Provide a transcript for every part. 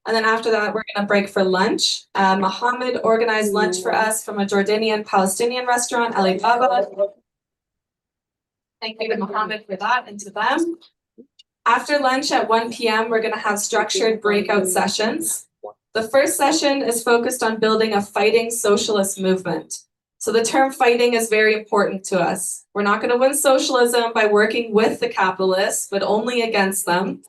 And then after that, we're going to break for lunch. Mohammed organized lunch for us from a Jordanian-Palestinian restaurant, Ali Baba. Thank you to Mohammed for that and to them. After lunch at 1 p.m., we're going to have structured breakout sessions. The first session is focused on building a fighting socialist movement. So the term fighting is very important to us. We're not going to win socialism by working with the capitalists, but only against them.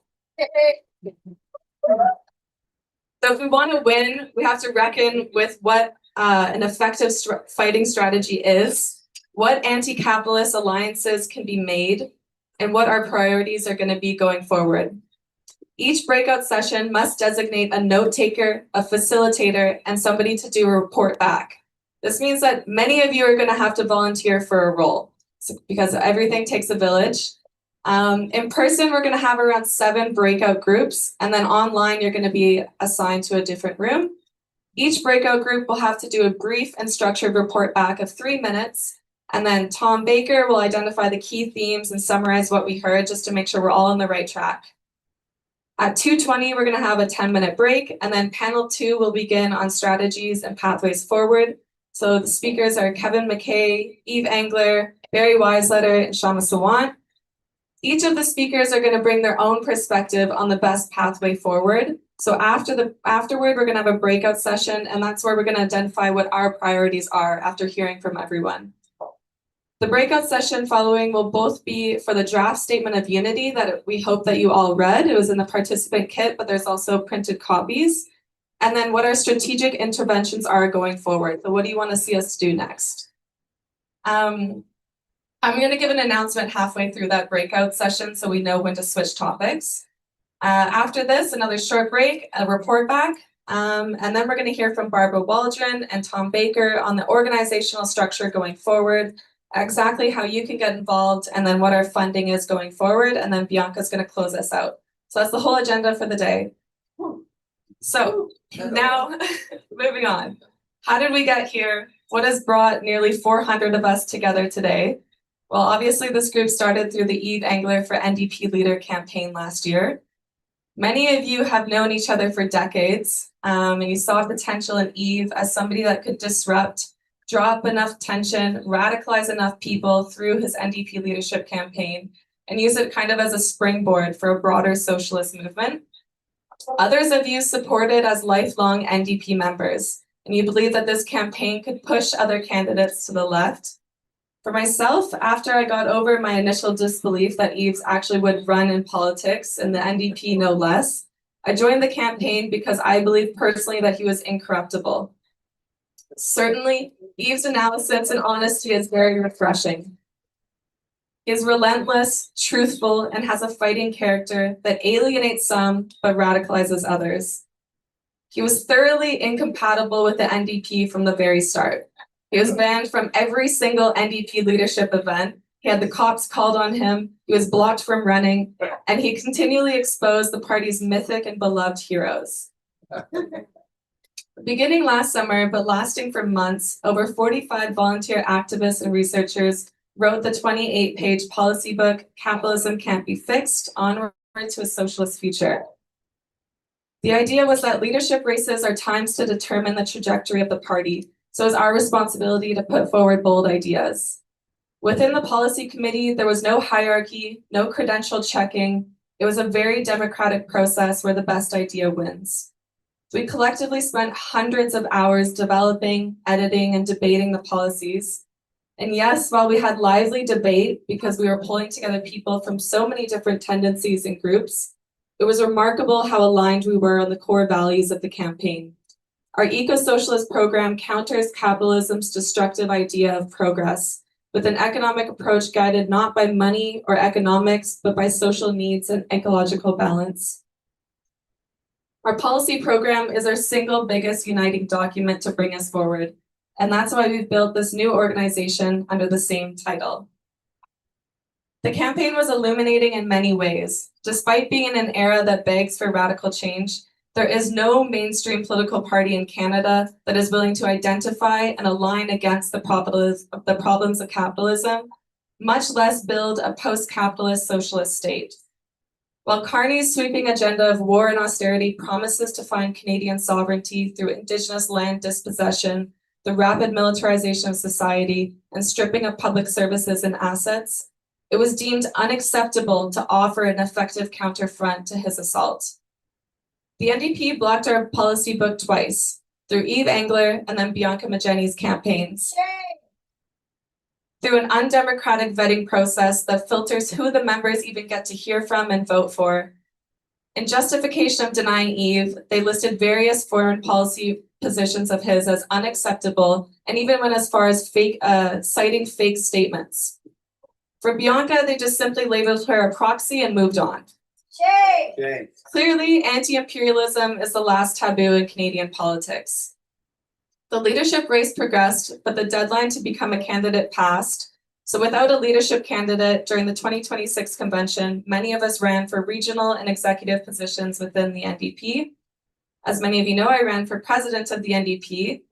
So if we want to win, we have to reckon with what an effective fighting strategy is, what anti-capitalist alliances can be made, and what our priorities are going to be going forward. Each breakout session must designate a note taker, a facilitator, and somebody to do a report back. This means that many of you are going to have to volunteer for a role because everything takes a village. In person, we're going to have around 7 breakout groups, and then online, you're going to be assigned to a different room. Each breakout group will have to do a brief and structured report back of 3 minutes, and then Tom Baker will identify the key themes and summarize what we heard just to make sure we're all on the right track. At 2:20, we're going to have a 10-minute break, and then panel 2 will begin on strategies and pathways forward. So the speakers are Kevin McKay, Eve Angler, Barry Weisletter, and Shama Sawant. Each of the speakers are going to bring their own perspective on the best pathway forward. So afterward, we're going to have a breakout session, and that's where we're going to identify what our priorities are after hearing from everyone. The breakout session following will both be for the draft statement of unity that we hope that you all read. It was in the participant kit, but there's also printed copies. And then what our strategic interventions are going forward. So what do you want to see us do next? I'm going to give an announcement halfway through that breakout session so we know when to switch topics. After this, another short break, a report back, and then we're going to hear from Barbara Waldron and Tom Baker on the organizational structure going forward, exactly how you can get involved, and then what our funding is going forward, and then Bianca's going to close us out. So that's the whole agenda for the day. So now, moving on. How did we get here? What has brought nearly 400 of us together today? Well, obviously, this group started through the Eve Angler for NDP Leader campaign last year. Many of you have known each other for decades, and you saw potential in Eve as somebody that could disrupt, draw up enough tension, radicalize enough people through his NDP leadership campaign, and use it kind of as a springboard for a broader socialist movement. Others of you supported as lifelong NDP members, and you believe that this campaign could push other candidates to the left. For myself, after I got over my initial disbelief that Eves actually would run in politics, and the NDP no less, I joined the campaign because I believe personally that he was incorruptible. Certainly, Eve's analysis and honesty is very refreshing. He is relentless, truthful, and has a fighting character that alienates some but radicalizes others. He was thoroughly incompatible with the NDP from the very start. He was banned from every single NDP leadership event. He had the cops called on him. He was blocked from running, and he continually exposed the party's mythic and beloved heroes. Beginning last summer, but lasting for months, over 45 volunteer activists and researchers wrote the 28-page policy book, Capitalism Can't Be Fixed, Onward to a Socialist Future. The idea was that leadership races are times to determine the trajectory of the party, so it's our responsibility to put forward bold ideas. Within the policy committee, there was no hierarchy, no credential checking. It was a very democratic process where the best idea wins. We collectively spent hundreds of hours developing, editing, and debating the policies. And yes, while we had lively debate because we were pulling together people from so many different tendencies and groups, it was remarkable how aligned we were on the core values of the campaign. Our eco-socialist program counters capitalism's destructive idea of progress with an economic approach guided not by money or economics, but by social needs and ecological balance. Our policy program is our single biggest uniting document to bring us forward, and that's why we've built this new organization under the same title. The campaign was illuminating in many ways. Despite being in an era that begs for radical change, there is no mainstream political party in Canada that is willing to identify and align against the problems of capitalism, much less build a post-capitalist socialist state. While Carney's sweeping agenda of war and austerity promises to find Canadian sovereignty through Indigenous land dispossession, the rapid militarization of society, and stripping of public services and assets, it was deemed unacceptable to offer an effective counterfront to his assault. The NDP blocked our policy book twice, through Eve Engler and then Bianca Mageni's campaigns. Through an undemocratic vetting process that filters who the members even get to hear from and vote for. In justification of denying Eve, they listed various foreign policy positions of his as unacceptable, and even went as far as citing fake statements. For Bianca, they just simply labeled her a proxy and moved on. Shame. Clearly, anti-imperialism is the last taboo in Canadian politics. The leadership race progressed, but the deadline to become a candidate passed. So without a leadership candidate during the 2026 convention, many of us ran for regional and executive positions within the NDP. As many of you know, I ran for president of the NDP,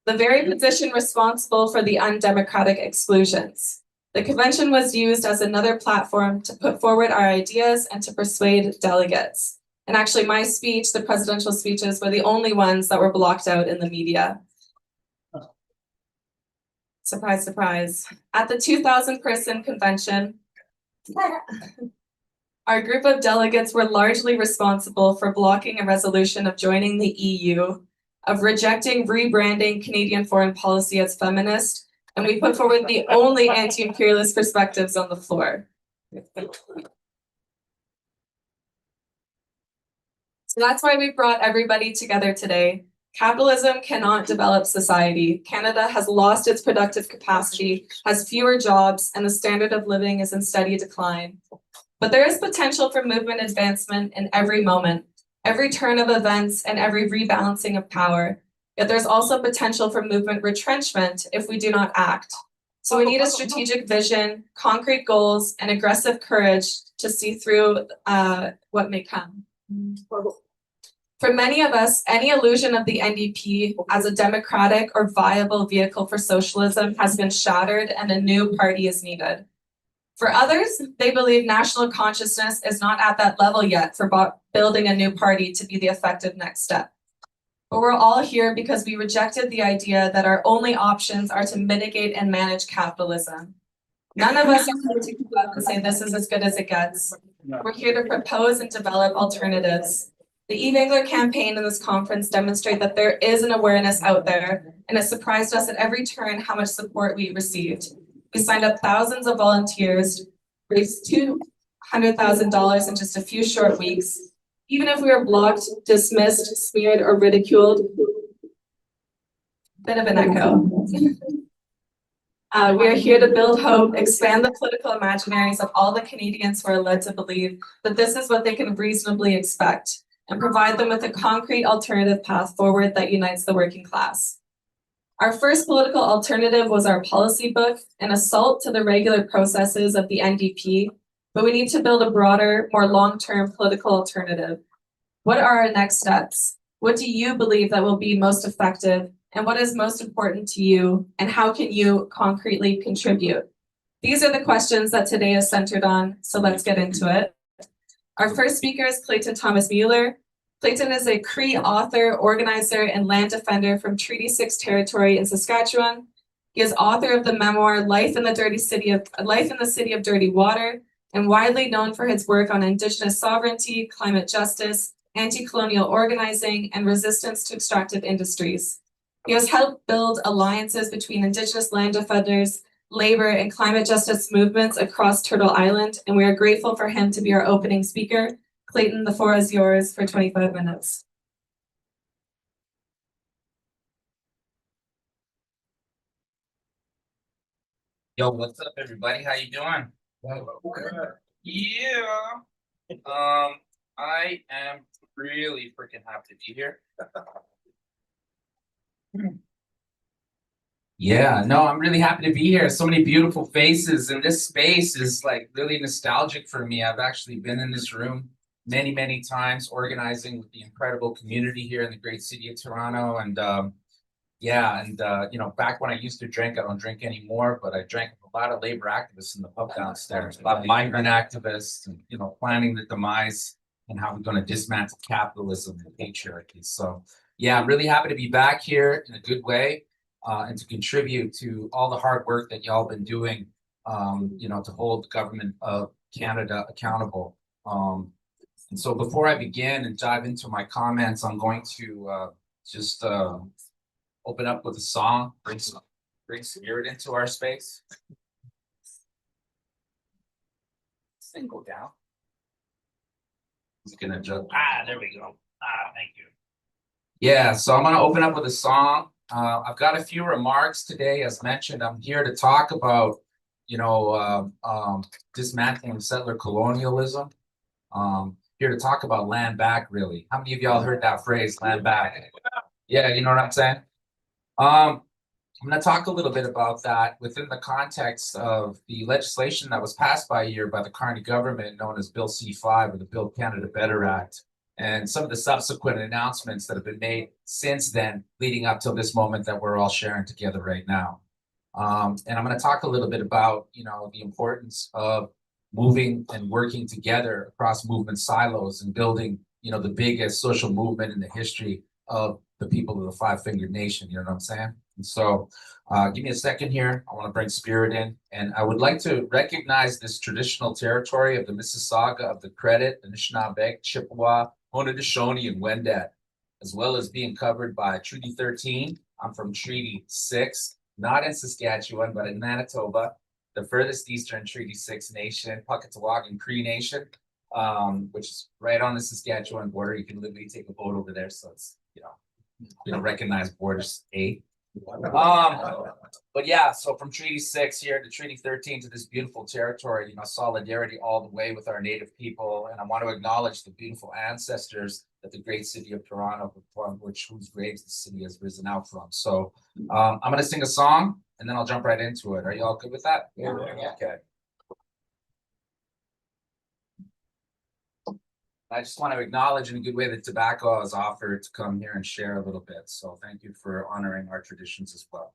the very position responsible for the undemocratic exclusions. The convention was used as another platform to put forward our ideas and to persuade delegates. And actually my speech, the presidential speeches, were the only ones that were blocked out in the media. Surprise, surprise. At the 2,000-person convention, our group of delegates were largely responsible for blocking a resolution of joining the EU, of rejecting rebranding Canadian foreign policy as feminist, and we put forward the only anti-imperialist perspectives on the floor. So that's why we brought everybody together today. Capitalism cannot develop society. Canada has lost its productive capacity, has fewer jobs, and the standard of living is in steady decline. But there is potential for movement advancement in every moment, every turn of events, and every rebalancing of power. Yet there's also potential for movement retrenchment if we do not act. So we need a strategic vision, concrete goals, and aggressive courage to see through what may come. For many of us, any illusion of the NDP as a democratic or viable vehicle for socialism has been shattered and a new party is needed. For others, they believe national consciousness is not at that level yet for building a new party to be the effective next step. But we're all here because we rejected the idea that our only options are to mitigate and manage capitalism. None of us are here to come up and say this is as good as it gets. We're here to propose and develop alternatives. The Eve Engler campaign and this conference demonstrate that there is an awareness out there, and it surprised us at every turn how much support we received. We signed up thousands of volunteers, raised $200,000 in just a few short weeks. Even if we were blocked, dismissed, smeared, or ridiculed, bit of an echo. We are here to build hope, expand the political imaginaries of all the Canadians who are led to believe that this is what they can reasonably expect, and provide them with a concrete alternative path forward that unites the working class. Our first political alternative was our policy book, an assault to the regular processes of the NDP, but we need to build a broader, more long-term political alternative. What are our next steps? What do you believe that will be most effective? And what is most important to you? And how can you concretely contribute? These are the questions that today is centered on, so let's get into it. Our first speaker is Clayton Thomas-Mueller. Clayton is a Cree author, organizer, and land defender from Treaty 6 territory in Saskatchewan. He is author of the memoir Life in the City of Dirty Water, and widely known for his work on Indigenous sovereignty, climate justice, anti-colonial organizing, and resistance to extractive industries. He has helped build alliances between Indigenous land defenders, labor, and climate justice movements across Turtle Island, and we are grateful for him to be our opening speaker. Clayton, the floor is yours for 25 minutes. Yo, what's up, everybody? How you doing? Yeah. I am really freaking happy to be here. Yeah, no, I'm really happy to be here. So many beautiful faces, and this space is like really nostalgic for me. I've actually been in this room many, many times organizing with the incredible community here in the great city of Toronto. And Yeah, and you know, back when I used to drink, I don't drink anymore, but I drank with a lot of labor activists in the pub downstairs, a lot of migrant activists, and you know, planning the demise and how we're going to dismantle capitalism and patriarchy. So, yeah, I'm really happy to be back here in a good way, and to contribute to all the hard work that y'all been doing, you know, to hold the government of Canada accountable. And so, before I begin and dive into my comments, I'm going to just open up with a song, bring spirit into our space. Single down. Just gonna jump. There we go. Thank you. Yeah, so I'm gonna open up with a song. I've got a few remarks today. As mentioned, I'm here to talk about, you know, dismantling settler colonialism. Here to talk about land back, really. How many of y'all heard that phrase, land back? Yeah, you know what I'm saying? I'm going to talk a little bit about that within the context of the legislation that was passed by a year by the Carney government, known as Bill C-5 or the Build Canada Better Act, and some of the subsequent announcements that have been made since then, leading up till this moment that we're all sharing together right now. And I'm going to talk a little bit about, you know, the importance of moving and working together across movement silos and building, you know, the biggest social movement in the history of the people of the Five-Fingered Nation. You know what I'm saying? And so give me a second here. I want to bring spirit in. And I would like to recognize this traditional territory of the Mississauga of the Credit, Anishinaabe, Chippewa, Haudenosaunee, and Wendat, as well as being covered by Treaty 13. I'm from Treaty 6, not in Saskatchewan, but in Manitoba, the furthest eastern Treaty 6 nation, Puckatawagan Cree Nation, which is right on the Saskatchewan border. You can literally take a boat over there. So it's, you know, recognize borders 8. But yeah, so from Treaty 6 here to Treaty 13 to this beautiful territory, you know, solidarity all the way with our native people. And I want to acknowledge the beautiful ancestors that the great city of Toronto, from whose graves the city has risen out from. So I'm going to sing a song and then I'll jump right into it. Are you all good with that? Yeah. Okay. I just want to acknowledge in a good way that tobacco has offered to come here and share a little bit. So thank you for honoring our traditions as well.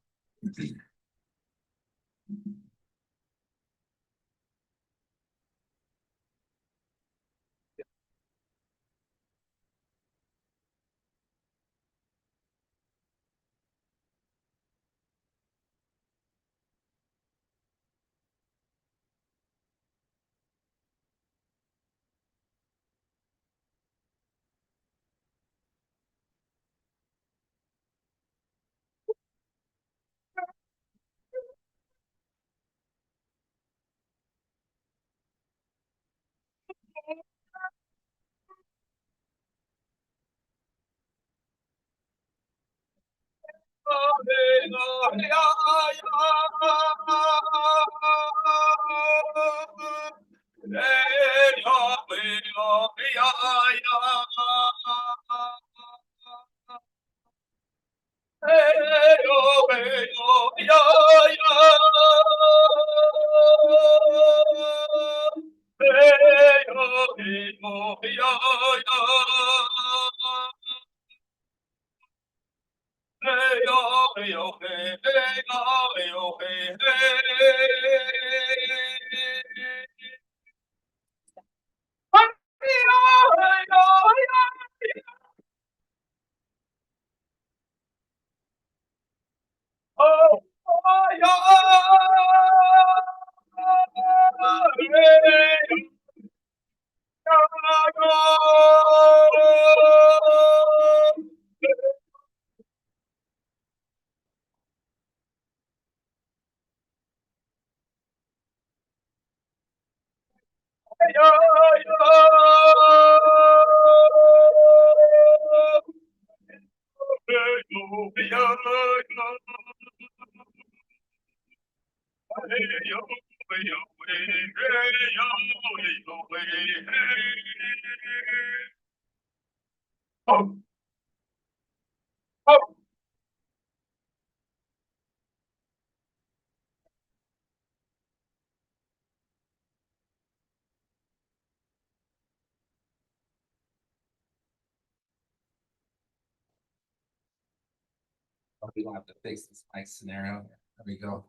We don't have to fix this mic scenario. There we go.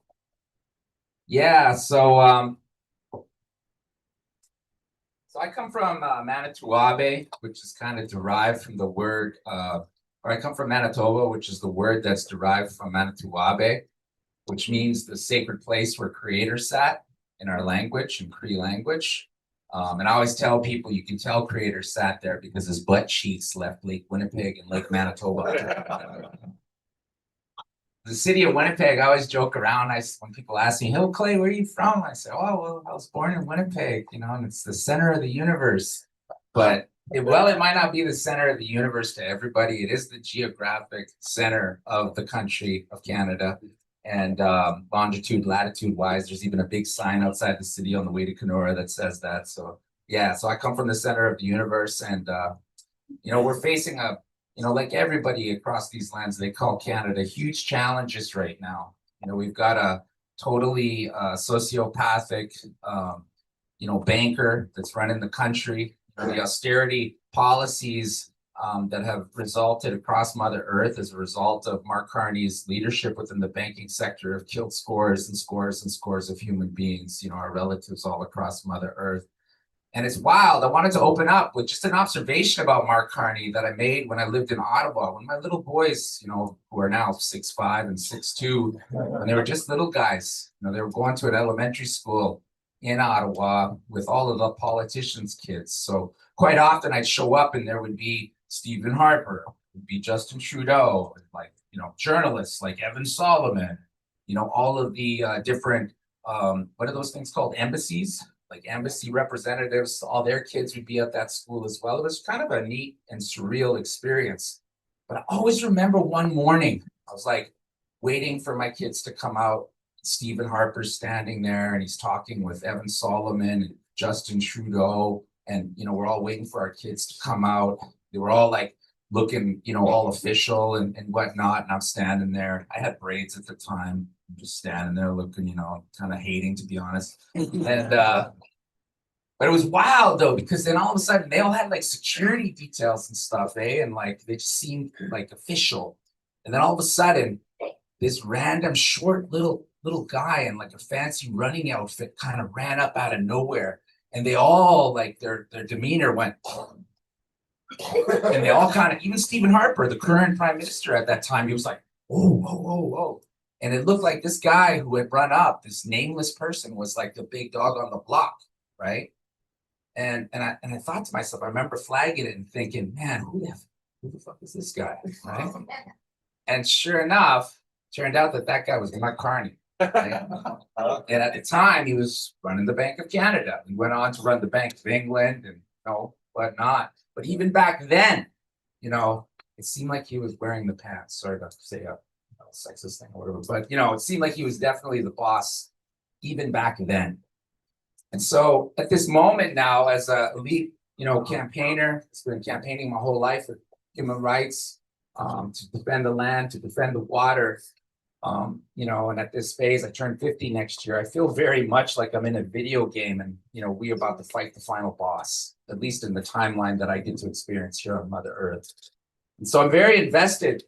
Yeah, so I come from Manitowoc, which is kind of derived from the word, or I come from Manitoba, which is the word that's derived from Manitowoc, which means the sacred place where Creator sat in our language, in Cree language. And I always tell people you can tell Creator sat there because his butt cheeks left Lake Winnipeg and Lake Manitoba. The city of Winnipeg, I always joke around. When people ask me, "Oh, Clay, where are you from?" I say, "Oh, well, I was born in Winnipeg, and it's the center of the universe." But it might not be the center of the universe to everybody. It is the geographic center of the country of Canada. And longitude, latitude wise, there's even a big sign outside the city on the way to Kenora that says that. So yeah, so I come from the center of the universe, and we're facing like everybody across these lands they call Canada, huge challenges right now. We've got a totally sociopathic, banker that's running the country. The austerity policies that have resulted across Mother Earth as a result of Mark Carney's leadership within the banking sector have killed scores and scores and scores of human beings, our relatives all across Mother Earth. And it's wild. I wanted to open up with just an observation about Mark Carney that I made when I lived in Ottawa. When my little boys, who are now 6'5" and 6'2", when they were just little guys, they were going to an elementary school in Ottawa with all of the politicians' kids. So quite often I'd show up and there would be Stephen Harper, would be Justin Trudeau, like, journalists like Evan Solomon, all of the different, what are those things called? Embassies? Like embassy representatives, all their kids would be at that school as well. It was kind of a neat and surreal experience. But I always remember one morning, I was like waiting for my kids to come out. Stephen Harper's standing there and he's talking with Evan Solomon and Justin Trudeau. And, we're all waiting for our kids to come out. They were all like looking, all official and whatnot. And I'm standing there. I had braids at the time. I'm just standing there looking, kind of hating, to be honest. And but it was wild though, because then all of a sudden they all had like security details and stuff, and like they just seemed like official. And then all of a sudden, this random short little guy in like a fancy running outfit kind of ran up out of nowhere, and they all like their demeanor went, and they all kind of, even Stephen Harper, the current prime minister at that time, he was like, "Whoa, whoa, whoa, whoa." And it looked like this guy who had run up, this nameless person, was like the big dog on the block, right? And I thought to myself, I remember flagging it and thinking, man, who the fuck is this guy, right? And sure enough, turned out that guy was Mark Carney. Right? And at the time, he was running the Bank of Canada. He went on to run the Bank of England and whatnot. But even back then, it seemed like he was wearing the pants. Sorry to say a sexist thing or whatever, but it seemed like he was definitely the boss even back then. And so at this moment now, as a elite, campaigner, it's been campaigning my whole life for human rights, to defend the land, to defend the water, and at this phase, I turn 50 next year. I feel very much like I'm in a video game and, we're about to fight the final boss, at least in the timeline that I get to experience here on Mother Earth. And so I'm very invested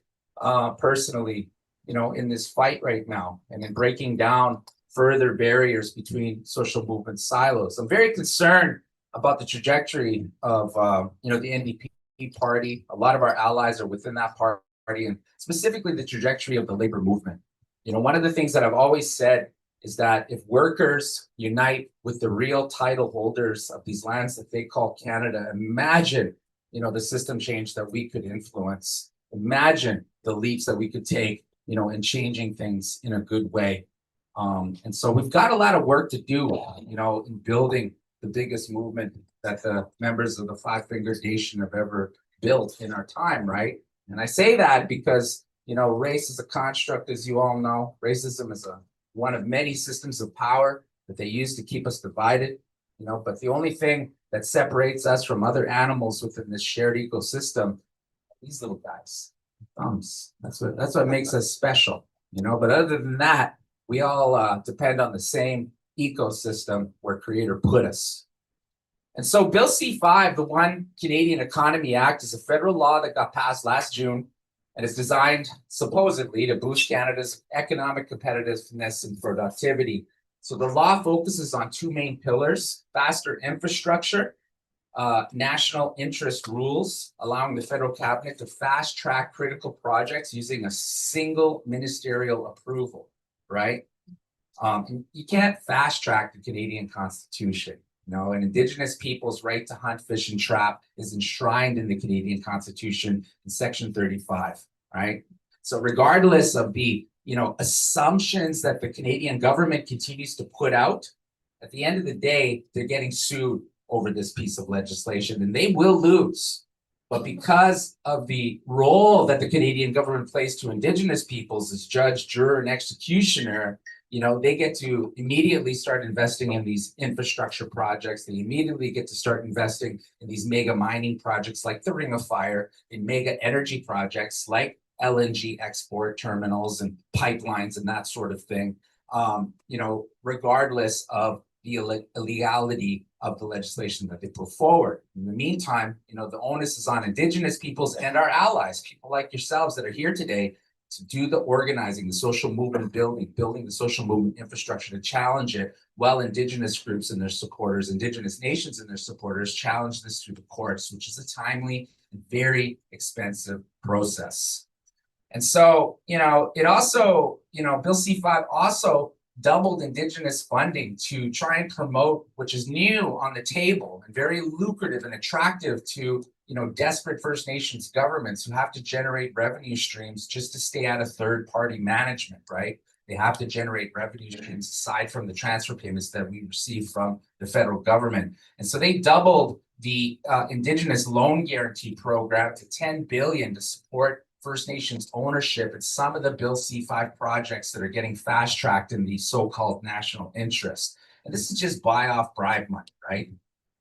personally, in this fight right now and in breaking down further barriers between social movement silos. I'm very concerned about the trajectory of, the NDP party. A lot of our allies are within that party, and specifically the trajectory of the labor movement. One of the things that I've always said is that if workers unite with the real title holders of these lands that they call Canada, imagine, the system change that we could influence. Imagine the leaps that we could take, in changing things in a good way. And so we've got a lot of work to do, in building the biggest movement that the members of the Five Finger Nation have ever built in our time, right? And I say that because, race is a construct, as you all know. Racism is one of many systems of power that they use to keep us divided, but the only thing that separates us from other animals within this shared ecosystem, these little guys, thumbs. That's what makes us special, but other than that, we all depend on the same ecosystem where Creator put us. And so Bill C-5, the One Canadian Economy Act, is a federal law that got passed last June. And it's designed supposedly to boost Canada's economic competitiveness and productivity. So the law focuses on two main pillars: faster infrastructure, national interest rules, allowing the federal cabinet to fast track critical projects using a single ministerial approval, right? And you can't fast track the Canadian Constitution. You know, an Indigenous people's right to hunt, fish, and trap is enshrined in the Canadian Constitution in Section 35, right? So regardless of the, assumptions that the Canadian government continues to put out, at the end of the day, they're getting sued over this piece of legislation, and they will lose. But because of the role that the Canadian government plays to Indigenous peoples as judge, juror, and executioner, they get to immediately start investing in these infrastructure projects. They immediately get to start investing in these mega mining projects like the Ring of Fire, in mega energy projects like LNG export terminals and pipelines and that sort of thing, regardless of the illegality of the legislation that they put forward. In the meantime, the onus is on Indigenous peoples and our allies, people like yourselves that are here today, to do the organizing, the social movement building the social movement infrastructure to challenge it, while Indigenous groups and their supporters, Indigenous nations and their supporters challenge this through the courts, which is a timely and very expensive process. And so, it also, Bill C-5 also doubled Indigenous funding to try and promote, which is new on the table and very lucrative and attractive to, desperate First Nations governments who have to generate revenue streams just to stay out of third-party management, right? They have to generate revenue streams aside from the transfer payments that we receive from the federal government. And so they doubled the Indigenous Loan Guarantee Program to $10 billion to support First Nations ownership in some of the Bill C-5 projects that are getting fast-tracked in the so-called national interest. And this is just buy-off bribe money, right?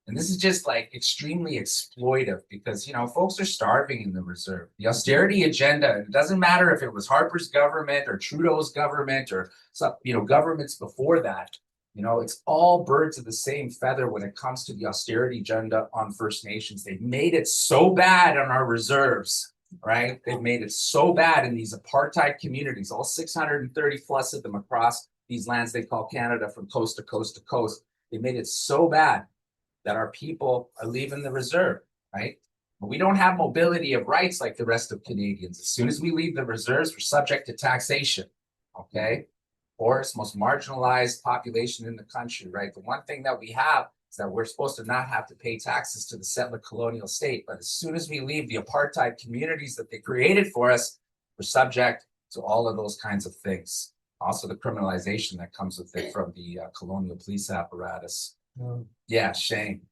And this is just like extremely exploitive because, folks are starving in the reserve. The austerity agenda, it doesn't matter if it was Harper's government or Trudeau's government or some, governments before that, it's all birds of the same feather when it comes to the austerity agenda on First Nations. They've made it so bad on our reserves, right? They've made it so bad in these apartheid communities, all 630 plus of them across these lands they call Canada, from coast to coast to coast. They made it so bad that our people are leaving the reserve, right? But we don't have mobility of rights like the rest of Canadians. As soon as we leave the reserves, we're subject to taxation, okay? Poorest, most marginalized population in the country, right? The one thing that we have is that we're supposed to not have to pay taxes to the settler colonial state. But as soon as we leave the apartheid communities that they created for us, we're subject to all of those kinds of things. Also the criminalization that comes with it from the colonial police apparatus. Yeah, shame.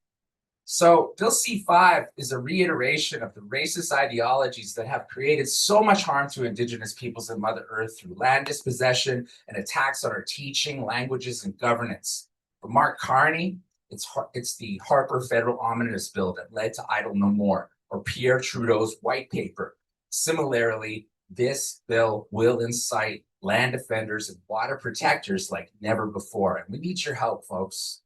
So Bill C-5 is a reiteration of the racist ideologies that have created so much harm to Indigenous peoples and Mother Earth through land dispossession and attacks on our teaching, languages, and governance. For Mark Carney, it's the Harper Federal Omnibus Bill that led to Idle No More, or Pierre Trudeau's white paper. Similarly, this bill will incite land defenders and water protectors like never before. And we need your help, folks.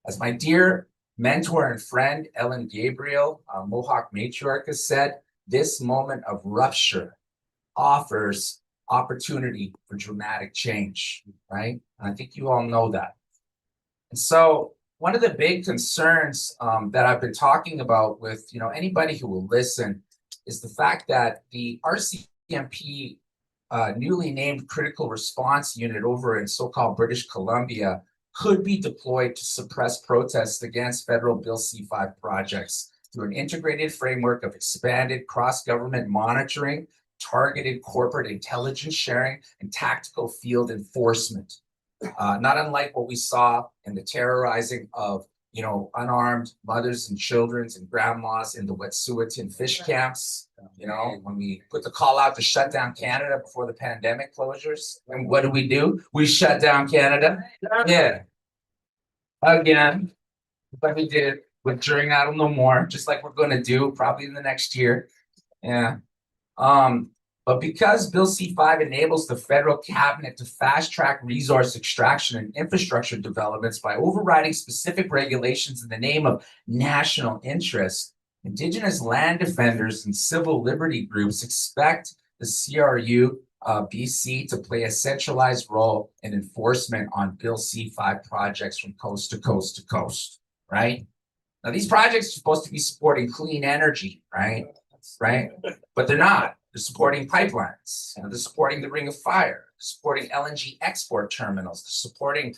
As my dear mentor and friend, Ellen Gabriel, Mohawk matriarch, has said, this moment of rupture offers opportunity for dramatic change, right? And I think you all know that. And so one of the big concerns that I've been talking about with, anybody who will listen is the fact that the RCMP newly named Critical Response Unit over in so-called British Columbia could be deployed to suppress protests against federal Bill C-5 projects through an integrated framework of expanded cross-government monitoring, targeted corporate intelligence sharing, and tactical field enforcement. Not unlike what we saw in the terrorizing of, unarmed mothers and children and grandmas in the Wet'suwet'en fish camps, when we put the call out to shut down Canada before the pandemic closures. And what do? We shut down Canada. Yeah. Again, like we did with during Idle No More, just like we're going to do probably in the next year. Yeah. But because Bill C-5 enables the federal cabinet to fast-track resource extraction and infrastructure developments by overriding specific regulations in the name of national interest, Indigenous land defenders and civil liberty groups expect the CRU BC to play a centralized role in enforcement on Bill C-5 projects from coast to coast to coast, right? Now, these projects are supposed to be supporting clean energy, right? Right? But they're not. They're supporting pipelines. They're supporting the Ring of Fire, supporting LNG export terminals, they're supporting,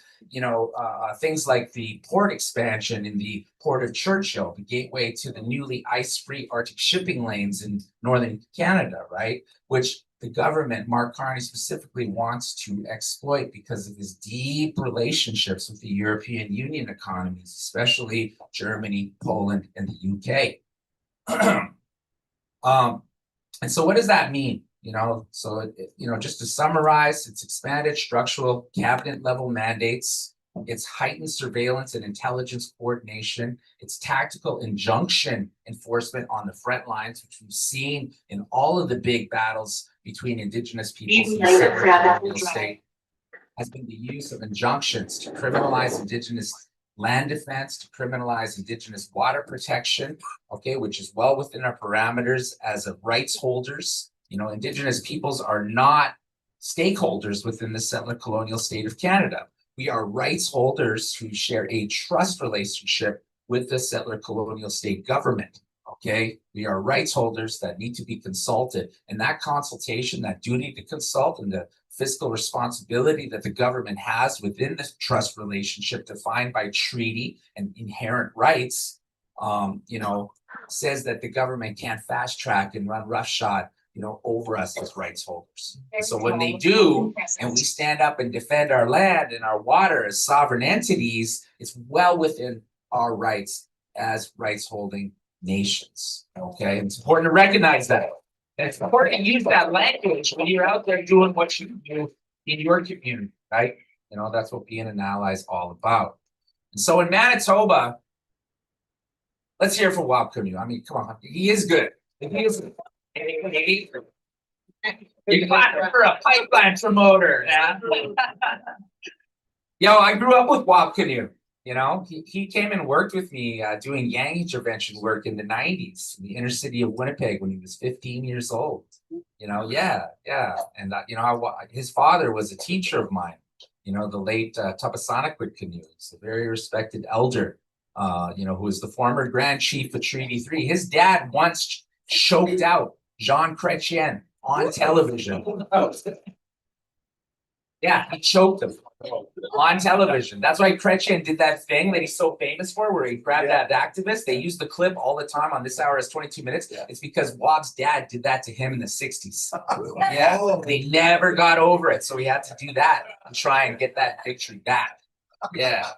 things like the port expansion in the Port of Churchill, the gateway to the newly ice-free Arctic shipping lanes in northern Canada, right? Which the government, Mark Carney specifically, wants to exploit because of his deep relationships with the European Union economies, especially Germany, Poland, and the UK. And so what does that mean? Just to summarize, it's expanded structural cabinet level mandates, it's heightened surveillance and intelligence coordination, it's tactical injunction enforcement on the front lines, which we've seen in all of the big battles between Indigenous peoples and the settler colonial state, has been the use of injunctions to criminalize Indigenous land defense, to criminalize Indigenous water protection, okay, which is well within our parameters as of rights holders. Indigenous peoples are not stakeholders within the settler colonial state of Canada. We are rights holders who share a trust relationship with the settler colonial state government, okay? We are rights holders that need to be consulted, and that consultation, that duty to consult, and the fiscal responsibility that the government has within the trust relationship defined by treaty and inherent rights, says that the government can't fast track and run roughshod, over us as rights holders. And so when they do, and we stand up and defend our land and our water as sovereign entities, it's well within our rights as rights holding nations. Okay, it's important to recognize that. And it's important to use that language when you're out there doing what you do in your community, right? That's what being an ally is all about. And so in Manitoba, let's hear from Wab Canoe. I mean, come on, he is good. He is good. You got it for a pipeline promoter. Yeah. I grew up with Wab Canoe. He came and worked with me doing yang intervention work in the 90s in the inner city of Winnipeg when he was 15 years old. And his father was a teacher of mine, the late Thomas-Mueller Canoe. He's a very respected elder, who was the former Grand Chief of Treaty 3. His dad once choked out Jean Chrétien on television. Yeah, he choked him on television. That's why Chrétien did that thing that he's so famous for, where he grabbed that activist. They use the clip all the time on This Hour is 22 Minutes. Yeah. It's because Wab's dad did that to him in the 60s. Yeah, they never got over it. So he had to do that and try and get that victory back. Yeah.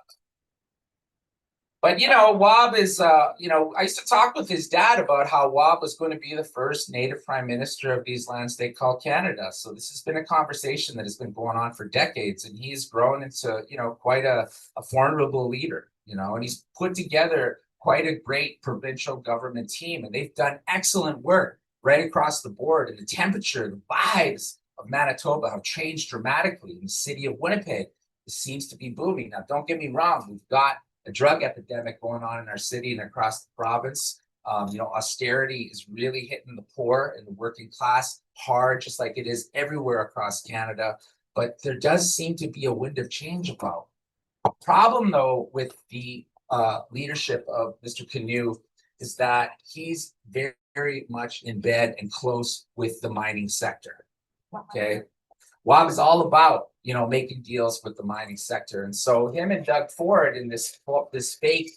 But, Wab is, I used to talk with his dad about how Wab was going to be the first Native Prime Minister of these lands they call Canada. So this has been a conversation that has been going on for decades, and he's grown into, quite a formidable leader, and he's put together quite a great provincial government team, and they've done excellent work right across the board. And the temperature, the vibes of Manitoba have changed dramatically. In the city of Winnipeg, it seems to be booming. Now, don't get me wrong, we've got a drug epidemic going on in our city and across the province. Austerity is really hitting the poor and the working class hard, just like it is everywhere across Canada. But there does seem to be a wind of change about. The problem, though, with the leadership of Mr. Canoe is that he's very, very much in bed and close with the mining sector. Okay. Wab is all about, making deals with the mining sector. And so him and Doug Ford in this fake,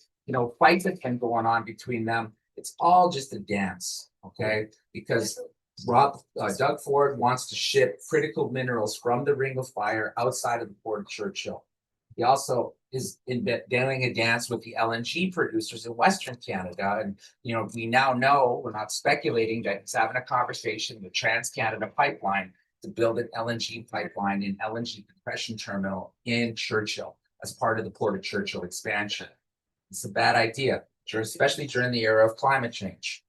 fight that's been going on between them, it's all just a dance, okay? Because Doug Ford wants to ship critical minerals from the Ring of Fire outside of the Port of Churchill. He also is doing a dance with the LNG producers in Western Canada. And, we now know, we're not speculating, that he's having a conversation with Trans-Canada Pipeline to build an LNG pipeline and LNG compression terminal in Churchill as part of the Port of Churchill expansion. It's a bad idea, especially during the era of climate change.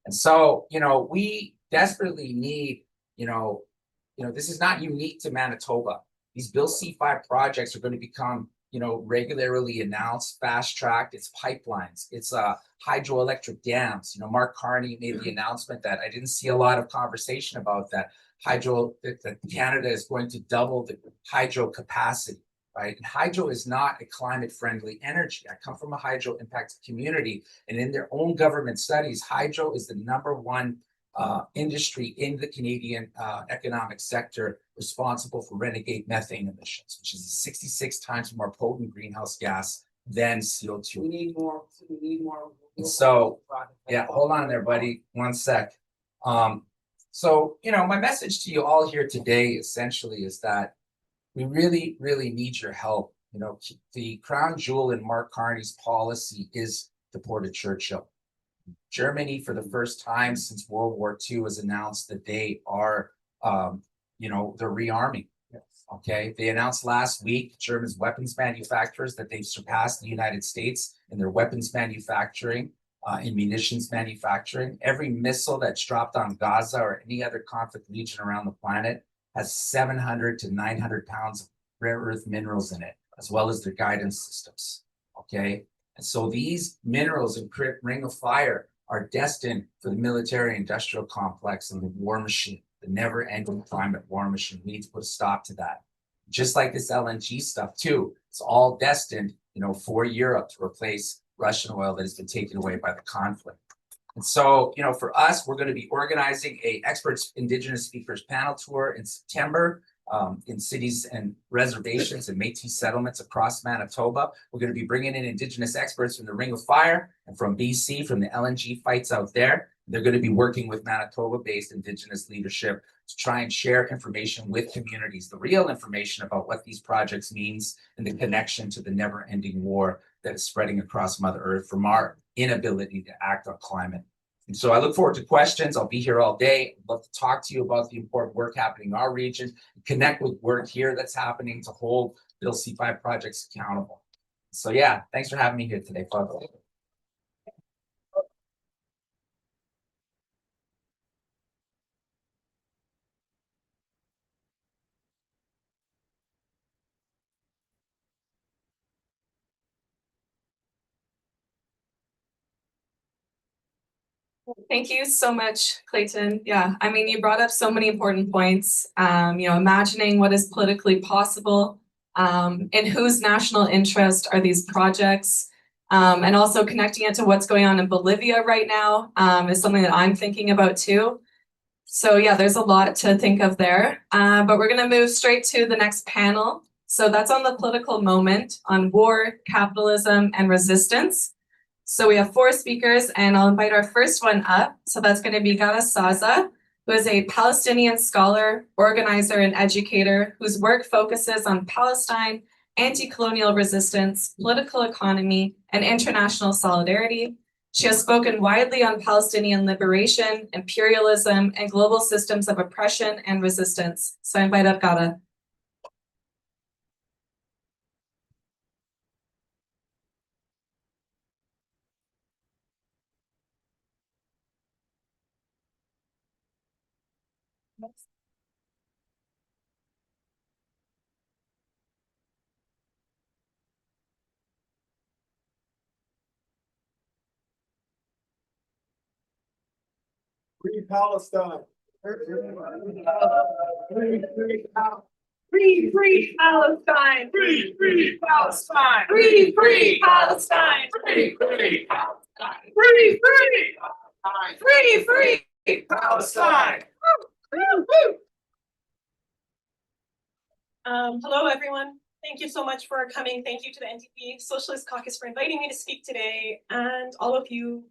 And so, we desperately need, this is not unique to Manitoba. These Bill C-5 projects are going to become regularly announced, fast-tracked its pipelines, its hydroelectric dams. Mark Carney made the announcement that I didn't see a lot of conversation about that that Canada is going to double the hydro capacity, right? And hydro is not a climate-friendly energy. I come from a hydro impacted community, and in their own government studies, hydro is the #1 industry in the Canadian economic sector responsible for renegade methane emissions, which is 66 times more potent greenhouse gas than CO2. We need more. So, yeah, hold on there, buddy. One sec. So, my message to you all here today essentially is that we really, really need your help. The crown jewel in Mark Carney's policy is the Port of Churchill. Germany, for the first time since World War II, has announced that they are, they're rearming. Yes. Okay. They announced last week, Germany's weapons manufacturers, that they've surpassed the United States in their weapons manufacturing, in munitions manufacturing. Every missile that's dropped on Gaza or any other conflict region around the planet has 700 to 900 pounds of rare earth minerals in it, as well as their guidance systems. Okay. And so these minerals in Ring of Fire are destined for the military industrial complex and the war machine, the never-ending climate war machine. We need to put a stop to that. Just like this LNG stuff too, it's all destined, for Europe to replace Russian oil that has been taken away by the conflict. And so, for us, we're going to be organizing a experts Indigenous speakers panel tour in September. In cities and reservations and Métis settlements across Manitoba. We're going to be bringing in Indigenous experts from the Ring of Fire and from BC, from the LNG fights out there. They're going to be working with Manitoba-based Indigenous leadership to try and share information with communities, the real information about what these projects means and the connection to the never-ending war that is spreading across Mother Earth from our inability to act on climate. And so I look forward to questions. I'll be here all day. I'd love to talk to you about the important work happening in our region, connect with work here that's happening to hold Bill C5 projects accountable. So yeah, thanks for having me here today, folks. Thank you so much, Clayton. Yeah, you brought up so many important points. Imagining what is politically possible, in whose national interest are these projects, and also connecting it to what's going on in Bolivia right now is something that I'm thinking about too. So yeah, there's a lot to think of there. But we're going to move straight to the next panel. So that's on the political moment on war, capitalism, and resistance. So we have 4 speakers, and I'll invite our first one up. So that's going to be Gada Saza, who is a Palestinian scholar, organizer, and educator whose work focuses on Palestine, anti-colonial resistance, political economy, and international solidarity. She has spoken widely on Palestinian liberation, imperialism, and global systems of oppression and resistance. So I invite up Gada. Free Palestine. Free Palestine. Free Palestine. Free Palestine. Free Palestine. Hello, everyone. Thank you so much for coming. Thank you to the NTP Socialist Caucus for inviting me to speak today, and all of you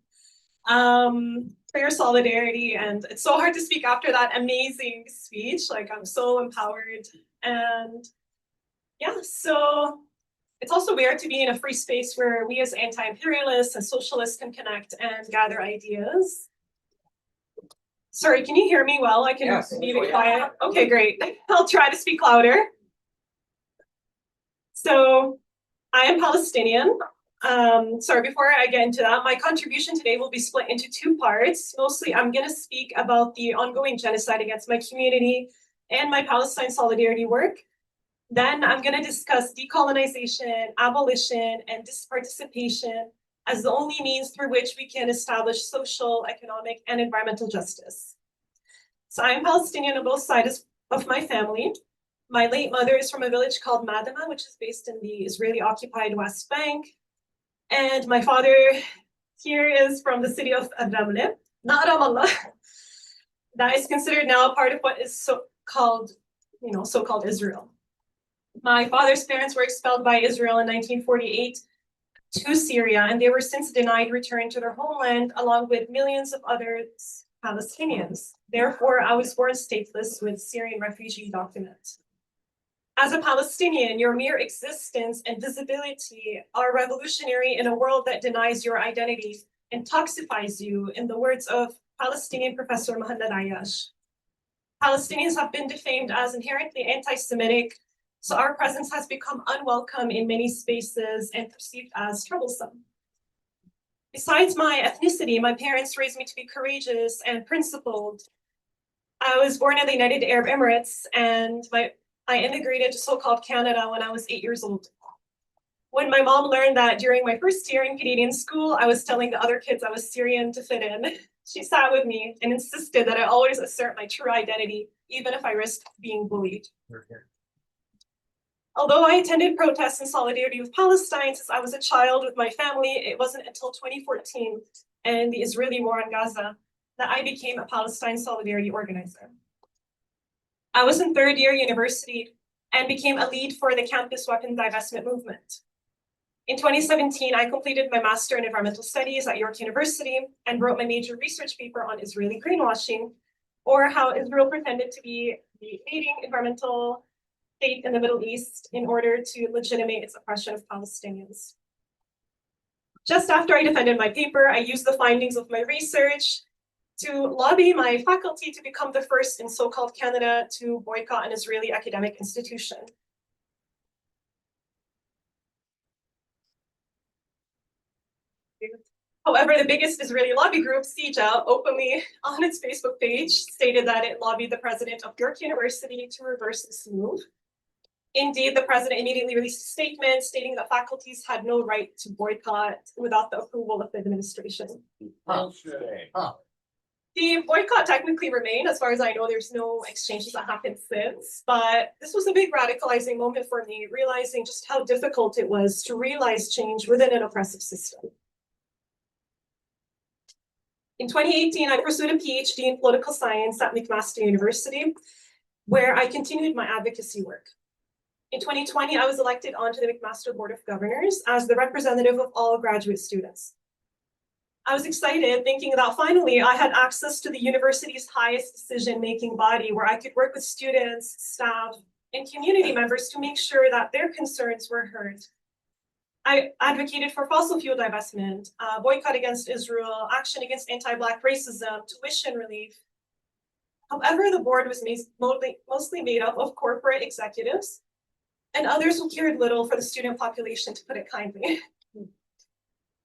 for your solidarity. And it's so hard to speak after that amazing speech. I'm so empowered. And yeah, so it's also weird to be in a free space where we as anti-imperialists and socialists can connect and gather ideas. Sorry, can you hear me well? I can be a bit quiet. Okay, great. I'll try to speak louder. So I am Palestinian. Sorry, before I get into that, my contribution today will be split into 2 parts. Mostly, I'm going to speak about the ongoing genocide against my community and my Palestine solidarity work. Then I'm going to discuss decolonization, abolition, and disparticipation as the only means through which we can establish social, economic, and environmental justice. So I'm Palestinian on both sides of my family. My late mother is from a village called Madama, which is based in the Israeli-occupied West Bank. And my father here is from the city of Ramle, not Ramallah. That is considered now a part of what is so-called Israel. My father's parents were expelled by Israel in 1948 to Syria, and they were since denied return to their homeland, along with millions of other Palestinians. Therefore, I was born stateless with Syrian refugee document. As a Palestinian, your mere existence and visibility are revolutionary in a world that denies your identity and toxifies you, in the words of Palestinian professor Muhammad Ayyash. Palestinians have been defamed as inherently anti-Semitic, so our presence has become unwelcome in many spaces and perceived as troublesome. Besides my ethnicity, my parents raised me to be courageous and principled. I was born in the United Arab Emirates, and I immigrated to so-called Canada when I was 8 years old. When my mom learned that during my first year in Canadian school, I was telling the other kids I was Syrian to fit in, she sat with me and insisted that I always assert my true identity, even if I risked being bullied. Although I attended protests in solidarity with Palestine since I was a child with my family, it wasn't until 2014 and the Israeli war on Gaza that I became a Palestine solidarity organizer. I was in third year university and became a lead for the campus weapons divestment movement. In 2017, I completed my Master in Environmental Studies at York University and wrote my major research paper on Israeli greenwashing, or how Israel pretended to be the leading environmental state in the Middle East in order to legitimate its oppression of Palestinians. Just after I defended my paper, I used the findings of my research to lobby my faculty to become the first in so-called Canada to boycott an Israeli academic institution. However, the biggest Israeli lobby group, CIJA, openly on its Facebook page stated that it lobbied the president of York University to reverse this move. Indeed, the president immediately released a statement stating that faculties had no right to boycott without the approval of the administration. The boycott technically remained. As far as I know, there's no exchanges that happened since, but this was a big radicalizing moment for me, realizing just how difficult it was to realize change within an oppressive system. In 2018, I pursued a PhD in political science at McMaster University, where I continued my advocacy work. In 2020, I was elected onto the McMaster Board of Governors as the representative of all graduate students. I was excited, thinking that finally I had access to the university's highest decision-making body, where I could work with students, staff, and community members to make sure that their concerns were heard. I advocated for fossil fuel divestment, boycott against Israel, action against anti-Black racism, tuition relief. However, the board was mostly made up of corporate executives and others who cared little for the student population, to put it kindly.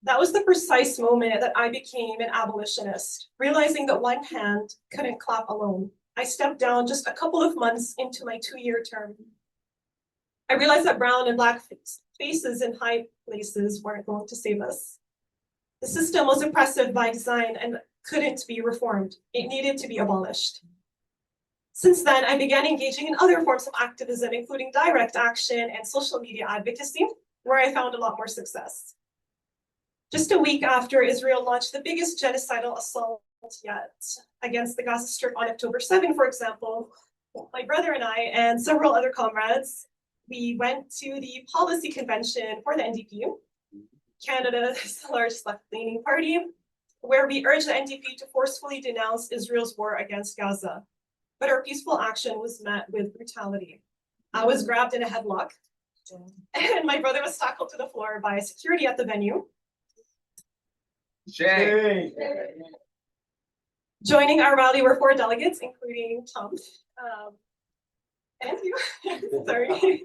That was the precise moment that I became an abolitionist, realizing that one hand couldn't clap alone. I stepped down just a couple of months into my 2-year term. I realized that brown and Black faces in high places weren't going to save us. The system was oppressive by design and couldn't be reformed. It needed to be abolished. Since then, I began engaging in other forms of activism, including direct action and social media advocacy, where I found a lot more success. Just a week after Israel launched the biggest genocidal assault yet against the Gaza Strip on October 7, for example, my brother and I and several other comrades, we went to the policy convention for the NDP, Canada's largest left-leaning party, where we urged the NDP to forcefully denounce Israel's war against Gaza. But our peaceful action was met with brutality. I was grabbed in a headlock, and my brother was tackled to the floor by security at the venue. Shame. Joining our rally were 4 delegates, including Tom. And you. Sorry.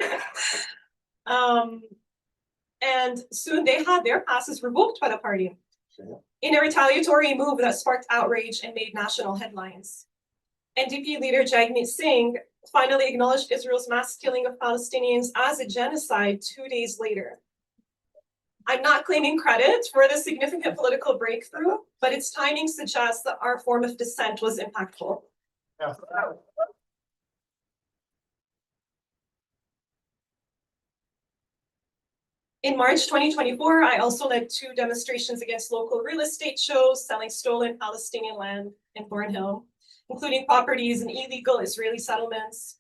And soon they had their passes revoked by the party in a retaliatory move that sparked outrage and made national headlines. NDP leader Jagmeet Singh finally acknowledged Israel's mass killing of Palestinians as a genocide 2 days later. I'm not claiming credit for this significant political breakthrough, but its timing suggests that our form of dissent was impactful. Yeah. In March 2024, I also led 2 demonstrations against local real estate shows selling stolen Palestinian land in Thornhill, including properties in illegal Israeli settlements.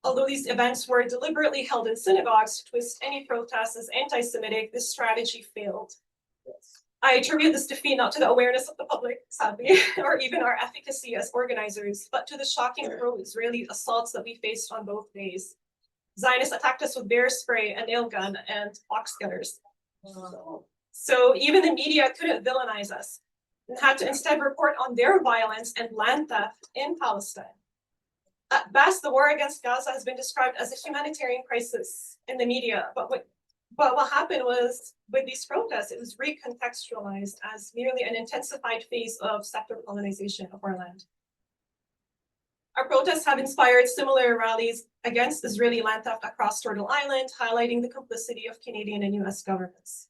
Although these events were deliberately held in synagogues to twist any protests as anti-Semitic, this strategy failed. I attribute this defeat not to the awareness of the public, sadly, or even our efficacy as organizers, but to the shocking pro-Israeli assaults that we faced on both days. Zionists attacked us with bear spray, a nail gun, and box cutters. So even the media couldn't villainize us and had to instead report on their violence and land theft in Palestine. At best, the war against Gaza has been described as a humanitarian crisis in the media, but what happened was, with these protests, it was recontextualized as merely an intensified phase of settler colonization of our land. Our protests have inspired similar rallies against Israeli land theft across Turtle Island, highlighting the complicity of Canadian and US governments.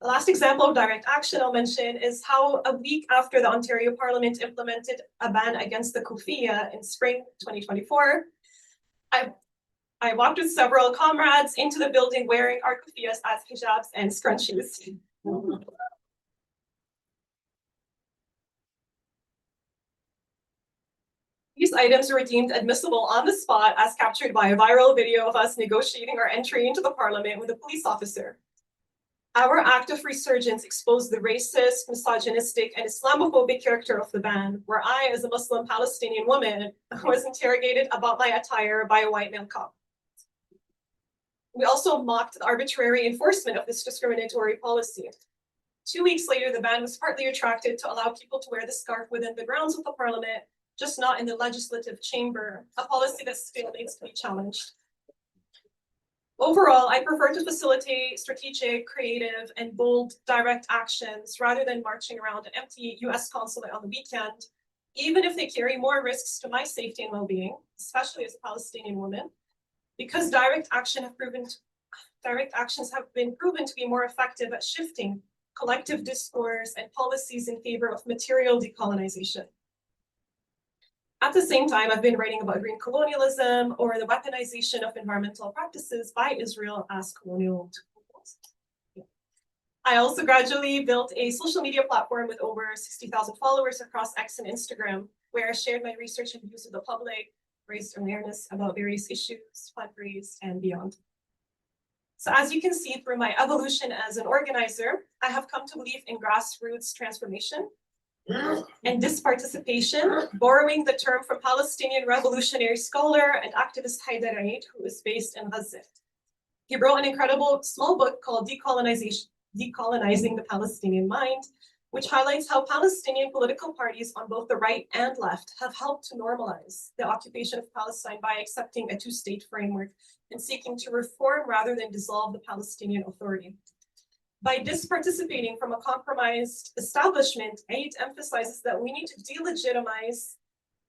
The last example of direct action I'll mention is how a week after the Ontario Parliament implemented a ban against the kufiya in spring 2024, I walked with several comrades into the building wearing our kufiyas as hijabs and scrunchies. These items were deemed admissible on the spot as captured by a viral video of us negotiating our entry into the parliament with a police officer. Our act of resurgence exposed the racist, misogynistic, and Islamophobic character of the ban, where I, as a Muslim Palestinian woman, was interrogated about my attire by a white male cop. We also mocked the arbitrary enforcement of this discriminatory policy. 2 weeks later, the ban was partly retracted to allow people to wear the scarf within the grounds of the parliament, just not in the legislative chamber, a policy that still needs to be challenged. Overall, I prefer to facilitate strategic, creative, and bold direct actions rather than marching around an empty US consulate on the weekend, even if they carry more risks to my safety and well-being, especially as a Palestinian woman, because direct actions have been proven to be more effective at shifting collective discourse and policies in favor of material decolonization. At the same time, I've been writing about green colonialism or the weaponization of environmental practices by Israel as colonial tools. I also gradually built a social media platform with over 60,000 followers across X and Instagram, where I shared my research and views with the public, raised awareness about various issues, fundraised, and beyond. So as you can see through my evolution as an organizer, I have come to believe in grassroots transformation and disparticipation, borrowing the term from Palestinian revolutionary scholar and activist Haider Eid, who is based in Gaza. He wrote an incredible small book called Decolonizing the Palestinian Mind, which highlights how Palestinian political parties on both the right and left have helped to normalize the occupation of Palestine by accepting a two-state framework and seeking to reform rather than dissolve the Palestinian Authority. By disparticipating from a compromised establishment, Eid emphasizes that we need to delegitimize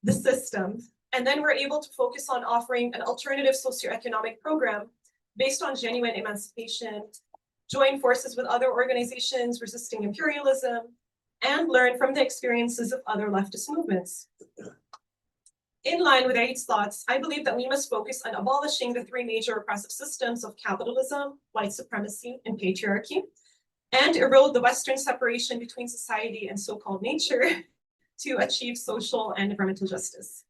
the system, and then we're able to focus on offering an alternative socioeconomic program based on genuine emancipation, join forces with other organizations resisting imperialism, and learn from the experiences of other leftist movements. In line with Eid's thoughts, I believe that we must focus on abolishing the 3 major repressive systems of capitalism, white supremacy, and patriarchy, and erode the Western separation between society and so-called nature to achieve social and environmental justice.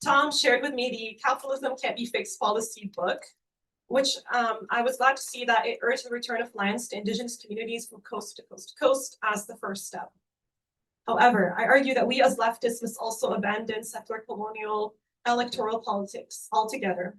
Tom shared with me the Capitalism Can't Be Fixed policy book, which I was glad to see that it urged the return of lands to Indigenous communities from coast to coast to coast as the first step. However, I argue that we as leftists must also abandon settler colonial electoral politics altogether.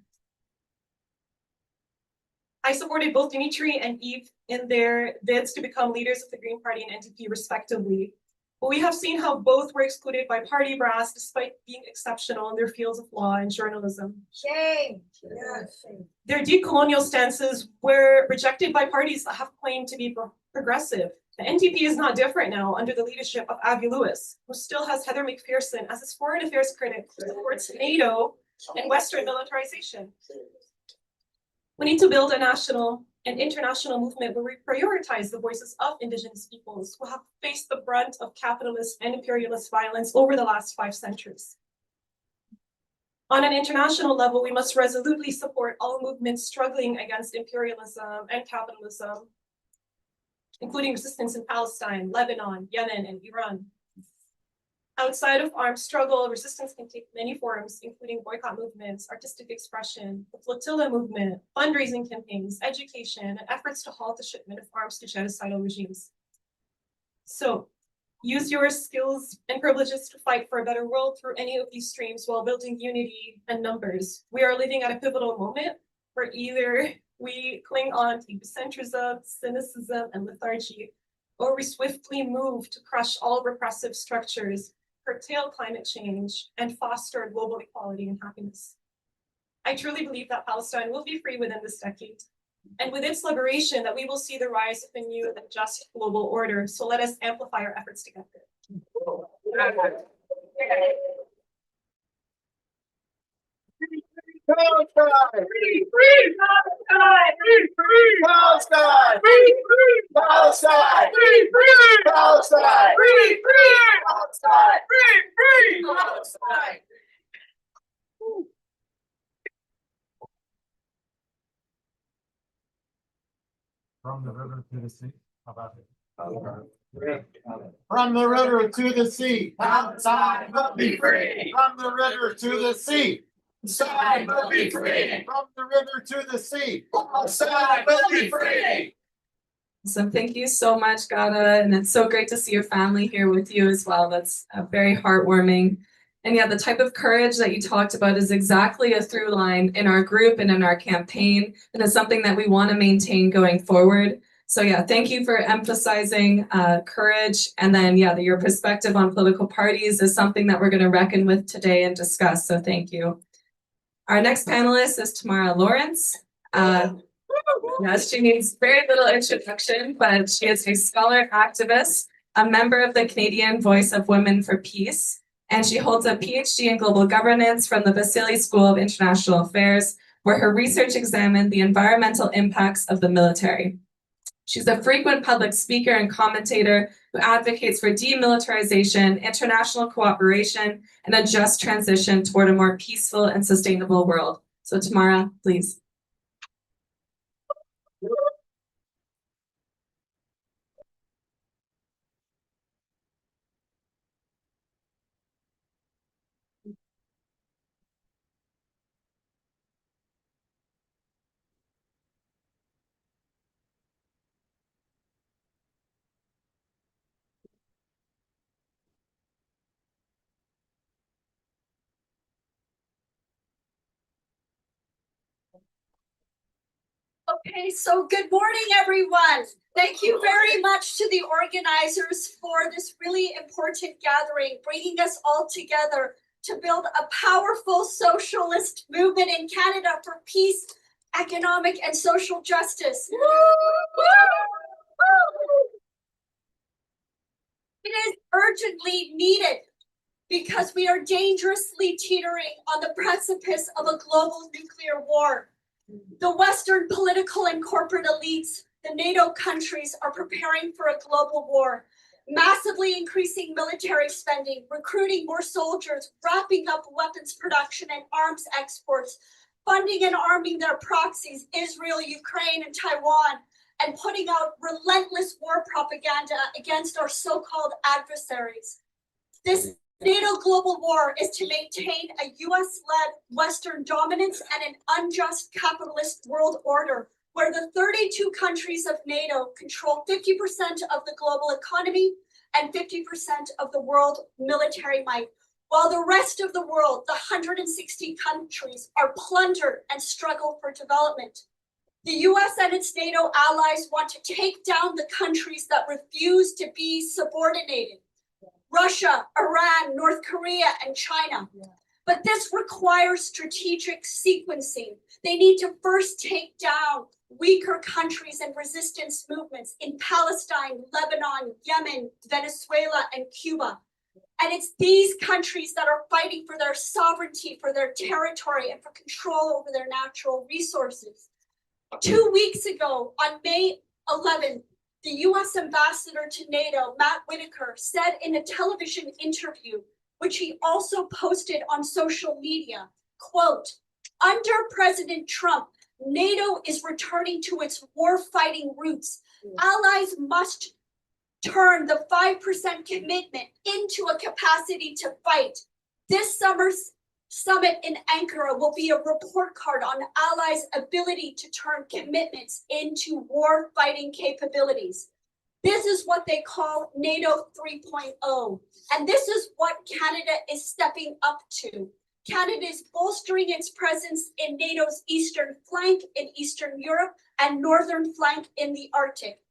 I supported both Dmitri and Eve in their bids to become leaders of the Green Party and NDP respectively. But we have seen how both were excluded by party brass despite being exceptional in their fields of law and journalism. Shame. Yeah, shame. Their decolonial stances were rejected by parties that have claimed to be progressive, The NDP is not different now under the leadership of Avi Lewis, who still has Heather McPherson as his foreign affairs critic who supports NATO and Western militarization. We need to build a national and international movement where we prioritize the voices of Indigenous peoples who have faced the brunt of capitalist and imperialist violence over the last 5 centuries. On an international level, we must resolutely support all movements struggling against imperialism and capitalism, including resistance in Palestine, Lebanon, Yemen, and Iran. Outside of armed struggle, resistance can take many forms, including boycott movements, artistic expression, the flotilla movement, fundraising campaigns, education, and efforts to halt the shipment of arms to genocidal regimes. So, use your skills and privileges to fight for a better world through any of these streams while building unity and numbers. We are living at a pivotal moment where either we cling on to egocentrism, cynicism, and lethargy, or we swiftly move to crush all repressive structures, curtail climate change, and foster global equality and happiness. I truly believe that Palestine will be free within this decade, and with its liberation, that we will see the rise of a new and just global order. So let us amplify our efforts to get there. Palestine! Free, free Palestine! Free, free Palestine! Free, free Palestine! Free, free Palestine! Free, free Palestine! Free, free Palestine! From the river to the sea. How about it? From the river to the sea, Palestine will be free. From the river to the sea, Palestine will be free. From the river to the sea, Palestine will be free. So thank you so much, Gada, and it's so great to see your family here with you as well. That's very heartwarming. And yeah, the type of courage that you talked about is exactly a through line in our group and in our campaign, and it's something that we want to maintain going forward. So yeah, thank you for emphasizing courage, and then yeah, your perspective on political parties is something that we're going to reckon with today and discuss, so thank you. Our next panelist is Tamara Lawrence. Yes, she needs very little introduction, but she is a scholar activist, a member of the Canadian Voice of Women for Peace, and she holds a PhD in global governance from the Vasily School of International Affairs, where her research examined the environmental impacts of the military. She's a frequent public speaker and commentator who advocates for demilitarization, international cooperation, and a just transition toward a more peaceful and sustainable world. So Tamara, please. Okay, so good morning, everyone. Thank you very much to the organizers for this really important gathering, bringing us all together to build a powerful socialist movement in Canada for peace, economic, and social justice. It is urgently needed because we are dangerously teetering on the precipice of a global nuclear war. The Western political and corporate elites, the NATO countries, are preparing for a global war, massively increasing military spending, recruiting more soldiers, wrapping up weapons production and arms exports, funding and arming their proxies, Israel, Ukraine, and Taiwan, and putting out relentless war propaganda against our so-called adversaries. This NATO global war is to maintain a US-led Western dominance and an unjust capitalist world order where the 32 countries of NATO control 50% of the global economy and 50% of the world military might, while the rest of the world, the 160 countries, are plundered and struggle for development. The US and its NATO allies want to take down the countries that refuse to be subordinated. Russia, Iran, North Korea, and China. But this requires strategic sequencing. They need to first take down weaker countries and resistance movements in Palestine, Lebanon, Yemen, Venezuela, and Cuba. And it's these countries that are fighting for their sovereignty, for their territory, and for control over their natural resources. 2 weeks ago, on May 11th, the US ambassador to NATO, Matt Whitaker, said in a television interview, which he also posted on social media, quote, "Under President Trump, NATO is returning to its war-fighting roots. Allies must turn the 5% commitment into a capacity to fight. This summer's summit in Ankara will be a report card on allies' ability to turn commitments into war-fighting capabilities." This is what they call NATO 3.0. And this is what Canada is stepping up to. Canada is bolstering its presence in NATO's eastern flank in Eastern Europe and northern flank in the Arctic.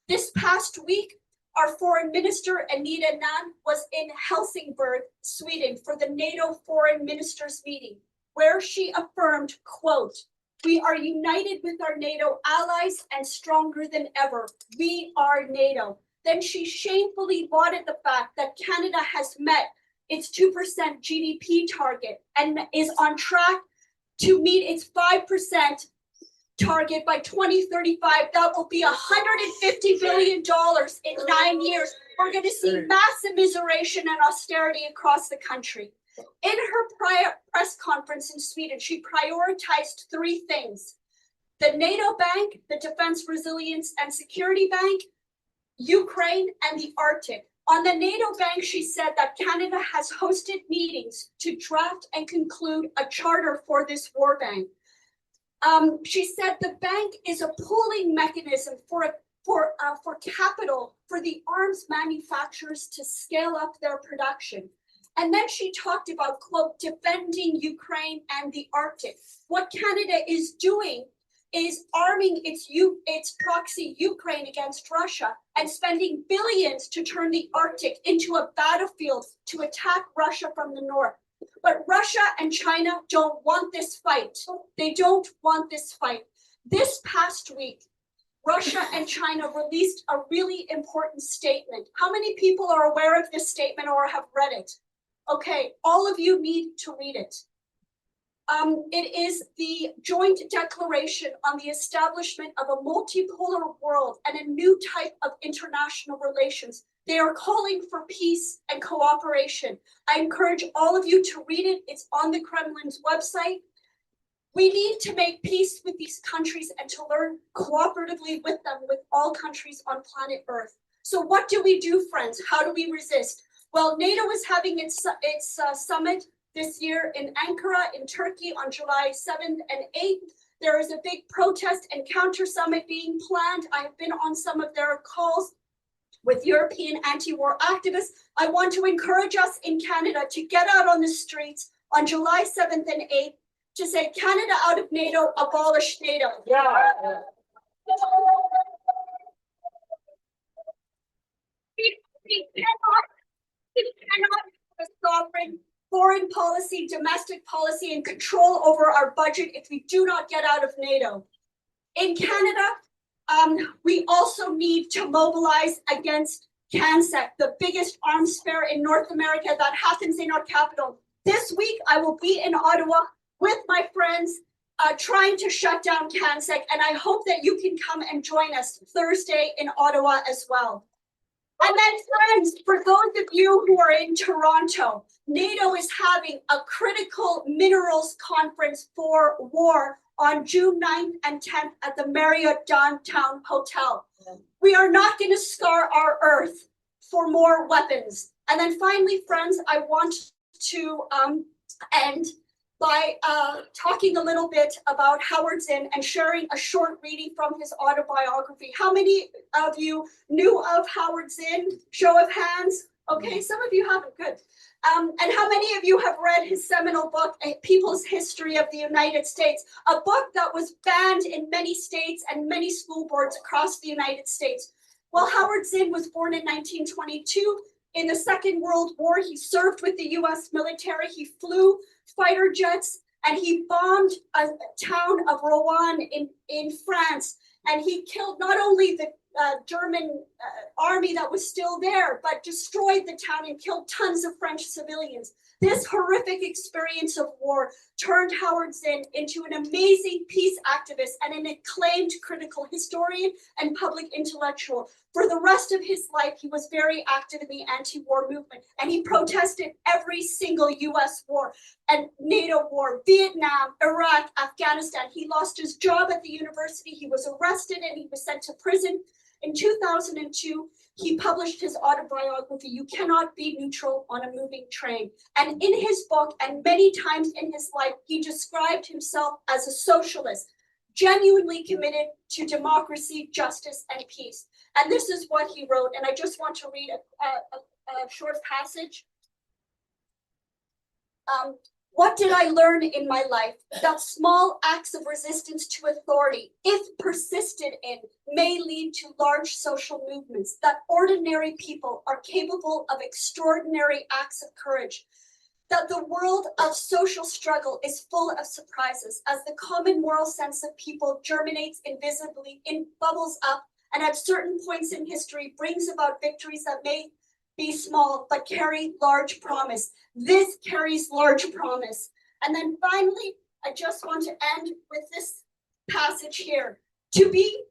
This past week, our foreign minister, Anita Nan, was in Helsingborg, Sweden for the NATO foreign ministers meeting, where she affirmed, quote, "We are united with our NATO allies and stronger than ever. We are NATO." Then she shamefully lauded the fact that Canada has met its 2% GDP target and is on track to meet its 5% target by 2035. That will be $150 billion in 9 years. We're going to see mass immiseration and austerity across the country. In her prior press conference in Sweden, she prioritized 3 things: the NATO Bank, the Defense Resilience and Security Bank, Ukraine, and the Arctic. On the NATO Bank, she said that Canada has hosted meetings to draft and conclude a charter for this war bank. She said the bank is a pooling mechanism for capital for the arms manufacturers to scale up their production. And then she talked about, quote, defending Ukraine and the Arctic. What Canada is doing is arming its proxy Ukraine against Russia and spending billions to turn the Arctic into a battlefield to attack Russia from the north. But Russia and China don't want this fight. They don't want this fight. This past week, Russia and China released a really important statement. How many people are aware of this statement or have read it? Okay, all of you need to read it. It is the joint declaration on the establishment of a multipolar world and a new type of international relations. They are calling for peace and cooperation. I encourage all of you to read it. It's on the Kremlin's website. We need to make peace with these countries and to learn cooperatively with them, with all countries on planet Earth. So what do we do, friends? How do we resist? Well, NATO is having its summit this year in Ankara in Turkey on July 7th and 8th. There is a big protest and counter summit being planned. I've been on some of their calls with European anti-war activists. I want to encourage us in Canada to get out on the streets on July 7th and 8th to say, Canada out of NATO, abolish NATO. Yeah. We cannot have a sovereign foreign policy, domestic policy, and control over our budget if we do not get out of NATO. In Canada, we also need to mobilize against CANSEC, the biggest arms fair in North America that happens in our capital. This week, I will be in Ottawa with my friends trying to shut down CANSEC, and I hope that you can come and join us Thursday in Ottawa as well. And then, friends, for those of you who are in Toronto, NATO is having a critical minerals conference for war on June 9th and 10th at the Marriott Downtown Hotel. We are not going to scar our earth for more weapons. And then finally, friends, I want to end by talking a little bit about Howard Zinn and sharing a short reading from his autobiography. How many of you knew of Howard Zinn? Show of hands. Okay, some of you haven't, good. And how many of you have read his seminal book, A People's History of the United States, a book that was banned in many states and many school boards across the United States? Well, Howard Zinn was born in 1922 In the Second World War, he served with the US military. He flew fighter jets and he bombed a town of Rouen in France. And he killed not only the German army that was still there, but destroyed the town and killed tons of French civilians. This horrific experience of war turned Howard Zinn into an amazing peace activist and an acclaimed critical historian and public intellectual. For the rest of his life, he was very active in the anti-war movement, and he protested every single US war and NATO war, Vietnam, Iraq, Afghanistan. He lost his job at the university. He was arrested and he was sent to prison. In 2002, he published his autobiography, You Cannot Be Neutral on a Moving Train. And in his book, and many times in his life, he described himself as a socialist, genuinely committed to democracy, justice, and peace. And this is what he wrote, and I just want to read a short passage. What did I learn in my life? That small acts of resistance to authority, if persisted in, may lead to large social movements, that ordinary people are capable of extraordinary acts of courage, that the world of social struggle is full of surprises as the common moral sense of people germinates invisibly, bubbles up, and at certain points in history brings about victories that may be small, but carry large promise. This carries large promise. And then finally, I just want to end with this passage here. To be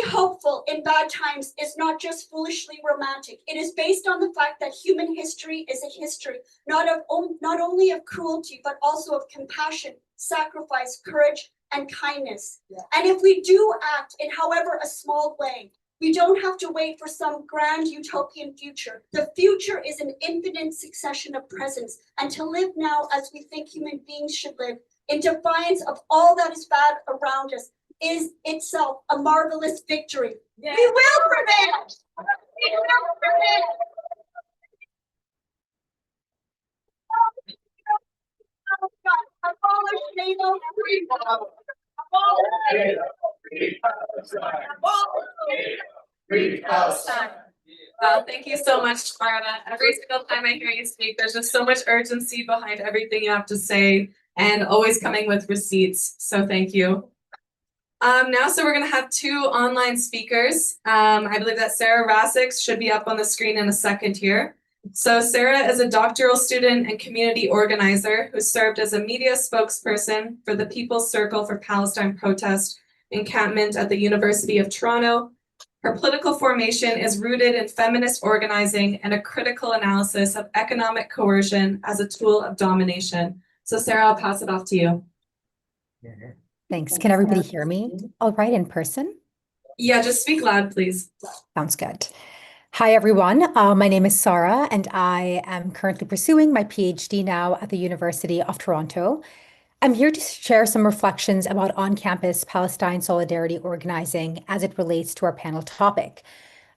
hopeful in bad times is not just foolishly romantic. It is based on the fact that human history is a history, not only of cruelty, but also of compassion, sacrifice, courage, and kindness. Yeah. And if we do act in however a small way, we don't have to wait for some grand utopian future. The future is an infinite succession of presents, and to live now as we think human beings should live, in defiance of all that is bad around us, is itself a marvelous victory. Yeah. We will prevail! We will prevail! Abolish NATO, free Palestine. Wow, thank you so much, Marta. Every single time I hear you speak, there's just so much urgency behind everything you have to say and always coming with receipts. So thank you. So we're going to have two online speakers. I believe that Sarah Lasceris should be up on the screen in a second here. So Sarah is a doctoral student and community organizer who served as a media spokesperson for the People's Circle for Palestine Protest encampment at the University of Toronto. Her political formation is rooted in feminist organizing and a critical analysis of economic coercion as a tool of domination. So Sarah, I'll pass it off to you. Thanks. Can everybody hear me all right in person? Yeah, just speak loud, please. Sounds good. Hi, everyone. My name is Sarah, and I am currently pursuing my PhD now at the University of Toronto. I'm here to share some reflections about on-campus Palestine solidarity organizing as it relates to our panel topic.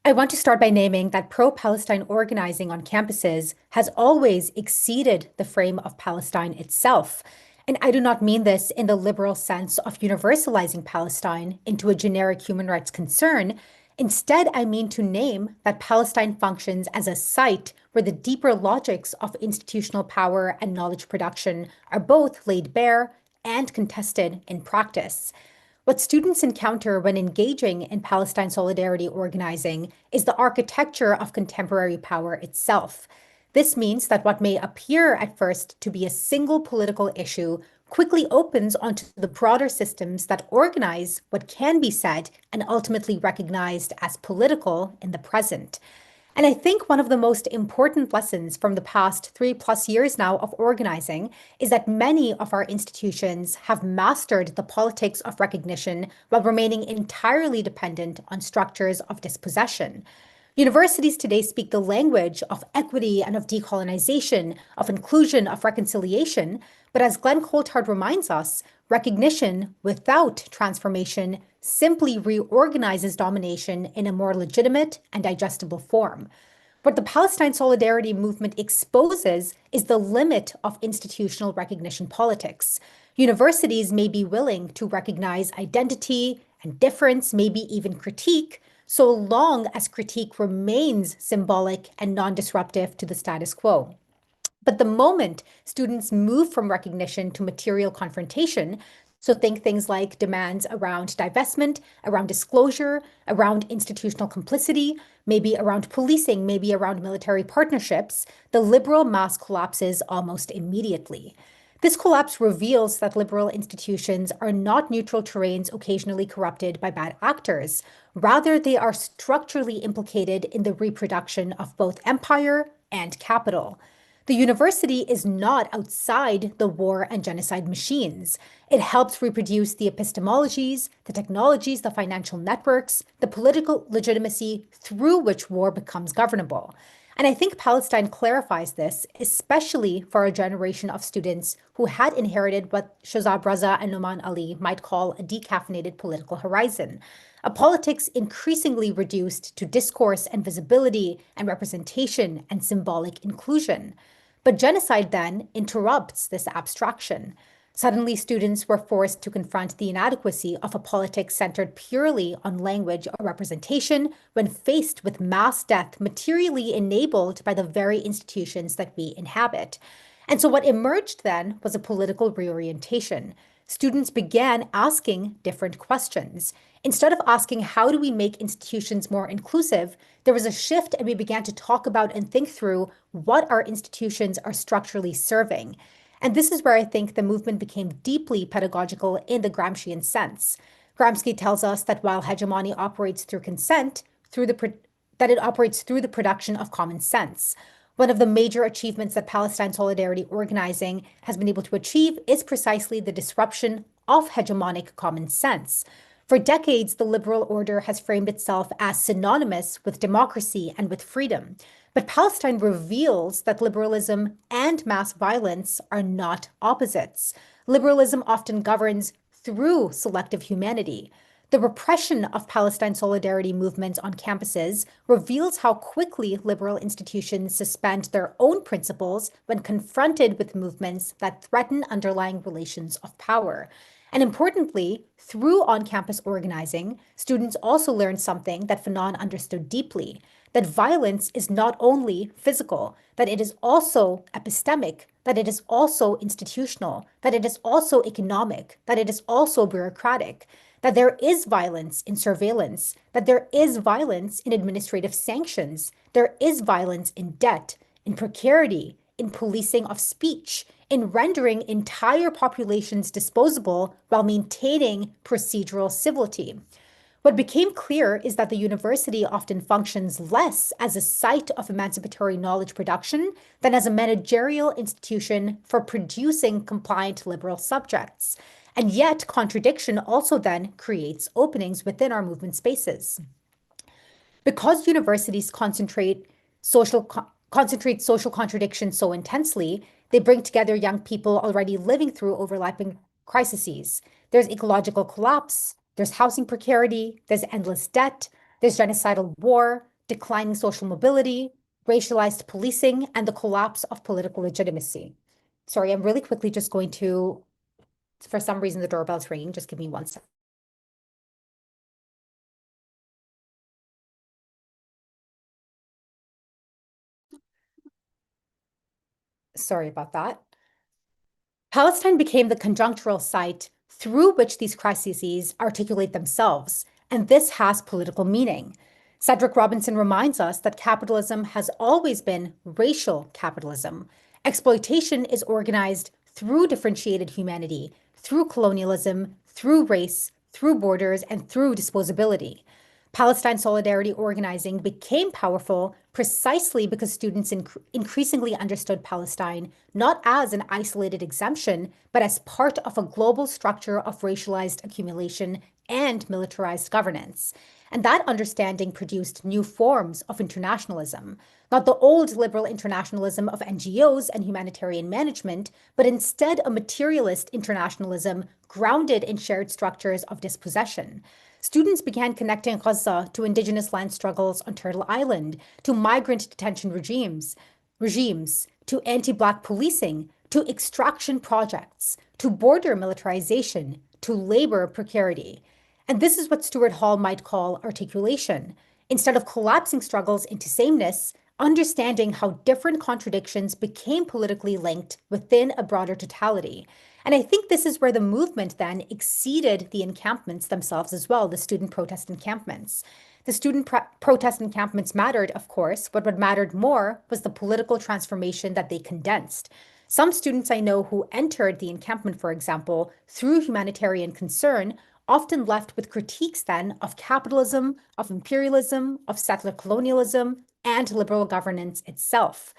I want to start by naming that pro-Palestine organizing on campuses has always exceeded the frame of Palestine itself. And I do not mean this in the liberal sense of universalizing Palestine into a generic human rights concern. Instead, I mean to name that Palestine functions as a site where the deeper logics of institutional power and knowledge production are both laid bare and contested in practice. What students encounter when engaging in Palestine solidarity organizing is the architecture of contemporary power itself. This means that what may appear at first to be a single political issue quickly opens onto the broader systems that organize what can be said and ultimately recognized as political in the present. And I think one of the most important lessons from the past 3+ years now of organizing is that many of our institutions have mastered the politics of recognition while remaining entirely dependent on structures of dispossession. Universities today speak the language of equity and of decolonization, of inclusion, of reconciliation. But as Glenn Coulthard reminds us, recognition without transformation simply reorganizes domination in a more legitimate and digestible form. What the Palestine solidarity movement exposes is the limit of institutional recognition politics. Universities may be willing to recognize identity and difference, maybe even critique, so long as critique remains symbolic and non-disruptive to the status quo. But the moment students move from recognition to material confrontation, so think things like demands around divestment, around disclosure, around institutional complicity, maybe around policing, maybe around military partnerships, the liberal mass collapses almost immediately. This collapse reveals that liberal institutions are not neutral terrains occasionally corrupted by bad actors. Rather, they are structurally implicated in the reproduction of both empire and capital. The university is not outside the war and genocide machines. It helps reproduce the epistemologies, the technologies, the financial networks, the political legitimacy through which war becomes governable. And I think Palestine clarifies this, especially for a generation of students who had inherited what Shahzad Raza and Nouman Ali might call a decaffeinated political horizon, a politics increasingly reduced to discourse and visibility and representation and symbolic inclusion. But genocide then interrupts this abstraction. Suddenly, students were forced to confront the inadequacy of a politics centered purely on language or representation when faced with mass death materially enabled by the very institutions that we inhabit. And so what emerged then was a political reorientation. Students began asking different questions. Instead of asking, how do we make institutions more inclusive, there was a shift and we began to talk about and think through what our institutions are structurally serving. And this is where I think the movement became deeply pedagogical in the Gramscian sense. Gramsci tells us that while hegemony operates through consent, that it operates through the production of common sense. One of the major achievements that Palestine Solidarity Organizing has been able to achieve is precisely the disruption of hegemonic common sense. For decades, the liberal order has framed itself as synonymous with democracy and with freedom. But Palestine reveals that liberalism and mass violence are not opposites. Liberalism often governs through selective humanity. The repression of Palestine solidarity movements on campuses reveals how quickly liberal institutions suspend their own principles when confronted with movements that threaten underlying relations of power. And importantly, through on-campus organizing, students also learned something that Fanon understood deeply, that violence is not only physical, that it is also epistemic, that it is also institutional, that it is also economic, that it is also bureaucratic, that there is violence in surveillance, that there is violence in administrative sanctions, there is violence in debt, in precarity, in policing of speech, in rendering entire populations disposable while maintaining procedural civility. What became clear is that the university often functions less as a site of emancipatory knowledge production than as a managerial institution for producing compliant liberal subjects. And yet, contradiction also then creates openings within our movement spaces. Because universities concentrate social contradictions so intensely, they bring together young people already living through overlapping crises. There's ecological collapse, there's housing precarity, there's endless debt, there's genocidal war, declining social mobility, racialized policing, and the collapse of political legitimacy. Sorry, I'm really quickly just going to, for some reason, the doorbell's ringing. Just give me 1 second. Sorry about that. Palestine became the conjunctural site through which these crises articulate themselves, and this has political meaning. Cedric Robinson reminds us that capitalism has always been racial capitalism. Exploitation is organized through differentiated humanity, through colonialism, through race, through borders, and through disposability. Palestine solidarity organizing became powerful precisely because students increasingly understood Palestine not as an isolated exemption, but as part of a global structure of racialized accumulation and militarized governance. And that understanding produced new forms of internationalism, not the old liberal internationalism of NGOs and humanitarian management, but instead a materialist internationalism grounded in shared structures of dispossession. Students began connecting Gaza to indigenous land struggles on Turtle Island, to migrant detention regimes, to anti-Black policing, to extraction projects, to border militarization, to labor precarity. And this is what Stuart Hall might call articulation. Instead of collapsing struggles into sameness, understanding how different contradictions became politically linked within a broader totality. And I think this is where the movement then exceeded the encampments themselves as well, the student protest encampments. The student protest encampments mattered, of course, but what mattered more was the political transformation that they condensed. Some students I know who entered the encampment, for example, through humanitarian concern, often left with critiques then of capitalism, of imperialism, of settler colonialism, and liberal governance itself.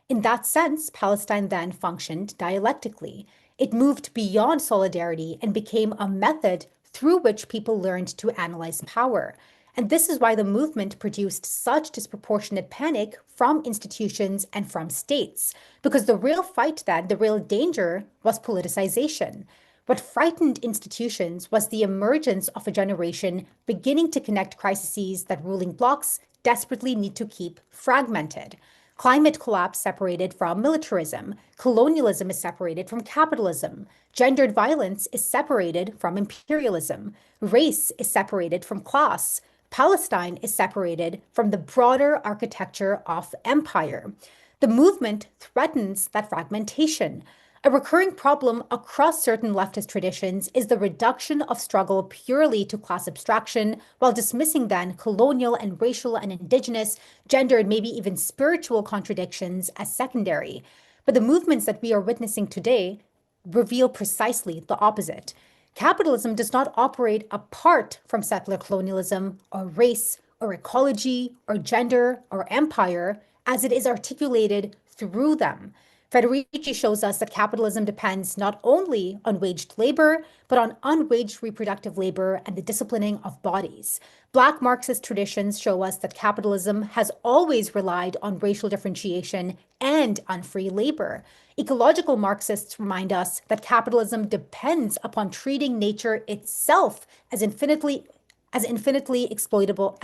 In that sense, Palestine then functioned dialectically. It moved beyond solidarity and became a method through which people learned to analyze power. And this is why the movement produced such disproportionate panic from institutions and from states, because the real fight then, the real danger was politicization. What frightened institutions was the emergence of a generation beginning to connect crises that ruling blocs desperately need to keep fragmented. Climate collapse separated from militarism. Colonialism is separated from capitalism. Gendered violence is separated from imperialism. Race is separated from class. Palestine is separated from the broader architecture of empire. The movement threatens that fragmentation. A recurring problem across certain leftist traditions is the reduction of struggle purely to class abstraction, while dismissing then colonial and racial and indigenous, gendered, maybe even spiritual contradictions as secondary. But the movements that we are witnessing today reveal precisely the opposite. Capitalism does not operate apart from settler colonialism or race or ecology or gender or empire, as it is articulated through them. Federici shows us that capitalism depends not only on waged labor, but on unwaged reproductive labor and the disciplining of bodies. Black Marxist traditions show us that capitalism has always relied on racial differentiation and on free labor. Ecological Marxists remind us that capitalism depends upon treating nature itself as an infinitely exploitable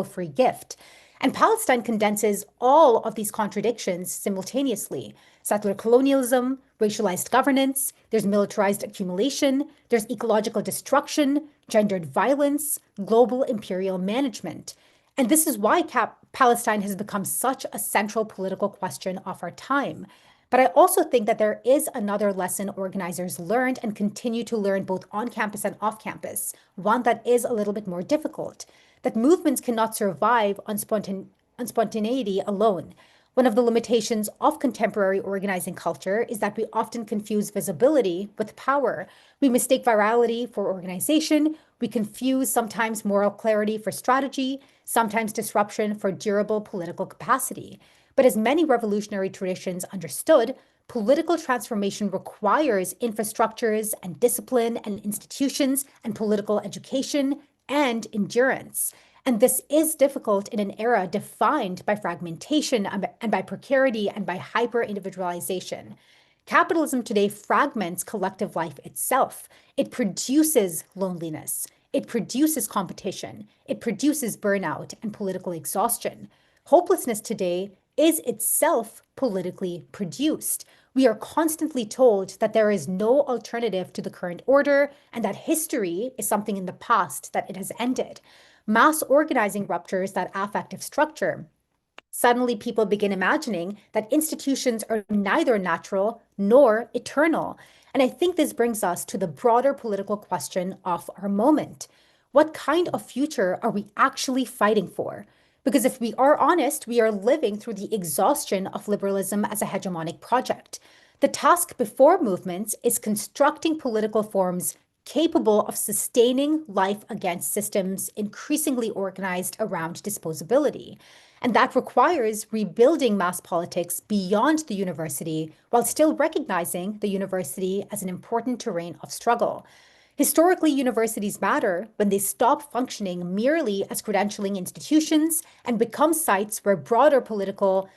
free gift. And Palestine condenses all of these contradictions simultaneously. Settler colonialism, racialized governance, there's militarized accumulation, there's ecological destruction, gendered violence, global imperial management. And this is why Palestine has become such a central political question of our time. But I also think that there is another lesson organizers learned and continue to learn both on campus and off campus, one that is a little bit more difficult, that movements cannot survive on spontaneity alone. One of the limitations of contemporary organizing culture is that we often confuse visibility with power. We mistake virality for organization. We confuse sometimes moral clarity for strategy, sometimes disruption for durable political capacity. But as many revolutionary traditions understood, political transformation requires infrastructures and discipline and institutions and political education and endurance. And this is difficult in an era defined by fragmentation and by precarity and by hyper-individualization. Capitalism today fragments collective life itself. It produces loneliness. It produces competition. It produces burnout and political exhaustion. Hopelessness today is itself politically produced. We are constantly told that there is no alternative to the current order and that history is something in the past, that it has ended. Mass organizing ruptures that affective structure. Suddenly, people begin imagining that institutions are neither natural nor eternal. And I think this brings us to the broader political question of our moment. What kind of future are we actually fighting for? Because if we are honest, we are living through the exhaustion of liberalism as a hegemonic project. The task before movements is constructing political forms capable of sustaining life against systems increasingly organized around disposability. And that requires rebuilding mass politics beyond the university while still recognizing the university as an important terrain of struggle. Historically, universities matter when they stop functioning merely as credentialing institutions and become sites where broader political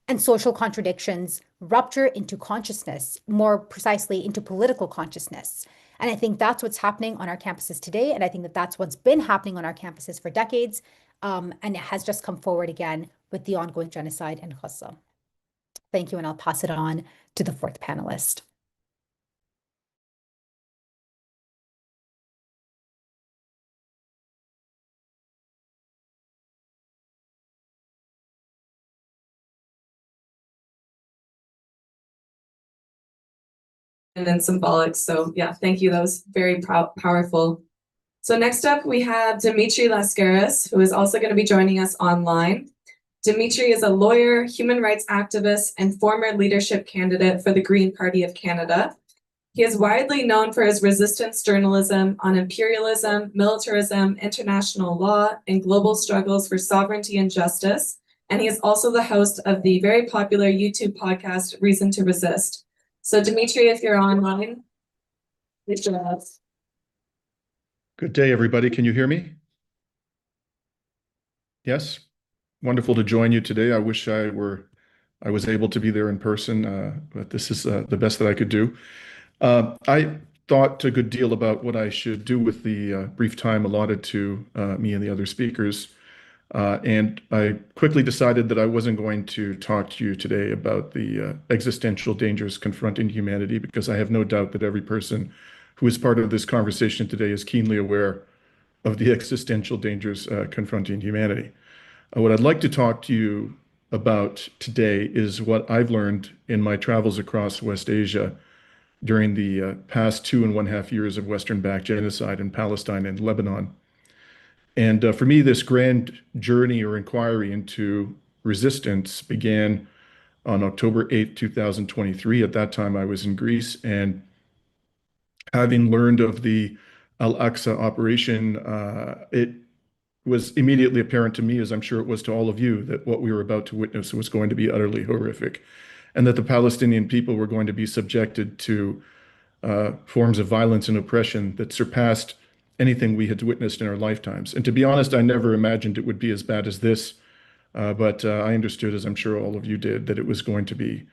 and social contradictions rupture into consciousness, more precisely into political consciousness. And I think that's what's happening on our campuses today. And I think that that's what's been happening on our campuses for decades. And it has just come forward again with the ongoing genocide in Gaza. Thank you. And I'll pass it on to the fourth panelist. and symbolic. So yeah, thank you. That was very powerful. So next up, we have Dmitri Lasceris, who is also going to be joining us online. Dmitri is a lawyer, human rights activist, and former leadership candidate for the Green Party of Canada. He is widely known for his resistance journalism on imperialism, militarism, international law, and global struggles for sovereignty and justice. And he is also the host of the very popular YouTube podcast, Reason to Resist. So Dmitri, if you're online, please join us. Good day, everybody. Can you hear me? Yes? Wonderful to join you today. I wish I was able to be there in person, but this is the best that I could do. I thought a good deal about what I should do with the brief time allotted to me and the other speakers. And I quickly decided that I wasn't going to talk to you today about the existential dangers confronting humanity, because I have no doubt that every person who is part of this conversation today is keenly aware of the existential dangers confronting humanity. What I'd like to talk to you about today is what I've learned in my travels across West Asia during the past 2.5 years of Western-backed genocide in Palestine and Lebanon. And for me, this grand journey or inquiry into resistance began on October 8, 2023. At that time, I was in Greece, and having learned of the Al-Aqsa operation, it was immediately apparent to me, as I'm sure it was to all of you, that what we were about to witness was going to be utterly horrific, and that the Palestinian people were going to be subjected to forms of violence and oppression that surpassed anything we had witnessed in our lifetimes. And to be honest, I never imagined it would be as bad as this, but I understood, as I'm sure all of you did, that it was going to be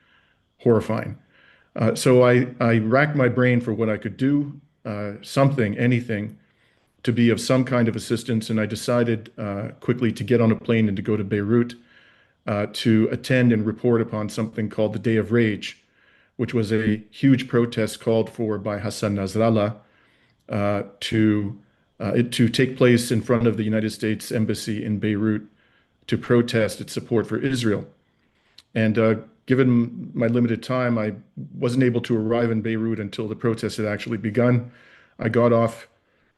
horrifying. So I racked my brain for what I could do, anything, to be of some kind of assistance, and I decided quickly to get on a plane and to go to Beirut to attend and report upon something called the Day of Rage, which was a huge protest called for by Hassan Nasrallah to take place in front of the United States Embassy in Beirut to protest its support for Israel. And given my limited time, I wasn't able to arrive in Beirut until the protest had actually begun. I got off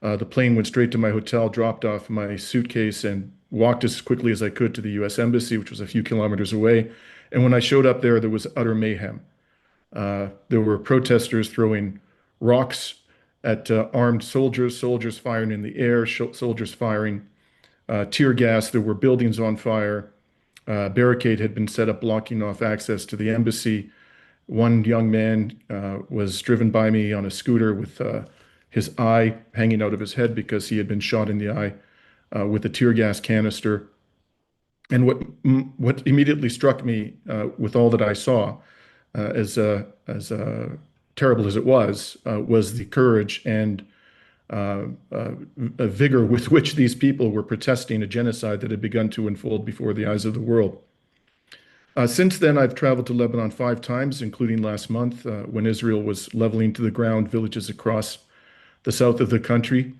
the plane, went straight to my hotel, dropped off my suitcase, and walked as quickly as I could to the U.S. Embassy, which was a few kilometers away. And when I showed up there was utter mayhem. There were protesters throwing rocks at armed soldiers, soldiers firing in the air, soldiers firing tear gas. There were buildings on fire. A barricade had been set up blocking off access to the embassy. One young man was driven by me on a scooter with his eye hanging out of his head because he had been shot in the eye with a tear gas canister. And what immediately struck me with all that I saw, as terrible as it was the courage and a vigor with which these people were protesting a genocide that had begun to unfold before the eyes of the world. Since then, I've traveled to Lebanon 5 times, including last month when Israel was leveling to the ground villages across the south of the country.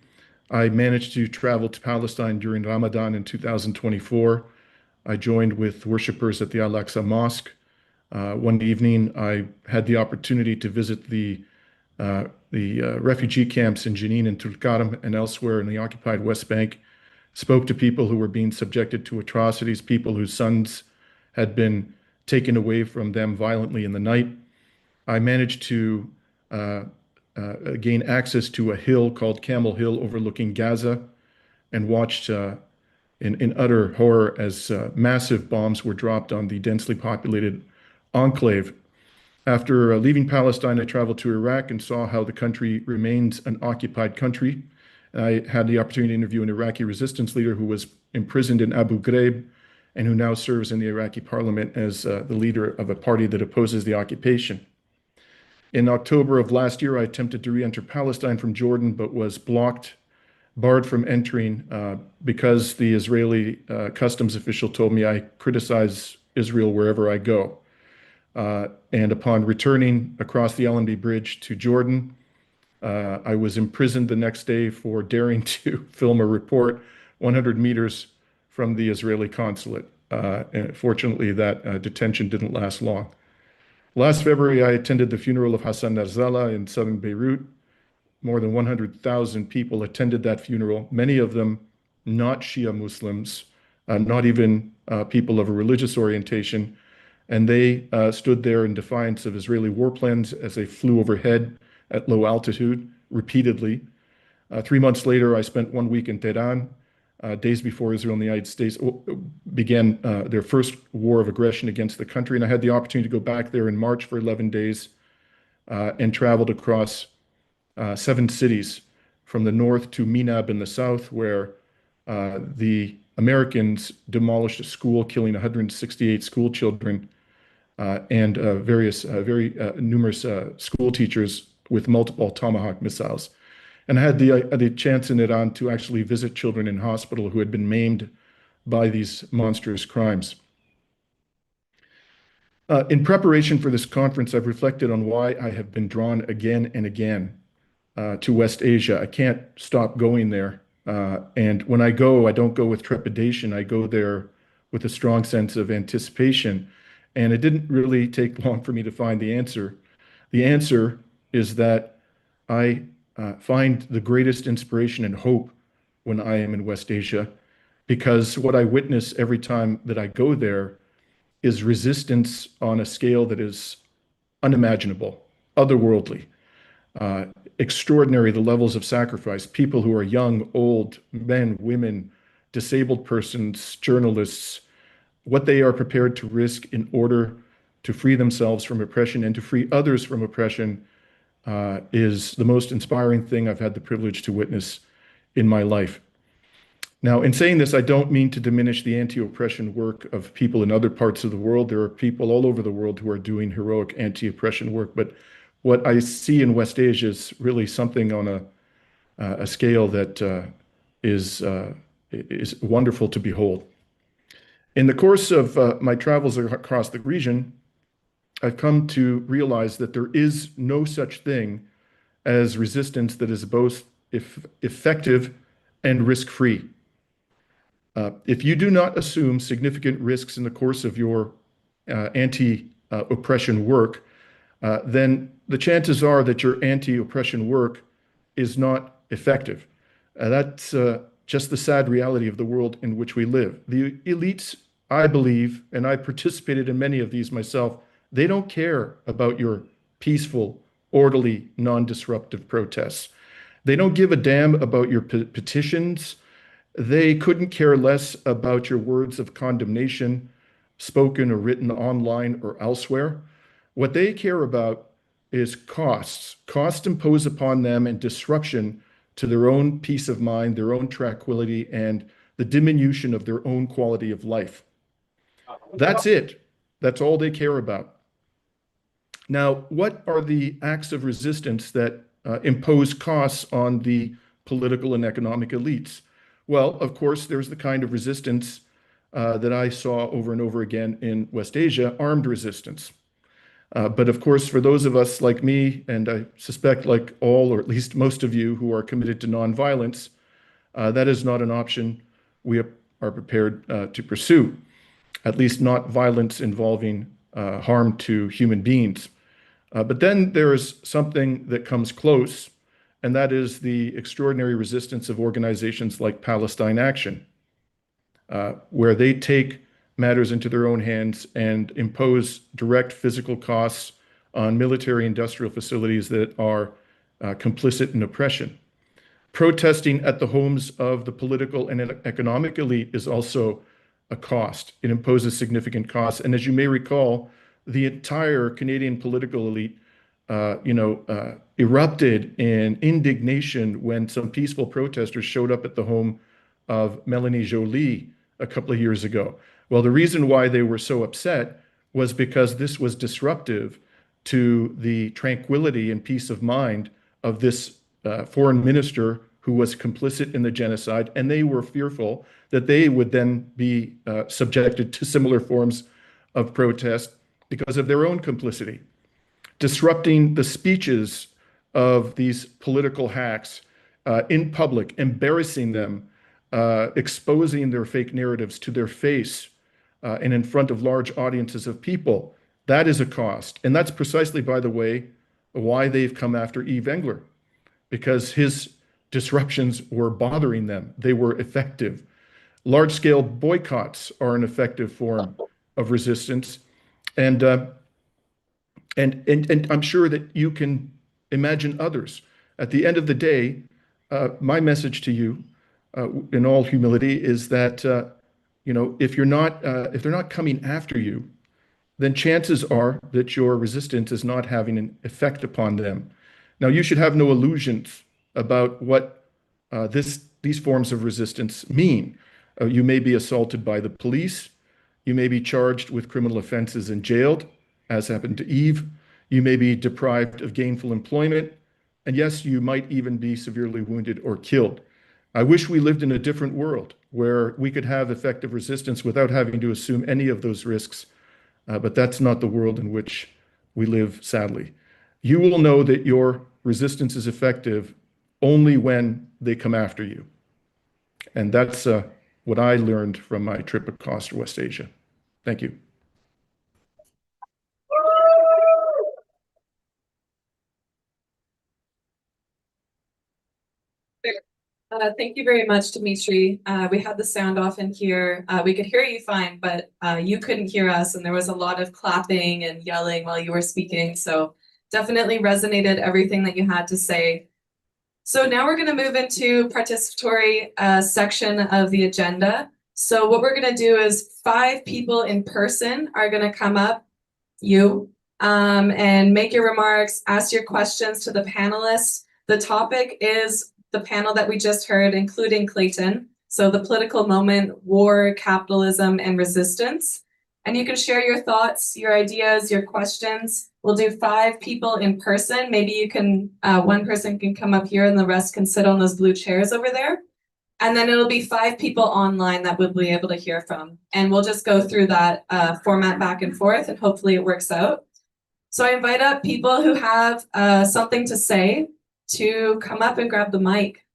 I managed to travel to Palestine during Ramadan in 2024. I joined with worshipers at the Al-Aqsa Mosque. One evening, I had the opportunity to visit the refugee camps in Jenin and Tulkarm and elsewhere in the occupied West Bank, spoke to people who were being subjected to atrocities, people whose sons had been taken away from them violently in the night. I managed to gain access to a hill called Camel Hill overlooking Gaza and watched in utter horror as massive bombs were dropped on the densely populated enclave. After leaving Palestine, I traveled to Iraq and saw how the country remains an occupied country. I had the opportunity to interview an Iraqi resistance leader who was imprisoned in Abu Ghraib and who now serves in the Iraqi parliament as the leader of a party that opposes the occupation. In October of last year, I attempted to re-enter Palestine from Jordan, but was barred from entering because the Israeli customs official told me I criticize Israel wherever I go. And upon returning across the Allenby Bridge to Jordan, I was imprisoned the next day for daring to film a report 100 meters from the Israeli consulate. And fortunately, that detention didn't last long. Last February, I attended the funeral of Hassan Nasrallah in southern Beirut. More than 100,000 people attended that funeral, many of them not Shia Muslims, not even people of a religious orientation. And they stood there in defiance of Israeli war plans as they flew overhead at low altitude repeatedly. 3 months later, I spent 1 week in Tehran, days before Israel and the United States began their first war of aggression against the country. And I had the opportunity to go back there in March for 11 days and traveled across 7 cities from the north to Minab in the south, where the Americans demolished a school, killing 168 school children and various very numerous school teachers with multiple Tomahawk missiles. And I had the chance in Iran to actually visit children in hospital who had been maimed by these monstrous crimes. In preparation for this conference, I've reflected on why I have been drawn again and again to West Asia. I can't stop going there. And when I go, I don't go with trepidation. I go there with a strong sense of anticipation. And it didn't really take long for me to find the answer. The answer is that I find the greatest inspiration and hope when I am in West Asia, because what I witness every time that I go there is resistance on a scale that is unimaginable, otherworldly, extraordinary, the levels of sacrifice. People who are young, old, men, women, disabled persons, journalists, what they are prepared to risk in order to free themselves from oppression and to free others from oppression is the most inspiring thing I've had the privilege to witness in my life. Now, in saying this, I don't mean to diminish the anti-oppression work of people in other parts of the world. There are people all over the world who are doing heroic anti-oppression work, but what I see in West Asia is really something on a scale that is wonderful to behold. In the course of my travels across the region, I've come to realize that there is no such thing as resistance that is both effective and risk-free. If you do not assume significant risks in the course of your anti-oppression work, then the chances are that your anti-oppression work is not effective. That's just the sad reality of the world in which we live. The elites, I believe, and I participated in many of these myself, they don't care about your peaceful, orderly, non-disruptive protests. They don't give a damn about your petitions. They couldn't care less about your words of condemnation, spoken or written online or elsewhere. What they care about is costs imposed upon them and disruption to their own peace of mind, their own tranquility, and the diminution of their own quality of life. That's it. That's all they care about. Now, what are the acts of resistance that impose costs on the political and economic elites? Well, of course, there's the kind of resistance that I saw over and over again in West Asia, armed resistance. But of course, for those of us like me, and I suspect like all, or at least most of you who are committed to nonviolence, that is not an option we are prepared to pursue, at least not violence involving harm to human beings. But then there is something that comes close, and that is the extraordinary resistance of organizations like Palestine Action, where they take matters into their own hands and impose direct physical costs on military industrial facilities that are complicit in oppression. Protesting at the homes of the political and economic elite is also a cost. It imposes significant costs. And as you may recall, the entire Canadian political elite erupted in indignation when some peaceful protesters showed up at the home of Melanie Joly a couple of years ago. Well, the reason why they were so upset was because this was disruptive to the tranquility and peace of mind of this foreign minister who was complicit in the genocide, and they were fearful that they would then be subjected to similar forms of protest because of their own complicity. Disrupting the speeches of these political hacks in public, embarrassing them, exposing their fake narratives to their face and in front of large audiences of people. That is a cost. And that's precisely, by the way, why they've come after Yves Engler, because his disruptions were bothering them. They were effective. Large-scale boycotts are an effective form of resistance. And I'm sure that you can imagine others. At the end of the day, my message to you, in all humility, is that if they're not coming after you, then chances are that your resistance is not having an effect upon them. Now, you should have no illusions about what these forms of resistance mean. You may be assaulted by the police. You may be charged with criminal offenses and jailed, as happened to Yves. You may be deprived of gainful employment. And yes, you might even be severely wounded or killed. I wish we lived in a different world where we could have effective resistance without having to assume any of those risks. But that's not the world in which we live, sadly. You will know that your resistance is effective only when they come after you. And that's what I learned from my trip across West Asia. Thank you. Thank you very much, Dmitri. We had the sound off in here. We could hear you fine, but you couldn't hear us, and there was a lot of clapping and yelling while you were speaking. So definitely resonated everything that you had to say. So now we're going to move into participatory section of the agenda. So what we're going to do is 5 people in person are going to come up, and make your remarks, ask your questions to the panelists. The topic is the panel that we just heard, including Clayton. So the political moment, war, capitalism, and resistance. And you can share your thoughts, your ideas, your questions. We'll do 5 people in person. Maybe you can, one person can come up here and the rest can sit on those blue chairs over there. And then it'll be 5 people online that we'll be able to hear from. And we'll just go through that format back and forth, and hopefully it works out. So I invite up people who have something to say to come up and grab the mic.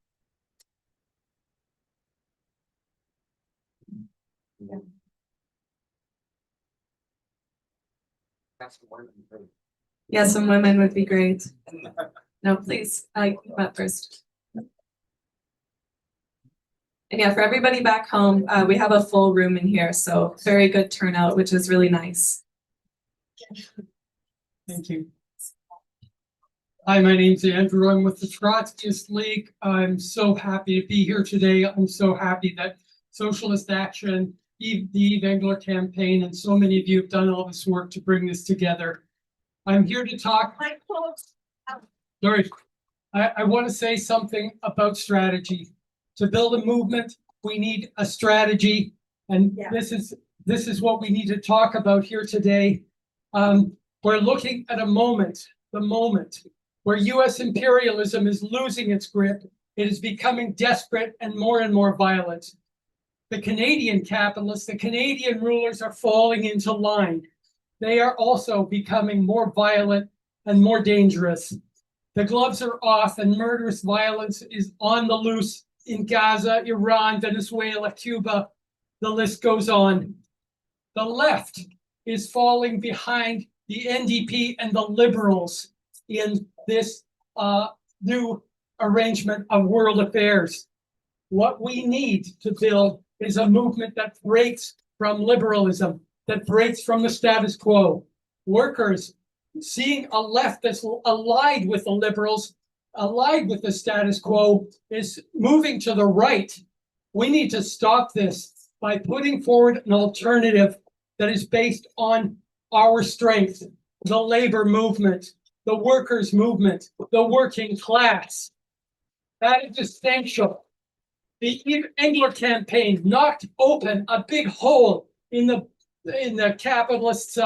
Yeah, some women would be great. No, please, come up first. And yeah, for everybody back home, we have a full room in here, so very good turnout, which is really nice. Thank you. Hi, my name's Andrew. I'm with the Trotskyist League. I'm so happy to be here today. I'm so happy that Socialist Action, the Yves Engler campaign, and so many of you have done all this work to bring this together. I'm here to talk. Sorry, I want to say something about strategy. To build a movement, we need a strategy, and this is what we need to talk about here today. We're looking at the moment where U.S. imperialism is losing its grip. It is becoming desperate and more violent. The Canadian capitalists, the Canadian rulers are falling into line. They are also becoming more violent and more dangerous. The gloves are off and murderous violence is on the loose in Gaza, Iran, Venezuela, Cuba. The list goes on. The left is falling behind the NDP and the Liberals in this new arrangement of world affairs. What we need to build is a movement that breaks from liberalism, that breaks from the status quo. Workers seeing a left that's allied with the liberals, allied with the status quo, is moving to the right. We need to stop this by putting forward an alternative that is based on our strength, the labor movement, the workers' movement, the working class. That is essential. The Yves Engler campaign knocked open a big hole in the capitalist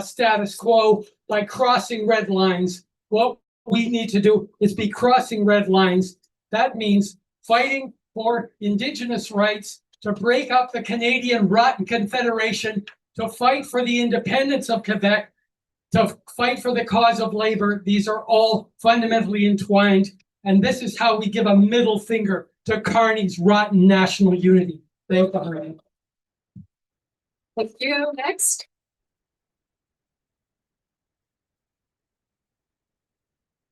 status quo by crossing red lines. What we need to do is be crossing red lines. That means fighting for Indigenous rights, to break up the Canadian rotten confederation, to fight for the independence of Quebec, to fight for the cause of labor. These are all fundamentally entwined. And this is how we give a middle finger to Carney's rotten national unity. Thank you. Thank you. Next.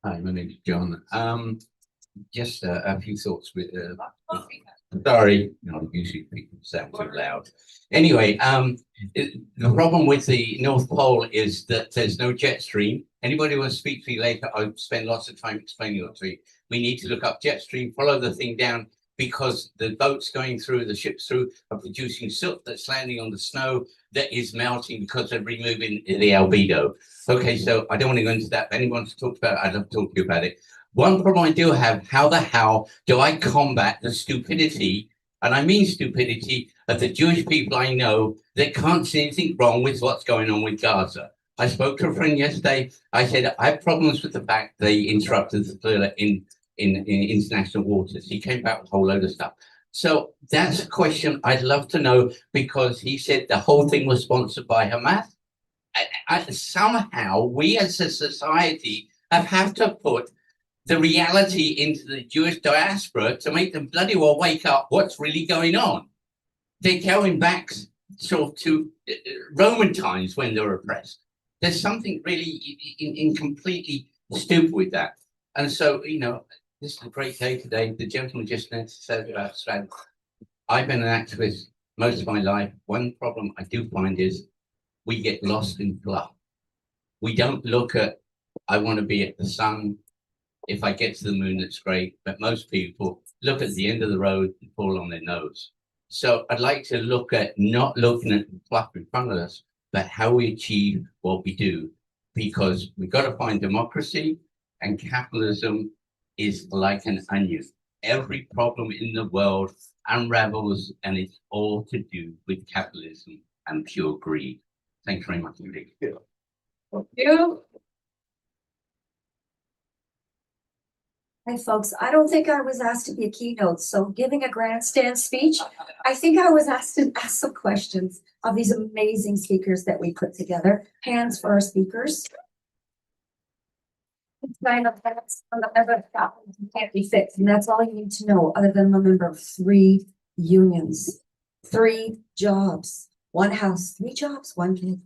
Hi, my name is John. Just a few thoughts with, sorry, usually people sound too loud. Anyway, the problem with the North Pole is that there's no jet stream. Anybody who wants to speak to me later, I'll spend lots of time explaining it to you. We need to look up jet stream, follow the thing down, because the boats going through, the ships through, are producing soot that's landing on the snow that is melting because they're removing the albedo. Okay, so I don't want to go into that. If anyone wants to talk about it, I'd love to talk to you about it. One problem I do have, how the hell do I combat the stupidity, and I mean stupidity, of the Jewish people I know that can't see anything wrong with what's going on with Gaza? I spoke to a friend yesterday. I said, I have problems with the fact they interrupted the flare in international waters. He came back with a whole load of stuff. So that's a question I'd love to know, because he said the whole thing was sponsored by Hamas. Somehow we as a society have to put the reality into the Jewish diaspora to make them bloody well wake up what's really going on. They're going back sort of to Roman times when they were oppressed. There's something really completely stupid with that. And so, this is a great day today. The gentleman just said about strategy. I've been an activist most of my life. One problem I do find is we get lost in fluff. We don't look at, I want to be at the sun. If I get to the moon, that's great. But most people look at the end of the road and fall on their nose. So I'd like to look at not looking at the fluff in front of us, but how we achieve what we do. Because we've got to find democracy, and capitalism is like an onion. Every problem in the world unravels, and it's all to do with capitalism and pure greed. Thanks very much, indeed. Thank you. Hi, folks. I don't think I was asked to be a keynote, so giving a grandstand speech, I think I was asked to ask some questions of these amazing speakers that we put together. Hands for our speakers. It's kind of that's can't be fixed, and that's all you need to know, other than I'm a member of 3 unions, 3 jobs, 1 house, 3 jobs, 1 kid.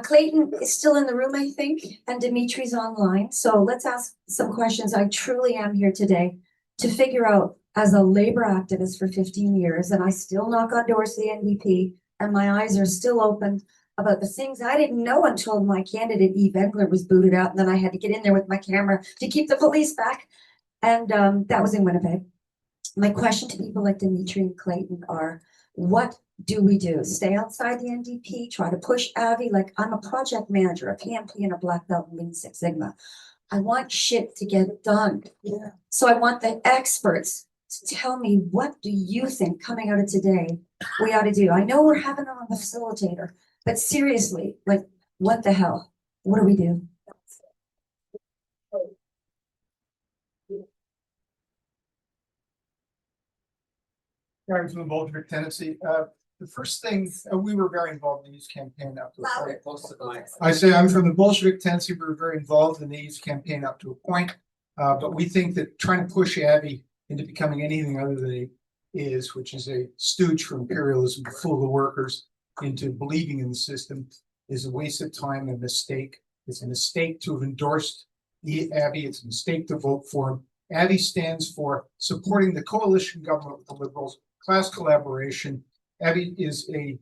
Clayton is still in the room, I think, and Dmitri's online. So let's ask some questions. I truly am here today to figure out, as a labor activist for 15 years, and I still knock on doors to the NDP, and my eyes are still open about the things I didn't know until my candidate Eve Engler was booted out, and then I had to get in there with my camera to keep the police back. And that was in Winnipeg. My question to people like Dmitri and Clayton are, what do we do? Stay outside the NDP, try to push Avi? Like, I'm a project manager, a PMP, and a black belt in Lean Six Sigma. I want shit to get done. Yeah. So I want the experts to tell me, what do you think coming out of today we ought to do? I know we're having them on the facilitator, but seriously, like, what the hell? What do we do? From the Bolshevik tendency. The first thing, we were very involved in the youth campaign up to a point. I say I'm from the Bolshevik tendency. We were very involved in the youth campaign up to a point. But we think that trying to push Abbey into becoming anything other than he is, which is a stooge for imperialism to fool the workers into believing in the system, is a waste of time and a mistake. It's a mistake to have endorsed Abbey. It's a mistake to vote for him. Abbey stands for supporting the coalition government with the Liberals, class collaboration. Abbey is a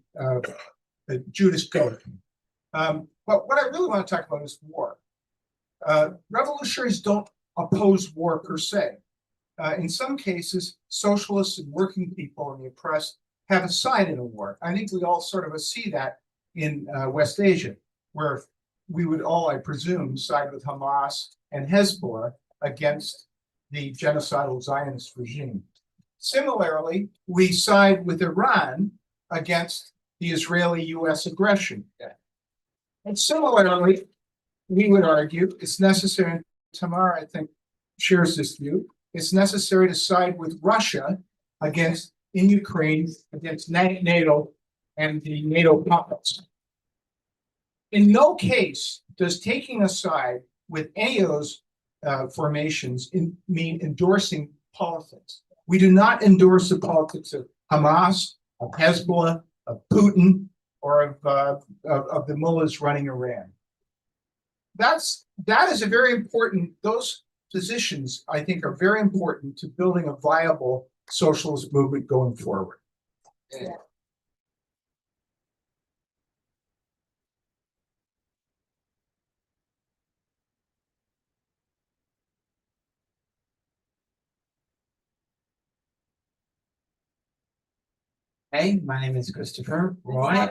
Judas goat. But what I really want to talk about is war. Revolutionaries don't oppose war per se. In some cases, socialists and working people and the oppressed have a side in a war. I think we all sort of see that in West Asia, where we would all, I presume, side with Hamas and Hezbollah against the genocidal Zionist regime. Similarly, we side with Iran against the Israeli-US aggression. And similarly, we would argue it's necessary, Tamara, I think, shares this view, it's necessary to side with Russia against, in Ukraine, against NATO and the NATO puppets. In no case does taking a side with any of those formations mean endorsing politics. We do not endorse the politics of Hamas, of Hezbollah, of Putin, or of the mullahs running Iran. that is a very important, those positions, I think, are very important to building a viable socialist movement going forward. Hey, my name is Christopher Roy.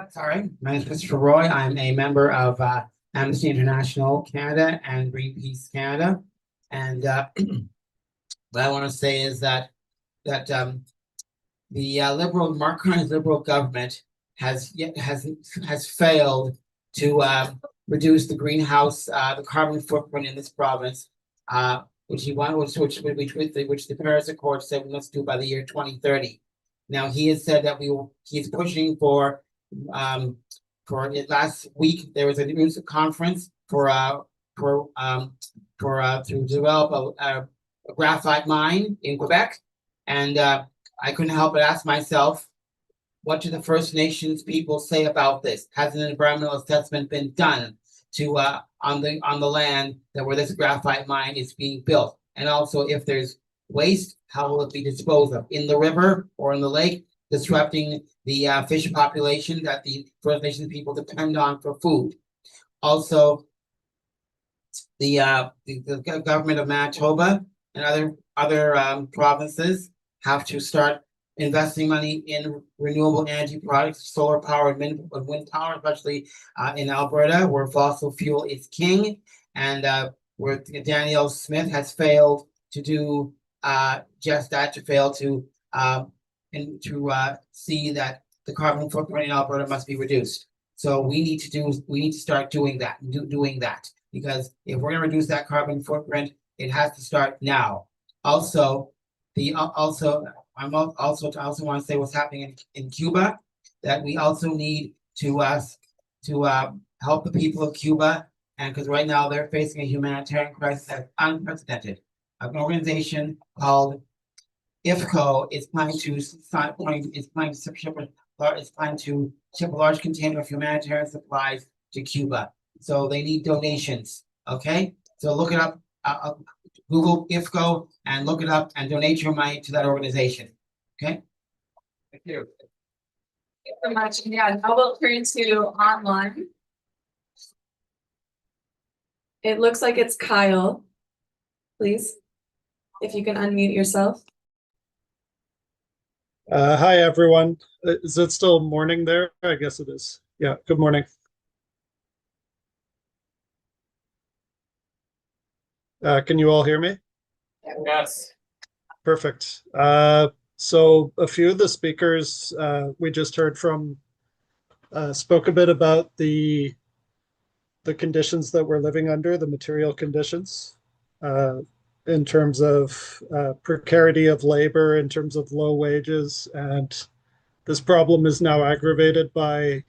Sorry, my name is Christopher Roy. I'm a member of Amnesty International Canada and Greenpeace Canada. And what I want to say is that the liberal, Mark Carney's liberal government has failed to reduce the greenhouse, the carbon footprint in this province, which the Paris Accord said we must do by the year 2030. Now he has said that he's pushing for last week there was a news conference to develop a graphite mine in Quebec, and I couldn't help but ask myself, what do the First Nations people say about this? Has an environmental assessment been done to on the land where this graphite mine is being built? And also, if there's waste, how will it be disposed of? In the river or in the lake, disrupting the fish population that the First Nations people depend on for food. Also, the government of Manitoba and other provinces have to start investing money in renewable energy products, solar power and wind power, especially in Alberta, where fossil fuel is king, and where Danielle Smith has failed to do just that, to fail to see that the carbon footprint in Alberta must be reduced. So we need to start doing that, because if we're going to reduce that carbon footprint, it has to start now. I also want to say what's happening in Cuba, that we also need to help the people of Cuba, and because right now they're facing a humanitarian crisis that's unprecedented. An organization called IFCO is planning to ship a large container of humanitarian supplies to Cuba. So they need donations. Okay, so look it up. Google IFCO and look it up and donate your money to that organization. Okay. Thank you. Thank you so much. Yeah, now we'll turn to online. It looks like it's Kyle. Please, if you can unmute yourself. Hi, everyone. Is it still morning there? I guess it is. Yeah, good morning. Can you all hear me? Yes. Perfect. So a few of the speakers we just heard from spoke a bit about the conditions that we're living under, the material conditions, in terms of precarity of labor, in terms of low wages. And this problem is now aggravated by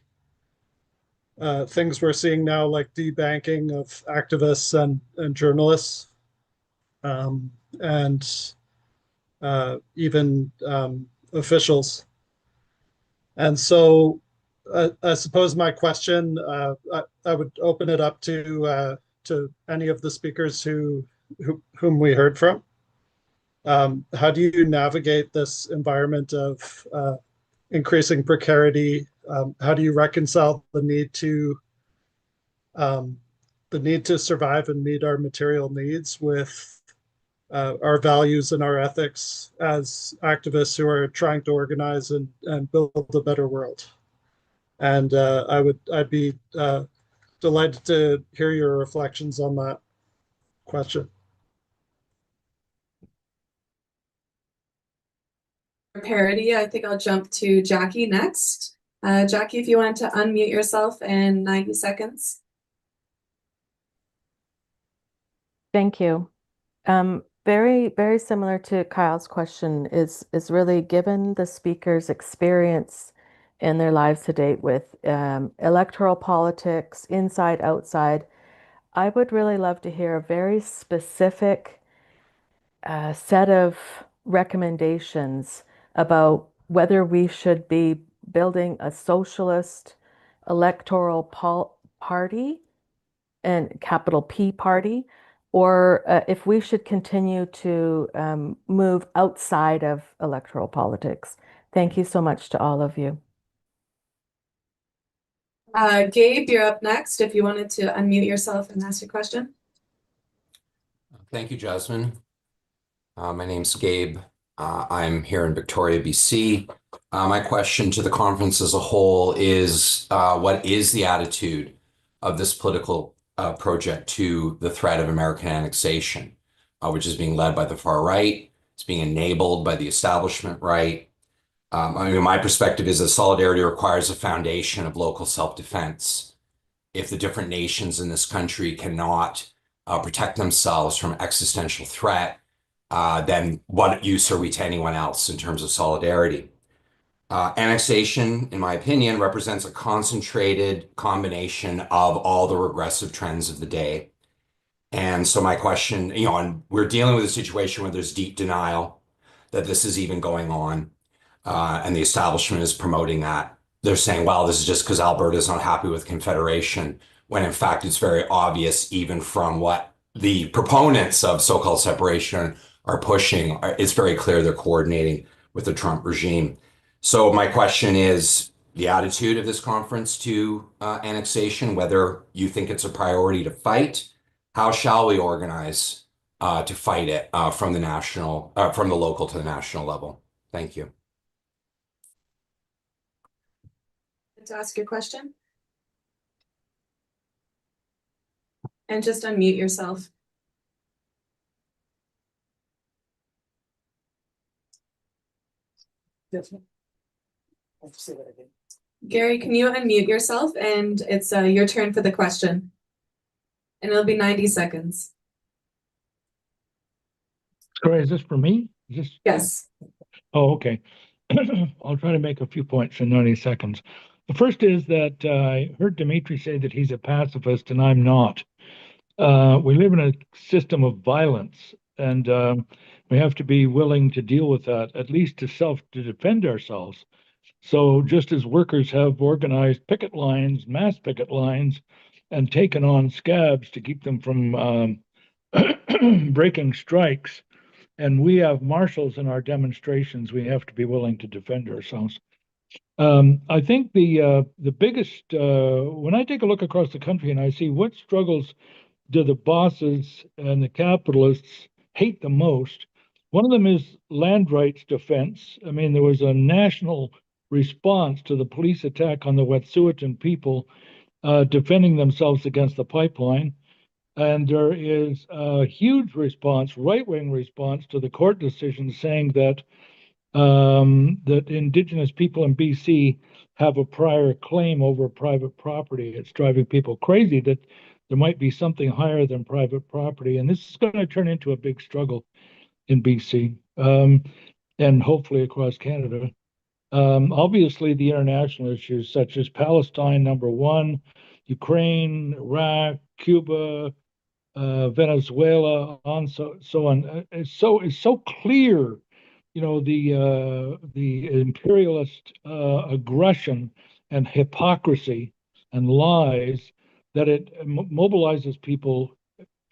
things we're seeing now, like debanking of activists and journalists, and even officials. And so I suppose my question, I would open it up to any of the speakers whom we heard from. How do you navigate this environment of increasing precarity? How do you reconcile the need to survive and meet our material needs with our values and our ethics as activists who are trying to organize and build a better world? And I'd be delighted to hear your reflections on that question. Parody, I think I'll jump to Jackie next. Jackie, if you want to unmute yourself in 90 seconds. Thank you. Very, very similar to Kyle's question is really, given the speaker's experience in their lives to date with electoral politics, inside, outside, I would really love to hear a very specific set of recommendations about whether we should be building a socialist electoral party and capital P party, or if we should continue to move outside of electoral politics. Thank you so much to all of you. Gabe, you're up next if you wanted to unmute yourself and ask your question. Thank you, Jasmine. My name's Gabe. I'm here in Victoria, BC. My question to the conference as a whole is, what is the attitude of this political project to the threat of American annexation, which is being led by the far right? It's being enabled by the establishment right. I mean, my perspective is that solidarity requires a foundation of local self-defense. If the different nations in this country cannot protect themselves from existential threat, then what use are we to anyone else in terms of solidarity? Annexation, in my opinion, represents a concentrated combination of all the regressive trends of the day. And so my question, and we're dealing with a situation where there's deep denial that this is even going on. And the establishment is promoting that. They're saying, well, this is just because Alberta's not happy with Confederation, when in fact it's very obvious, even from what the proponents of so-called separation are pushing, it's very clear they're coordinating with the Trump regime. So my question is the attitude of this conference to annexation, whether you think it's a priority to fight. How shall we organize to fight it from the local to the national level? Thank you. To ask your question. And just unmute yourself. Gary, can you unmute yourself? And it's your turn for the question. And it'll be 90 seconds. Sorry, is this for me? Is this... Yes. Oh, okay. I'll try to make a few points in 90 seconds. The first is that I heard Dmitri say that he's a pacifist and I'm not. We live in a system of violence, and we have to be willing to deal with that, at least to defend ourselves. So just as workers have organized picket lines, mass picket lines, and taken on scabs to keep them from breaking strikes, and we have marshals in our demonstrations, we have to be willing to defend ourselves. I think the biggest, when I take a look across the country and I see what struggles do the bosses and the capitalists hate the most, one of them is land rights defense. I mean, there was a national response to the police attack on the Wet'suwet'en people defending themselves against the pipeline. And there is a huge response, right-wing response to the court decision saying that that Indigenous people in BC have a prior claim over private property. It's driving people crazy that there might be something higher than private property. And this is going to turn into a big struggle in BC and hopefully across Canada. Obviously, the international issues such as Palestine, #1, Ukraine, Iraq, Cuba, Venezuela, so on. It's so clear, the imperialist aggression and hypocrisy and lies that it mobilizes people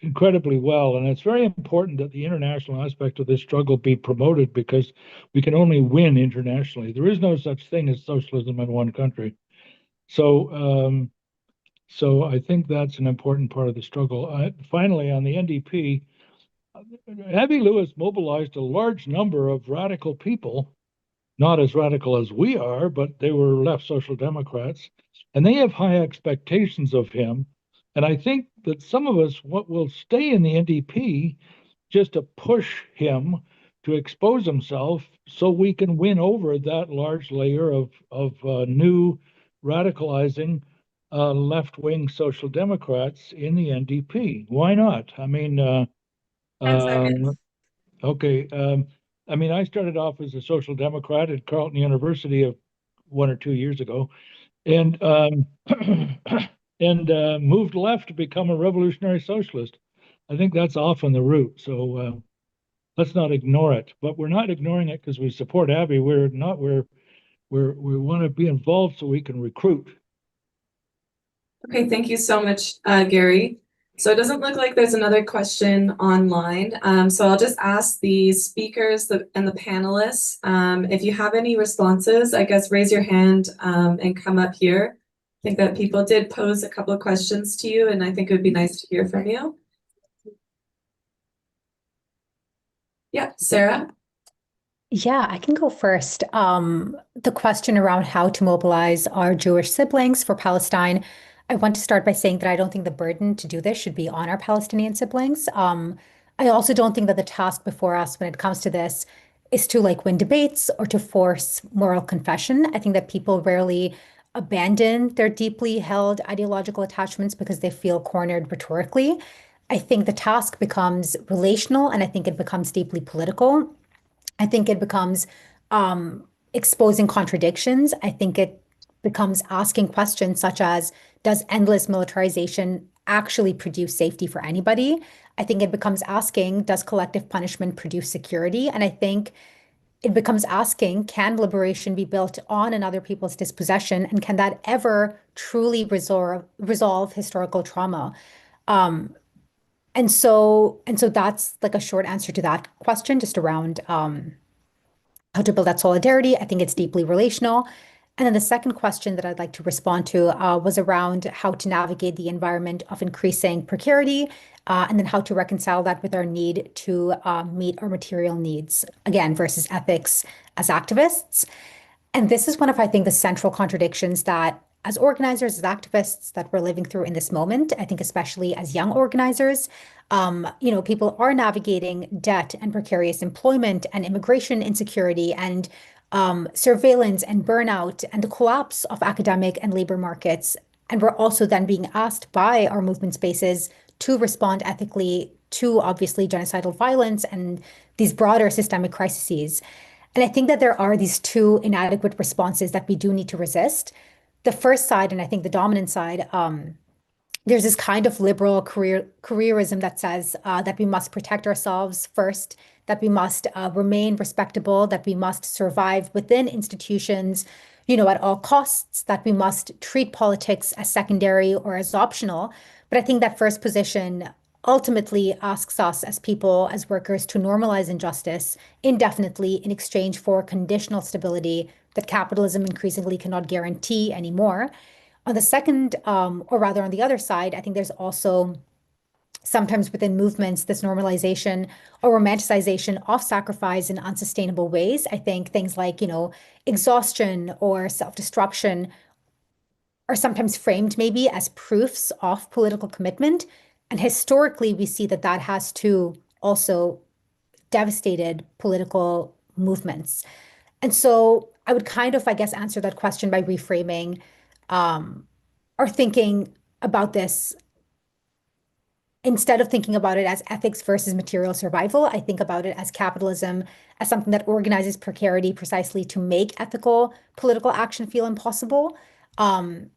incredibly well. And it's very important that the international aspect of this struggle be promoted, because we can only win internationally. There is no such thing as socialism in one country. So I think that's an important part of the struggle. Finally, on the NDP, Abby Lewis mobilized a large number of radical people, not as radical as we are, but they were left Social Democrats, and they have high expectations of him. And I think that some of us will stay in the NDP just to push him to expose himself so we can win over that large layer of new radicalizing left-wing Social Democrats in the NDP. Why not? I mean, okay. I mean, I started off as a Social Democrat at Carleton University 1 or 2 years ago, and moved left to become a revolutionary socialist. I think that's often the route. So let's not ignore it. But we're not ignoring it because we support Abby. We want to be involved so we can recruit. Okay, thank you so much, Gary. So it doesn't look like there's another question online. So I'll just ask the speakers and the panelists, if you have any responses, I guess raise your hand and come up here. I think that people did pose a couple of questions to you, and I think it would be nice to hear from you. Yeah, Sarah? Yeah, I can go first. The question around how to mobilize our Jewish siblings for Palestine, I want to start by saying that I don't think the burden to do this should be on our Palestinian siblings. I also don't think that the task before us when it comes to this is to like win debates or to force moral confession. I think that people rarely abandon their deeply held ideological attachments because they feel cornered rhetorically. I think the task becomes relational, and I think it becomes deeply political. I think it becomes exposing contradictions. I think it becomes asking questions such as, does endless militarization actually produce safety for anybody? I think it becomes asking, does collective punishment produce security? And I think it becomes asking, can liberation be built on another people's dispossession? And can that ever truly resolve historical trauma? And so that's like a short answer to that question, just around how to build that solidarity. I think it's deeply relational. And then the second question that I'd like to respond to was around how to navigate the environment of increasing precarity, and then how to reconcile that with our need to meet our material needs, again, versus ethics as activists. And this is one of, I think, the central contradictions that as organizers, as activists, that we're living through in this moment. I think especially as young organizers, people are navigating debt and precarious employment and immigration insecurity and surveillance and burnout and the collapse of academic and labor markets. And we're also then being asked by our movement spaces to respond ethically to obviously genocidal violence and these broader systemic crises. And I think that there are these two inadequate responses that we do need to resist. The first side, and I think the dominant side, there's this kind of liberal careerism that says that we must protect ourselves first, that we must remain respectable, that we must survive within institutions, at all costs, that we must treat politics as secondary or as optional. But I think that first position ultimately asks us as people, as workers, to normalize injustice indefinitely in exchange for conditional stability that capitalism increasingly cannot guarantee anymore. On the second, or rather on the other side, I think there's also sometimes within movements, this normalization or romanticization of sacrifice in unsustainable ways. I think things like, exhaustion or self-destruction are sometimes framed maybe as proofs of political commitment. And historically, we see that that has too also devastated political movements. And so I would kind of, I guess, answer that question by reframing or thinking about this. Instead of thinking about it as ethics versus material survival, I think about it as capitalism, as something that organizes precarity precisely to make ethical political action feel impossible. And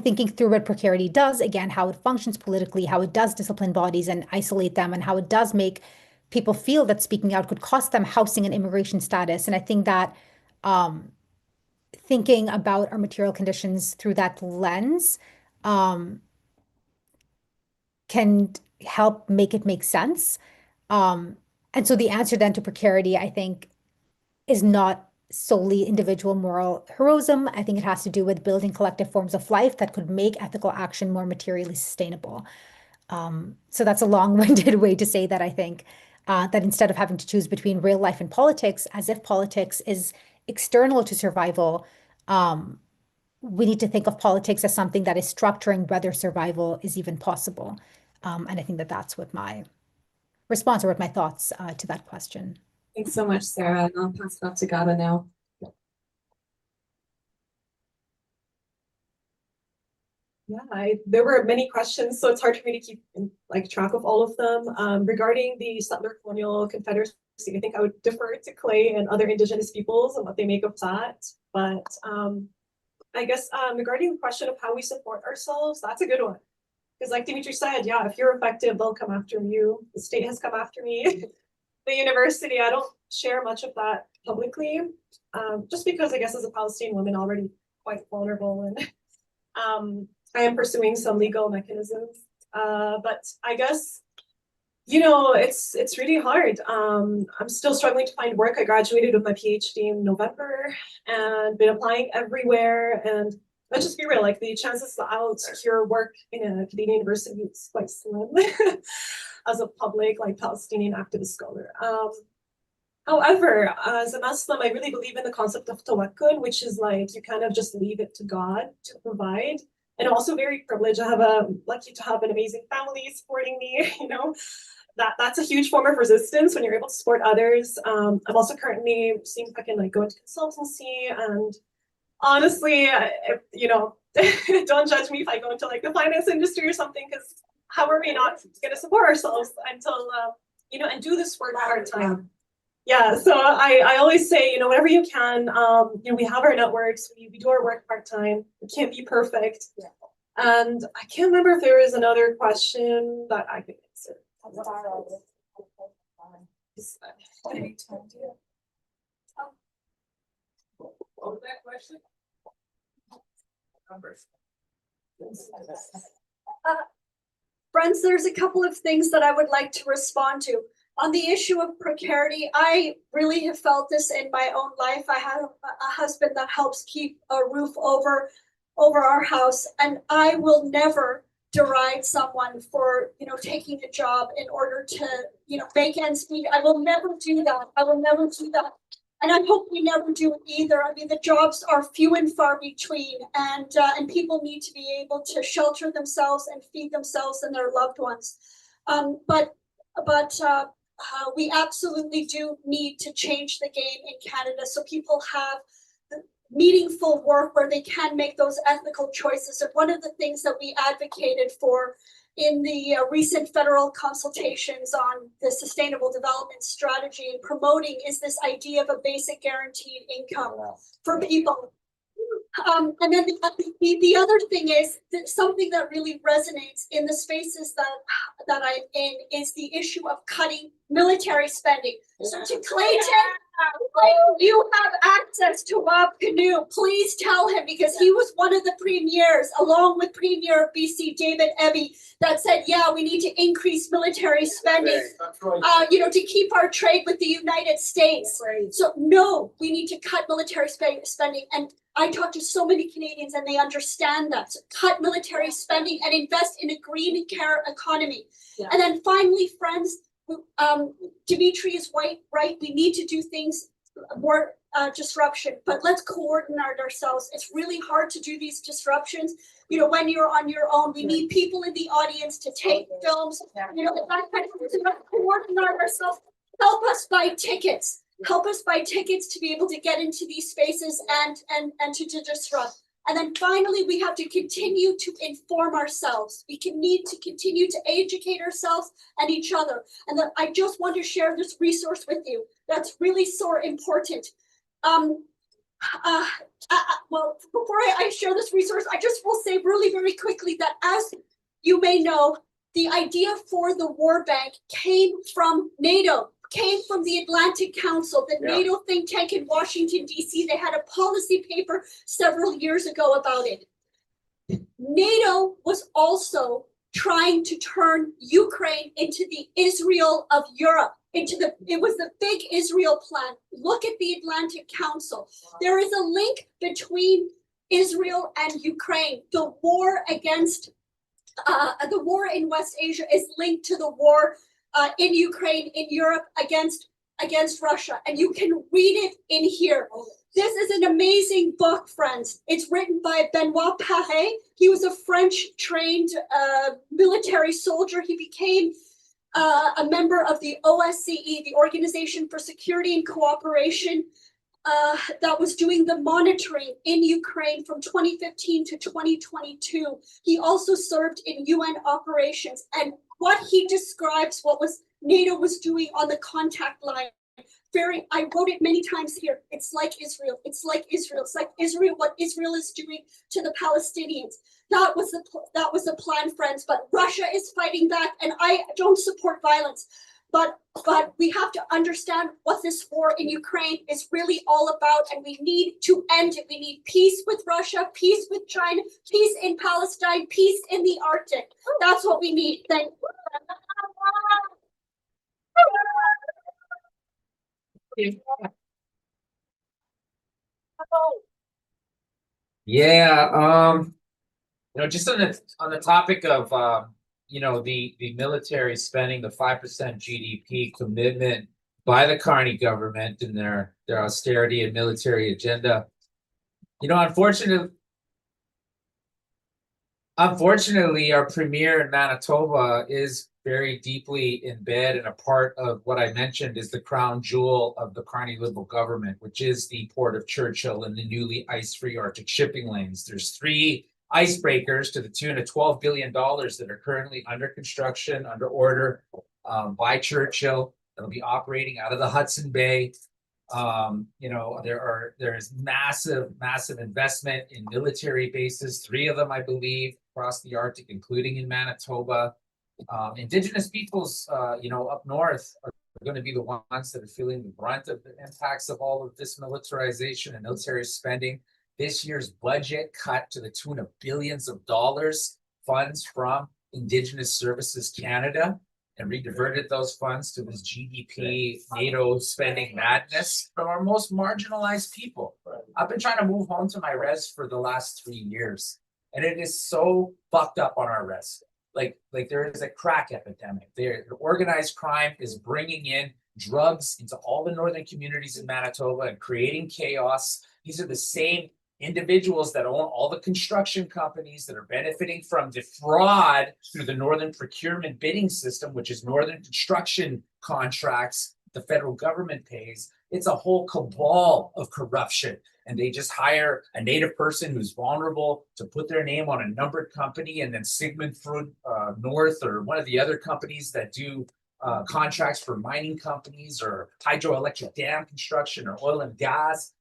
thinking through what precarity does, again, how it functions politically, how it does discipline bodies and isolate them, and how it does make people feel that speaking out could cost them housing and immigration status. And I think that thinking about our material conditions through that lens can help make it make sense. And so the answer then to precarity, I think, is not solely individual moral heroism. I think it has to do with building collective forms of life that could make ethical action more materially sustainable. So that's a long-winded way to say that I think that instead of having to choose between real life and politics, as if politics is external to survival, we need to think of politics as something that is structuring whether survival is even possible. And I think that that's what my response or what my thoughts to that question. Thanks so much, Sarah. And I'll pass it off to Gada now. Yeah, there were many questions, so it's hard for me to keep track of all of them. Regarding the settler colonial confederacy, I think I would defer to Clay and other Indigenous peoples and what they make of that. But I guess regarding the question of how we support ourselves, that's a good one. Because like Dmitri said, yeah, if you're effective, they'll come after you. The state has come after me. The university, I don't share much of that publicly, just because I guess as a Palestinian woman already quite vulnerable, and I am pursuing some legal mechanisms But I guess, you know, it's really hard. I'm still struggling to find work. I graduated with my PhD in November and been applying everywhere. And let's just be real, like the chances that I'll secure work in a Canadian university is quite slim as a public, like Palestinian activist scholar. However, as a Muslim, I really believe in the concept of tawakkul, which is like you kind of just leave it to God to provide. And I'm also very privileged. Lucky to have an amazing family supporting me, you know. That's a huge form of resistance when you're able to support others. I'm also currently seeing if I can like go into consultancy, and honestly, you know, don't judge me if I go into like the finance industry or something, because how are we not going to support ourselves until you know, and do this work part-time? Yeah, so I always say, you know, whatever you can, you know, we have our networks, we do our work part-time. It can't be perfect. Yeah. And I can't remember if there was another question that I could answer. What was that question? Friends, there's a couple of things that I would like to respond to. On the issue of precarity, I really have felt this in my own life. I have a husband that helps keep a roof over our house, and I will never deride someone for, you know, taking a job in order to, you know, make ends meet. I will never do that. I will never do that. And I hope we never do it either. I mean, the jobs are few and far between, and people need to be able to shelter themselves and feed themselves and their loved ones. But we absolutely do need to change the game in Canada so people have meaningful work where they can make those ethical choices. And one of the things that we advocated for in the recent federal consultations on the Sustainable Development Strategy and promoting is this idea of a basic guaranteed income for people. And then the other thing is that something that really resonates in the spaces that I'm in is the issue of cutting military spending. So to Clayton, you have access to Rob Canoe. Please tell him, because he was one of the premiers, along with Premier of BC, David Eby, that said, yeah, we need to increase military spending, you know, to keep our trade with the United States. So no, we need to cut military spending. And I talk to so many Canadians and they understand that. So cut military spending and invest in a green economy. Yeah. And then finally, friends, Dmitri is right. We need to do things more disruption, but let's coordinate ourselves. It's really hard to do these disruptions. You know, when you're on your own, we need people in the audience to take films. You know, that kind of thing. Coordinate ourselves. Help us buy tickets. Help us buy tickets to be able to get into these spaces and to disrupt. And then finally, we have to continue to inform ourselves. We need to continue to educate ourselves and each other. And then I just want to share this resource with you. That's really so important. Well, before I share this resource, I just will say really, very quickly that as you may know, the idea for the War Bank came from NATO. Came from the Atlantic Council, the NATO think tank in Washington, D.C. They had a policy paper several years ago about it. NATO was also trying to turn Ukraine into the Israel of Europe. It was the big Israel plan. Look at the Atlantic Council. There is a link between Israel and Ukraine. The war in West Asia is linked to the war in Ukraine, in Europe, against Russia. And you can read it in here. This is an amazing book, friends. It's written by Benoit Paré. He was a French-trained military soldier. He became a member of the OSCE, the Organization for Security and Cooperation, that was doing the monitoring in Ukraine from 2015 to 2022. He also served in UN operations, and what he describes, what NATO was doing on the contact line. I wrote it many times here. It's like Israel. It's like Israel. It's like Israel. What Israel is doing to the Palestinians. That was the plan, friends. But Russia is fighting back, and I don't support violence. But we have to understand what this war in Ukraine is really all about, and we need to end it. We need peace with Russia, peace with China, peace in Palestine, peace in the Arctic. That's what we need. Thank you. Yeah, just on the topic of the military spending, the 5% GDP commitment by the Carney government and their austerity and military agenda. Unfortunately, our premier in Manitoba is very deeply in bed, and a part of what I mentioned is the crown jewel of the Carney Liberal government, which is the Port of Churchill and the newly ice-free Arctic shipping lanes. There's 3 icebreakers to the tune of $12 billion that are currently under construction, under order by Churchill. That'll be operating out of the Hudson Bay. There is massive investment in military bases, 3 of them, I believe, across the Arctic, including in Manitoba. Indigenous peoples, up north are going to be the ones that are feeling the brunt of the impacts of all of this militarization and military spending. This year's budget cut to the tune of billions of dollars funds from Indigenous Services Canada and rediverted those funds to this GDP, NATO spending madness from our most marginalized people. I've been trying to move home to my res for the last 3 years, and it is so fucked up on our res. Like there is a crack epidemic. The organized crime is bringing in drugs into all the northern communities in Manitoba and creating chaos. These are the same individuals that own all the construction companies that are benefiting from the fraud through the Northern Procurement Bidding System, which is Northern construction contracts the federal government pays. It's a whole cabal of corruption. And they just hire a native person who's vulnerable to put their name on a numbered company, and then Sigmund Freud North or one of the other companies that do contracts for mining companies or hydroelectric dam construction or oil and gas.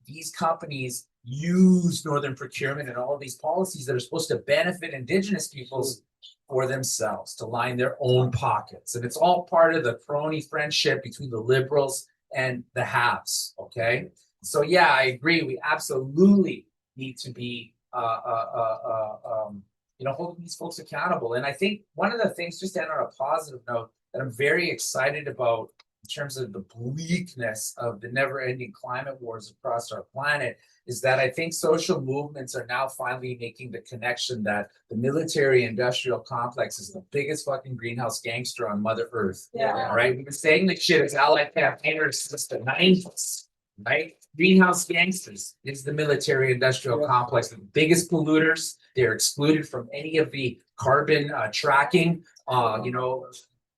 These companies use Northern procurement and all of these policies that are supposed to benefit Indigenous peoples for themselves, to line their own pockets. And it's all part of the crony friendship between the Liberals and the haves, okay? So yeah, I agree. We absolutely need to be, holding these folks accountable. And I think one of the things, just to end on a positive note, that I'm very excited about in terms of the bleakness of the never-ending climate wars across our planet, is that I think social movements are now finally making the connection that the military-industrial complex is the biggest fucking greenhouse gangster on Mother Earth. Yeah. Right? We've been saying this shit as allied campaigners since the 90s. Right? Greenhouse gangsters is the military-industrial complex. The biggest polluters. They're excluded from any of the carbon tracking,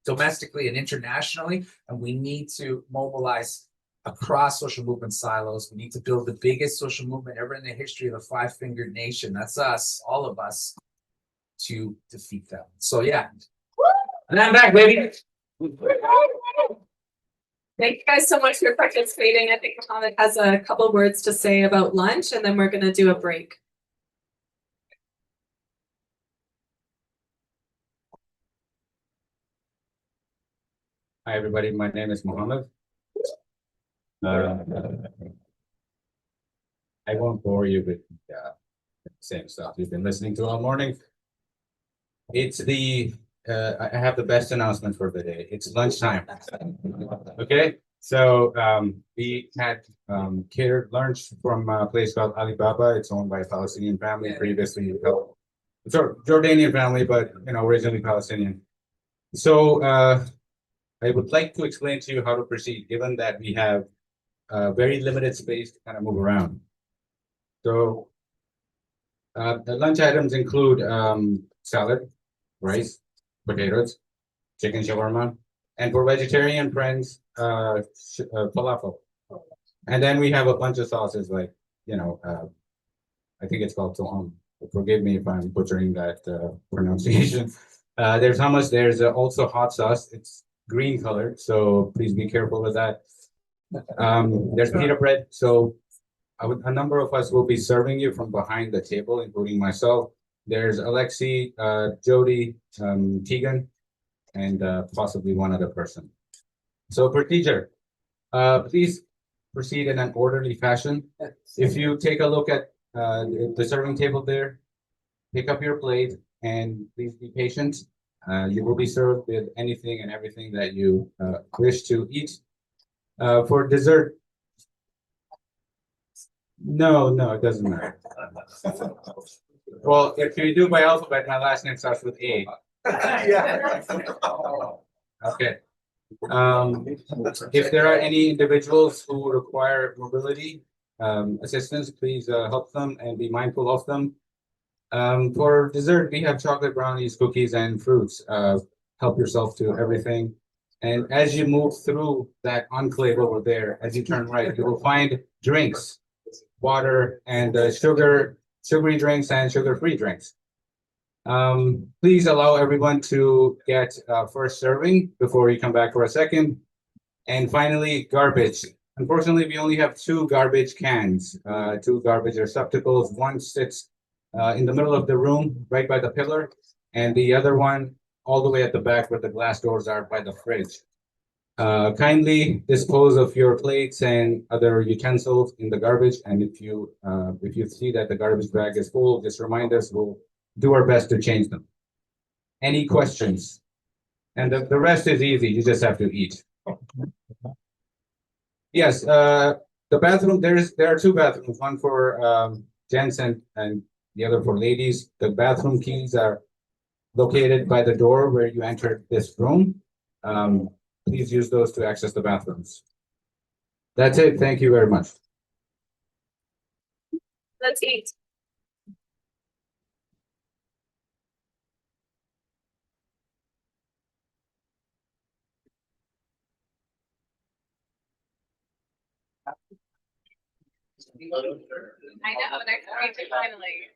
domestically and internationally. And we need to mobilize across social movement silos. We need to build the biggest social movement ever in the history of the five-fingered nation. That's us, all of us, to defeat them. So yeah. And I'm back, baby. Thank you guys so much for participating. I think Mohammed has a couple words to say about lunch, and then we're going to do a break. Hi, everybody. My name is Mohammed. I won't bore you with the same stuff you've been listening to all morning. It's I have the best announcement for the day. It's lunchtime. Okay, so we had catered lunch from a place called Alibaba. It's owned by a Palestinian family, previously Jordanian family, but originally Palestinian. So I would like to explain to you how to proceed, given that we have very limited space to kind of move around. So the lunch items include salad, rice, potatoes, chicken shawarma, and for vegetarian friends, falafel. And then we have a bunch of sauces like, I think it's called toham. Forgive me if I'm butchering that pronunciation. There's hummus. There's also hot sauce. It's green colored, so please be careful with that. There's pita bread. So a number of us will be serving you from behind the table, including myself. There's Alexi, Jody, Tegan, and possibly one other person. So procedure, please proceed in an orderly fashion. If you take a look at the serving table there, pick up your plate and please be patient. You will be served with anything and everything that you wish to eat. For dessert, no, it doesn't matter. Well, if you do by alphabet, my last name starts with A. Yeah. Okay. If there are any individuals who require mobility assistance, please help them and be mindful of them. For dessert, we have chocolate brownies, cookies, and fruits. Help yourself to everything. And as you move through that enclave over there, as you turn right, you will find drinks, water, and sugary drinks and sugar-free drinks. Please allow everyone to get first serving before you come back for a second. And finally, garbage. Unfortunately, we only have 2 garbage cans, 2 garbage receptacles. One sits in the middle of the room, right by the pillar, and the other one all the way at the back where the glass doors are by the fridge. Kindly dispose of your plates and other utensils in the garbage. And if you see that the garbage bag is full, just remind us. We'll do our best to change them. Any questions? And the rest is easy. You just have to eat. Yes, the bathroom. There are 2 bathrooms. One for gents and the other for ladies. The bathroom keys are located by the door where you entered this room. Please use those to access the bathrooms. That's it. Thank you very much. Let's eat. I know, next week finally.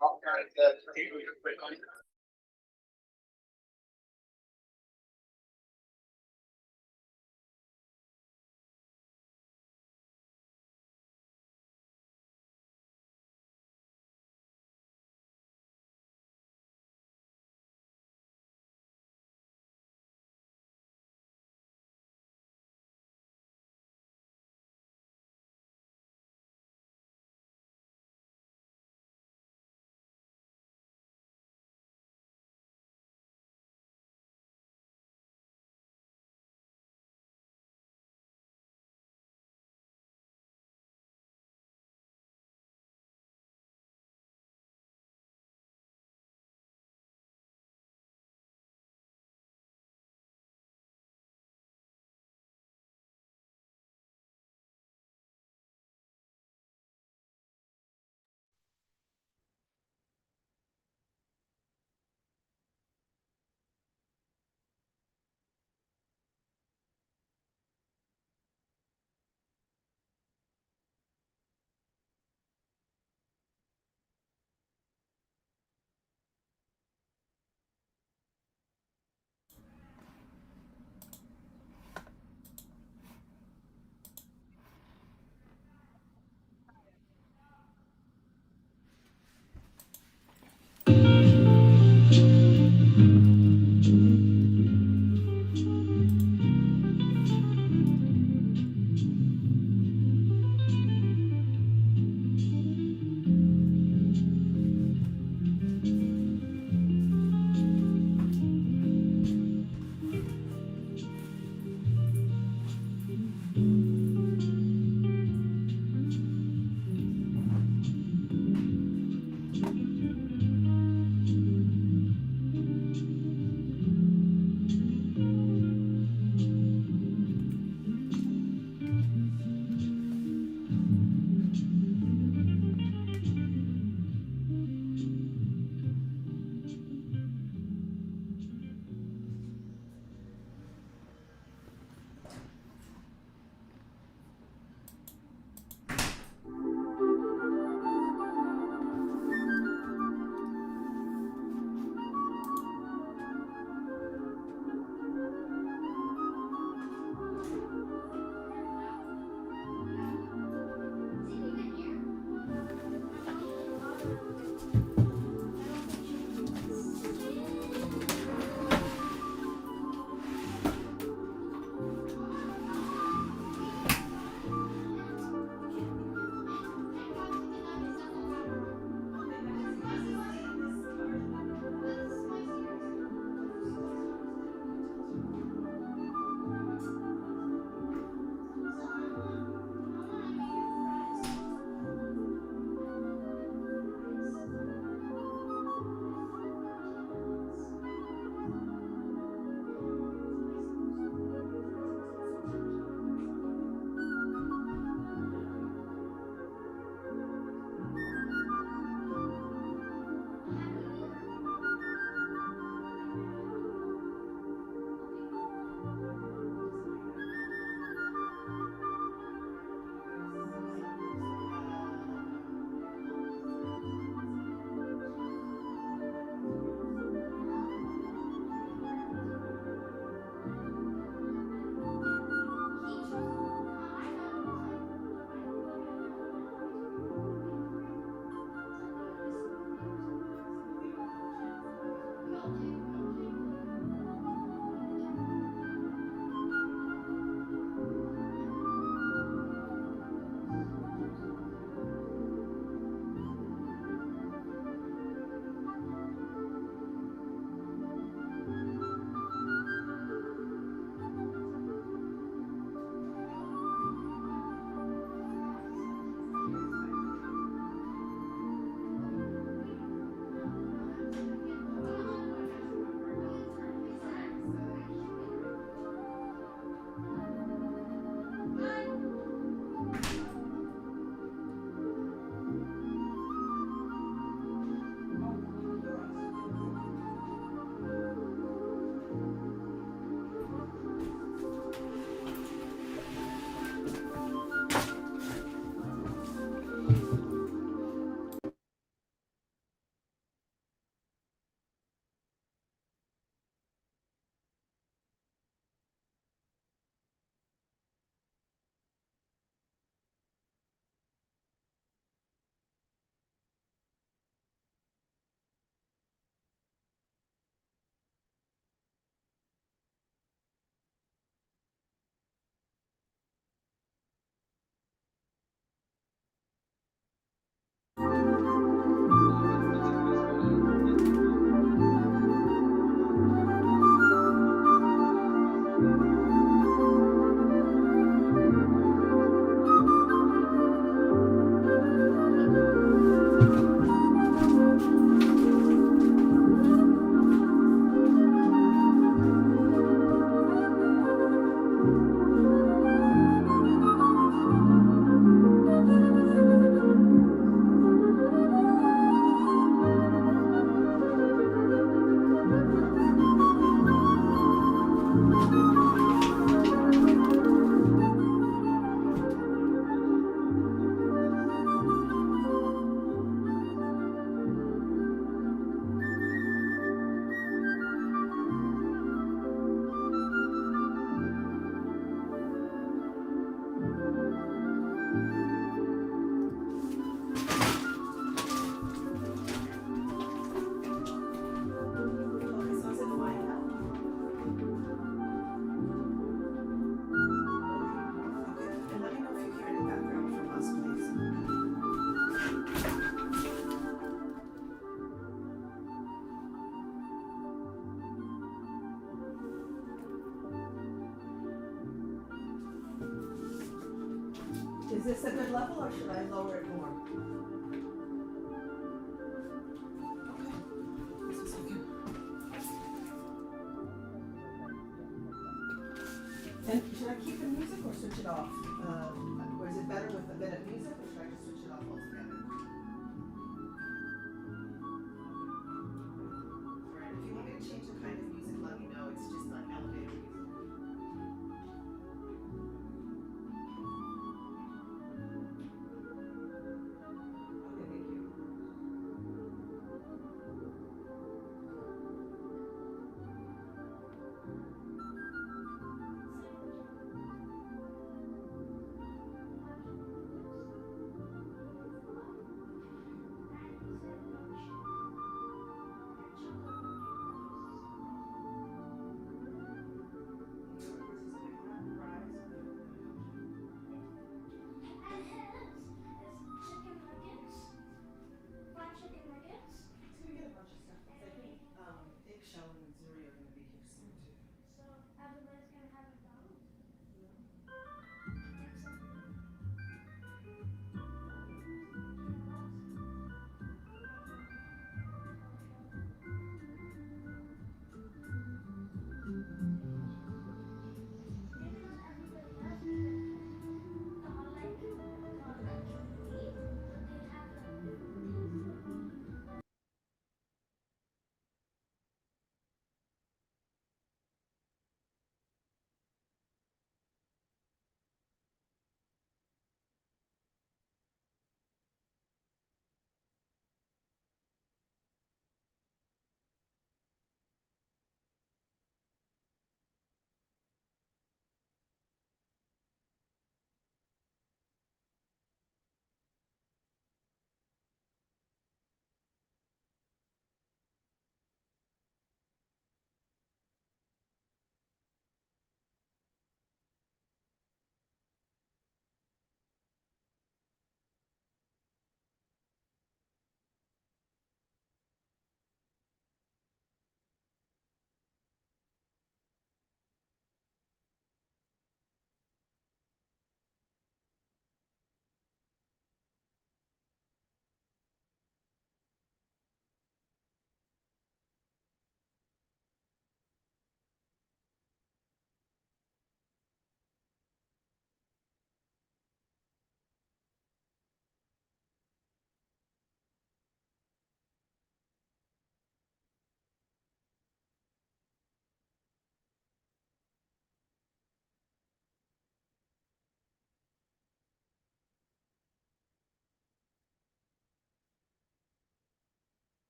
Is this a good level or should I lower it more? Okay. This is okay. And should I keep the music or switch it off? Or is it better with a bit of music or should I just switch it off altogether? Alright, if you want me to change the kind of music, let me know. It's just not elevator music.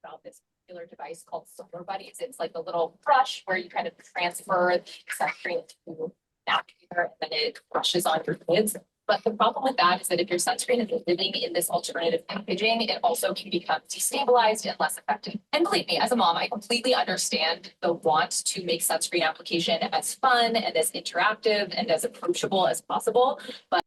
about this particular device called Solar Buddies. It's like a little brush where you kind of transfer the sunscreen to applicator and then it brushes on your kids. But the problem with that is that if your sunscreen is living in this alternative packaging, it also can become destabilized and less effective. And believe me, as a mom, I completely understand the want to make sunscreen application as fun and as interactive and as approachable as possible. But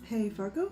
Hey, Fargo?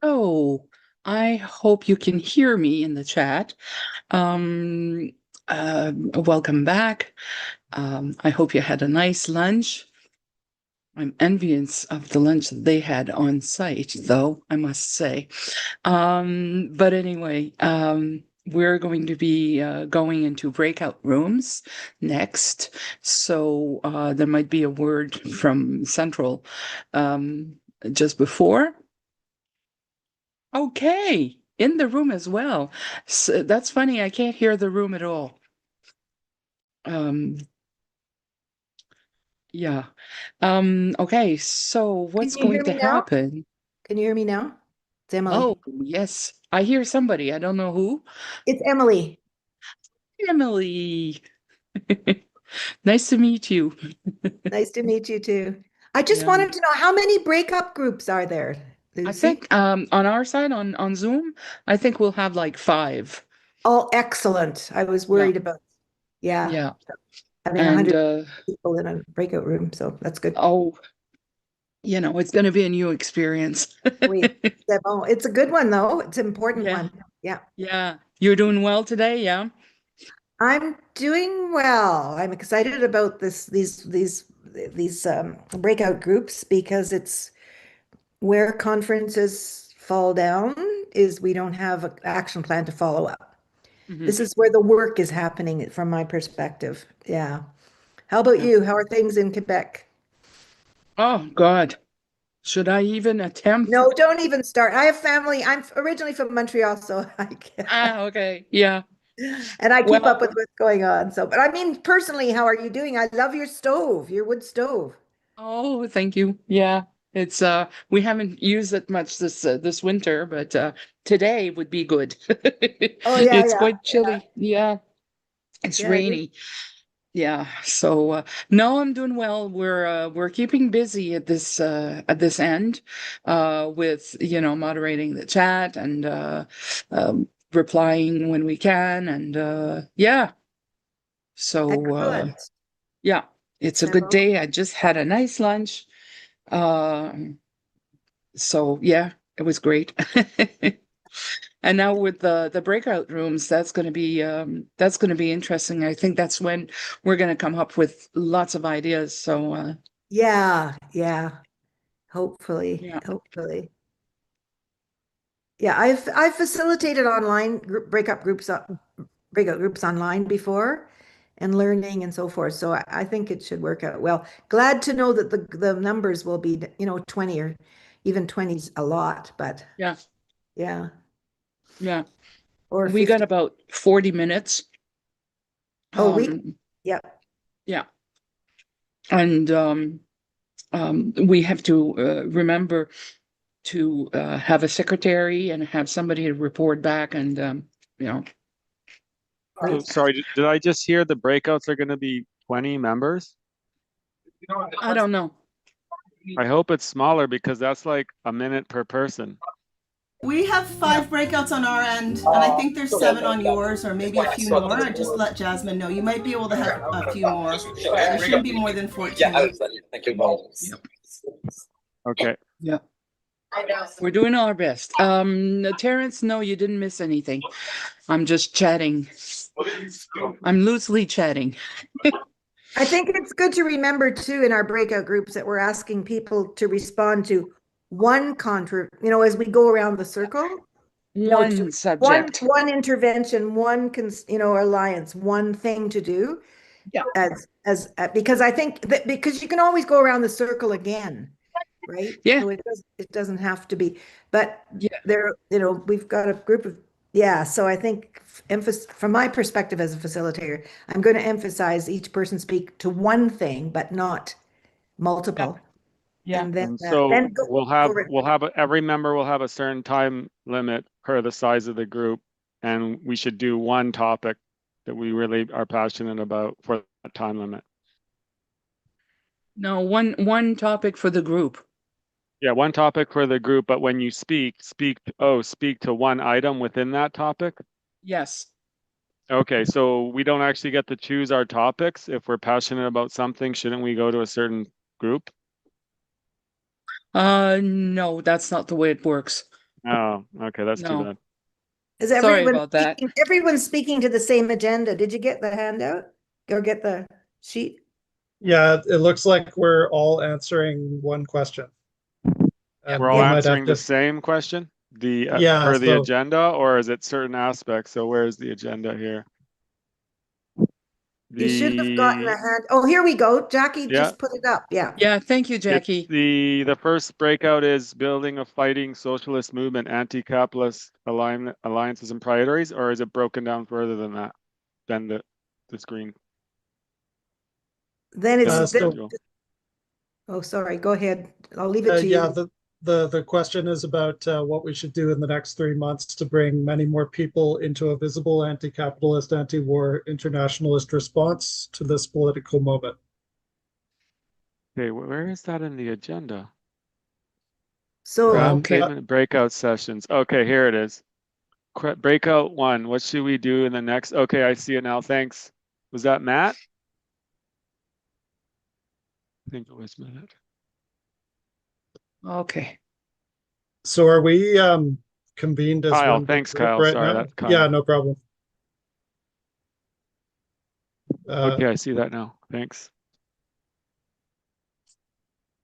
Oh, I hope you can hear me in the chat. Welcome back. I hope you had a nice lunch. I'm envious of the lunch that they had on site, though, I must say. But anyway, we're going to be going into breakout rooms next. So there might be a word from Central just before. Okay, in the room as well. So that's funny, I can't hear the room at all. Yeah. Okay, so what's Can you hear going to me now? happen? Can you hear me now? It's Emily. Oh, yes. I hear somebody. I don't know who. It's Emily. Emily. Nice to meet you. Nice to meet you too. I just Yeah. wanted to know how many breakup groups are there, I Lucy? think on our side on Zoom, I think we'll have like 5. Oh, excellent. I was worried about, yeah, Yeah. having And 100 people in a breakout room, so that's good. oh, you know, it's going to be a new experience. It's a good one though. It's an important Yeah. one. Yeah. Yeah. You're doing well today, yeah? I'm doing well. I'm excited about these breakout groups because it's where conferences fall down is we don't have an action plan to follow up. This is where the work is happening from my perspective. Yeah. How about you? How are things in Quebec? Oh, God. Should I even attempt? No, don't even start. I have family. I'm originally from Montreal, so I can, Okay. Yeah. and I keep Well, up with what's going on. So, but I mean, personally, how are you doing? I love your stove, your wood stove. oh, thank you. Yeah. It's we haven't used it much this winter, but today would be good. Oh yeah, It's yeah, quite chilly. Yeah. It's yeah. It is. rainy. Yeah. So no, I'm doing well. We're keeping busy at this end with, you know, moderating the chat and replying when we can and yeah. So Excellent. yeah, it's a good day. I just had a nice lunch. So yeah, it was great. And now with the breakout rooms, that's going to be interesting. I think that's when we're going to come up with lots of ideas. So Yeah, yeah. Hopefully, yeah. hopefully. Yeah, I've facilitated online breakout groups online before and learning and so forth. So I think it should work out well. Glad to know that the numbers will be, 20 or even 20's a lot, but Yeah. yeah. Yeah. Or We 50. got about 40 minutes. Oh, yeah. Yeah. And we have to remember to have a secretary and have somebody to report back and you know. So, sorry, did I just hear the breakouts are going to be 20 members? I don't know. I hope it's smaller because that's like a minute per person. We have 5 breakouts on our end, and I think there's 7 on yours, or maybe a few more. I just let Jasmine know. You might be able to have a few more. There shouldn't be more than 14. Okay. Yeah. We're doing our best. Terrence, no, you didn't miss anything. I'm just chatting. I'm loosely chatting. I think it's good to remember too in our breakout groups that we're asking people to respond to one as we go around the circle. One subject. One intervention, one alliance, one thing to do. Yeah. As because I think that because you can always go around the circle again, right? Yeah. So it doesn't have to be, but yeah, we've got a group of so I think from my perspective as a facilitator, I'm going to emphasize each person speak to one thing, but not multiple. Yeah. And so we'll have every member will have a certain time limit per the size of the group, and we should do one topic that we really are passionate about for that time limit. No, one topic for the group. Yeah, one topic for the group, but when you speak to one item within that topic. Yes. Okay, so we don't actually get to choose our topics. If we're passionate about something, shouldn't we go to a certain group? No, that's not the way it works. Oh, okay, that's too No. bad. Is Sorry everyone about that. everyone's speaking to the same agenda? Did you get the handout? Or get the sheet? Yeah, it looks like we're all answering one question. We're all we might answering have the to, same question, Yeah, per the so- agenda, or is it certain aspects? So where's the agenda here? You should have gotten a hand. Oh, here we go. Jackie Yeah. just put it up. Yeah. Yeah, thank you, Jackie. It's the first breakout is building a fighting socialist movement, anti-capitalist alliances and priorities, or is it broken down further than that? Than the screen? Then it's Than the then- schedule? oh, sorry. Go ahead. I'll leave it to you. Yeah, the question is about what we should do in the next 3 months to bring many more people into a visible anti-capitalist, anti-war, internationalist response to this political moment. Okay, where is that in the agenda? So Statement, breakout sessions. Okay, here it is. Breakout 1. What should we do in the next? Okay, I see it now. Thanks. Was that Matt? I think it was Matt. Okay. So are we convened as Kyle, one big thanks, group Kyle. right Sorry, now? that's Kyle. Yeah, no problem. Okay, I see that now. Thanks.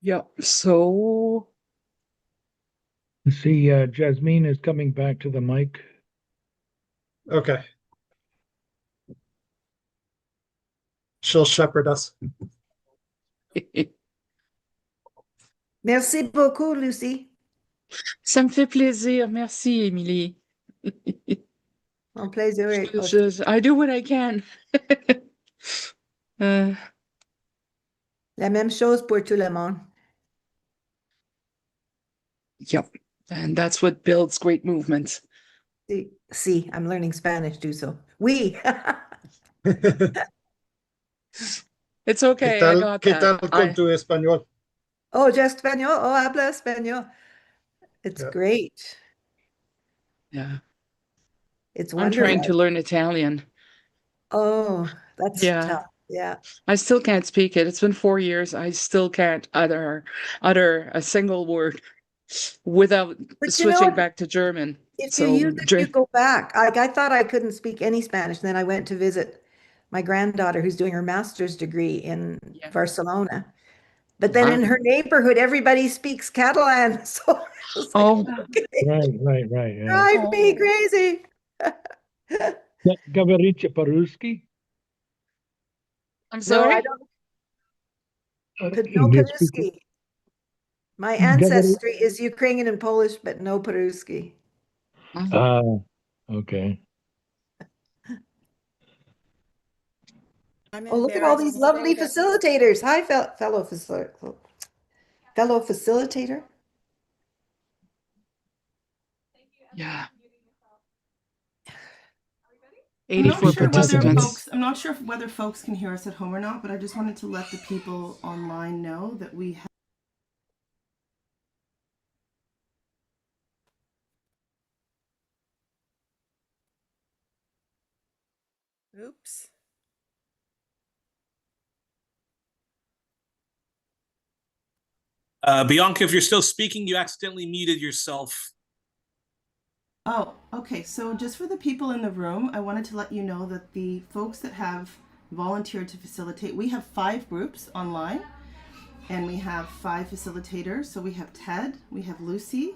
Yeah, so See, Jasmine is coming back to the mic. Okay. She'll shepherd us. Merci beaucoup, Lucy. ça me fait plaisir. Merci, Émilie. Un plaisir. I do what I can. La même chose pour tout le monde. Yep. And that's what builds great movements. See, I'm learning Spanish too, so. Oui. It's okay. I got ¿Qué that. tal con tu español? Oh, ya español. Oh, habla español. It's great. Yeah. It's I'm wonderful. trying to learn Italian. Oh, that's Yeah. tough. Yeah. I still can't speak it. It's been 4 years. I still can't utter a single word without But you switching know, back to German. If So you use it, you go back. I thought I couldn't speak any Spanish. Then I went to visit my granddaughter who's doing her master's degree in Barcelona. But then Wow. in her neighborhood, everybody speaks Catalan. So I was like, okay, Right. Yeah. drive me crazy. Gaverice Paruski? I'm No, sorry? I don't. Do No you speak- Paruski. My Gaverice- ancestry is Ukrainian and Polish, but no Paruski. Okay. Oh, look at all these lovely facilitators. Hi, fellow facilitator. Yeah. I'm not 84 sure participants. I'm not sure whether folks can hear us at home or not, but I just wanted to let the people online know that we have. Oops. Bianca, if you're still speaking, you accidentally muted yourself. Oh, okay. So just for the people in the room, I wanted to let you know that the folks that have volunteered to facilitate, we have 5 groups online and we have 5 facilitators. So we have Ted, we have Lucy,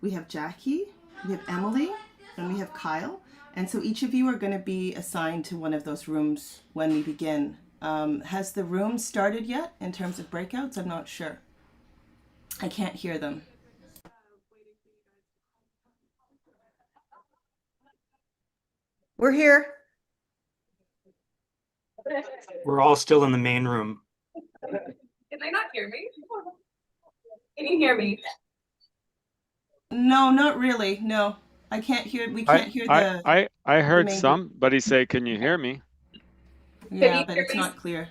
we have Jackie, we have Emily, and we have Kyle. And so each of you are going to be assigned to one of those rooms when we begin. Has the room started yet in terms of breakouts? I'm not sure. I can't hear them. We're here. We're all still in the main room. Can they not hear me? Can you hear me? No, not really. No, I can't hear. We can't hear the. I heard main- somebody say, "Can you hear me?" Yeah, but it's not clear.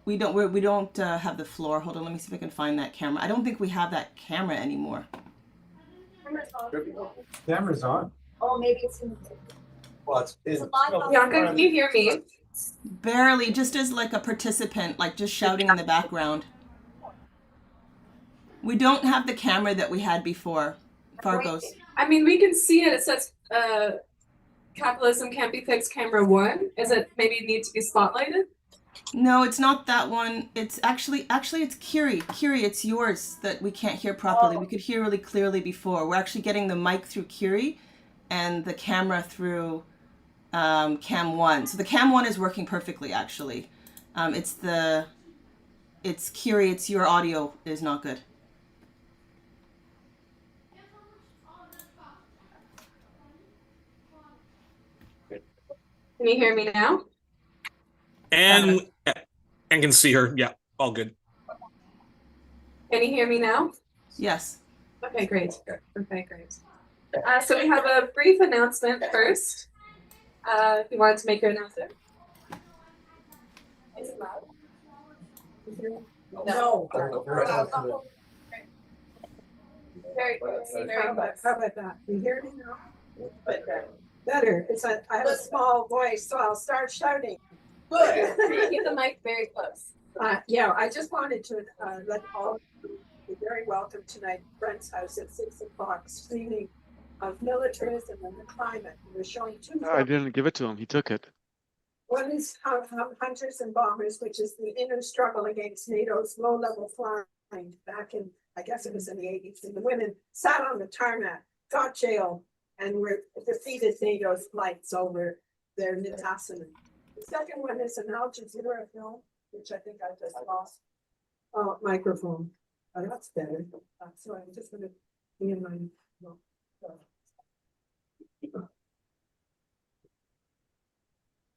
We don't have the floor. Hold on, let me see if I can find that camera. I don't think we have that camera anymore. Camera's on. Oh, maybe it's in. Well, Bianca, can you hear me? Barely, just as like a participant, like just shouting in the background. We don't have the camera that we had before. Fargo's. I mean, we can see it. It says capitalism can't be fixed, camera 1. Is it maybe need to be spotlighted? No, it's not that one. It's actually it's Kiri. Kiri, it's yours that we can't hear properly. We could hear really clearly before. We're actually getting the mic through Kiri and the camera through cam 1. So the cam 1 is working perfectly actually. It's Kiri, it's your audio is not good. Can you hear me now? And can see her. Yeah, all good. Can you hear me now? Yes. Okay, great. Okay, great. So we have a brief announcement first. If you wanted to make your announcement. Is it loud? No. Very good. How about that? You hear me now? Better. I have a small voice, so I'll start shouting. Good. Keep the mic very close. Yeah, I just wanted to let all of you be very welcome tonight at Brent's house at 6 o'clock, streaming of militarism and the climate. We're showing two. I didn't give it to him. He took it. One is Hunters and Bombers, which is the inner struggle against NATO's low-level flying back in, I guess it was in the 80s. And the women sat on the tarmac, got jailed, and defeated NATO's flights over their Nitassinan. The second one is an Al Jazeera film, which I think I just lost. Oh, microphone. Oh, that's better. So I'm just going to be in my.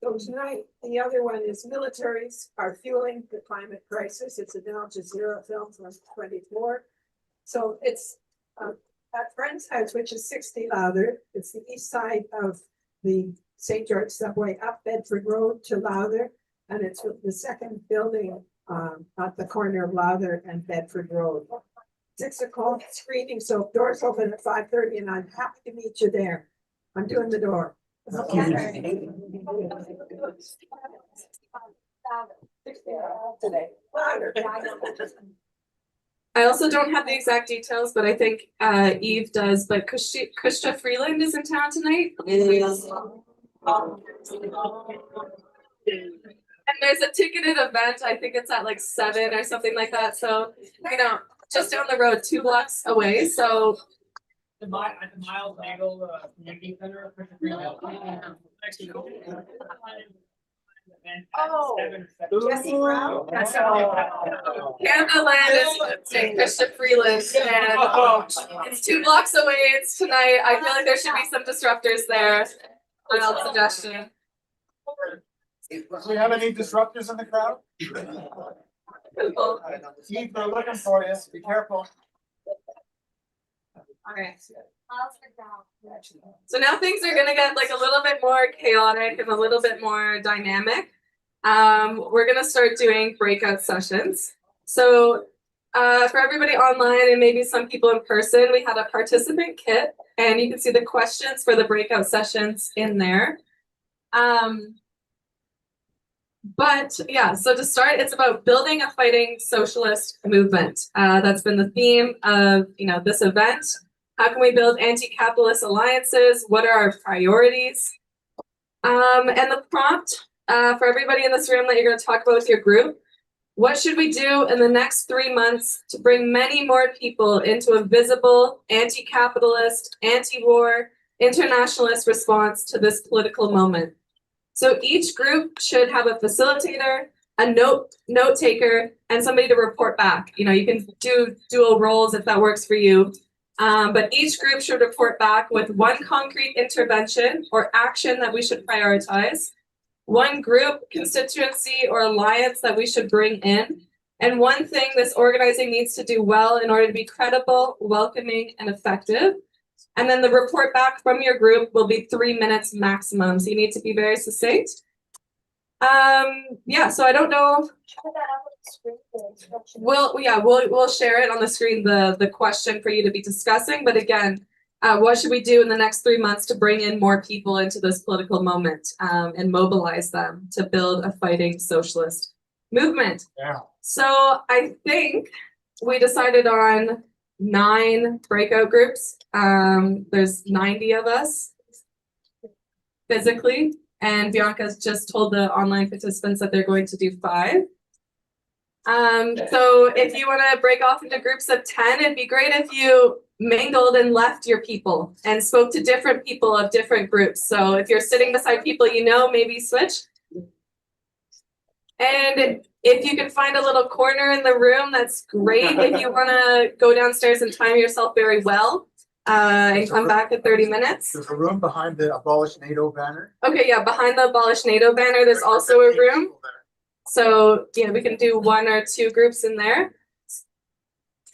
So tonight, the other one is Militaries Are Fueling the Climate Crisis. It's an Al Jazeera film from 24. So it's at Brent's house, which is 60 Lowther. It's the east side of the St. George subway up Bedford Road to Lowther. And it's the second building at the corner of Lowther and Bedford Road. 6 o'clock screening, so doors open at 5:30, and I'm happy to meet you there. I'm doing the door. I also don't have the exact details, but I think Eve does. But Kushta Freeland is in town tonight. And there's a ticketed event. I think it's at like 7 or something like that. So, you know, just down the road, 2 blocks away. So. At the Miles Nagel Community Center. Oh, Jesse Brown. Canada Land is Kushta Freeland, and it's 2 blocks away. It's tonight. I feel like there should be some disruptors there. Wild suggestion. Do we have any disruptors in the crowd? Eve, they're looking for you. Be careful. All right. So now things are going to get like a little bit more chaotic and a little bit more dynamic. We're going to start doing breakout sessions. So for everybody online and maybe some people in person, we had a participant kit, and you can see the questions for the breakout sessions in there. But yeah, so to start, it's about building a fighting socialist movement. That's been the theme of this event. How can we build anti-capitalist alliances? What are our priorities? And the prompt for everybody in this room that you're going to talk about with your group: what should we do in the next 3 months to bring many more people into a visible anti-capitalist, anti-war, internationalist response to this political moment? So each group should have a facilitator, a note taker, and somebody to report back. You can do dual roles if that works for you. But each group should report back with one concrete intervention or action that we should prioritize, one group, constituency, or alliance that we should bring in, and one thing this organizing needs to do well in order to be credible, welcoming, and effective. And then the report back from your group will be 3 minutes maximum. So you need to be very succinct. Yeah, so I don't know. We'll share it on the screen, the question for you to be discussing. But again, what should we do in the next 3 months to bring in more people into this political moment and mobilize them to build a fighting socialist movement? Yeah. So I think we decided on 9 breakout groups. There's 90 of us physically, and Bianca's just told the online participants that they're going to do 5. So if you want to break off into groups of 10, it'd be great if you mingled and left your people and spoke to different people of different groups. So if you're sitting beside people you know, maybe switch. And if you can find a little corner in the room, that's great. If you want to go downstairs and time yourself very well and come back in 30 minutes. There's a room behind the Abolish NATO banner. Okay, yeah, behind the Abolish NATO banner, there's also a room. So, yeah, we can do 1 or 2 groups in there.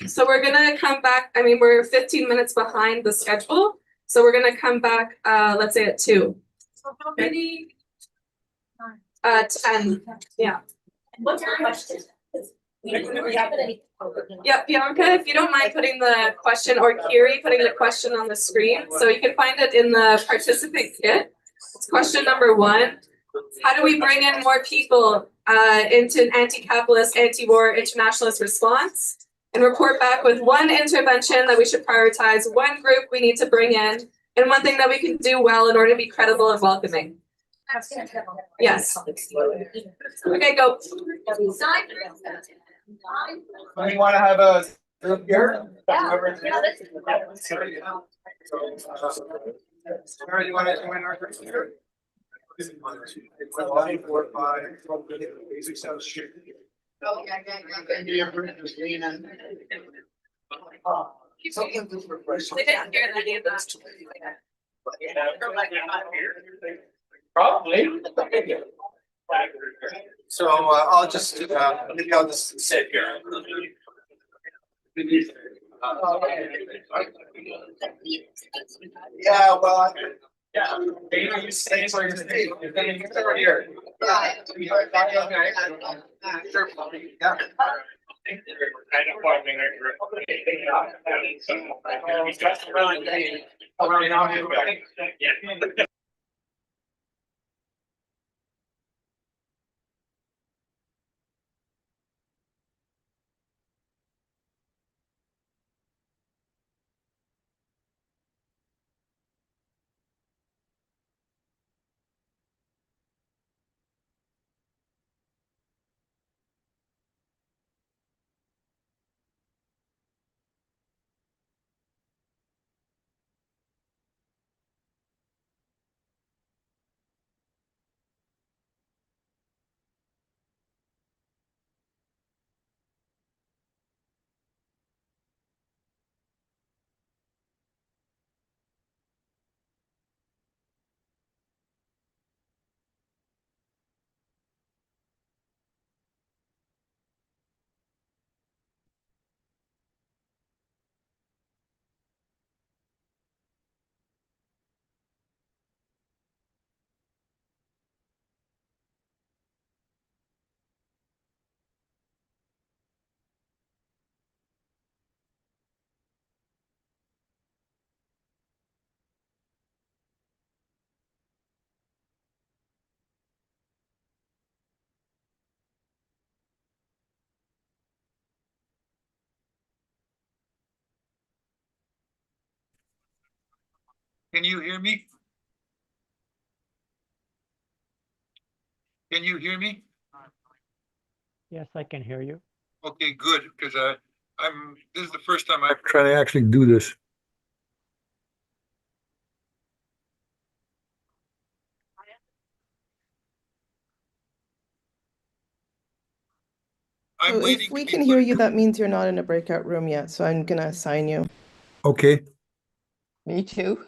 So we're gonna come back, I mean, we're 15 minutes behind the schedule. So we're gonna come back, let's say at 2. So how many? 10, yeah. What's your question? Yeah, Bianca, if you don't mind putting the question, or Kiri putting the question on the screen, so you can find it in the participant kit. It's question number 1. How do we bring in more people into an anti-capitalist, anti-war, internationalist response? And report back with 1 intervention that we should prioritize, 1 group we need to bring in, and 1 thing that we can do well in order to be credible and welcoming. Yes. Okay, go. Do you want to have a group here? Yeah. Sarah, you want to join our group here? 1, 2, 3, 4, 5, 6, 7, 8. Probably. So I'll just maybe I'll just sit here. Yeah, well, yeah. You stay where you stay. You're going to over here. Yeah. Can you hear me? Can you hear me? Yes, I can hear you. Okay, good, because this is the first time I've tried to actually do this. So if we can hear you, that means you're not in a breakout room yet, so I'm gonna assign you. Okay. Me too.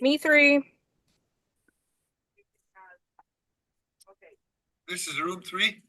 Me 3. This is room 3?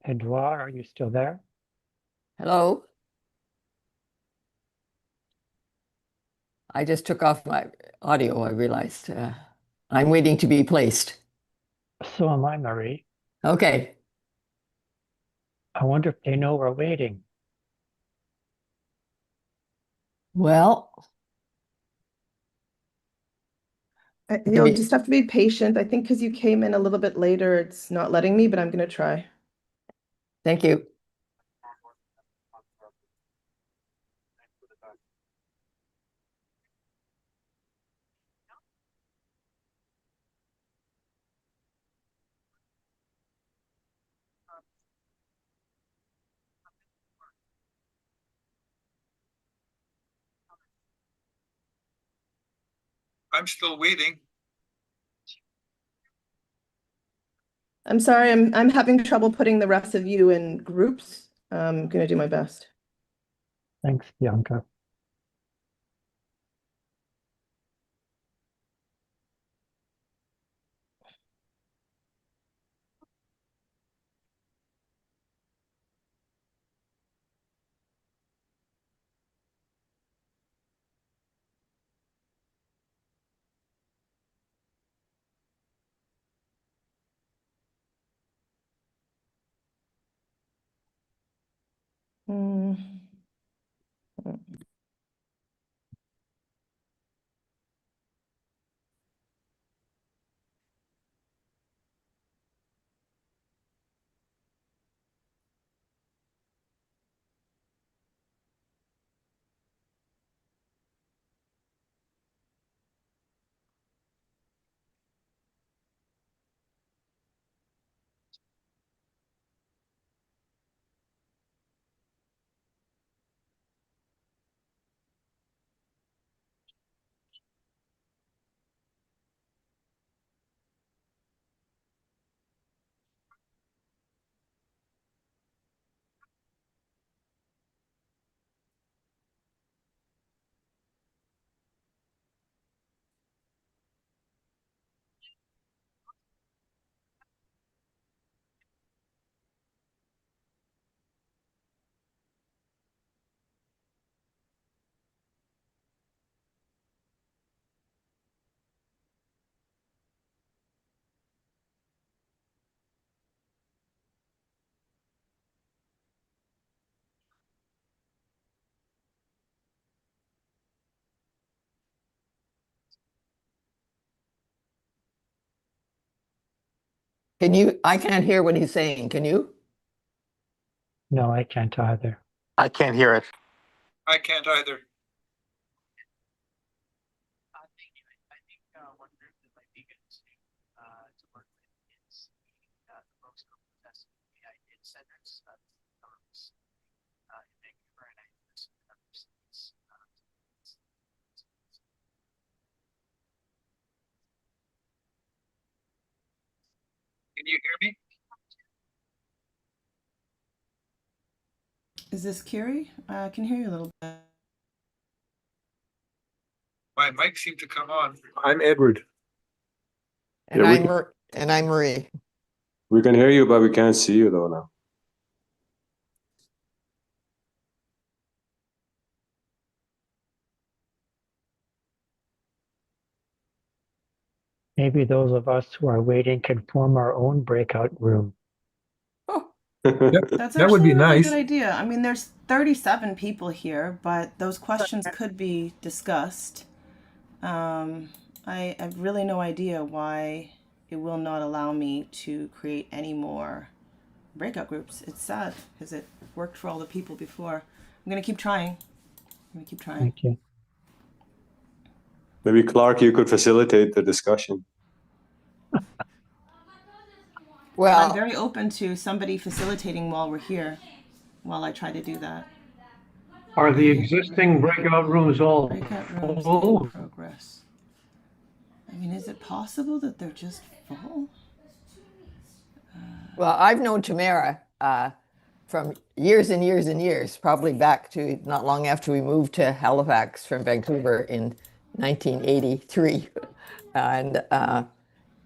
Edouard, are you still there? Hello? I just took off my audio, I realized. I'm waiting to be placed. So am I, Marie. Okay. I wonder if they know we're waiting. Well, You'll just have to be patient. I think because you came in a little bit later, it's not letting me, but I'm going to try. thank you. I'm still waiting. I'm sorry, I'm having trouble putting the rest of you in groups. I'm going to do my best. Thanks, Bianca. Mm. Can you? I can't hear what he's saying. Can you? No, I can't either. I can't hear it. I can't either. Can you hear me? Is this Carrie? I can hear you a little bit. My mic seemed to come on. I'm Edward. And I'm Marie. We can hear you, but we can't see you though now. Maybe those of us who are waiting can form our own breakout room. That's That would actually be a really nice. good idea. I mean, there's 37 people here, but those questions could be discussed. I have really no idea why it will not allow me to create any more breakout groups. It's sad because it worked for all the people before. I'm going to keep trying. Thank you. Maybe Clark, you could facilitate the discussion. I'm very open to somebody facilitating while we're here, while I try to do that. Are the existing breakout rooms all Breakout rooms full? in progress. I mean, is it possible that they're just full? Well, I've known Tamara from years and years and years, probably back to not long after we moved to Halifax from Vancouver in 1983. And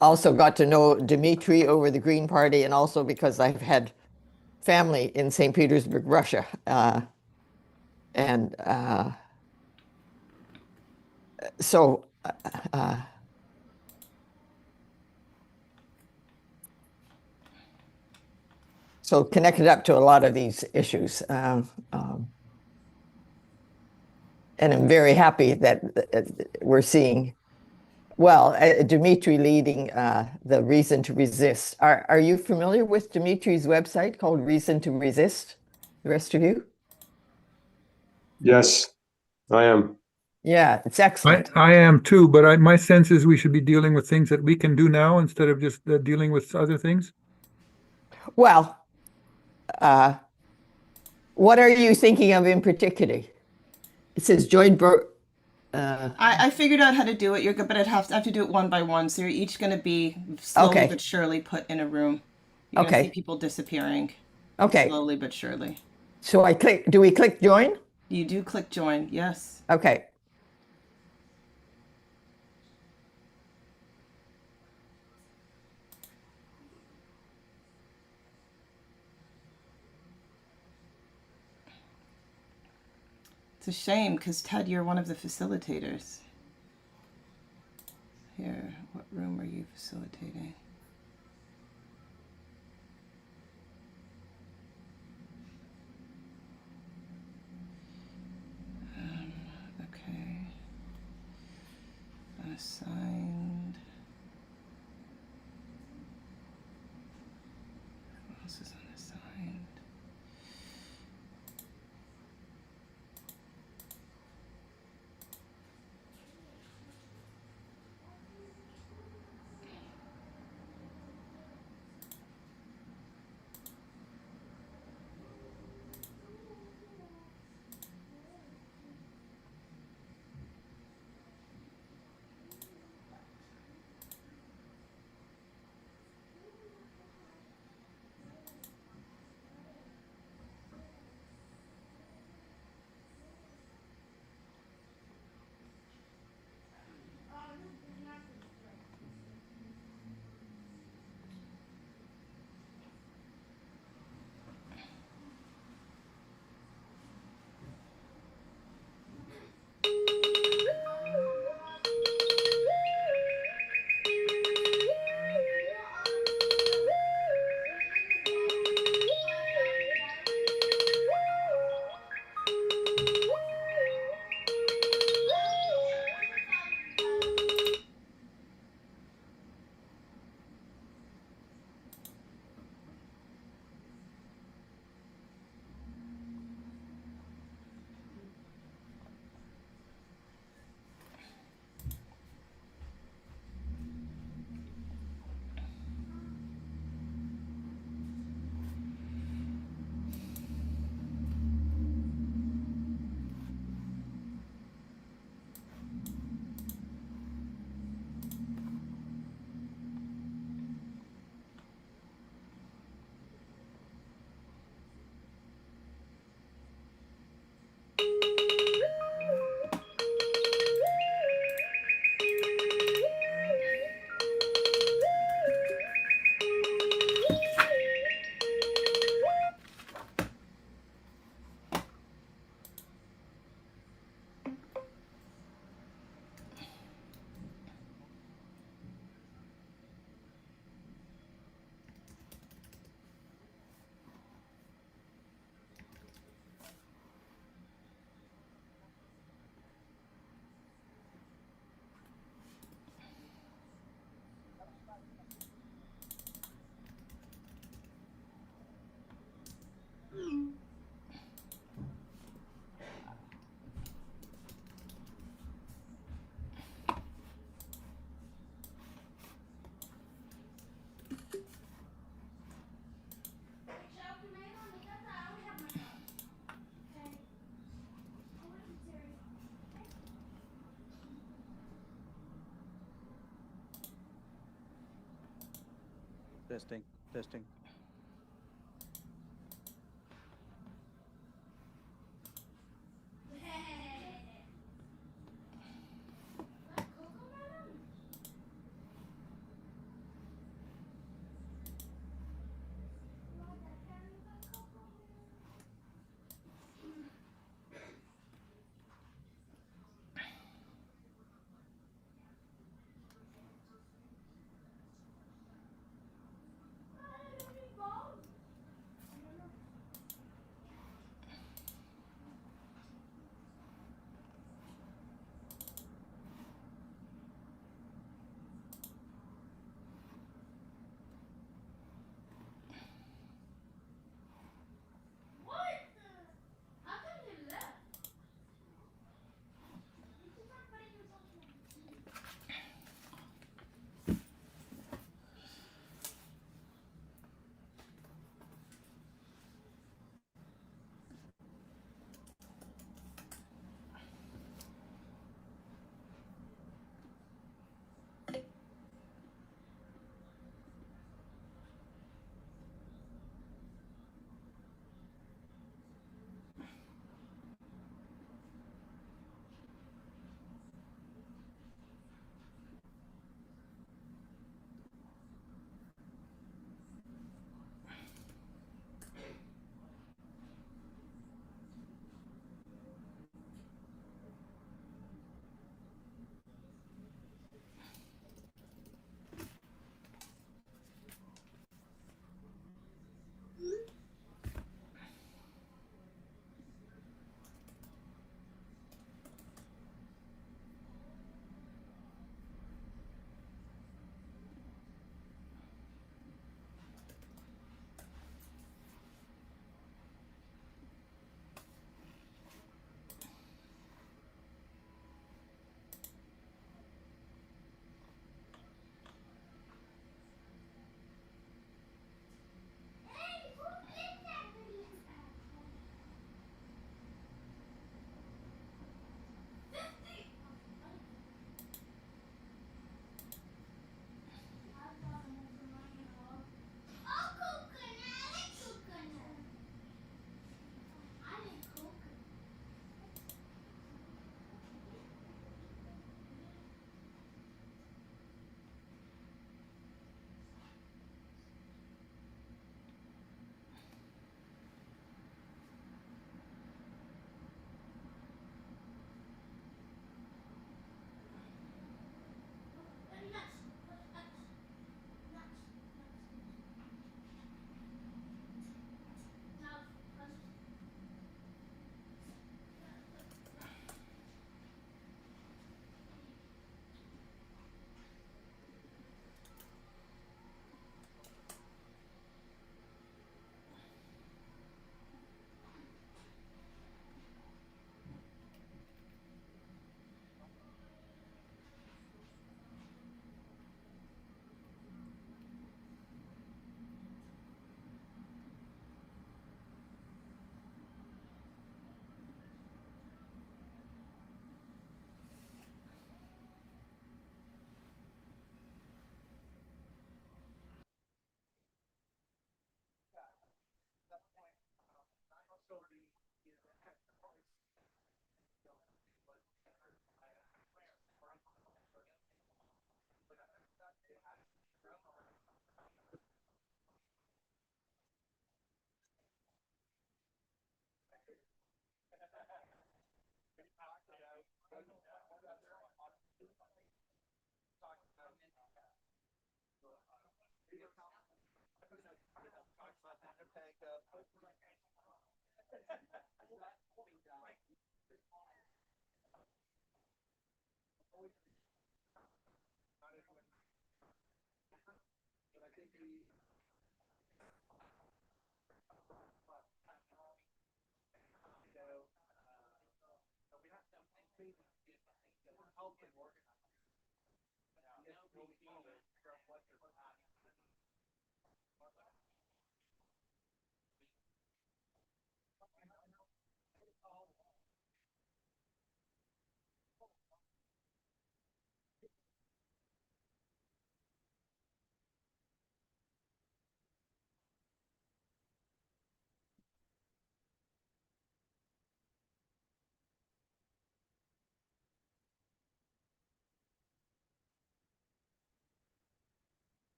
also got to know Dmitri over the Green Party, and also because I've had family in St. Petersburg, Russia. And so so connected up to a lot of these issues. And I'm very happy that we're seeing, well, Dmitri leading the Reason to Resist. Are you familiar with Dmitri's website called Reason to Resist, the rest of you? Yes, I am. Yeah, it's excellent. I am too, but my sense is we should be dealing with things that we can do now instead of just dealing with other things. Well, what are you thinking of in particular? It says join. I figured out how to do it. You're good, but I have to do it one by one. So you're each going to be slowly but surely put in a room. You're going to see people disappearing. Okay. Slowly but surely. So I click. Do we click join? You do click join. Yes. Okay. It's a shame because Ted, you're one of the facilitators. Here, what room are you facilitating? Okay. Unassigned. Who else is unassigned? Testing, testing.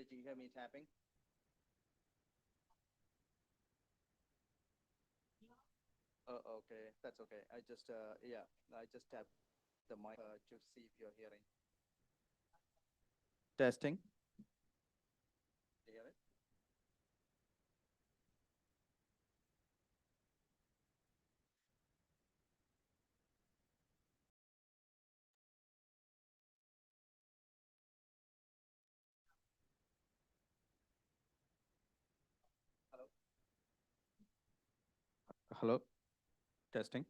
Did you hear me tapping? Oh, okay, that's okay. I just, yeah, I just tapped the mic to see if you're hearing. Testing. Do you hear it? Hello? Hello? Testing.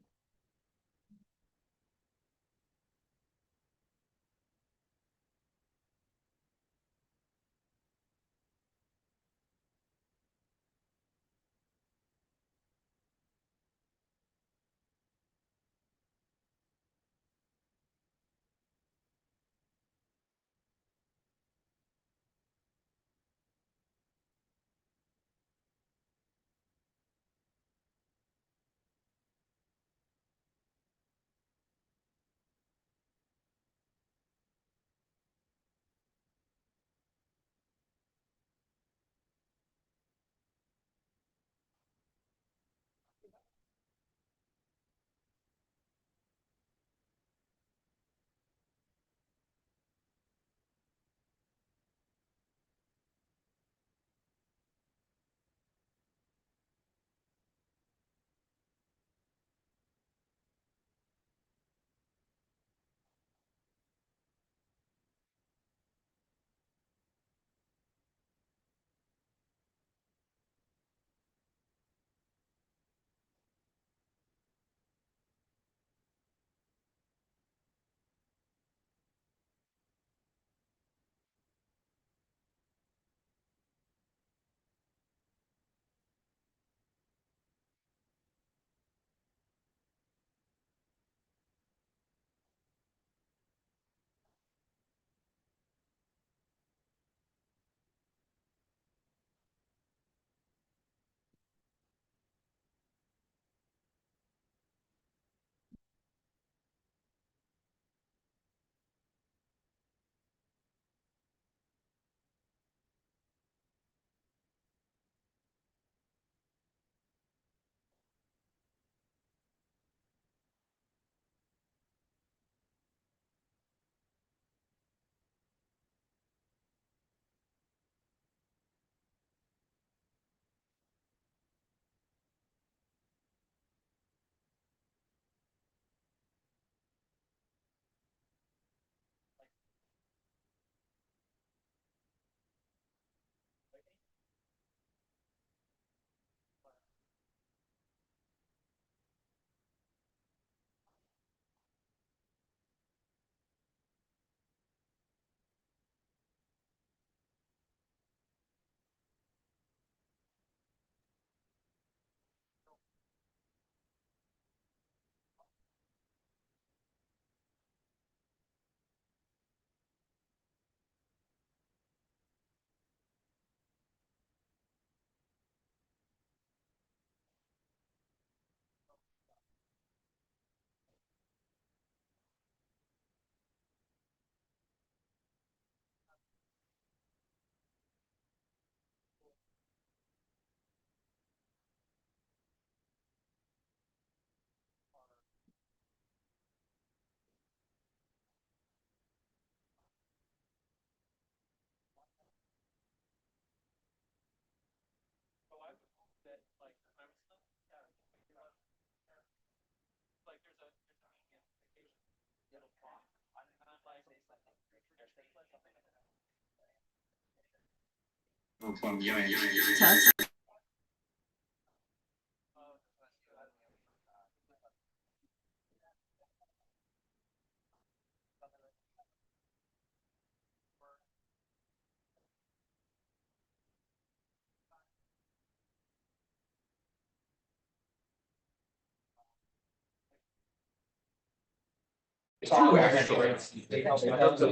Test.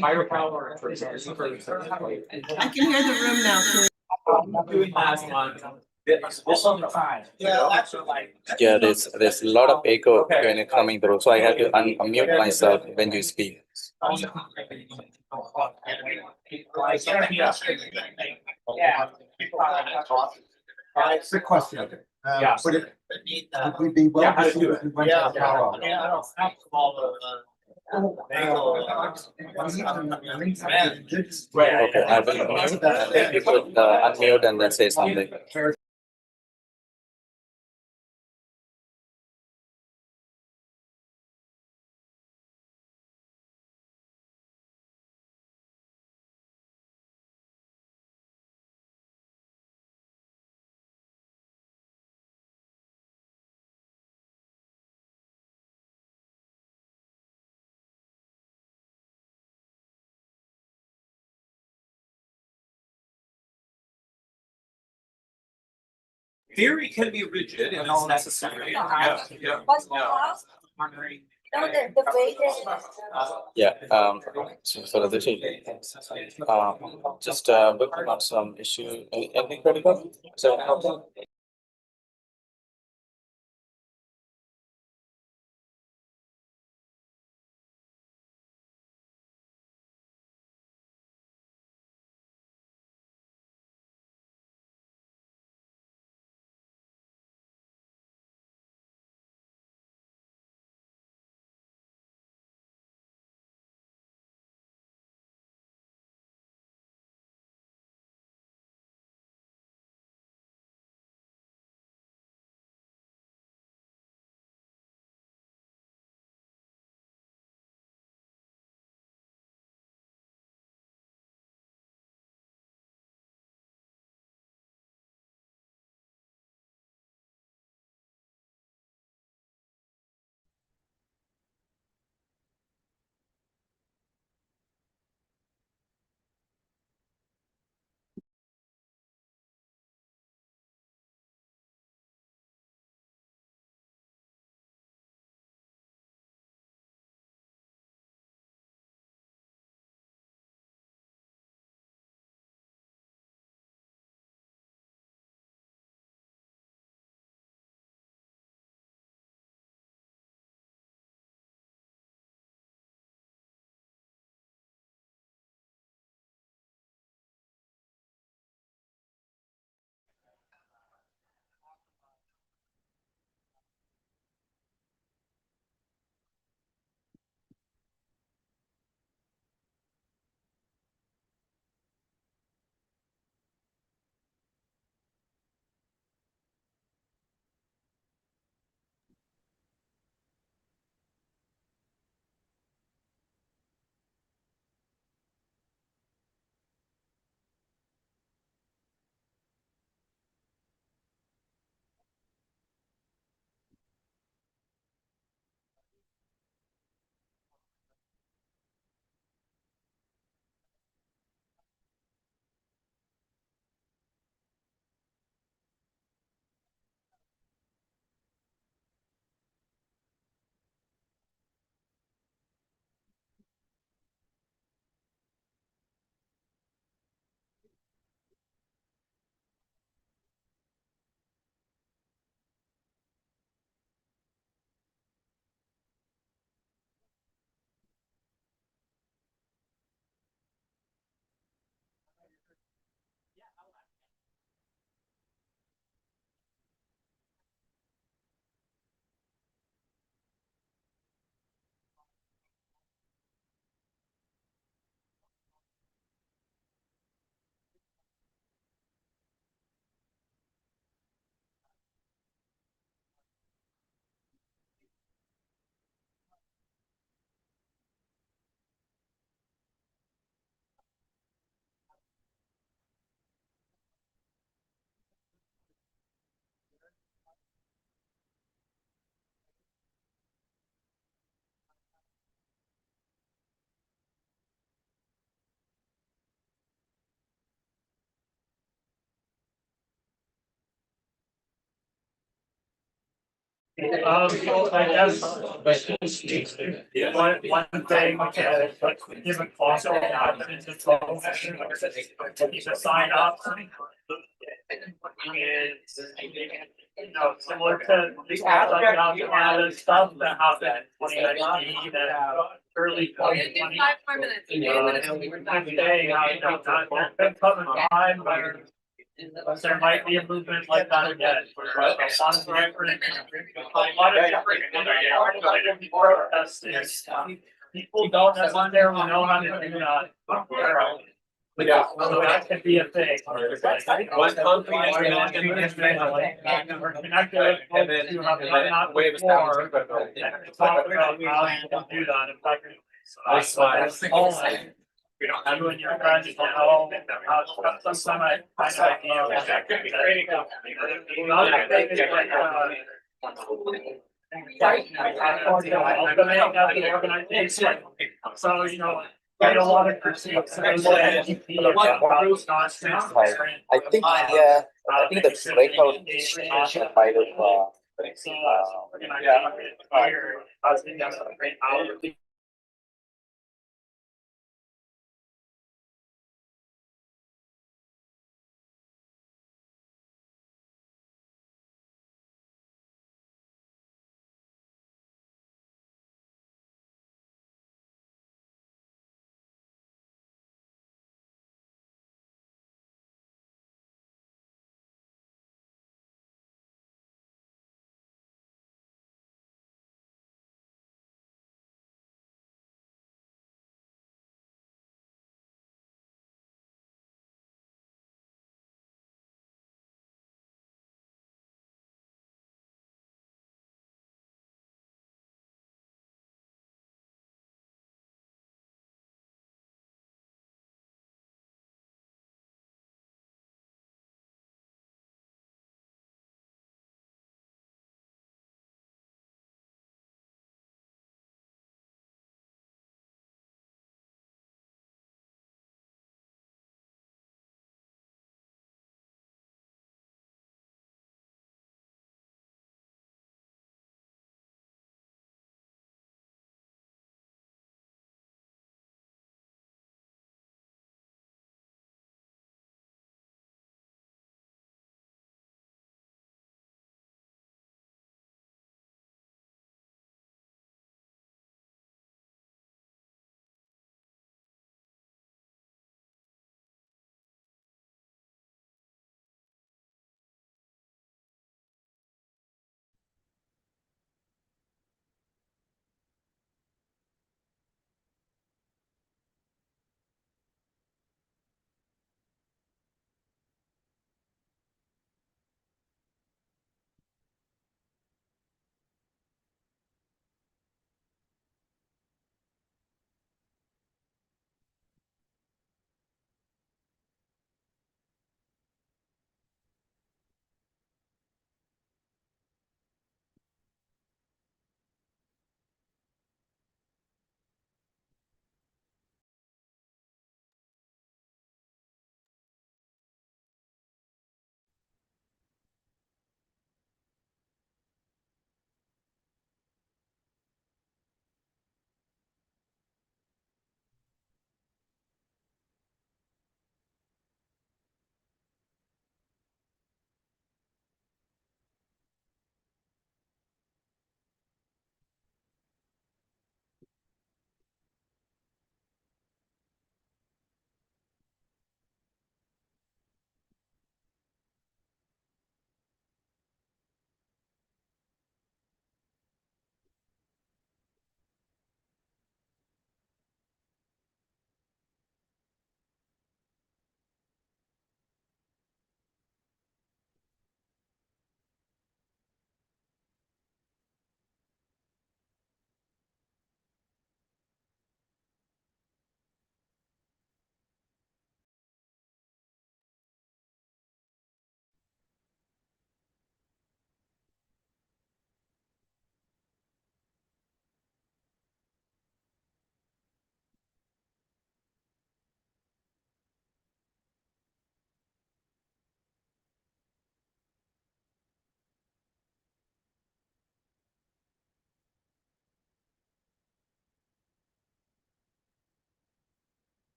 Firepower. I can hear the room now, Kate. Doing last one. This on the five. Yeah, there's a lot of echo when it coming through, so I have to unmute myself when you speak. Yeah. It's the question. Yeah. Would it would we be well received if we went to the power? Yeah, I don't have all the. Okay, I will mute, you could unmute and then say something. Theory can be rigid and it's necessary. Yeah. Yeah, so this is, just, looking at some issue, anything critical? So, I guess one thing, given also happened to folks, keep a sign up. You know, similar to the Canada stuff that happened in 2019 and early 2020. 5 more minutes. There's coming a time where there might be a movement like that again. Where a lot of different protests. People don't necessarily know how to do that. So that could be a thing. We're connected to have done that before. And talk about how you can do that effectively. We don't have you and your friends know how some kind of idea. So, you know, get a lot of critiques. I think the breakout should fight it.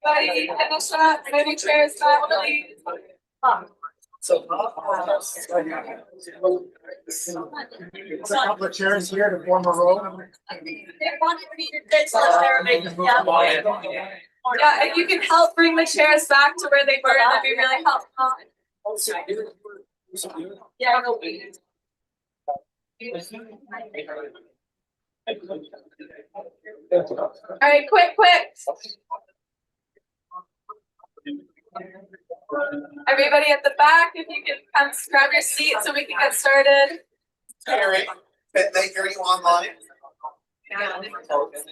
Buddy, finish up, maybe chairs back, please. So a couple of chairs here to form a row. They wanted me to fix yeah, if you can help bring the chairs back to where they were, that'd be really helpful. Yeah. All right, quick. Everybody at the back, if you can come grab your seat so we can get started. Eric, they hear you online? I'm just going to double check.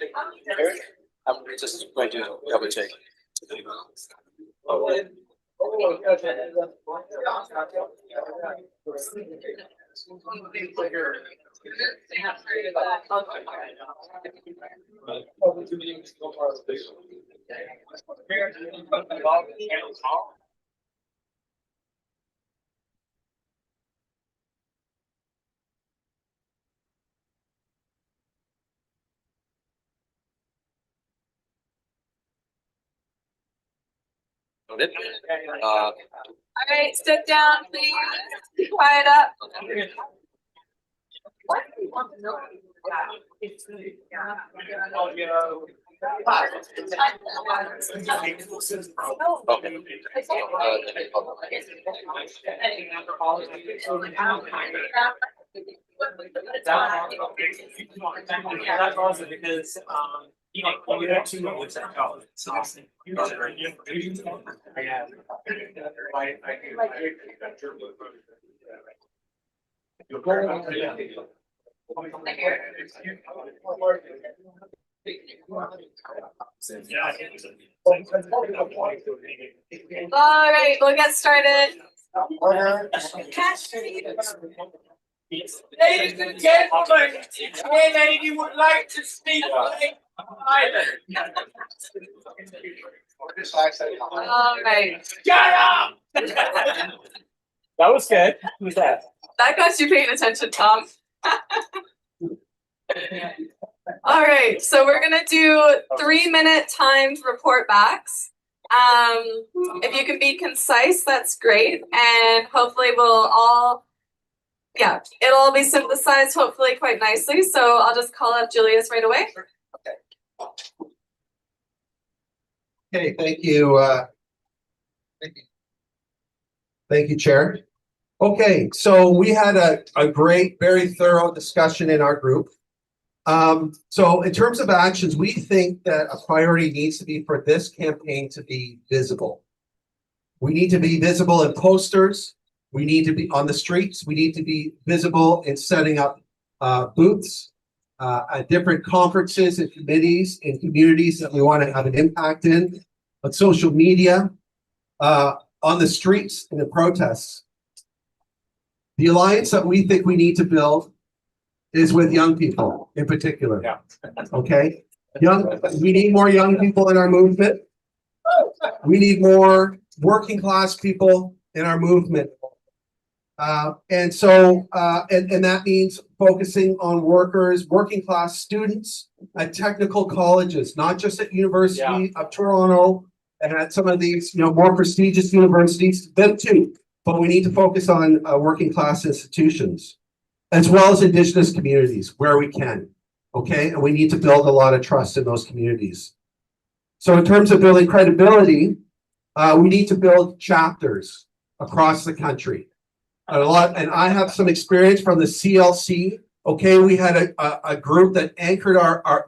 All right, sit down, please. Be quiet up. That's also because you have two levels at college. So All right, we'll get started. ladies and gentlemen, any lady would like to speak. All right. Shut up! That was good. Who's that? That got you paying attention, Tom. All right, so we're gonna do 3-minute timed report backs. If you can be concise, that's great, and hopefully we'll all, yeah, it'll all be synthesized hopefully quite nicely. So I'll just call up Julius right away. Okay, thank you. Thank you, Chair. Okay, so we had a great, very thorough discussion in our group. So in terms of actions, we think that a priority needs to be for this campaign to be visible. We need to be visible in posters. We need to be on the streets. We need to be visible in setting up booths at different conferences and committees in communities that we want to have an impact in, on social media, on the streets, and the protests. The alliance that we think we need to build is with young people in particular. Yeah. Okay. We need more young people in our movement. We need more working class people in our movement. And that means focusing on working class students at technical colleges, not just at University of Toronto and at some of these, more prestigious universities, them too. But we need to focus on working class institutions, as well as Indigenous communities where we can, okay? And we need to build a lot of trust in those communities. So in terms of building credibility, we need to build chapters across the country. And I have some experience from the CLC. Okay, we had a group that anchored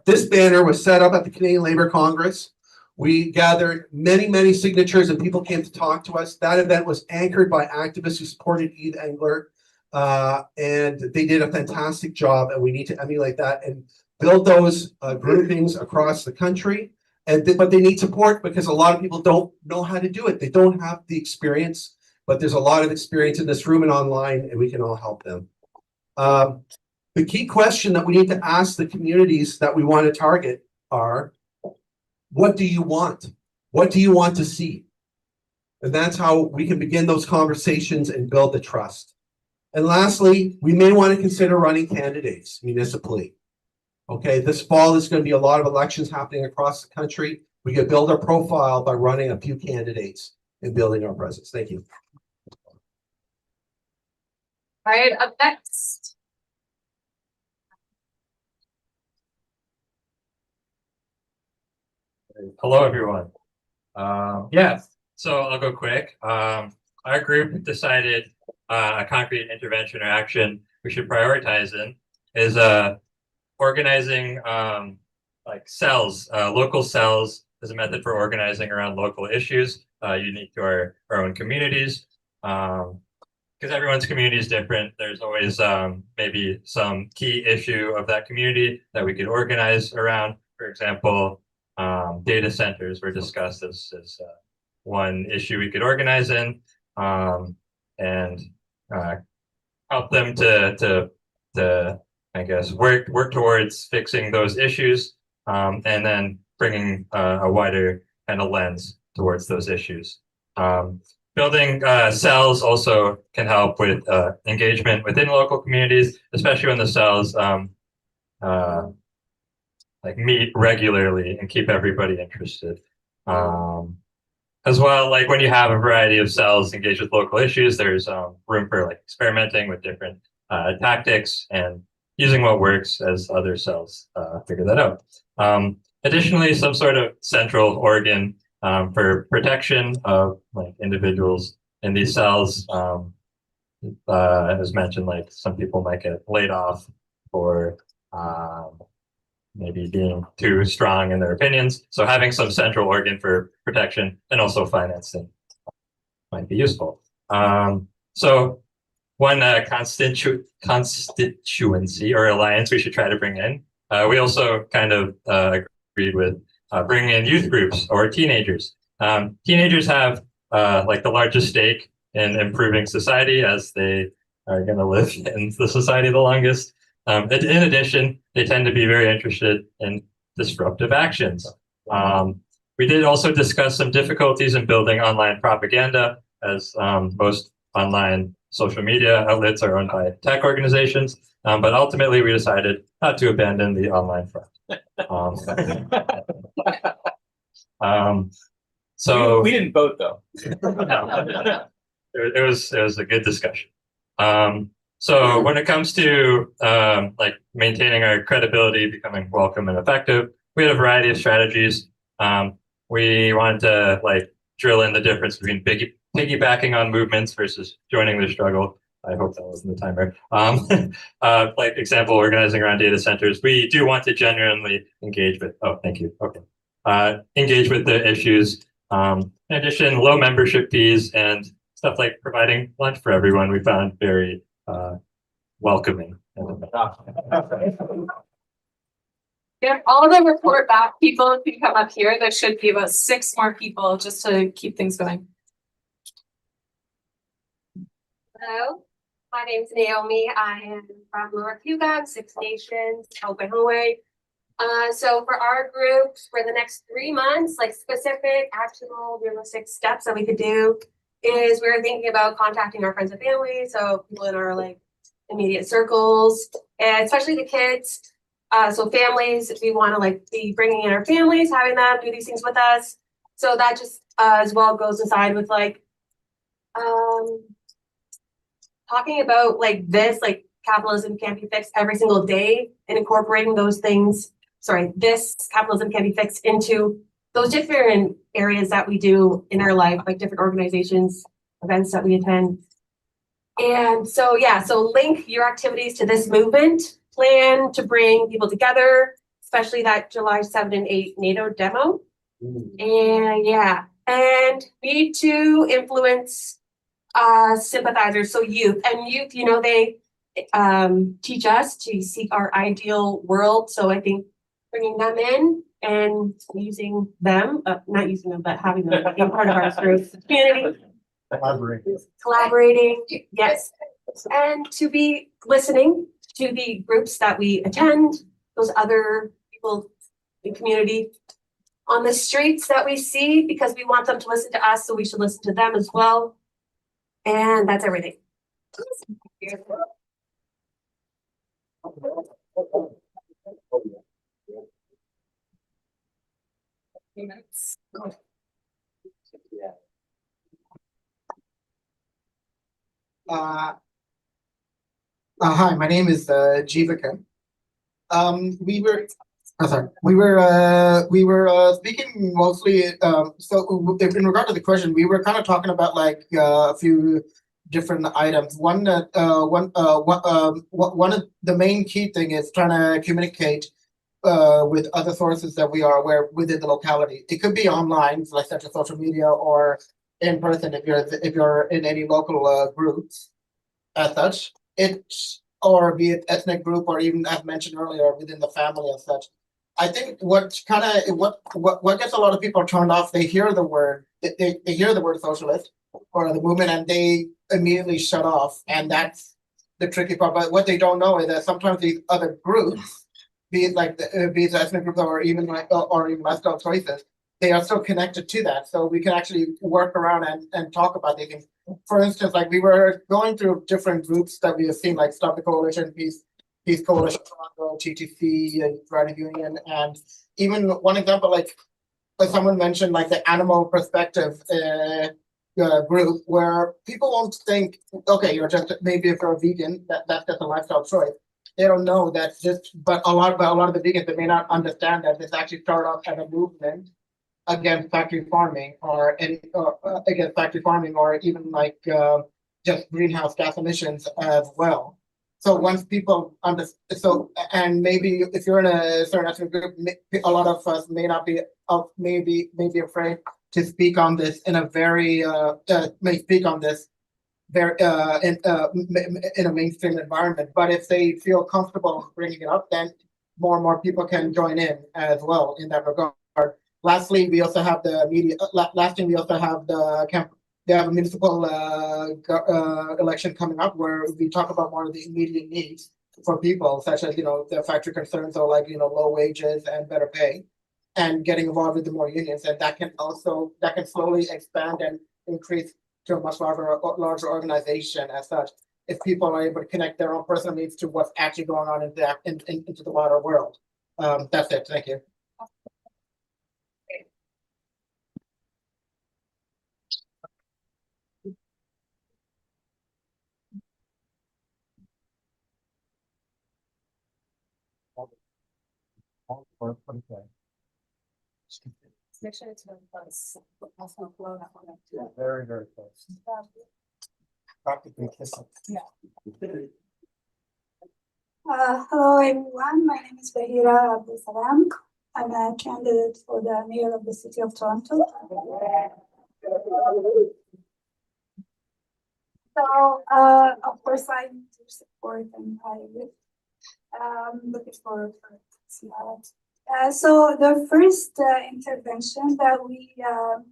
this banner was set up at the Canadian Labour Congress. We gathered many signatures and people came to talk to us. That event was anchored by activists who supported Eve Engler. And they did a fantastic job, and we need to emulate that and build those groupings across the country. But they need support because a lot of people don't know how to do it. They don't have the experience, but there's a lot of experience in this room and online, and we can all help them. The key question that we need to ask the communities that we want to target are, what do you want? What do you want to see? And that's how we can begin those conversations and build the trust. And lastly, we may want to consider running candidates municipally. Okay, this fall is going to be a lot of elections happening across the country. We can build a profile by running a few candidates and building our presence. Thank you. All right, up next. Hello, everyone. Yeah, so I'll go quick. Our group decided a concrete intervention or action we should prioritize in is organizing like cells, local cells as a method for organizing around local issues unique to our own communities. Because everyone's community is different. There's always maybe some key issue of that community that we could organize around. For example, data centers were discussed as one issue we could organize in and help them to I guess work towards fixing those issues and then bringing a wider kind of lens towards those issues. Building cells also can help with engagement within local communities, especially when the cells like meet regularly and keep everybody interested. As well, like when you have a variety of cells engaged with local issues, there's room for like experimenting with different tactics and using what works as other cells figure that out. Additionally, some sort of central organ for protection of like individuals in these cells. As mentioned, like some people might get laid off for maybe being too strong in their opinions. So having some central organ for protection and also financing might be useful. So one constituency or alliance we should try to bring in. We also kind of agreed with bringing in youth groups or teenagers. Teenagers have like the largest stake in improving society as they are going to live in the society the longest. In addition, they tend to be very interested in disruptive actions. We did also discuss some difficulties in building online propaganda, as most online social media outlets are owned by tech organizations. But ultimately, we decided not to abandon the online front. So we didn't vote though. It was a good discussion. So when it comes to like maintaining our credibility, becoming welcome and effective, we had a variety of strategies. We wanted to like drill in the difference between piggybacking on movements versus joining the struggle. I hope that wasn't the timer. Like example, organizing around data centers. We do want to genuinely engage with, oh, thank you. Okay. Engage with the issues. In addition, low membership fees and stuff like providing lunch for everyone, we found very welcoming. Yeah, all the report back people can come up here. There should be about 6 more people just to keep things going. Hello, my name is Naomi. I am from North Hugon, Six Nations, Oklahoma. So for our groups, for the next 3 months, like specific, actionable, realistic steps that we could do is we're thinking about contacting our friends and family, so people in our like immediate circles, and especially the kids. So families, we want to like be bringing in our families, having them do these things with us. So that just as well goes aside with like talking about like this, like capitalism can't be fixed every single day, and incorporating those things. Sorry, this capitalism can be fixed into those different areas that we do in our life, like different organizations, events that we attend. And so, yeah, so link your activities to this movement, plan to bring people together, especially that July 7 and 8 NATO demo. And yeah, and need to influence sympathizers, so youth. And youth, you know, they teach us to seek our ideal world. So I think bringing them in and using them, not using them, but having them be part of our group community. Collaborating, yes. And to be listening to the groups that we attend, those other people in community on the streets that we see, because we want them to listen to us, so we should listen to them as well. And that's everything. few minutes. Hi, my name is Jivaka. We were speaking mostly. So in regard to the question, we were kind of talking about like a few different items. One of the main key thing is trying to communicate with other sources that we are aware within the locality. It could be online, like such as social media, or in person if you're in any local groups as such. Or be it ethnic group, or even as mentioned earlier within the family as such. I think what gets a lot of people turned off, they hear the word socialist or the movement, and they immediately shut off, and that's the tricky part. But what they don't know is that sometimes these other groups, be it the ethnic groups, or even lifestyle choices, they are still connected to that. So we can actually work around and talk about these things. For instance, like we were going through different groups that we have seen, like Stop the Coalition, Peace Coalition, Toronto, TTC, and Credit Union, and even one example, like someone mentioned, like the animal perspective group, where people won't think, okay, you're just maybe if you're a vegan, that's just a lifestyle choice. They don't know that but a lot of the vegans, they may not understand that this actually started off as a movement against factory farming, or even like just greenhouse gas emissions as well. So once people understand, and maybe if you're in a certain ethnic group, a lot of us may not be maybe afraid to speak on this in a very may speak on this very in a mainstream environment. But if they feel comfortable bringing it up, then more and more people can join in as well in that regard. Lastly, we also have the media. We also have they have a municipal election coming up, where we talk about more of the immediate needs for people, such as the factory concerns, or like low wages and better pay, and getting involved with the more unions, and that can slowly expand and increase to a much larger organization as such. If people are able to connect their own personal needs to what's actually going on into the wider world. That's it. Thank you. Make sure it's very close. Very, very close. Practically kissing. Yeah. Hello everyone, my name is Bahira Abdul Salam. I'm a candidate for the mayor of the city of Toronto. So of course I need to support, and I'm looking forward to see how it. So the first intervention that we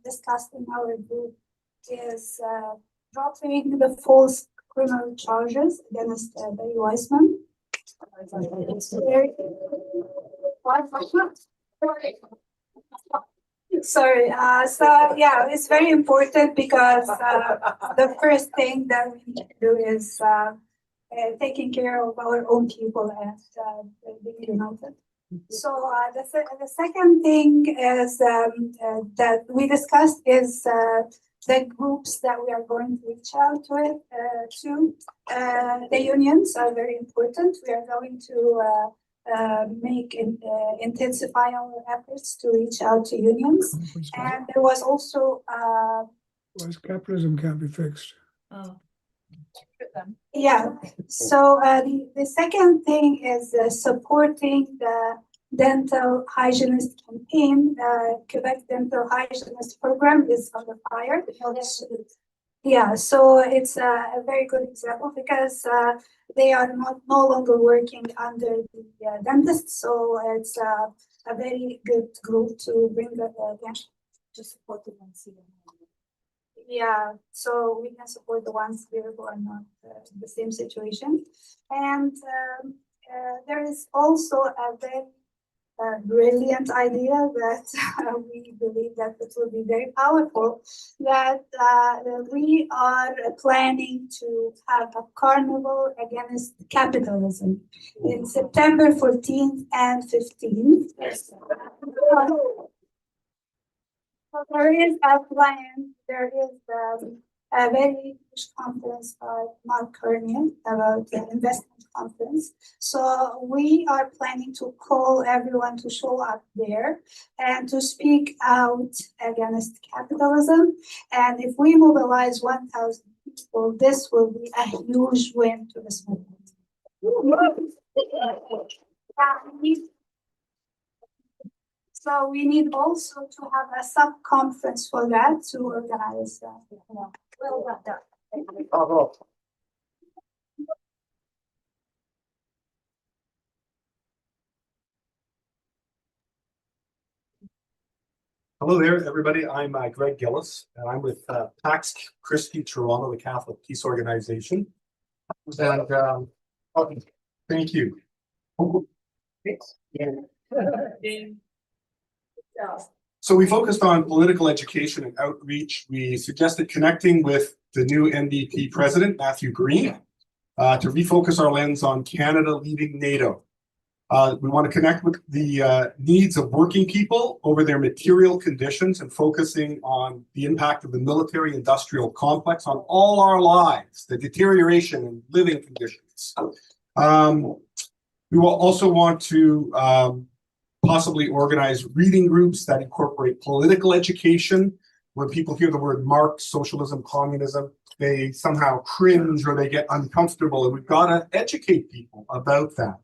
discussed in our group is dropping the false criminal charges against Barry Weissman. Sorry. So yeah, it's very important, because the first thing that we need to do is taking care of our own people and being united. So the second thing is that we discussed is the groups that we are going to reach out to. The unions are very important. We are going to intensify our efforts to reach out to unions. And there was also capitalism can't be fixed. Oh. Yeah, so the second thing is supporting the dental hygienist campaign. Quebec Dental Hygienist Program is on the fire. Yeah, so it's a very good example, because they are no longer working under the dentist. So it's a very good group to bring to support the ones. Yeah, so we can support the ones here who are not in the same situation. And there is also a very brilliant idea that we believe that it will be very powerful, that we are planning to have a carnival against capitalism in September 14th and 15th. So there is a plan, there is a very huge conference by Mark Carney about the investment conference. So we are planning to call everyone to show up there and to speak out against capitalism. And if we mobilize 1,000 people, this will be a huge win to this movement. So we need also to have a sub-conference for that to organize that. Well done. Hello there, everybody. I'm Greg Gillis, and I'm with Pax Christi Toronto, the Catholic Peace Organization. And thank you. So we focused on political education and outreach. We suggested connecting with the new NDP president, Matthew Green, to refocus our lens on Canada leaving NATO. We want to connect with the needs of working people over their material conditions and focusing on the impact of the military-industrial complex on all our lives, the deterioration in living conditions. We will also want to possibly organize reading groups that incorporate political education. When people hear the word Marx, socialism, communism, they somehow cringe or they get uncomfortable, and we've got to educate people about that.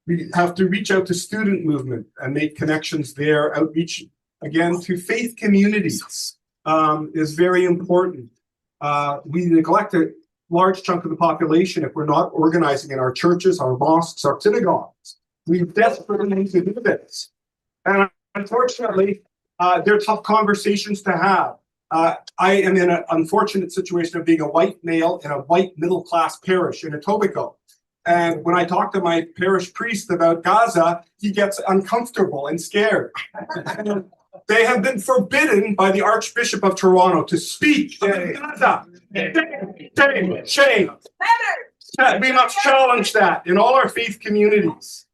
We have to reach out to student movement and make connections there. Outreach, again, to faith communities is very important. We neglect a large chunk of the population if we're not organizing in our churches, our mosques, our synagogues. We desperately need to do this. And unfortunately, they're tough conversations to have. I am in an unfortunate situation of being a white male in a white middle-class parish in Etobicoke. And when I talk to my parish priest about Gaza, he gets uncomfortable and scared. They have been forbidden by the Archbishop of Toronto to speak about Gaza. Shame. We must challenge that in all our faith communities.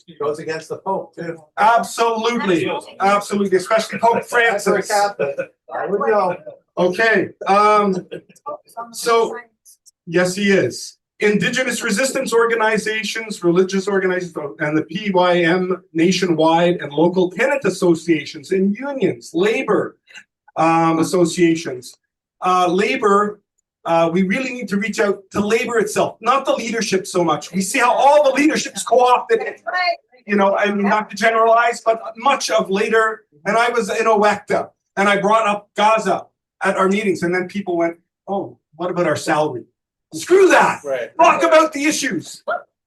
It goes against the Pope, too. Absolutely. Absolutely. Especially Pope Francis. I would know. Okay. So, yes, he is. Indigenous resistance organizations, religious organizations, and the PYM nationwide and local tenant associations and unions, labor associations. Labor, we really need to reach out to labor itself, not the leadership so much. We see how all the leadership's co-opted, you know, I mean, not to generalize, but much of later, and I was in Owecta, and I brought up Gaza at our meetings, and then people went, oh, what about our salary? Screw that. Right. Talk about the issues.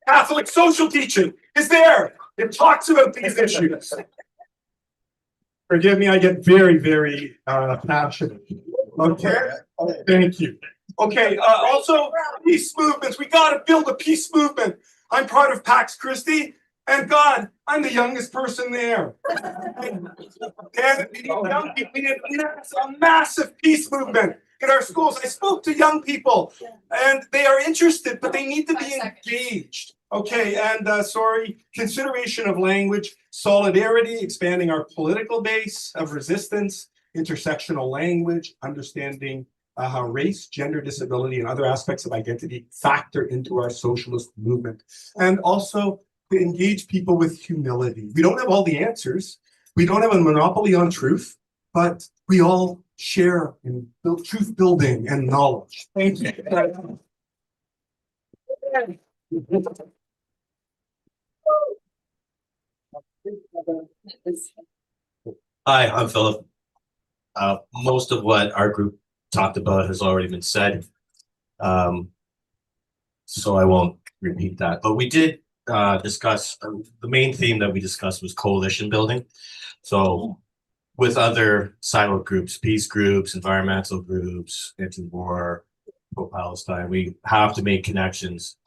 Catholic social teaching is there. It talks about these issues. Forgive me, I get very, very passionate. Okay. Thank you. Okay. Also, peace movements. We got to build a peace movement. I'm part of Pax Christi, and God, I'm the youngest person there. And we need young people. We need a massive peace movement in our schools. I spoke to young people, and they are interested, but they need to be engaged. Okay, and sorry, consideration of language, solidarity, expanding our political base of resistance, intersectional language, understanding how race, gender, disability, and other aspects of identity factor into our socialist movement. And also to engage people with humility. We don't have all the answers. We don't have a monopoly on truth, but we all share in truth building and knowledge. Thank you. Hi, I'm Philip. Most of what our group talked about has already been said, so I won't repeat that. But we did discuss, the main theme that we discussed was coalition building. So with other siloed groups, peace groups, environmental groups, anti-war, pro-Palestine, we have to make connections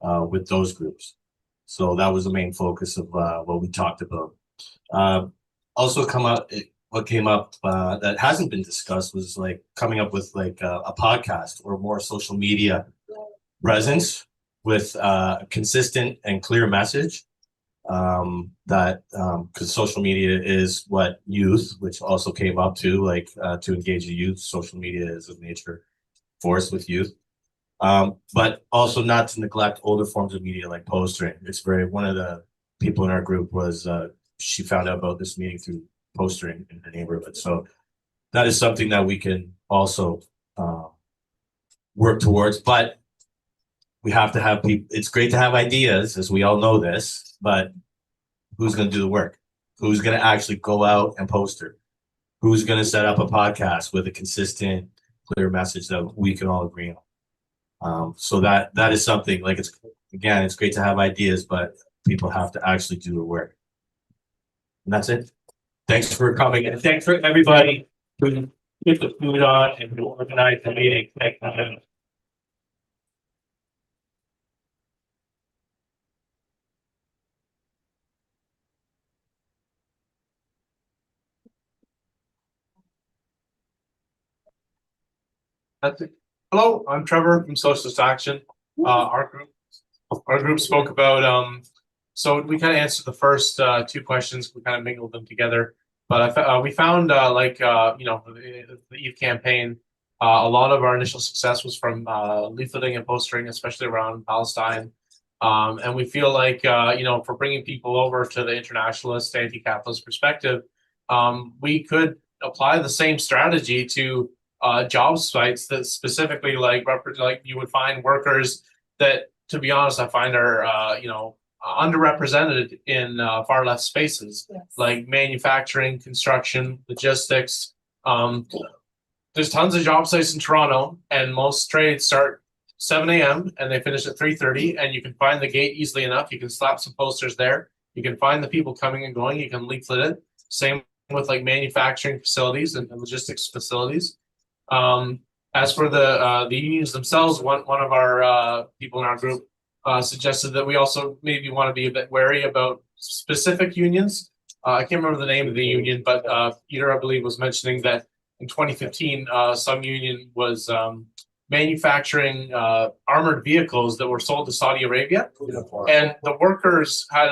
with those groups. So that was the main focus of what we talked about. Also what came up that hasn't been discussed was like coming up with like a podcast or more social media presence with a consistent and clear message that because social media is what youth, which also came up too, like to engage the youth. Social media is a major force with youth. But also not to neglect older forms of media like postering. It's one of the people in our group was she found out about this meeting through postering in her neighborhood. So that is something that we can also work towards. But we have to have people. It's great to have ideas, as we all know this, but who's going to do the work? Who's going to actually go out and poster? Who's going to set up a podcast with a consistent, clear message that we can all agree on? So that is something like it's great to have ideas, but people have to actually do the work. And that's it. Thanks for coming, and thanks for everybody who put the food on and who organized the meeting. Thank you. Hello, I'm Trevor from Socialist Action. Our group spoke about so we kind of answered the first two questions. We kind of mingled them together, but we found the Eve campaign. A lot of our initial success was from leafleting and postering, especially around Palestine. And we feel like for bringing people over to the internationalist, anti-capitalist perspective, we could apply the same strategy to job sites that specifically like you would find workers that, to be honest, I find are underrepresented in far left spaces, like manufacturing, construction, logistics. There's tons of job sites in Toronto, and most trades start 7 a.m. and they finish at 3:30, and you can find the gate easily enough. You can slap some posters there. You can find the people coming and going. You can leaflet it. Same with like manufacturing facilities and logistics facilities. As for the unions themselves, one of our people in our group suggested that we also maybe want to be a bit wary about specific unions. I can't remember the name of the union, but Peter, I believe, was mentioning that in 2015, some union was manufacturing armored vehicles that were sold to Saudi Arabia, and the workers had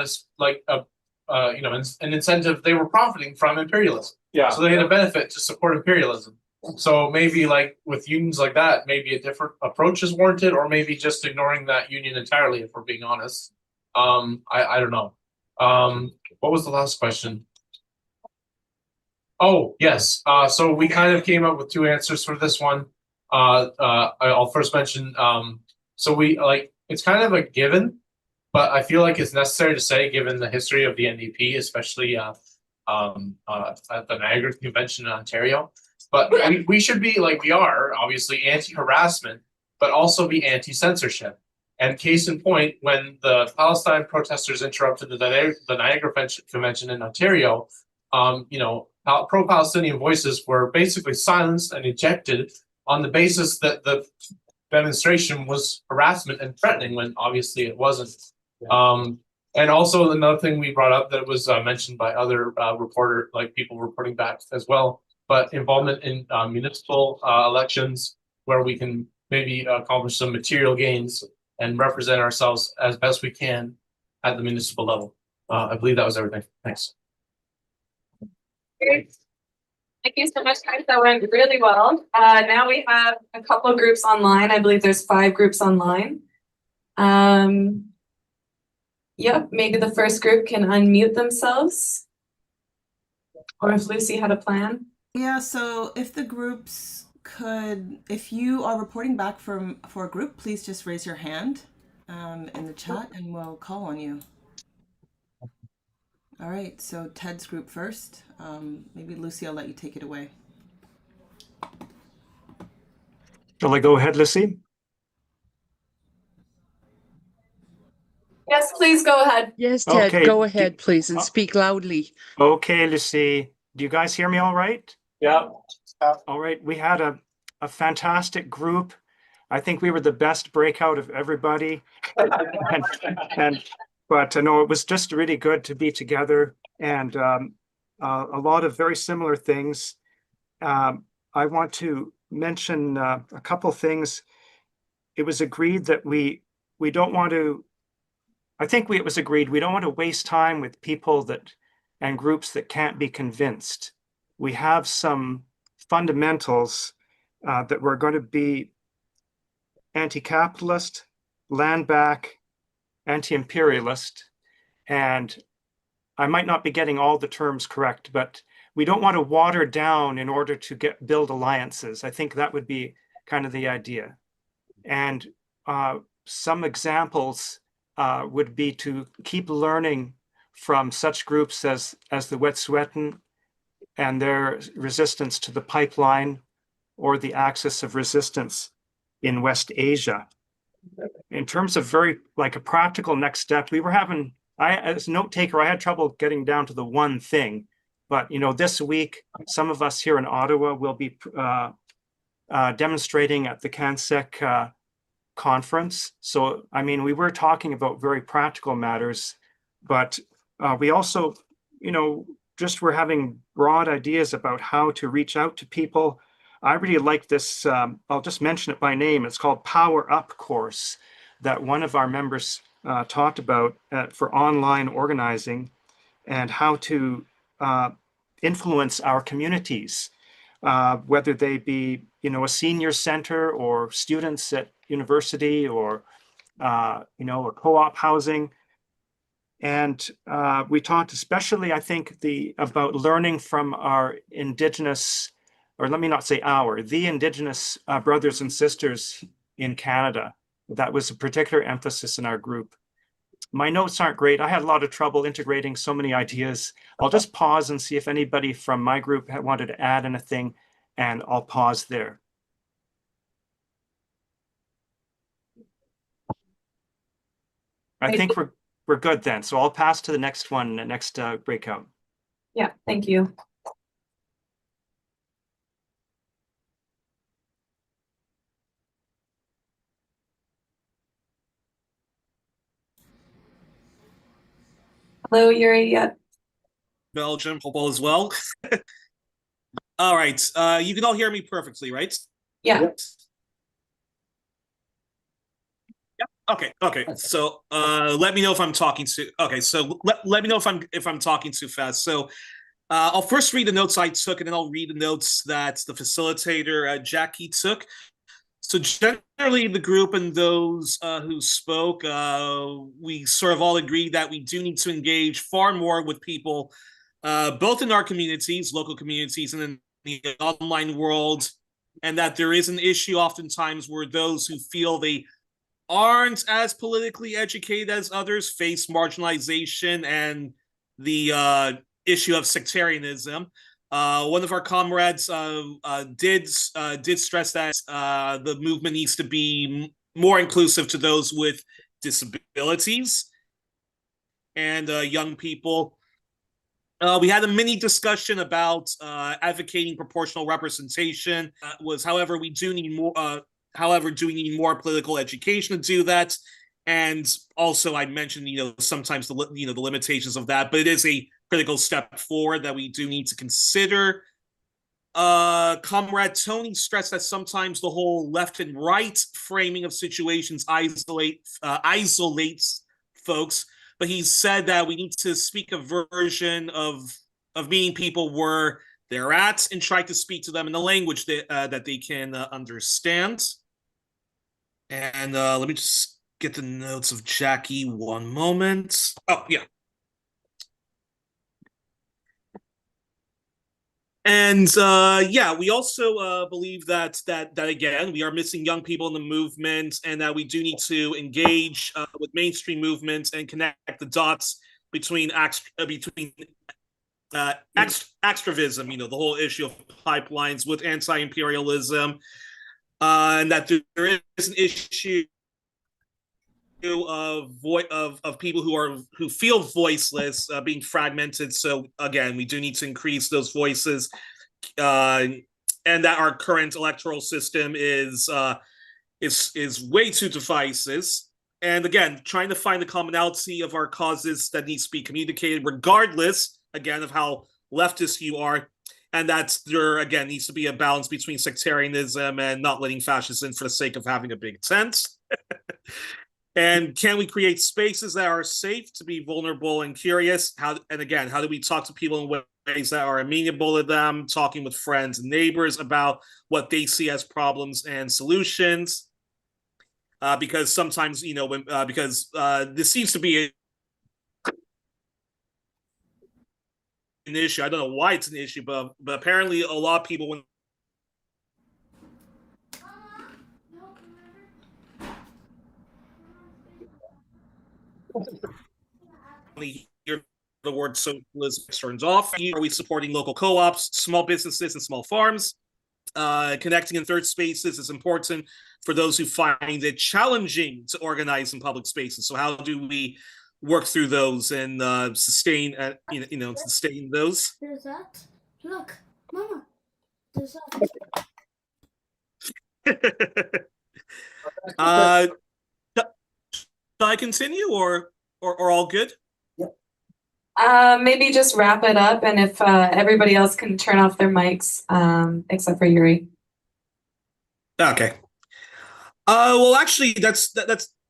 an incentive. They were profiting from imperialism, so they had a benefit to support imperialism. So maybe like with unions like that, maybe a different approach is warranted, or maybe just ignoring that union entirely, if we're being honest. I don't know. What was the last question? Oh, yes. So we kind of came up with two answers for this one. I'll first mention, so we it's kind of a given, but I feel like it's necessary to say, given the history of the NDP, especially at the Niagara Convention in Ontario. But we should be, like we are, obviously anti-harassment, but also be anti-censorship. And case in point, when the Palestine protesters interrupted the Niagara Convention in Ontario, pro-Palestinian voices were basically silenced and ejected on the basis that the demonstration was harassment and threatening, when obviously it wasn't. And also another thing we brought up that was mentioned by other people reporting back as well, but involvement in municipal elections where we can maybe accomplish some material gains and represent ourselves as best we can at the municipal level. I believe that was everything. Thanks. Great. Thank you so much, guys. That went really well. Now we have a couple of groups online. I believe there's 5 groups online. Yep, maybe the first group can unmute themselves. Or if Lucy had a plan. Yeah, so if the groups could, if you are reporting back for a group, please just raise your hand in the chat and we'll call on you. All right, so Ted's group first. Maybe Lucy, I'll let you take it away. Shall I go ahead, Lucy? Yes, please go ahead. Yes, Ted, Okay. go ahead, please, and speak loudly. Okay, Lucy. Do you guys hear me all right? Yeah. All right. We had a fantastic group. I think we were the best breakout of everybody. But no, it was just really good to be together, and a lot of very similar things. I want to mention a couple things. It was agreed that we don't want to I think it was agreed, we don't want to waste time with people that and groups that can't be convinced. We have some fundamentals that we're going to be anti-capitalist, land back, anti-imperialist, and I might not be getting all the terms correct, but we don't want to water down in order to build alliances. I think that would be kind of the idea. And some examples would be to keep learning from such groups as the Wet'suwet'en and their resistance to the pipeline or the axis of resistance in West Asia. In terms of a practical next step, as a note taker, I had trouble getting down to the one thing, but this week, some of us here in Ottawa will be demonstrating at the CanSec conference. So, I mean, we were talking about very practical matters, but we also, just we're having broad ideas about how to reach out to people. I really like this, I'll just mention it by name. It's called Power Up course that one of our members talked about for online organizing and how to influence our communities, whether they be, a senior center or students at university or, or co-op housing. And we talked especially, I think, about learning from our Indigenous, or let me not say the Indigenous brothers and sisters in Canada. That was a particular emphasis in our group. My notes aren't great. I had a lot of trouble integrating so many ideas. I'll just pause and see if anybody from my group wanted to add anything, and I'll pause there. I think we're good then. So I'll pass to the next one, next breakout. Yeah, thank you. Hello, Yuri. Yeah. Belgium, hope all is well. All right, you can all hear me perfectly, right? Yeah. Yeah. Okay. So let me know if I'm talking too. Okay, so let me know if I'm talking too fast. So I'll first read the notes I took, and then I'll read the notes that the facilitator Jackie took. So generally, the group and those who spoke, we sort of all agreed that we do need to engage far more with people, both in our communities, local communities, and in the online world, and that there is an issue oftentimes where those who feel they aren't as politically educated as others face marginalization and the issue of sectarianism. One of our comrades did stress that the movement needs to be more inclusive to those with disabilities and young people. We had a mini discussion about advocating proportional representation. However, we do need more. However, do we need more political education to do that? And also, I mentioned, sometimes the limitations of that, but it is a critical step forward that we do need to consider. Comrade Tony stressed that sometimes the whole left and right framing of situations isolates folks, but he said that we need to speak a version of meeting people where they're at and try to speak to them in a language that they can understand. And let me just get the notes of Jackie. One moment. Oh, yeah. And we also believe that again, we are missing young people in the movement, and that we do need to engage with mainstream movements and connect the dots between extractivism, the whole issue of pipelines, with anti-imperialism, and that there is an issue of people who feel voiceless, being fragmented. So again, we do need to increase those voices, and that our current electoral system is way too divisive. And again, trying to find the commonality of our causes that needs to be communicated, regardless, again, of how leftist you are, and that there again needs to be a balance between sectarianism and not letting fascists in for the sake of having a big tent. And can we create spaces that are safe to be vulnerable and curious? How do we talk to people in ways that are amenable to them, talking with friends and neighbors about what they see as problems and solutions? Because sometimes, this seems to be an issue. I don't know why it's an issue, but apparently a lot of people, when they hear the word socialism turns off. Are we supporting local co-ops, small businesses, and small farms? Connecting in third spaces is important for those who find it challenging to organize in public spaces. So how do we work through those and sustain those? There's that. Look, Mama. There's that. Shall I continue or all good? Maybe just wrap it up, and if everybody else can turn off their mics, except for Yuri. Okay. Well, actually, that's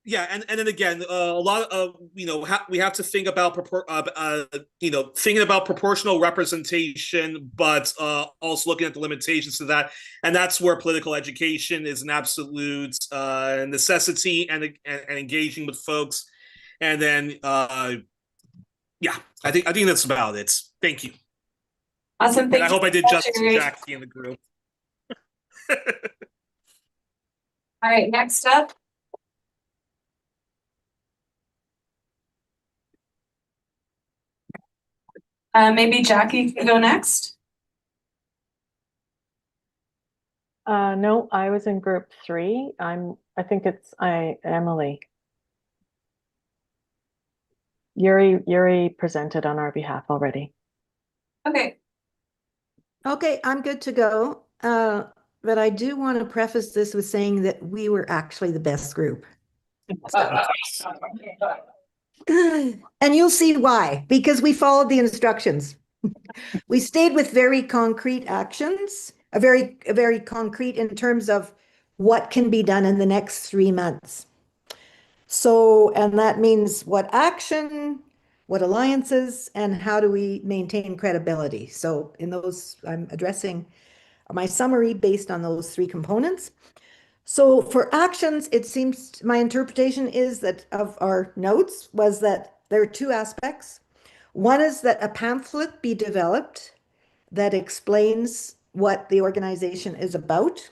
yeah, and then again, a lot of we have to think about thinking about proportional representation, but also looking at the limitations to that, and that's where political education is an absolute necessity, and engaging with folks, and then yeah, I think that's about it. Thank you. Awesome. And I hope I did justice to Jackie in the group. All right, next up. Maybe Jackie can go next. No, I was in group 3. I think it's Emily. Yuri presented on our behalf already. Okay. Okay, I'm good to go. But I do want to preface this with saying that we were actually the best group. And you'll see why, because we followed the instructions. We stayed with very concrete actions, very concrete in terms of what can be done in the next 3 months. So, and that means what action, what alliances, and how do we maintain credibility. So in those, I'm addressing my summary based on those 3 components. So for actions, it seems my interpretation is that of our notes was that there are 2 aspects. One is that a pamphlet be developed that explains what the organization is about.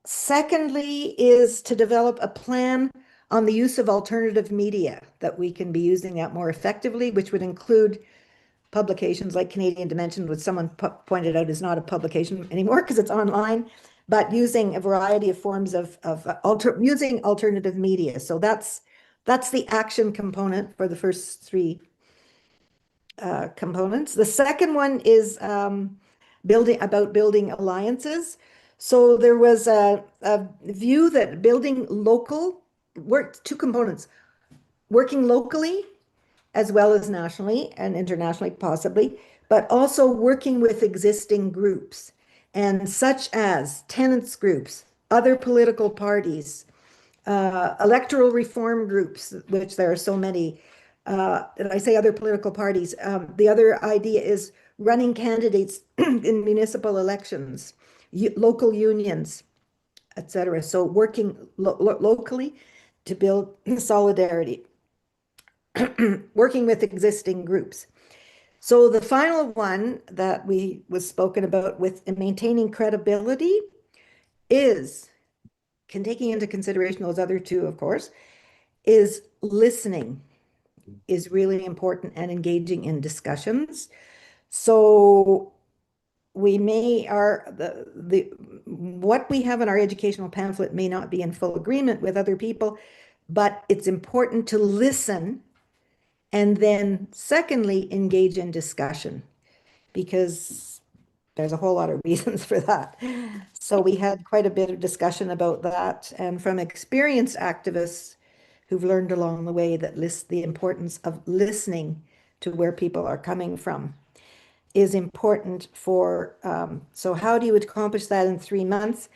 Secondly is to develop a plan on the use of alternative media, that we can be using that more effectively, which would include publications like Canadian Dimension, which someone pointed out is not a publication anymore because it's online, but using a variety of forms of using alternative media. So that's the action component for the first 3 components. The second one is building alliances. So there was a view that building local 2 components, working locally as well as nationally and internationally possibly, but also working with existing groups, and such as tenants groups, other political parties, electoral reform groups, which there are so many. I say other political parties. The other idea is running candidates in municipal elections, local unions, etc. So working locally to build solidarity, working with existing groups. So the final one that was spoken about with maintaining credibility is, taking into consideration those other 2, of course, is listening is really important, and engaging in discussions. So we may what we have in our educational pamphlet may not be in full agreement with other people, but it's important to listen, and then secondly engage in discussion, because there's a whole lot of reasons for that. So we had quite a bit of discussion about that, and from experienced activists who've learned along the way that the importance of listening to where people are coming from is important for, so how do you accomplish that in 3 months?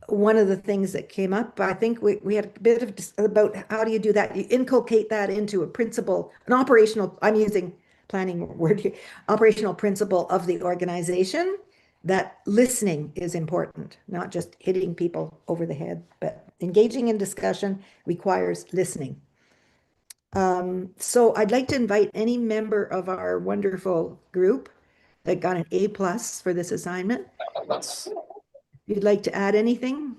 one of the things that came up. I think we had a bit of about how do you do that? You inculcate that into a principle, an operational, I'm using planning word here, operational principle of the organization, that listening is important, not just hitting people over the head, but engaging in discussion requires listening. So I'd like to invite any member of our wonderful group that got an A+ for this assignment. If you'd like to add anything?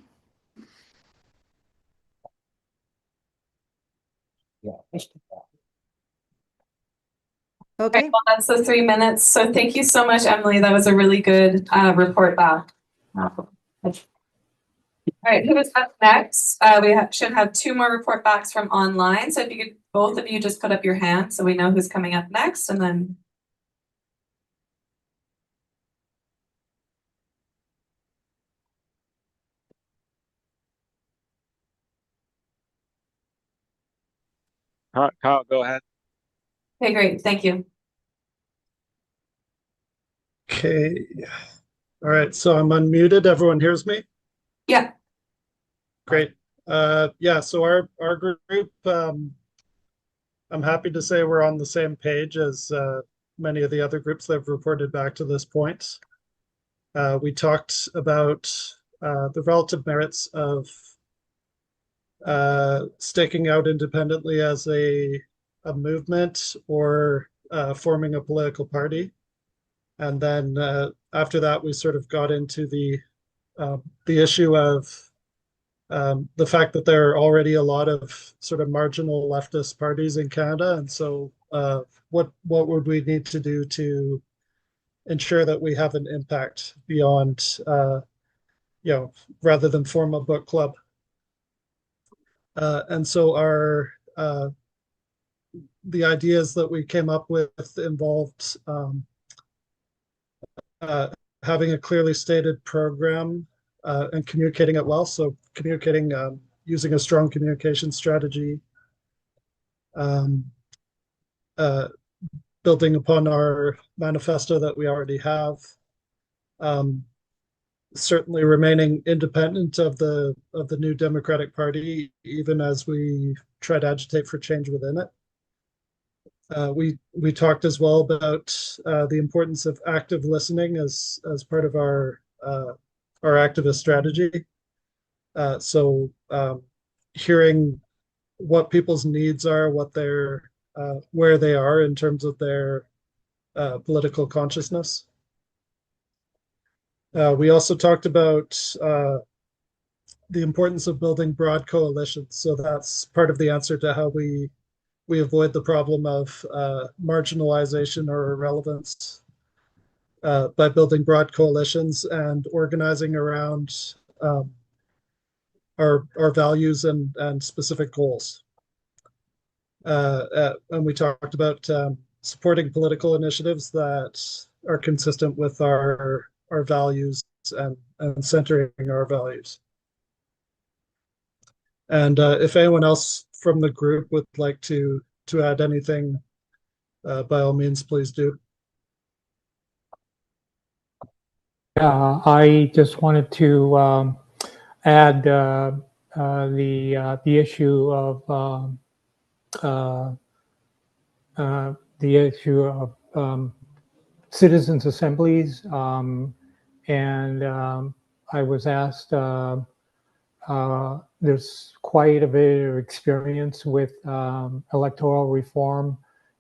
Okay. Well, that's the 3 minutes. So thank you so much, Emily. That was a really good report back. All right, who is up next? Should have 2 more report backs from online. So if you could, both of you just put up your hand so we know who's coming up next, and then. Kyle, go ahead. Okay, great. Thank you. Okay. All right. So I'm unmuted. Everyone hears me? Yeah. Great. Yeah. So our group, I'm happy to say we're on the same page as many of the other groups that have reported back to this point. We talked about the relative merits of staking out independently as a movement or forming a political party. And then after that, we sort of got into the issue of the fact that there are already a lot of sort of marginal leftist parties in Canada. And so what would we need to do to ensure that we have an impact beyond, rather than form a book club? And so the ideas that we came up with involved having a clearly stated program and communicating it well. So communicating using a strong communication strategy, building upon our manifesto that we already have, certainly remaining independent of the new Democratic Party, even as we try to agitate for change within it. We talked as well about the importance of active listening as part of our activist strategy. So hearing what people's needs are, what their where they are in terms of their political consciousness. We also talked about the importance of building broad coalitions. So that's part of the answer to how we avoid the problem of marginalization or irrelevance by building broad coalitions and organizing around our values and specific goals. And we talked about supporting political initiatives that are consistent with our values and centering our values. And if anyone else from the group would like to add anything, by all means, please do. I just wanted to add the issue of citizens' assemblies, and I was asked. There's quite a bit of experience with electoral reform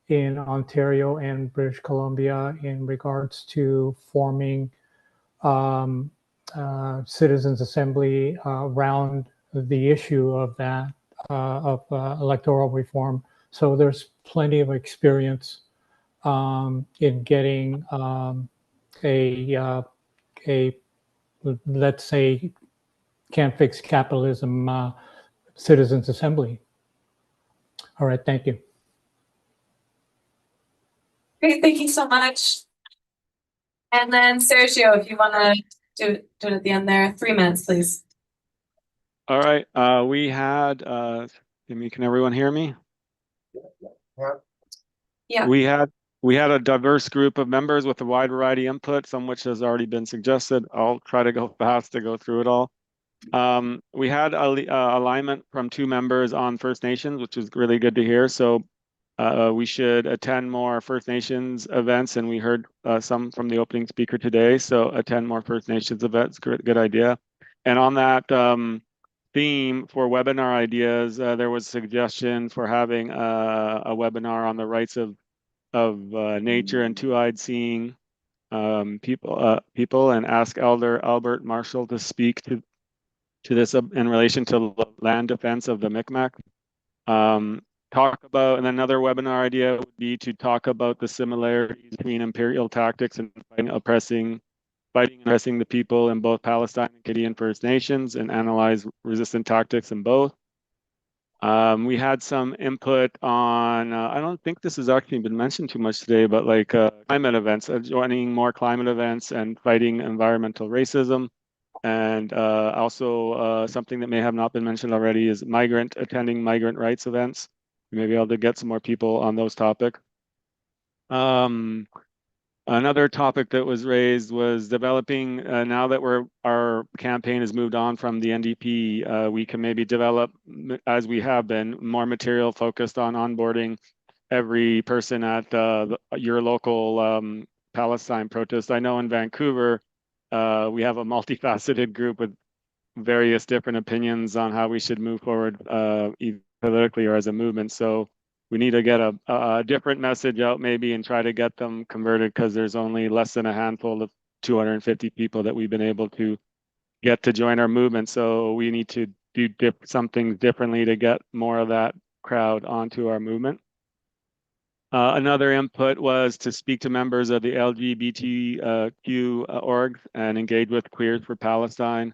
in Ontario and British Columbia in regards to forming citizens' assembly around the issue of that of electoral reform. So there's plenty of experience in getting a let's say Can't Fix Capitalism citizens' assembly. All right, thank you. Great, thank you so much. And then Sergio, if you want to do it at the end there, 3 minutes, please. All right. We had, can everyone hear me? Yeah. We had a diverse group of members with a wide variety of input, some which has already been suggested. I'll try to go fast to go through it all. We had alignment from 2 members on First Nations, which was really good to hear. So we should attend more First Nations events, and we heard some from the opening speaker today. So attend more First Nations events, good idea. And on that theme for webinar ideas, there was a suggestion for having a webinar on the rights of nature and two-eyed seeing people, and ask Elder Albert Marshall to speak to this in relation to land defense of the Mi'kmaq. Talk about, and another webinar idea would be to talk about the similarities between imperial tactics and fighting and oppressing the people in both Palestine and Canadian First Nations, and analyze resistant tactics in both. We had some input on, I don't think this has actually been mentioned too much today, but like climate events, joining more climate events and fighting environmental racism. And also something that may have not been mentioned already is attending migrant rights events. We may be able to get some more people on those topics. Another topic that was raised was developing, now that our campaign has moved on from the NDP, we can maybe develop, as we have been, more material focused on onboarding every person at your local Palestine protest. I know in Vancouver, we have a multifaceted group with various different opinions on how we should move forward, either politically or as a movement. So we need to get a different message out maybe and try to get them converted, because there's only less than a handful of 250 people that we've been able to get to join our movement. So we need to do something differently to get more of that crowd onto our movement. Another input was to speak to members of the LGBTQ org and engage with Queers for Palestine.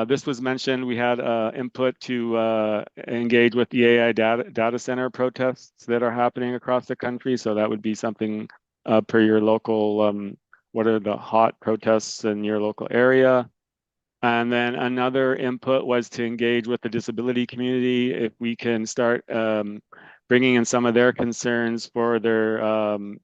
This was mentioned. We had input to engage with the AI data center protests that are happening across the country. So that would be something per your local, what are the hot protests in your local area? And then another input was to engage with the disability community. If we can start bringing in some of their concerns for daily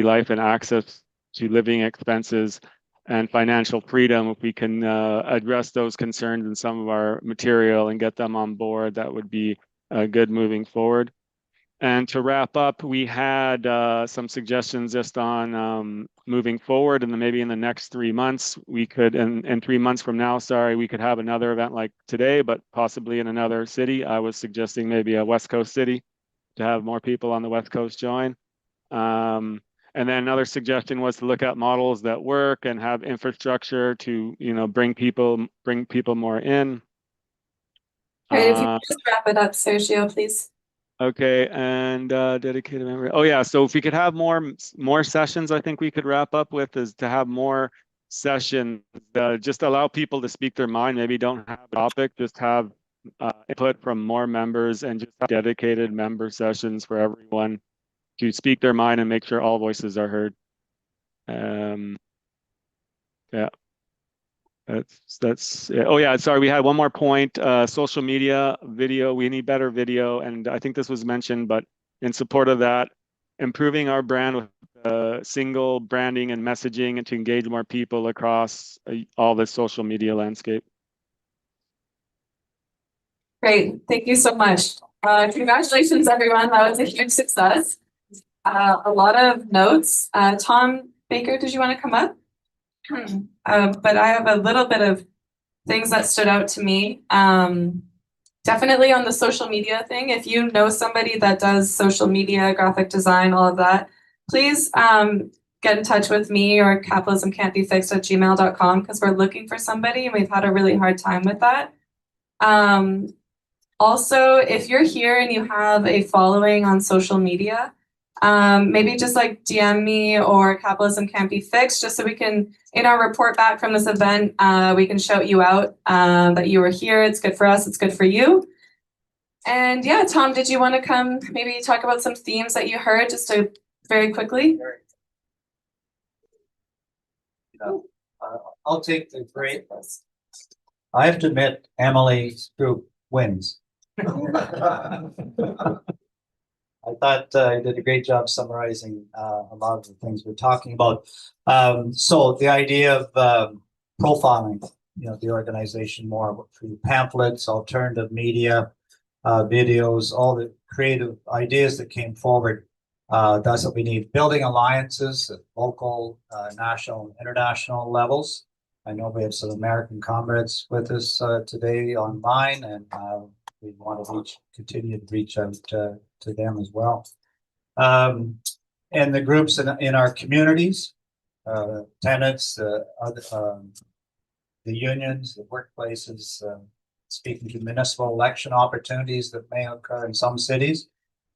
life and access to living expenses and financial freedom, if we can address those concerns in some of our material and get them on board, that would be good moving forward. And to wrap up, we had some suggestions just on moving forward, and then maybe in the next 3 months, we could, in 3 months from now, we could have another event like today, but possibly in another city. I was suggesting maybe a West Coast city to have more people on the West Coast join. And then another suggestion was to look at models that work and have infrastructure to, bring people more in. Okay, if you could just wrap it up, Sergio, please. Okay, and dedicated memory. Oh yeah, so if we could have more sessions, I think we could wrap up with is to have more sessions. Just allow people to speak their mind. Maybe don't have a topic, just have input from more members, and just have dedicated member sessions for everyone to speak their mind and make sure all voices are heard. Yeah. That's oh yeah, sorry, we had one more point. Social media, video, we need better video, and I think this was mentioned, but in support of that, improving our brand with single branding and messaging, and to engage more people across all the social media landscape. Great, thank you so much. Congratulations, everyone. That was a huge success. A lot of notes. Tom Baker, did you want to come up? But I have a little bit of things that stood out to me. Definitely on the social media thing. If you know somebody that does social media, graphic design, all of that, please get in touch with me or capitalismcan'tbefixed@gmail.com, because we're looking for somebody and we've had a really hard time with that. Also, if you're here and you have a following on social media, maybe just like DM me or Capitalism Can't Be Fixed, just so we can, in our report back from this event, we can shout you out that you were here. It's good for us, it's good for you. And yeah, Tom, did you want to come maybe talk about some themes that you heard just to very quickly? I'll take the great. I have to admit, Emily's group wins. I thought I did a great job summarizing a lot of the things we're talking about. So the idea of profiling the organization more through pamphlets, alternative media, videos, all the creative ideas that came forward. That's what we need. Building alliances at local, national, and international levels. I know we have some American comrades with us today online, and we want to continue to reach out to them as well. And the groups in our communities, tenants, the unions, the workplaces, speaking to municipal election opportunities that may occur in some cities.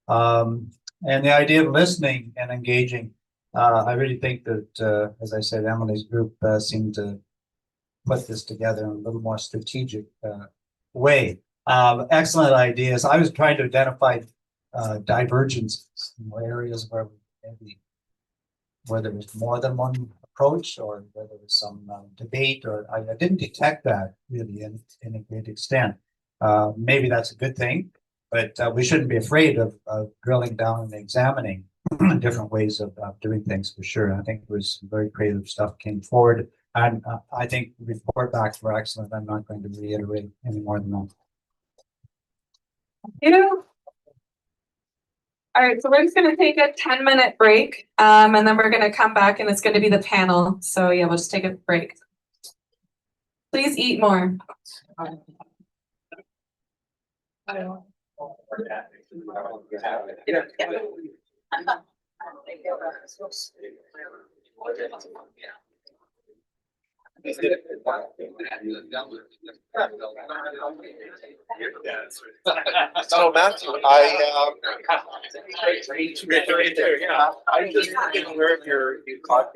And the idea of listening and engaging. I really think that, as I said, Emily's group seemed to put this together in a little more strategic way. Excellent ideas. I was trying to identify divergences, areas where maybe there was more than one approach, or whether there was some debate, or I didn't detect that really in a great extent. Maybe that's a good thing, but we shouldn't be afraid of drilling down and examining different ways of doing things, for sure. I think there was some very creative stuff came forward, and I think the report backs were excellent. I'm not going to reiterate any more than that. Thank you. All right, so we're just going to take a 10-minute break, and then we're going to come back, and it's going to be the panel. So yeah, we'll just take a break. Please eat more. So Matthew, I just didn't hear your caught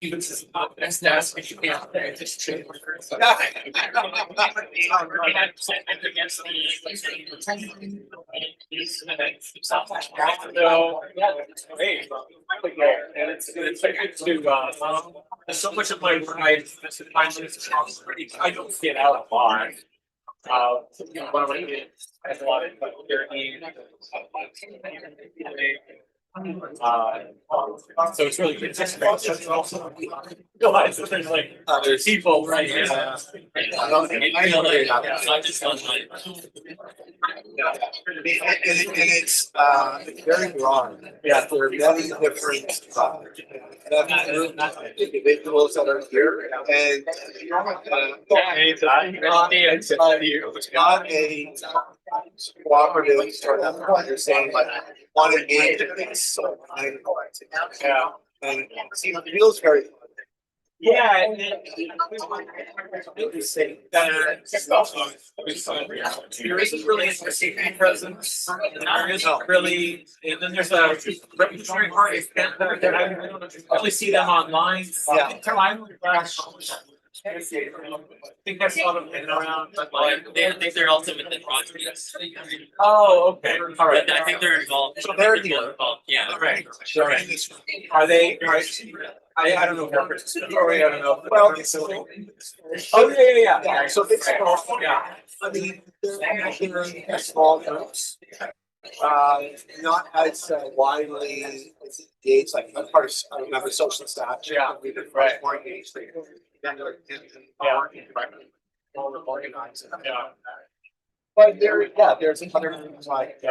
Even since best ask if you can't just chill. There's so much of my life. I don't get out a lot. One of my kids has a lot of so it's really good. Realize that there's like there's people right here. It's very broad. Yeah, there are many different individuals that are here, and it's not a cooperative sort of you're saying like want to engage in this. So yeah, and it feels very fun. Yeah, and then there isn't really a CP presence. There isn't really, and then there's a revolutionary party of Canada that I don't really see them online. Yeah. I think that's sort of been around, but like I think they're ultimately projects. Oh, okay. All right. I think they're involved. So they're here. Yeah. Right. Right. Are they right? I don't know. I don't know. Well, oh yeah. So it's yeah. I mean, they're actually small groups. Not as widely engaged. Like I'm part of, I remember social staff. Yeah. We've been much more engaged. Organized. Yeah. But there's other things like.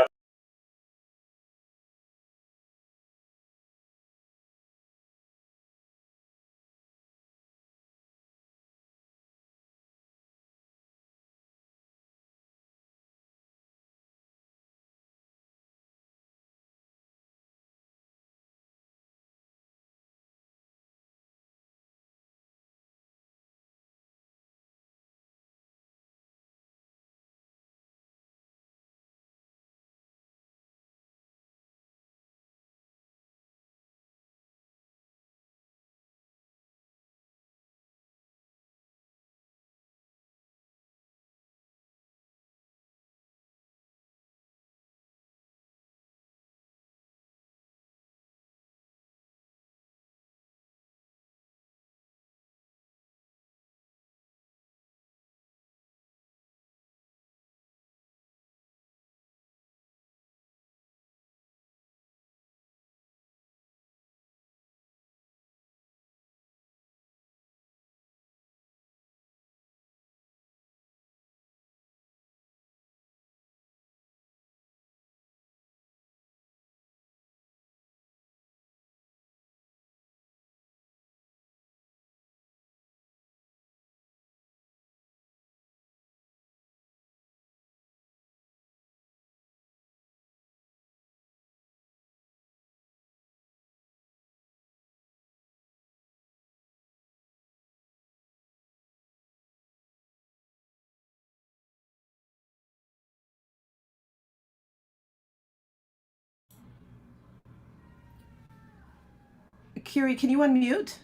Kiri, can you unmute?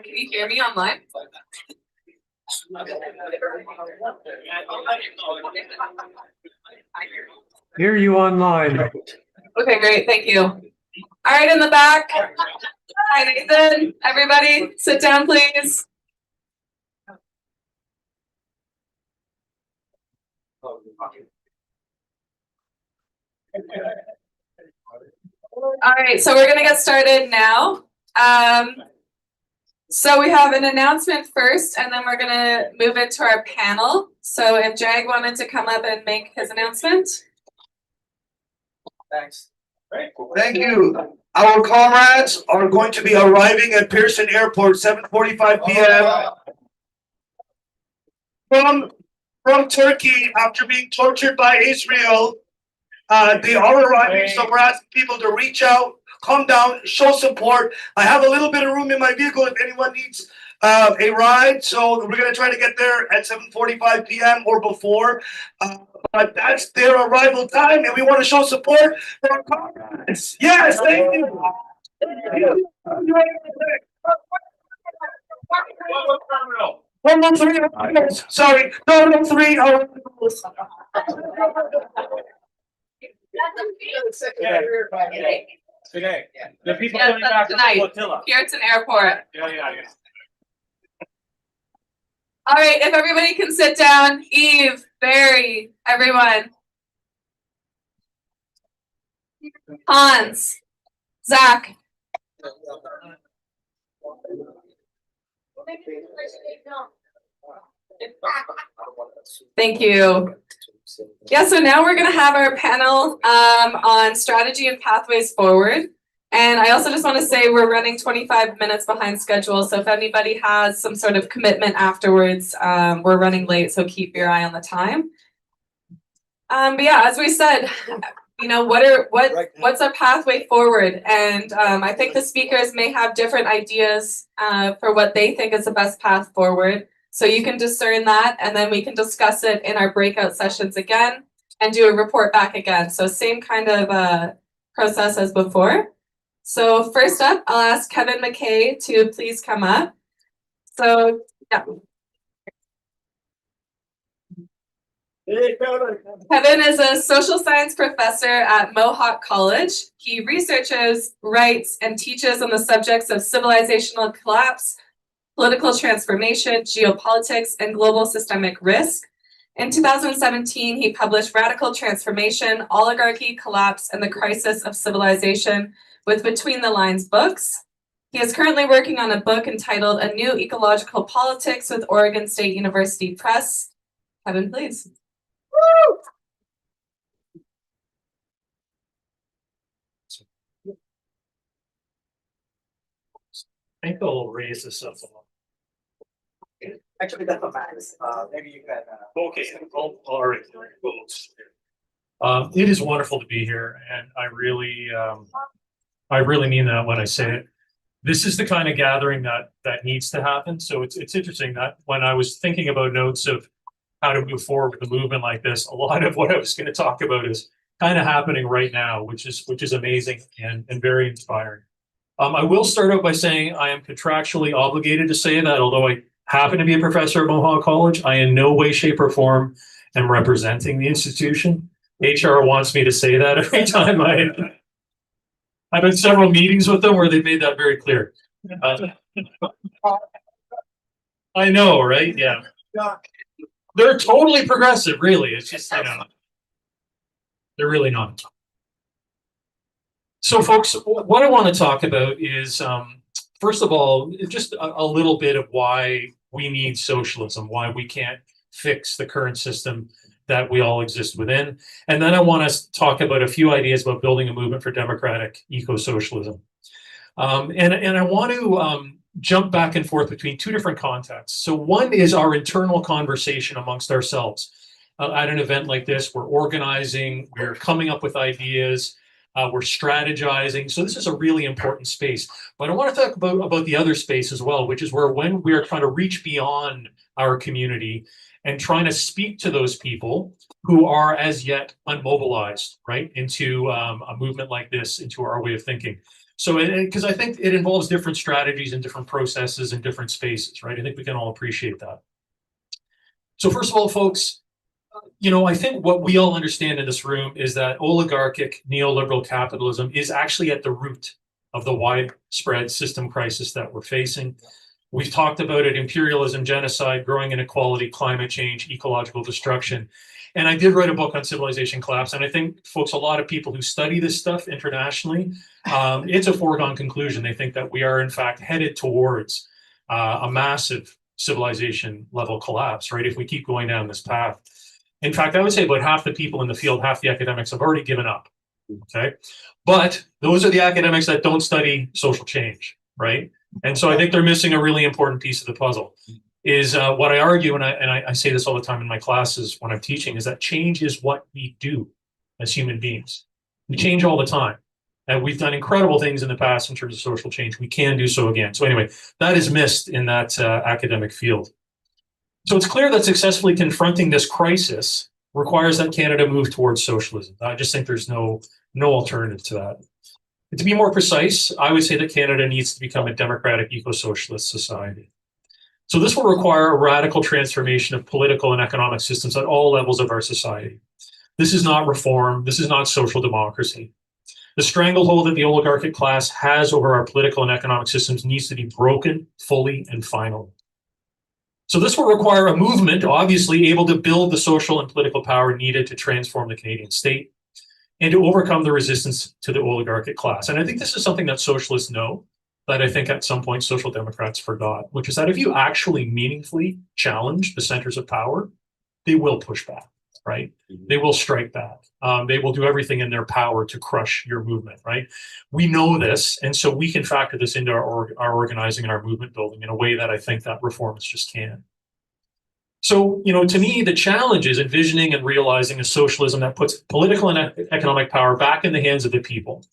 Can you hear me online? Hear you online. Okay, great. Thank you. All right, in the back. Hi, Nathan. Everybody, sit down, please. All right, so we're going to get started now. So we have an announcement first, and then we're going to move into our panel. So if Jag wanted to come up and make his announcement. Thanks. Thank you. Our comrades are going to be arriving at Pearson Airport 7:45 p.m. From Turkey after being tortured by Israel. They are arriving, so we're asking people to reach out, come down, show support. I have a little bit of room in my vehicle if anyone needs a ride. So we're going to try to get there at 7:45 p.m. or before. But that's their arrival time, and we want to show support for our comrades. Yes, thank you. One more three. Sorry, no, three. Today. The people Yes, coming that's back from the tonight. flotilla. Pearson Airport. Yeah. All right, if everybody can sit down, Eve, Barry, everyone. Hans, Zach. Thank you. Yeah, so now we're going to have our panel on strategy and pathways forward. And I also just want to say we're running 25 minutes behind schedule. So if anybody has some sort of commitment afterwards, we're running late. So keep your eye on the time. But yeah, as we said, you know, what's our pathway forward? And I think the speakers may have different ideas for what they think is the best path forward. So you can discern that, and then we can discuss it in our breakout sessions again and do a report back again. So same kind of process as before. So first up, I'll ask Kevin McKay to please come up. So yeah. Kevin is a social science professor at Mohawk College. He researches, writes, and teaches on the subjects of civilizational collapse, political transformation, geopolitics, and global systemic risk. In 2017, he published Radical Transformation, Oligarchy, Collapse, and the Crisis of Civilization with Between the Lines books. He is currently working on a book entitled A New Ecological Politics with Oregon State University Press. Kevin, please. I think I'll raise this up a little. Actually, that's a max. Maybe you can. Okay, all right, folks. It is wonderful to be here, and I really mean that when I say it. This is the kind of gathering that needs to happen. So it's interesting that when I was thinking about notes of how to move forward with a movement like this, a lot of what I was going to talk about is kind of happening right now, which is amazing and very inspiring. I will start out by saying I am contractually obligated to say that, although I happen to be a professor at Mohawk College, I in no way, shape, or form am representing the institution. HR wants me to say that every time I've had several meetings with them where they made that very clear. I know, right? Yeah. They're totally progressive, really. It's just, you know, they're really not. So, folks, what I want to talk about is, first of all, just a little bit of why we need socialism, why we can't fix the current system that we all exist within. And then I want to talk about a few ideas about building a movement for democratic eco-socialism. And I want to jump back and forth between two different contexts. So one is our internal conversation amongst ourselves. At an event like this, we're organizing, we're coming up with ideas, we're strategizing. So this is a really important space. But I want to talk about the other space as well, which is where when we are trying to reach beyond our community and trying to speak to those people who are as yet unmobilized, right, into a movement like this, into our way of thinking. So, because I think it involves different strategies and different processes and different spaces, right? I think we can all appreciate that. So first of all, folks, you know, I think what we all understand in this room is that oligarchic neoliberal capitalism is actually at the root of the widespread system crisis that we're facing. We've talked about it: imperialism, genocide, growing inequality, climate change, ecological destruction. And I did write a book on civilization collapse. And I think, folks, a lot of people who study this stuff internationally, it's a foregone conclusion. They think that we are, in fact, headed towards a massive civilization level collapse, right, if we keep going down this path. In fact, I would say about half the people in the field, half the academics have already given up, okay? But those are the academics that don't study social change, right? And so I think they're missing a really important piece of the puzzle. Is what I argue, and I say this all the time in my classes when I'm teaching, is that change is what we do as human beings. We change all the time. And we've done incredible things in the past in terms of social change. We can do so again. So anyway, that is missed in that academic field. So it's clear that successfully confronting this crisis requires that Canada move towards socialism. I just think there's no alternative to that. And to be more precise, I would say that Canada needs to become a democratic eco-socialist society. So this will require a radical transformation of political and economic systems at all levels of our society. This is not reform. This is not social democracy. The stranglehold that the oligarchic class has over our political and economic systems needs to be broken fully and finally. So this will require a movement, obviously, able to build the social and political power needed to transform the Canadian state and to overcome the resistance to the oligarchic class. And I think this is something that socialists know, that I think at some point social democrats forgot, which is that if you actually meaningfully challenge the centers of power, they will push back, right? They will strike back. They will do everything in their power to crush your movement, right? We know this, and so we can factor this into our organizing and our movement building in a way that I think that reformists just can't. So, to me, the challenge is envisioning and realizing a socialism that puts political and economic power back in the hands of the people,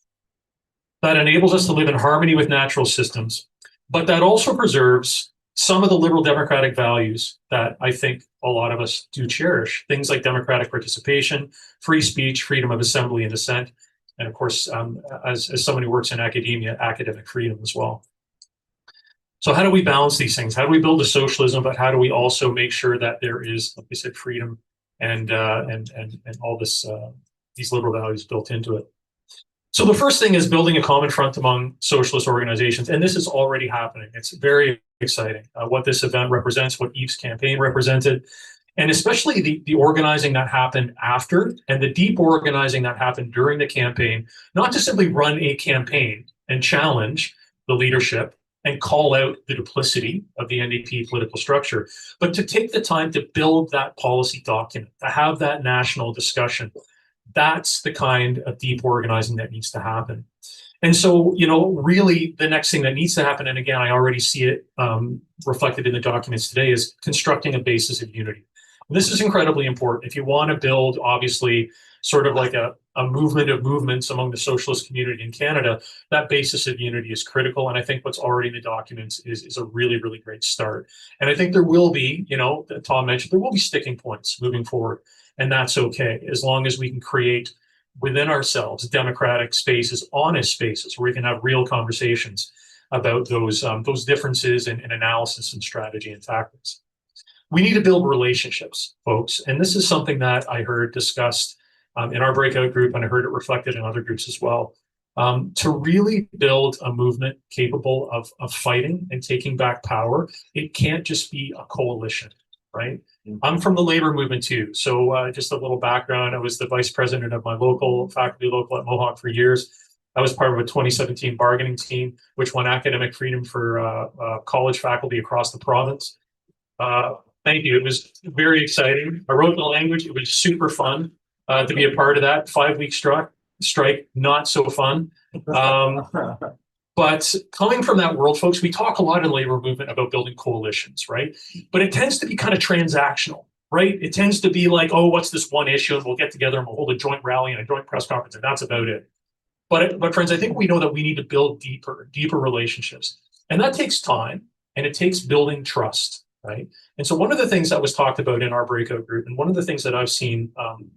that enables us to live in harmony with natural systems, but that also preserves some of the liberal democratic values that I think a lot of us do cherish. Things like democratic participation, free speech, freedom of assembly and dissent, and of course, as someone who works in academia, academic freedom as well. So how do we balance these things? How do we build a socialism, but how do we also make sure that there is, like I said, freedom and all this these liberal values built into it? So the first thing is building a common front among socialist organizations, and this is already happening. It's very exciting what this event represents, what Yves's campaign represented, and especially the organizing that happened after and the deep organizing that happened during the campaign, not to simply run a campaign and challenge the leadership and call out the duplicity of the NDP political structure, but to take the time to build that policy document, to have that national discussion. That's the kind of deep organizing that needs to happen. And so, really the next thing that needs to happen, and again, I already see it reflected in the documents today, is constructing a basis of unity. And this is incredibly important. If you want to build, obviously, sort of like a movement of movements among the socialist community in Canada, that basis of unity is critical. And I think what's already in the documents is a really, really great start. And I think there will be, Tom mentioned, there will be sticking points moving forward. And that's okay, as long as we can create within ourselves democratic spaces, honest spaces, where we can have real conversations about those differences in analysis and strategy and tactics. We need to build relationships, folks. And this is something that I heard discussed in our breakout group, and I heard it reflected in other groups as well. To really build a movement capable of fighting and taking back power, it can't just be a coalition, right? I'm from the labor movement too. So just a little background, I was the vice president of my faculty local at Mohawk for years. I was part of a 2017 bargaining team, which won academic freedom for college faculty across the province. Thank you. It was very exciting. I wrote the language. It was super fun to be a part of that. 5-week strike, not so fun. But coming from that world, folks, we talk a lot in the labor movement about building coalitions, right? But it tends to be kind of transactional, right? It tends to be like, oh, what's this one issue? And we'll get together and we'll hold a joint rally and a joint press conference, and that's about it. But friends, I think we know that we need to build deeper relationships. And that takes time, and it takes building trust, right? And so one of the things that was talked about in our breakout group, and one of the things that I've seen,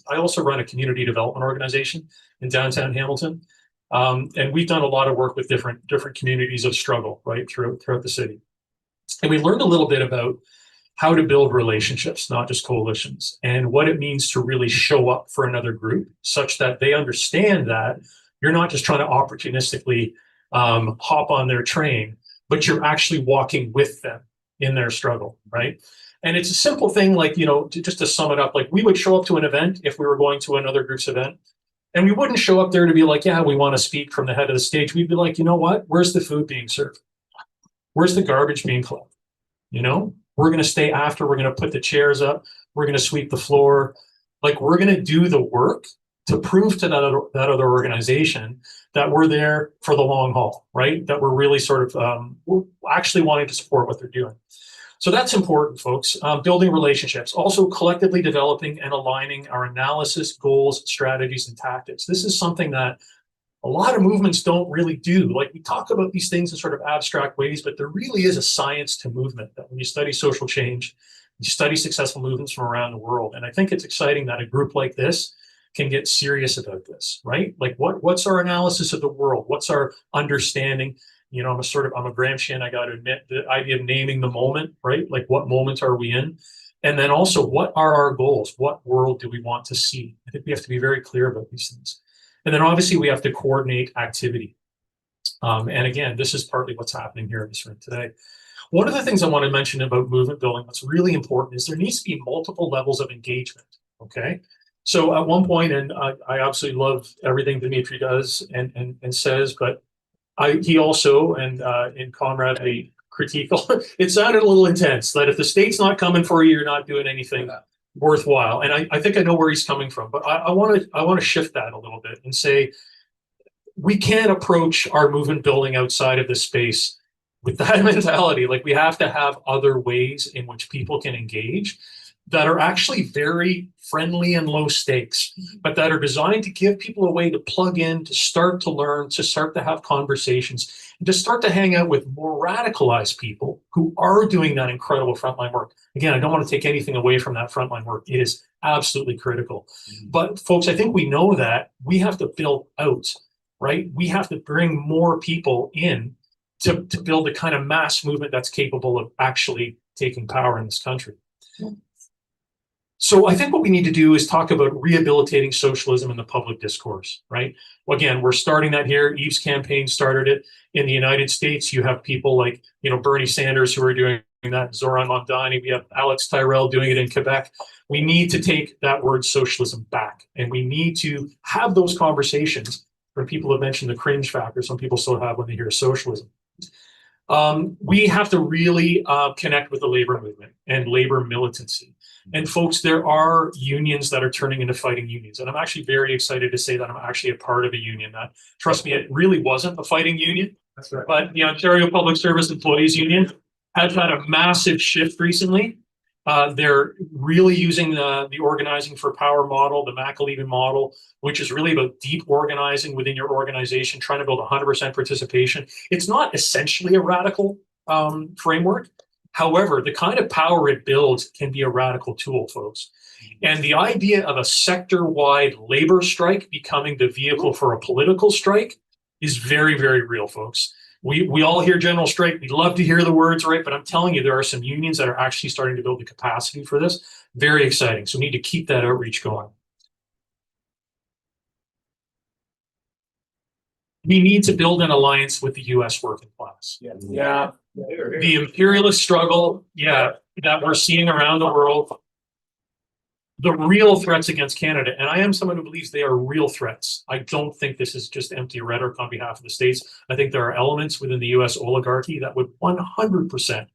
I also run a community development organization in downtown Hamilton. And we've done a lot of work with different communities of struggle, right, throughout the city. And we learned a little bit about how to build relationships, not just coalitions, and what it means to really show up for another group such that they understand that you're not just trying to opportunistically hop on their train, but you're actually walking with them in their struggle, right? And it's a simple thing, like, just to sum it up, like we would show up to an event if we were going to another group's event. And we wouldn't show up there to be like, yeah, we want to speak from the head of the stage. We'd be like, you know what? Where's the food being served? Where's the garbage being collected? We're going to stay after. We're going to put the chairs up. We're going to sweep the floor. Like, we're going to do the work to prove to that other organization that we're there for the long haul, right? That we're really sort of we're actually wanting to support what they're doing. So that's important, folks. Building relationships, also collectively developing and aligning our analysis, goals, strategies, and tactics. This is something that a lot of movements don't really do. Like, we talk about these things in sort of abstract ways, but there really is a science to movement, that when you study social change, you study successful movements from around the world. And I think it's exciting that a group like this can get serious about this, right? Like, what's our analysis of the world? What's our understanding? You know, I'm a Gramscian, I got to admit, the idea of naming the moment, right? Like, what moment are we in? And then also, what are our goals? What world do we want to see? I think we have to be very clear about these things. And then obviously we have to coordinate activity. And again, this is partly what's happening here in this room today. One of the things I want to mention about movement building that's really important is there needs to be multiple levels of engagement, okay? So at one point, and I absolutely love everything Dmitri does and says, but he also, and in Conrad, the critical, it sounded a little intense, that if the state's not coming for you, you're not doing anything worthwhile. And I think I know where he's coming from, but I want to shift that a little bit and say, we can't approach our movement building outside of this space with that mentality. Like, we have to have other ways in which people can engage that are actually very friendly and low stakes, but that are designed to give people a way to plug in, to start to learn, to start to have conversations, and to start to hang out with more radicalized people who are doing that incredible frontline work. Again, I don't want to take anything away from that frontline work. It is absolutely critical. But folks, I think we know that we have to build out, right? We have to bring more people in to build the kind of mass movement that's capable of actually taking power in this country. So I think what we need to do is talk about rehabilitating socialism in the public discourse, right? Well, again, we're starting that here. Eve's campaign started it. In the United States, you have people like, Bernie Sanders who are doing that, Zoran Mamdani, we have Alex Tyrell doing it in Quebec. We need to take that word socialism back, and we need to have those conversations where people have mentioned the cringe factor some people still have when they hear socialism. We have to really connect with the labor movement and labor militancy. And folks, there are unions that are turning into fighting unions. And I'm actually very excited to say that I'm actually a part of a union that, trust me, it really wasn't a fighting union. That's right. But the Ontario Public Service Employees Union has had a massive shift recently. They're really using the organizing for power model, the McAlevin model, which is really about deep organizing within your organization, trying to build 100% participation. It's not essentially a radical framework. However, the kind of power it builds can be a radical tool, folks. And the idea of a sector-wide labor strike becoming the vehicle for a political strike is very, very real, folks. We all hear general strike. We love to hear the words, right? But I'm telling you, there are some unions that are actually starting to build the capacity for this. Very exciting. So we need to keep that outreach going. We need to build an alliance with the U.S. working class. Yeah. The imperialist struggle, that we're seeing around the world, the real threats against Canada, and I am someone who believes they are real threats. I don't think this is just empty rhetoric on behalf of the states. I think there are elements within the U.S. oligarchy that would 100%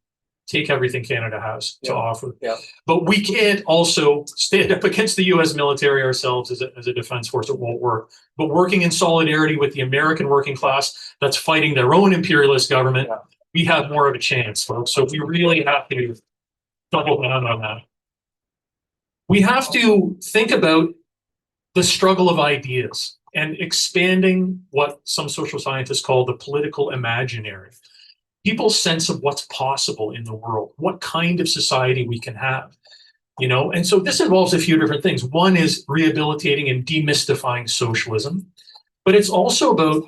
take everything Canada has to offer. Yeah. But we can't also stand up against the U.S. military ourselves as a defense force. It won't work. But working in solidarity with the American working class that's fighting their own imperialist government, we have more of a chance, folks. So we really have to double down on that. We have to think about the struggle of ideas and expanding what some social scientists call the political imaginary. People's sense of what's possible in the world, what kind of society we can have, And so this involves a few different things. One is rehabilitating and demystifying socialism, but it's also about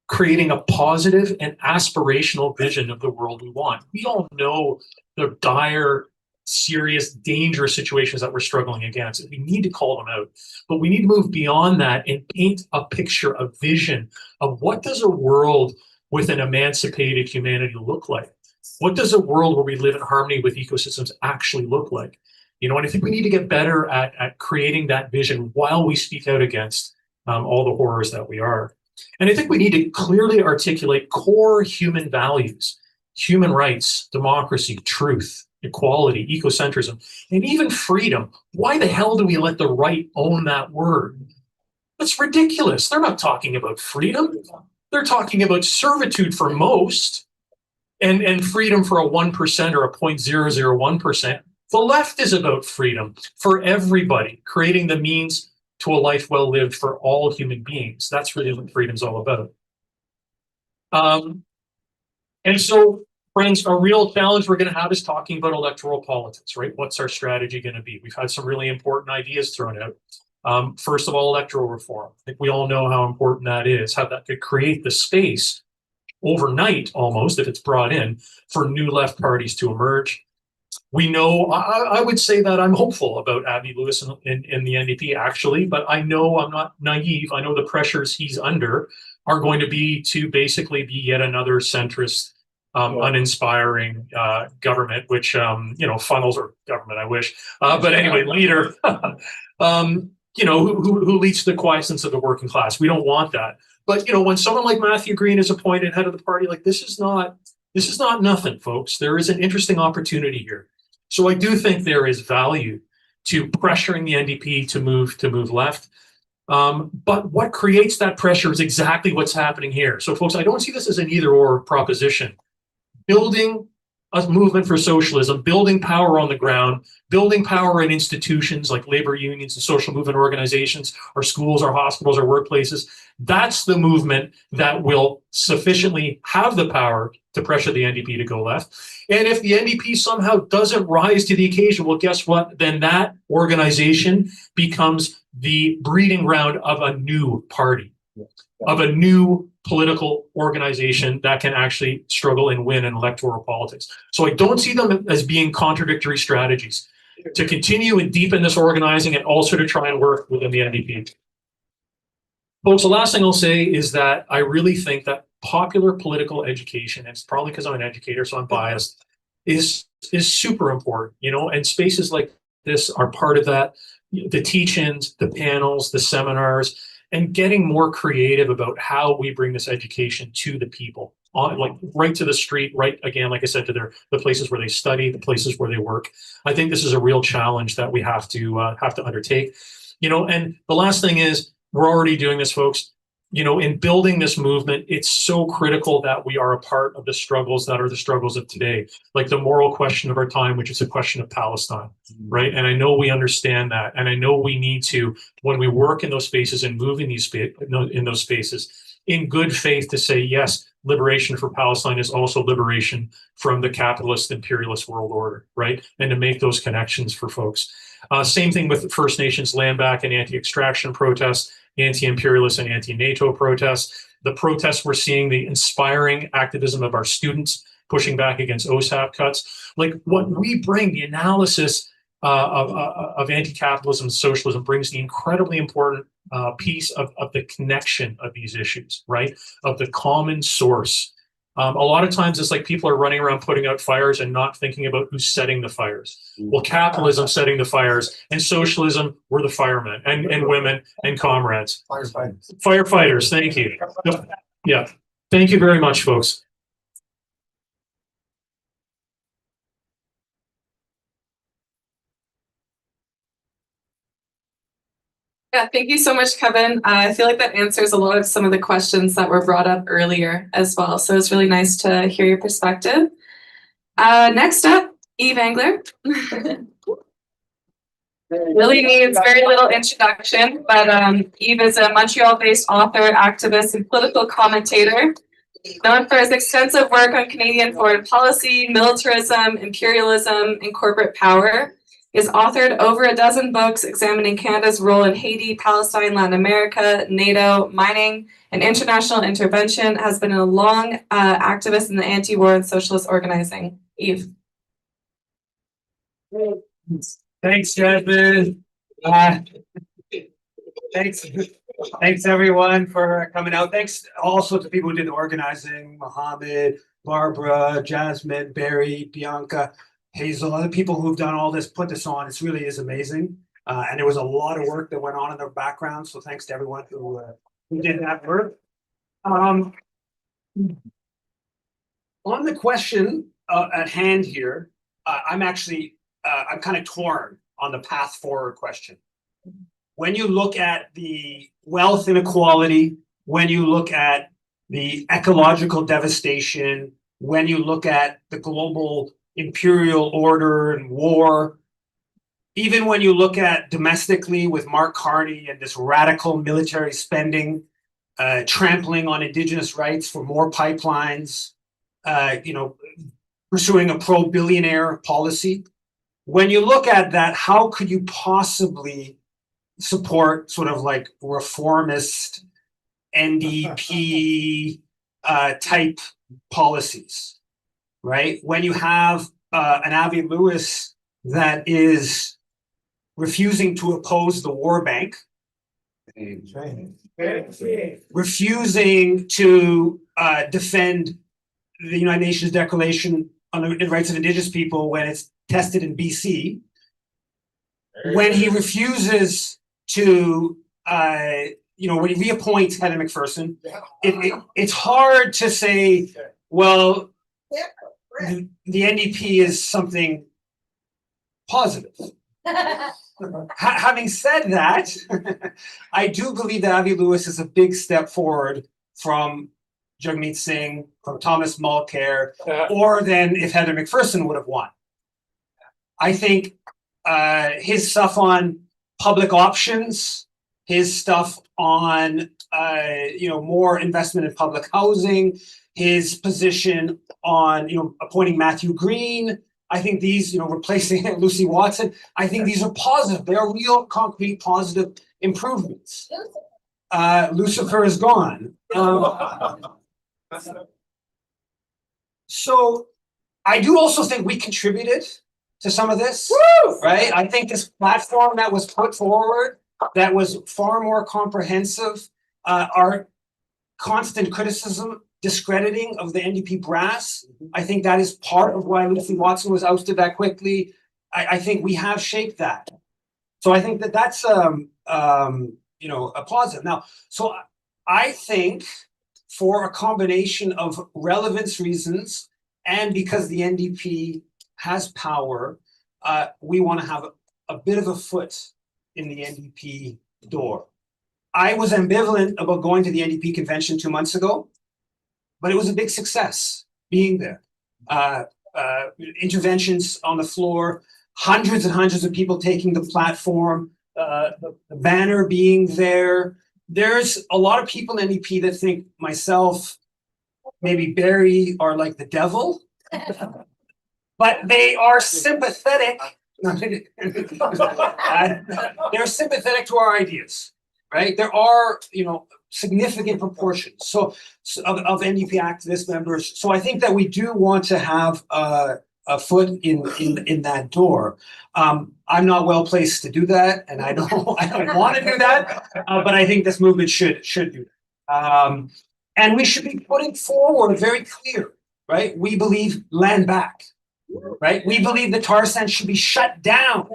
creating a positive and aspirational vision of the world we want. We all know the dire, serious, dangerous situations that we're struggling against. We need to call them out, but we need to move beyond that and paint a picture, a vision of what does a world with an emancipated humanity look like? What does a world where we live in harmony with ecosystems actually look like? And I think we need to get better at creating that vision while we speak out against all the horrors that we are. And I think we need to clearly articulate core human values, human rights, democracy, truth, equality, ecocentrism, and even freedom. Why the hell do we let the right own that word? That's ridiculous. They're not talking about freedom. They're talking about servitude for most and freedom for a 1% or a 0.001%. The left is about freedom for everybody, creating the means to a life well lived for all human beings. That's really what freedom's all about. And so, friends, a real challenge we're going to have is talking about electoral politics, right? What's our strategy going to be? We've had some really important ideas thrown out. First of all, electoral reform. I think we all know how important that is, how that could create the space overnight almost, if it's brought in, for new left parties to emerge. We know, I would say that I'm hopeful about Abby Lewis in the NDP, actually, but I know I'm not naive. I know the pressures he's under are going to be to basically be yet another centrist, uninspiring government, which, funnels, or government, I wish. But anyway, leader, who leads to the quiescence of the working class. We don't want that. But, when someone like Matthew Green is appointed head of the party, like this is not nothing, folks. There is an interesting opportunity here. So I do think there is value to pressuring the NDP to move left. But what creates that pressure is exactly what's happening here. So folks, I don't see this as an either or proposition. Building a movement for socialism, building power on the ground, building power in institutions like labor unions and social movement organizations, our schools, our hospitals, our workplaces. That's the movement that will sufficiently have the power to pressure the NDP to go left. And if the NDP somehow doesn't rise to the occasion, well, guess what? Then that organization becomes the breeding ground of a new party, of a new political organization that can actually struggle and win in electoral politics. So I don't see them as being contradictory strategies to continue and deepen this organizing and also to try and work within the NDP. Folks, the last thing I'll say is that I really think that popular political education, and it's probably because I'm an educator, so I'm biased, is super important, and spaces like this are part of that. The teach-ins, the panels, the seminars, and getting more creative about how we bring this education to the people, right to the street, right, again, like I said, to the places where they study, the places where they work. I think this is a real challenge that we have to undertake. And the last thing is, we're already doing this, folks. In building this movement, it's so critical that we are a part of the struggles that are the struggles of today, like the moral question of our time, which is a question of Palestine, right? And I know we understand that, and I know we need to, when we work in those spaces and move in those spaces, in good faith, to say yes, liberation for Palestine is also liberation from the capitalist imperialist world order, right? And to make those connections for folks. Same thing with First Nations land back and anti-extraction protests, anti-imperialist and anti-NATO protests. The protests we're seeing, the inspiring activism of our students pushing back against OSAP cuts. Like what we bring, the analysis of anti-capitalism and socialism brings the incredibly important piece of the connection of these issues, right? Of the common source. A lot of times it's like people are running around putting out fires and not thinking about who's setting the fires. Well, capitalism setting the fires, and socialism, we're the firemen and women and comrades. Firefighters, thank you. Yeah, thank you very much, folks. Yeah, thank you so much, Kevin. I feel like that answers a lot of some of the questions that were brought up earlier as well. So it's really nice to hear your perspective. Next up, Eve Angler. Really needs very little introduction, but Eve is a Montreal-based author, activist, and political commentator, known for his extensive work on Canadian foreign policy, militarism, imperialism, and corporate power. He has authored over a dozen books examining Canada's role in Haiti, Palestine, Latin America, NATO, mining, and international intervention, has been a long activist in the anti-war and socialist organizing. Eve. Thanks, Jasmine. Thanks everyone for coming out. Thanks also to people who did the organizing, Mohammed, Barbara, Jasmine, Barry, Bianca, Hazel, other people who've done all this, put this on. It really is amazing. And there was a lot of work that went on in the background. So thanks to everyone who did that work. On the question at hand here, I'm kind of torn on the path forward question. When you look at the wealth inequality, when you look at the ecological devastation, when you look at the global imperial order and war, even when you look at domestically with Mark Carney and this radical military spending, trampling on indigenous rights for more pipelines, pursuing a pro-billionaire policy. When you look at that, how could you possibly support sort of like reformist NDP type policies, right? When you have an Avi Lewis that is refusing to oppose the war bank, refusing to defend the United Nations Declaration on the Rights of Indigenous People when it's tested in BC, when he refuses to, when he reappoints Heather McPherson, it's hard to say, well, the NDP is something positive. Having said that, I do believe that Avi Lewis is a big step forward from Jagmeet Singh, from Thomas-Mueller, or than if Heather McPherson would have won. I think his stuff on public options, his stuff on more investment in public housing, his position on appointing Matthew Green, I think these, replacing Lucy Watson, I think these are positive. They are real, concrete, positive improvements. Lucifer is gone. So I do also think we contributed to some of this, right? I think this platform that was put forward, that was far more comprehensive, our constant criticism, discrediting of the NDP brass, I think that is part of why Lucy Watson was ousted that quickly. I think we have shaped that. So I think that that's a positive. Now, so I think for a combination of relevance reasons and because the NDP has power, we want to have a bit of a foot in the NDP door. I was ambivalent about going to the NDP convention 2 months ago, but it was a big success being there. Interventions on the floor, hundreds and hundreds of people taking the platform, the banner being there. There's a lot of people in NDP that think myself, maybe Barry, are like the devil, but they are sympathetic. They're sympathetic to our ideas, right? There are, significant proportions of NDP activist members. So I think that we do want to have a foot in that door. I'm not well placed to do that, and I don't want to do that. But I think this movement should do that. And we should be putting forward very clear, right? We believe land back, right? We believe the tar sands should be shut down,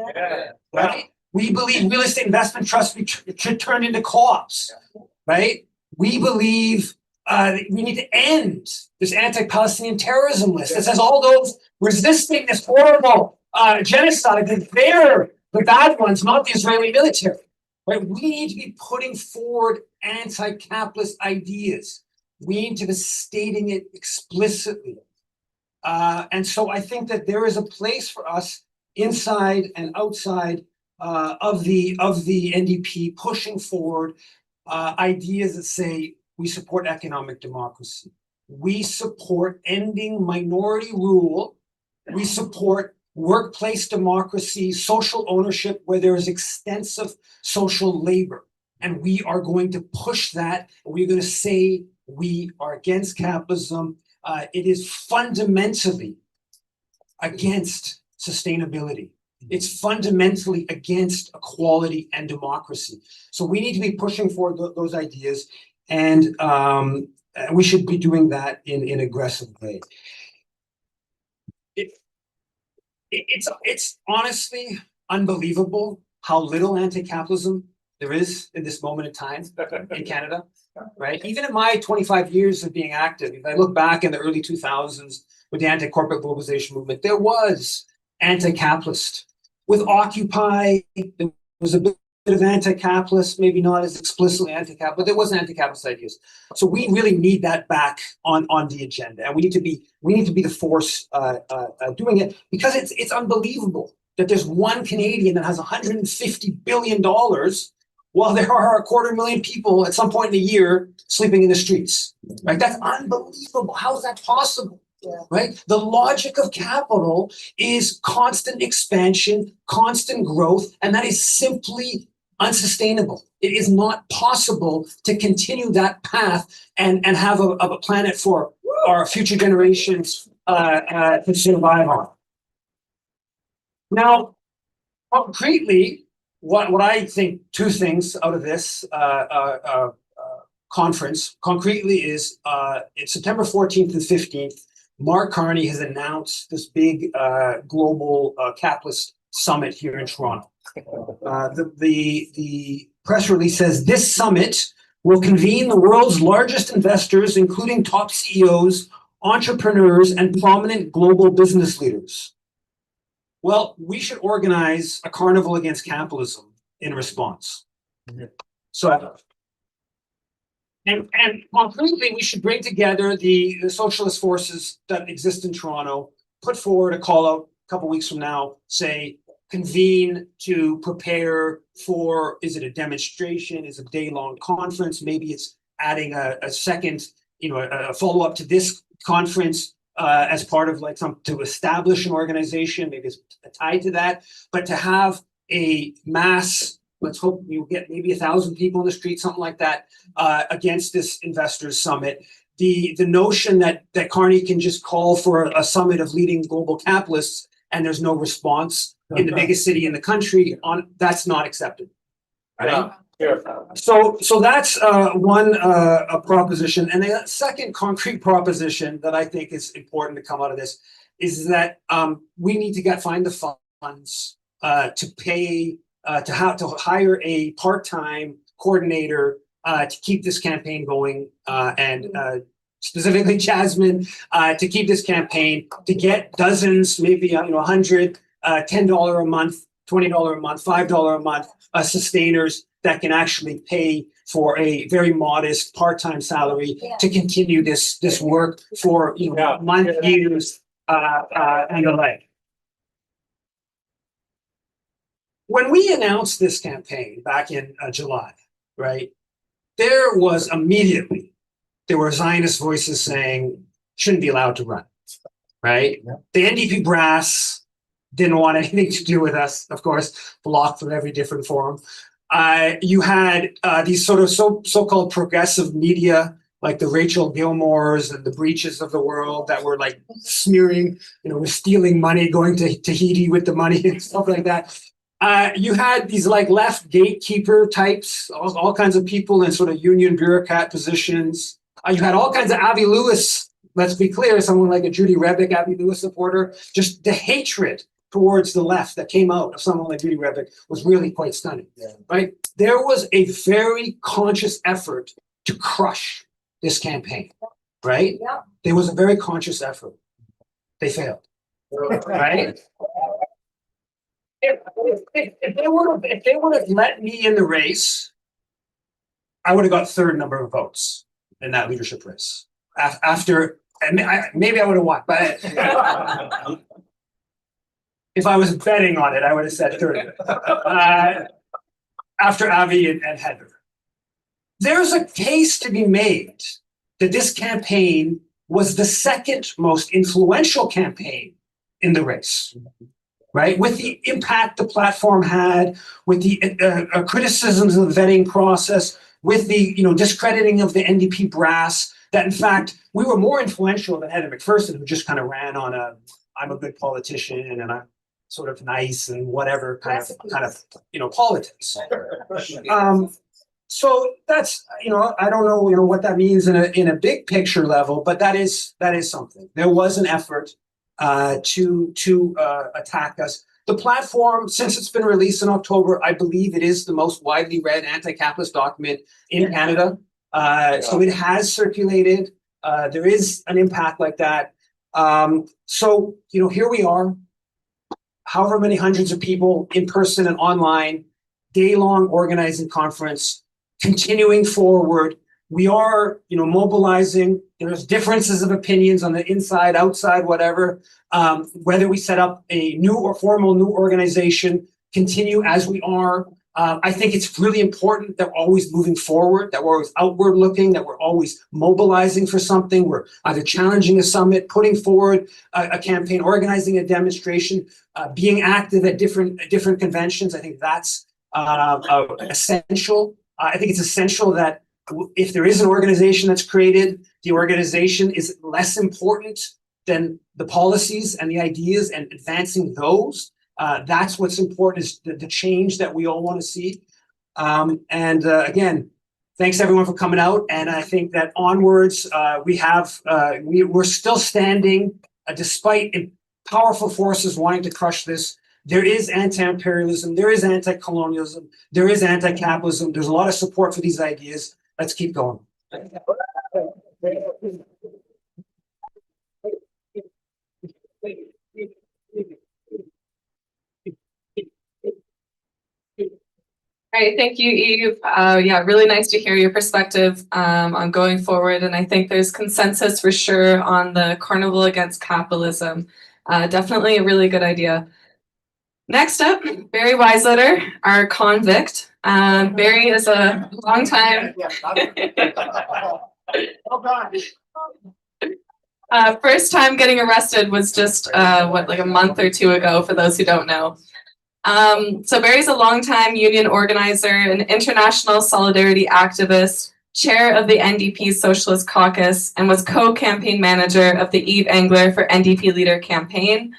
right? We believe real estate investment trusts should turn into co-ops, right? We believe we need to end this anti-Palestinian terrorism list that says all those resisting this horrible genocide, that they're the bad ones, not the Israeli military. Right? We need to be putting forward anti-capitalist ideas. We need to be stating it explicitly. And so I think that there is a place for us inside and outside of the NDP pushing forward ideas that say we support economic democracy. We support ending minority rule. We support workplace democracy, social ownership where there is extensive social labor. And we are going to push that. We're going to say we are against capitalism. It is fundamentally against sustainability. It's fundamentally against equality and democracy. So we need to be pushing for those ideas, and we should be doing that in an aggressive way. It's honestly unbelievable how little anti-capitalism there is in this moment in time in Canada, right? Even in my 25 years of being active, if I look back in the early 2000s with the anti-corporate globalization movement, there was anti-capitalist. With Occupy, there was a bit of anti-capitalist, maybe not as explicitly anti-capitalist, but there was anti-capitalist ideas. So we really need that back on the agenda, and we need to be the force doing it, because it's unbelievable that there's one Canadian that has $150 billion, while there are 250,000 people at some point in the year sleeping in the streets, right? That's unbelievable. How is that possible? Right? The logic of capital is constant expansion, constant growth, and that is simply unsustainable. It is not possible to continue that path and have a planet for our future generations to survive on. Now, concretely, what I think, two things out of this conference, concretely is it's September 14th and 15th, Mark Carney has announced this big global capitalist summit here in Toronto. The press release says this summit will convene the world's largest investors, including top CEOs, entrepreneurs, and prominent global business leaders. Well, we should organize a carnival against capitalism in response. So, and concretely, we should bring together the socialist forces that exist in Toronto, put forward a call out a couple weeks from now, say, convene to prepare for, is it a demonstration, is it a day-long conference, maybe it's adding a second, a follow-up to this conference as part of to establish an organization, maybe it's tied to that, but to have a mass, let's hope you get maybe 1,000 people in the street, something like that, against this investors summit. The notion that Carney can just call for a summit of leading global capitalists and there's no response in the biggest city in the country, that's not accepted. Right? Yeah. So that's one proposition. And the second concrete proposition that I think is important to come out of this is that we need to find the funds to pay to hire a part-time coordinator to keep this campaign going, and specifically Jasmine, to keep this campaign, to get dozens, maybe 100, $10 a month, $20 a month, $5 a month sustainers that can actually pay for a very modest part-time salary to continue this work for months, years, and the like. When we announced this campaign back in July, right, there were Zionist voices saying shouldn't be allowed to run, right? Yeah. The NDP brass didn't want anything to do with us, of course, blocked from every different forum. You had these sort of so-called progressive media, like the Rachel Gilmores and the Breaches of the world, that were like smearing, we're stealing money, going to Tahiti with the money and stuff like that. You had these like left gatekeeper types, all kinds of people in sort of union bureaucrat positions. You had all kinds of Avi Lewis, let's be clear, someone like a Judy Rebick, Avi Lewis supporter. Just the hatred towards the left that came out of someone like Judy Rebick was really quite stunning, right? There was a very conscious effort to crush this campaign, right? Yeah. There was a very conscious effort. They failed, right? If they would have let me in the race, I would have got third number of votes in that leadership race. After, maybe I would have won, but if I was betting on it, I would have said third. After Avi and Heather. There's a case to be made that this campaign was the second most influential campaign in the race. Right, with the impact the platform had, with the criticisms of the vetting process, with the discrediting of the NDP brass, that in fact we were more influential than Heather McPherson, who just kind of ran on I'm a good politician and I'm sort of nice and whatever kind of politics. So that's I don't know what that means in a big picture level, but that is something. There was an effort to attack us. The platform, since it's been released in October, I believe it is the most widely read anti-capitalist document in Canada. So it has circulated. There is an impact like that. So here we are, however many hundreds of people in person and online, day-long organizing conference, continuing forward, we are, mobilizing. There's differences of opinions on the inside, outside, whatever. Whether we set up a new or formal new organization, continue as we are. I think it's really important that we're always moving forward, that we're always outward looking, that we're always mobilizing for something. We're either challenging a summit, putting forward a campaign, organizing a demonstration, being active at different conventions. I think that's essential. I think it's essential that if there is an organization that's created, the organization is less important than the policies and the ideas and advancing those. That's what's important, is the change that we all want to see. Again, thanks everyone for coming out. And I think that onwards, we're still standing despite powerful forces wanting to crush this. There is anti-imperialism, there is anti-colonialism, there is anti-capitalism. There's a lot of support for these ideas. Let's keep going. All right, thank you, Eve. Yeah, really nice to hear your perspective on going forward. And I think there's consensus for sure on the carnival against capitalism. Definitely a really good idea. Next up, Barry Weisletter, our convict. Barry is a long time. First time getting arrested was just like a month or two ago, for those who don't know. So Barry's a longtime union organizer, an international solidarity activist, chair of the NDP Socialist Caucus, and was co-campaign manager of the Eve Engler for NDP Leader campaign.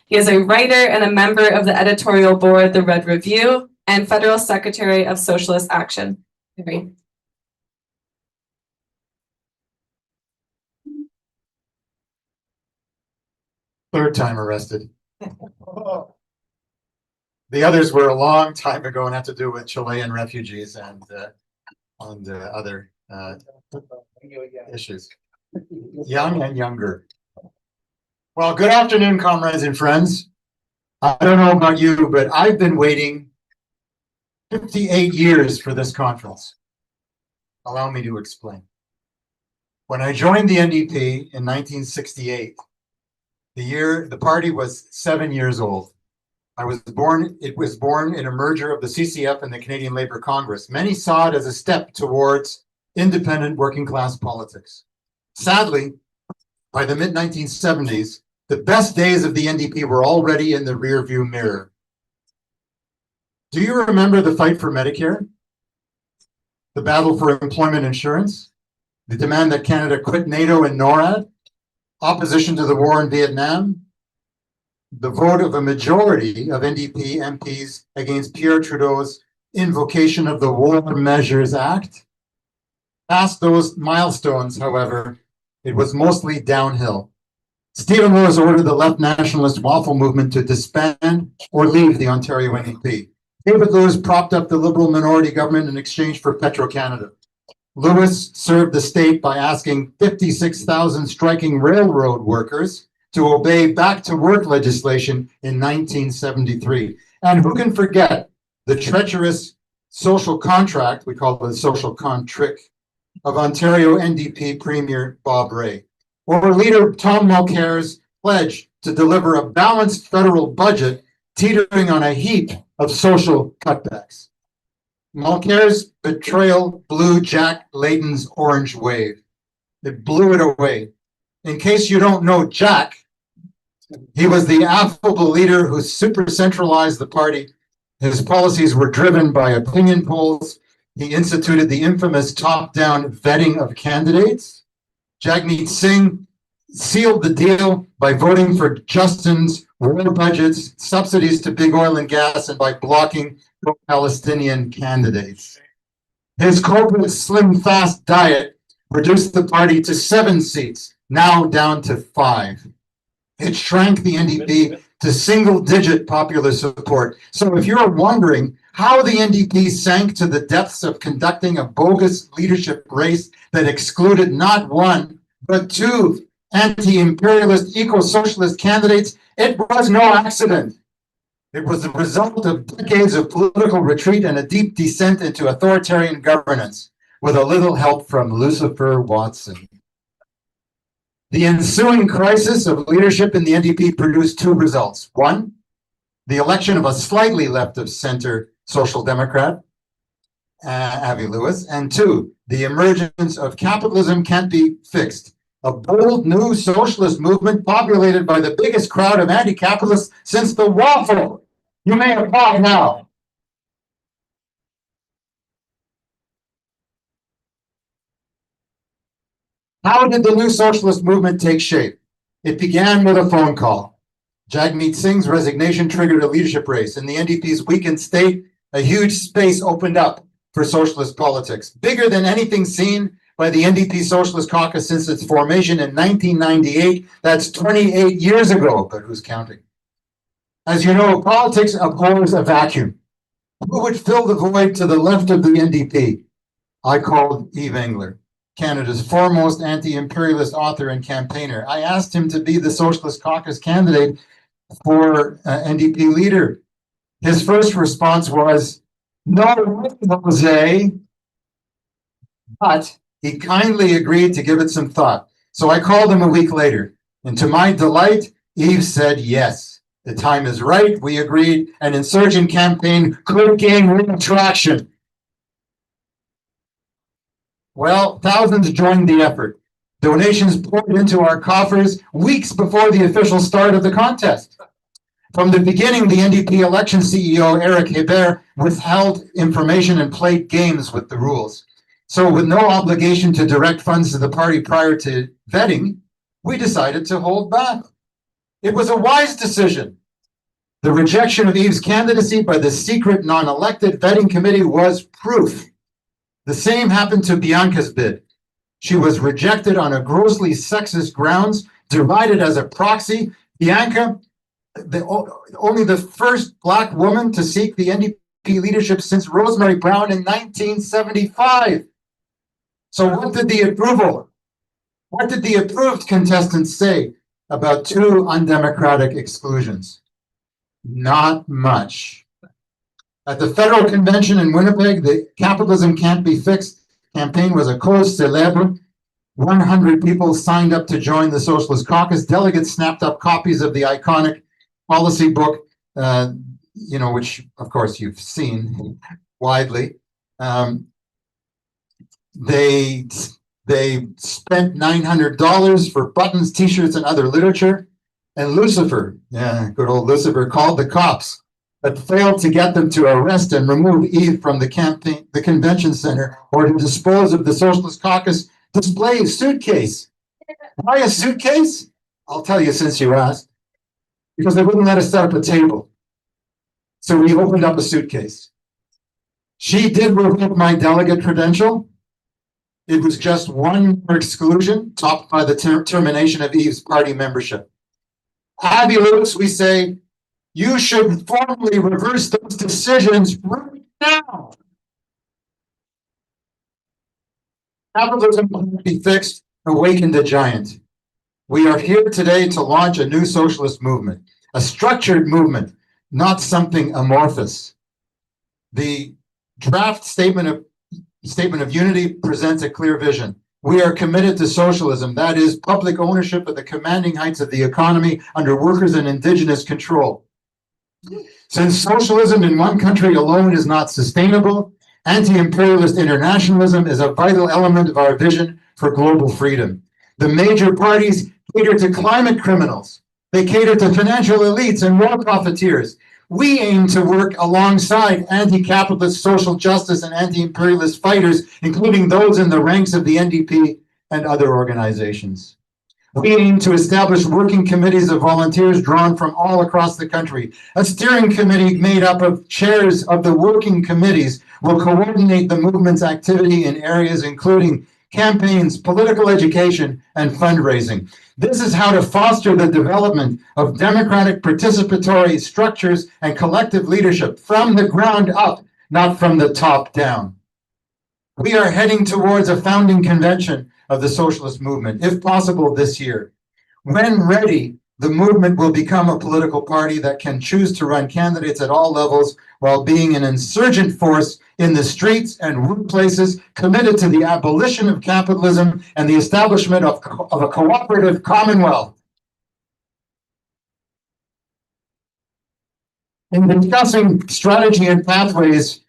He is a writer and a member of the editorial board, The Red Review, and Federal Secretary of Socialist Action. Barry. Third time arrested. The others were a long time ago and had to do with Chilean refugees and other issues. Young and younger. Well, good afternoon, comrades and friends. I don't know about you, but I've been waiting 58 years for this conference. Allow me to explain. When I joined the NDP in 1968, the party was 7 years old. It was born in a merger of the CCF and the Canadian Labour Congress. Many saw it as a step towards independent working class politics. Sadly, by the mid-1970s, the best days of the NDP were already in the rearview mirror. Do you remember the fight for Medicare? The battle for employment insurance? The demand that Canada quit NATO and NORAD? Opposition to the war in Vietnam? The vote of a majority of NDP MPs against Pierre Trudeau's invocation of the War Measures Act? Past those milestones, however, it was mostly downhill. Stephen Lewis ordered the left nationalist waffle movement to disband or leave the Ontario NDP. David Lewis propped up the Liberal minority government in exchange for Petro-Canada. Lewis served the state by asking 56,000 striking railroad workers to obey back-to-work legislation in 1973. And who can forget the treacherous social contract, we call it the social contrick, of Ontario NDP Premier Bob Rae, or Leader Tom Mulcair's pledge to deliver a balanced federal budget teetering on a heap of social cutbacks. Mulcair's betrayal blew Jack Layton's orange wave. It blew it away. In case you don't know Jack, he was the affable leader who super centralized the party. His policies were driven by opinion polls. He instituted the infamous top-down vetting of candidates. Jagmeet Singh sealed the deal by voting for Justin's war budgets, subsidies to big oil and gas, and by blocking pro-Palestinian candidates. His corporate slim fast diet reduced the party to 7 seats, now down to 5. It shrank the NDP to single-digit popular support. So if you're wondering how the NDP sank to the depths of conducting a bogus leadership race that excluded not one, but 2 anti-imperialist, eco-socialist candidates, it was no accident. It was the result of decades of political retreat and a deep descent into authoritarian governance. with a little help from Lucifer Watson. The ensuing crisis of leadership in the NDP produced two results. One, the election of a slightly left of center social democrat, Avi Lewis, and two, the emergence of Capitalism Can't Be Fixed, a bold new socialist movement populated by the biggest crowd of anti-capitalists since the waffle. You may applaud now. How did the new socialist movement take shape? It began with a phone call. Jagmeet Singh's resignation triggered a leadership race. In the NDP's weakened state, a huge space opened up for socialist politics, bigger than anything seen by the NDP Socialist Caucus since its formation in 1998. That's 28 years ago, but who's counting? As you know, politics abhors a vacuum. Who would fill the void to the left of the NDP? I called Yves Engler, Canada's foremost anti-imperialist author and campaigner. I asked him to be the Socialist Caucus candidate for NDP leader. His first response was, "No, Jose," but he kindly agreed to give it some thought. So I called him a week later, and to my delight, Yves said yes. The time is right, we agreed, an insurgent campaign could gain real traction. Well, thousands joined the effort. Donations poured into our coffers weeks before the official start of the contest. From the beginning, the NDP election CEO, Eric Hebert, withheld information and played games with the rules. So with no obligation to direct funds to the party prior to vetting, we decided to hold back. It was a wise decision. The rejection of Yves' candidacy by the secret non-elected vetting committee was proof. The same happened to Bianca's bid. She was rejected on a grossly sexist grounds, derided as a proxy. Bianca, only the first Black woman to seek the NDP leadership since Rosemary Brown in 1975. So what did the approved contestants say about two undemocratic exclusions? Not much. At the federal convention in Winnipeg, the Capitalism Can't Be Fixed campaign was a cause célèbre. 100 people signed up to join the Socialist Caucus. Delegates snapped up copies of the iconic policy book, which of course you've seen widely. They spent $900 for buttons, t-shirts, and other literature. And Lucifer, good old Lucifer, called the cops, but failed to get them to arrest and remove Yves from the convention center or to dispose of the Socialist Caucus display suitcase. Why a suitcase? I'll tell you since you asked. Because they wouldn't let us set up a table. So we opened up a suitcase. She did revoke my delegate credential. It was just one more exclusion, topped by the termination of Yves' party membership. Avi Lewis, we say, you should formally reverse those decisions right now. Capitalism Can't Be Fixed awakened a giant. We are here today to launch a new socialist movement, a structured movement, not something amorphous. The draft statement of unity presents a clear vision. We are committed to socialism, that is, public ownership of the commanding heights of the economy under workers and indigenous control. Since socialism in one country alone is not sustainable, anti-imperialist internationalism is a vital element of our vision for global freedom. The major parties cater to climate criminals. They cater to financial elites and war profiteers. We aim to work alongside anti-capitalist social justice and anti-imperialist fighters, including those in the ranks of the NDP and other organizations. We aim to establish working committees of volunteers drawn from all across the country. A steering committee made up of chairs of the working committees will coordinate the movement's activity in areas including campaigns, political education, and fundraising. This is how to foster the development of democratic participatory structures and collective leadership from the ground up, not from the top down. We are heading towards a founding convention of the socialist movement, if possible this year. When ready, the movement will become a political party that can choose to run candidates at all levels while being an insurgent force in the streets and workplaces, committed to the abolition of capitalism and the establishment of a cooperative commonwealth. In discussing strategy and pathways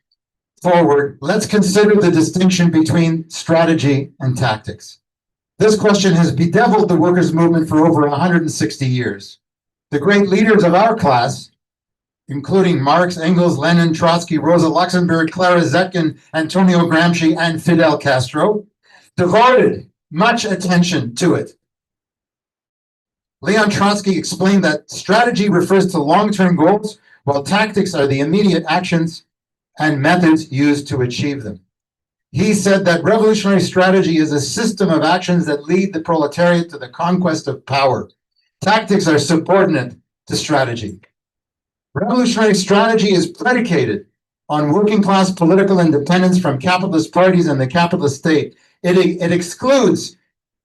forward, let's consider the distinction between strategy and tactics. This question has bedeviled the workers' movement for over 160 years. The great leaders of our class, including Marx, Engels, Lenin, Trotsky, Rosa Luxemburg, Clara Zetkin, Antonio Gramsci, and Fidel Castro, devoted much attention to it. Leon Trotsky explained that strategy refers to long-term goals, while tactics are the immediate actions and methods used to achieve them. He said that revolutionary strategy is a system of actions that lead the proletariat to the conquest of power. Tactics are subordinate to strategy. Revolutionary strategy is predicated on working class political independence from capitalist parties and the capitalist state. It excludes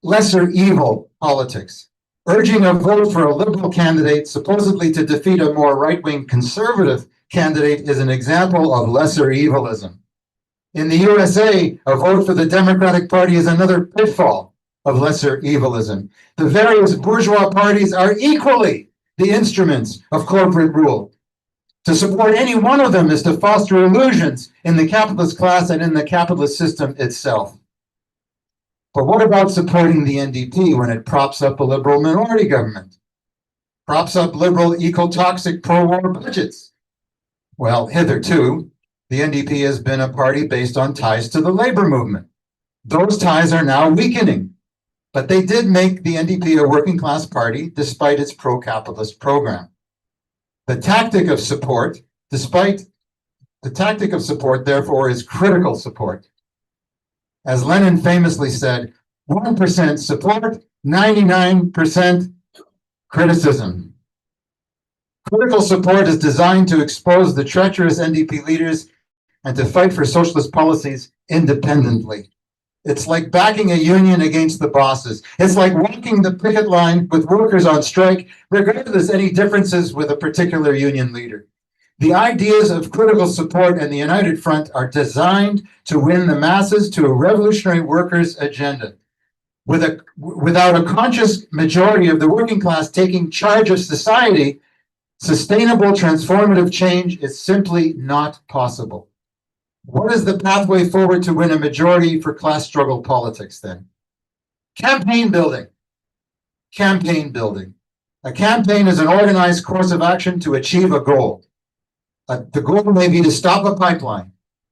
lesser evil politics. Urging a vote for a liberal candidate supposedly to defeat a more right-wing conservative candidate is an example of lesser evilism. In the USA, a vote for the Democratic Party is another pitfall of lesser evilism. The various bourgeois parties are equally the instruments of corporate rule. To support any one of them is to foster illusions in the capitalist class and in the capitalist system itself. But what about supporting the NDP when it props up a liberal minority government? Props up liberal, eco-toxic, pro-war budgets? Well, hitherto, the NDP has been a party based on ties to the labor movement. Those ties are now weakening, but they did make the NDP a working class party despite its pro-capitalist program. The tactic of support, therefore, is critical support. As Lenin famously said, 1% support, 99% criticism. Critical support is designed to expose the treacherous NDP leaders and to fight for socialist policies independently. It's like backing a union against the bosses. It's like walking the picket line with workers on strike, regardless of any differences with a particular union leader. The ideas of critical support and the United Front are designed to win the masses to a revolutionary workers' agenda. Without a conscious majority of the working class taking charge of society, sustainable transformative change is simply not possible. What is the pathway forward to win a majority for class struggle politics then? Campaign building. Campaign building. A campaign is an organized course of action to achieve a goal. The goal may be to stop a pipeline,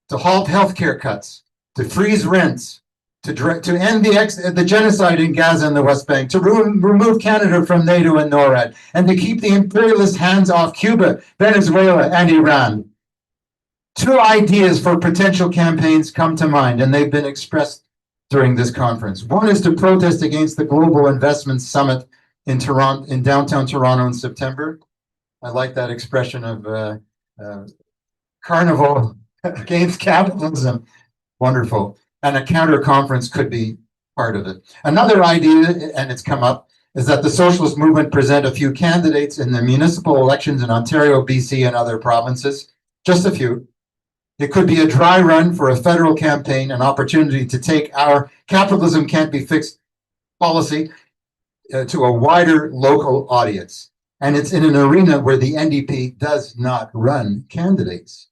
to halt healthcare cuts, to freeze rents, to end the genocide in Gaza and the West Bank, to remove Canada from NATO and NORAD, and to keep the imperialist hands off Cuba, Venezuela, and Iran. Two ideas for potential campaigns come to mind, and they've been expressed during this conference. One is to protest against the Global Investment Summit in downtown Toronto in September. I like that expression of carnival against capitalism. Wonderful. And a counter conference could be part of it. Another idea, and it's come up, is that the socialist movement present a few candidates in the municipal elections in Ontario, BC, and other provinces. Just a few. It could be a dry run for a federal campaign, an opportunity to take our capitalism can't be fixed policy to a wider local audience. And it's in an arena where the NDP does not run candidates.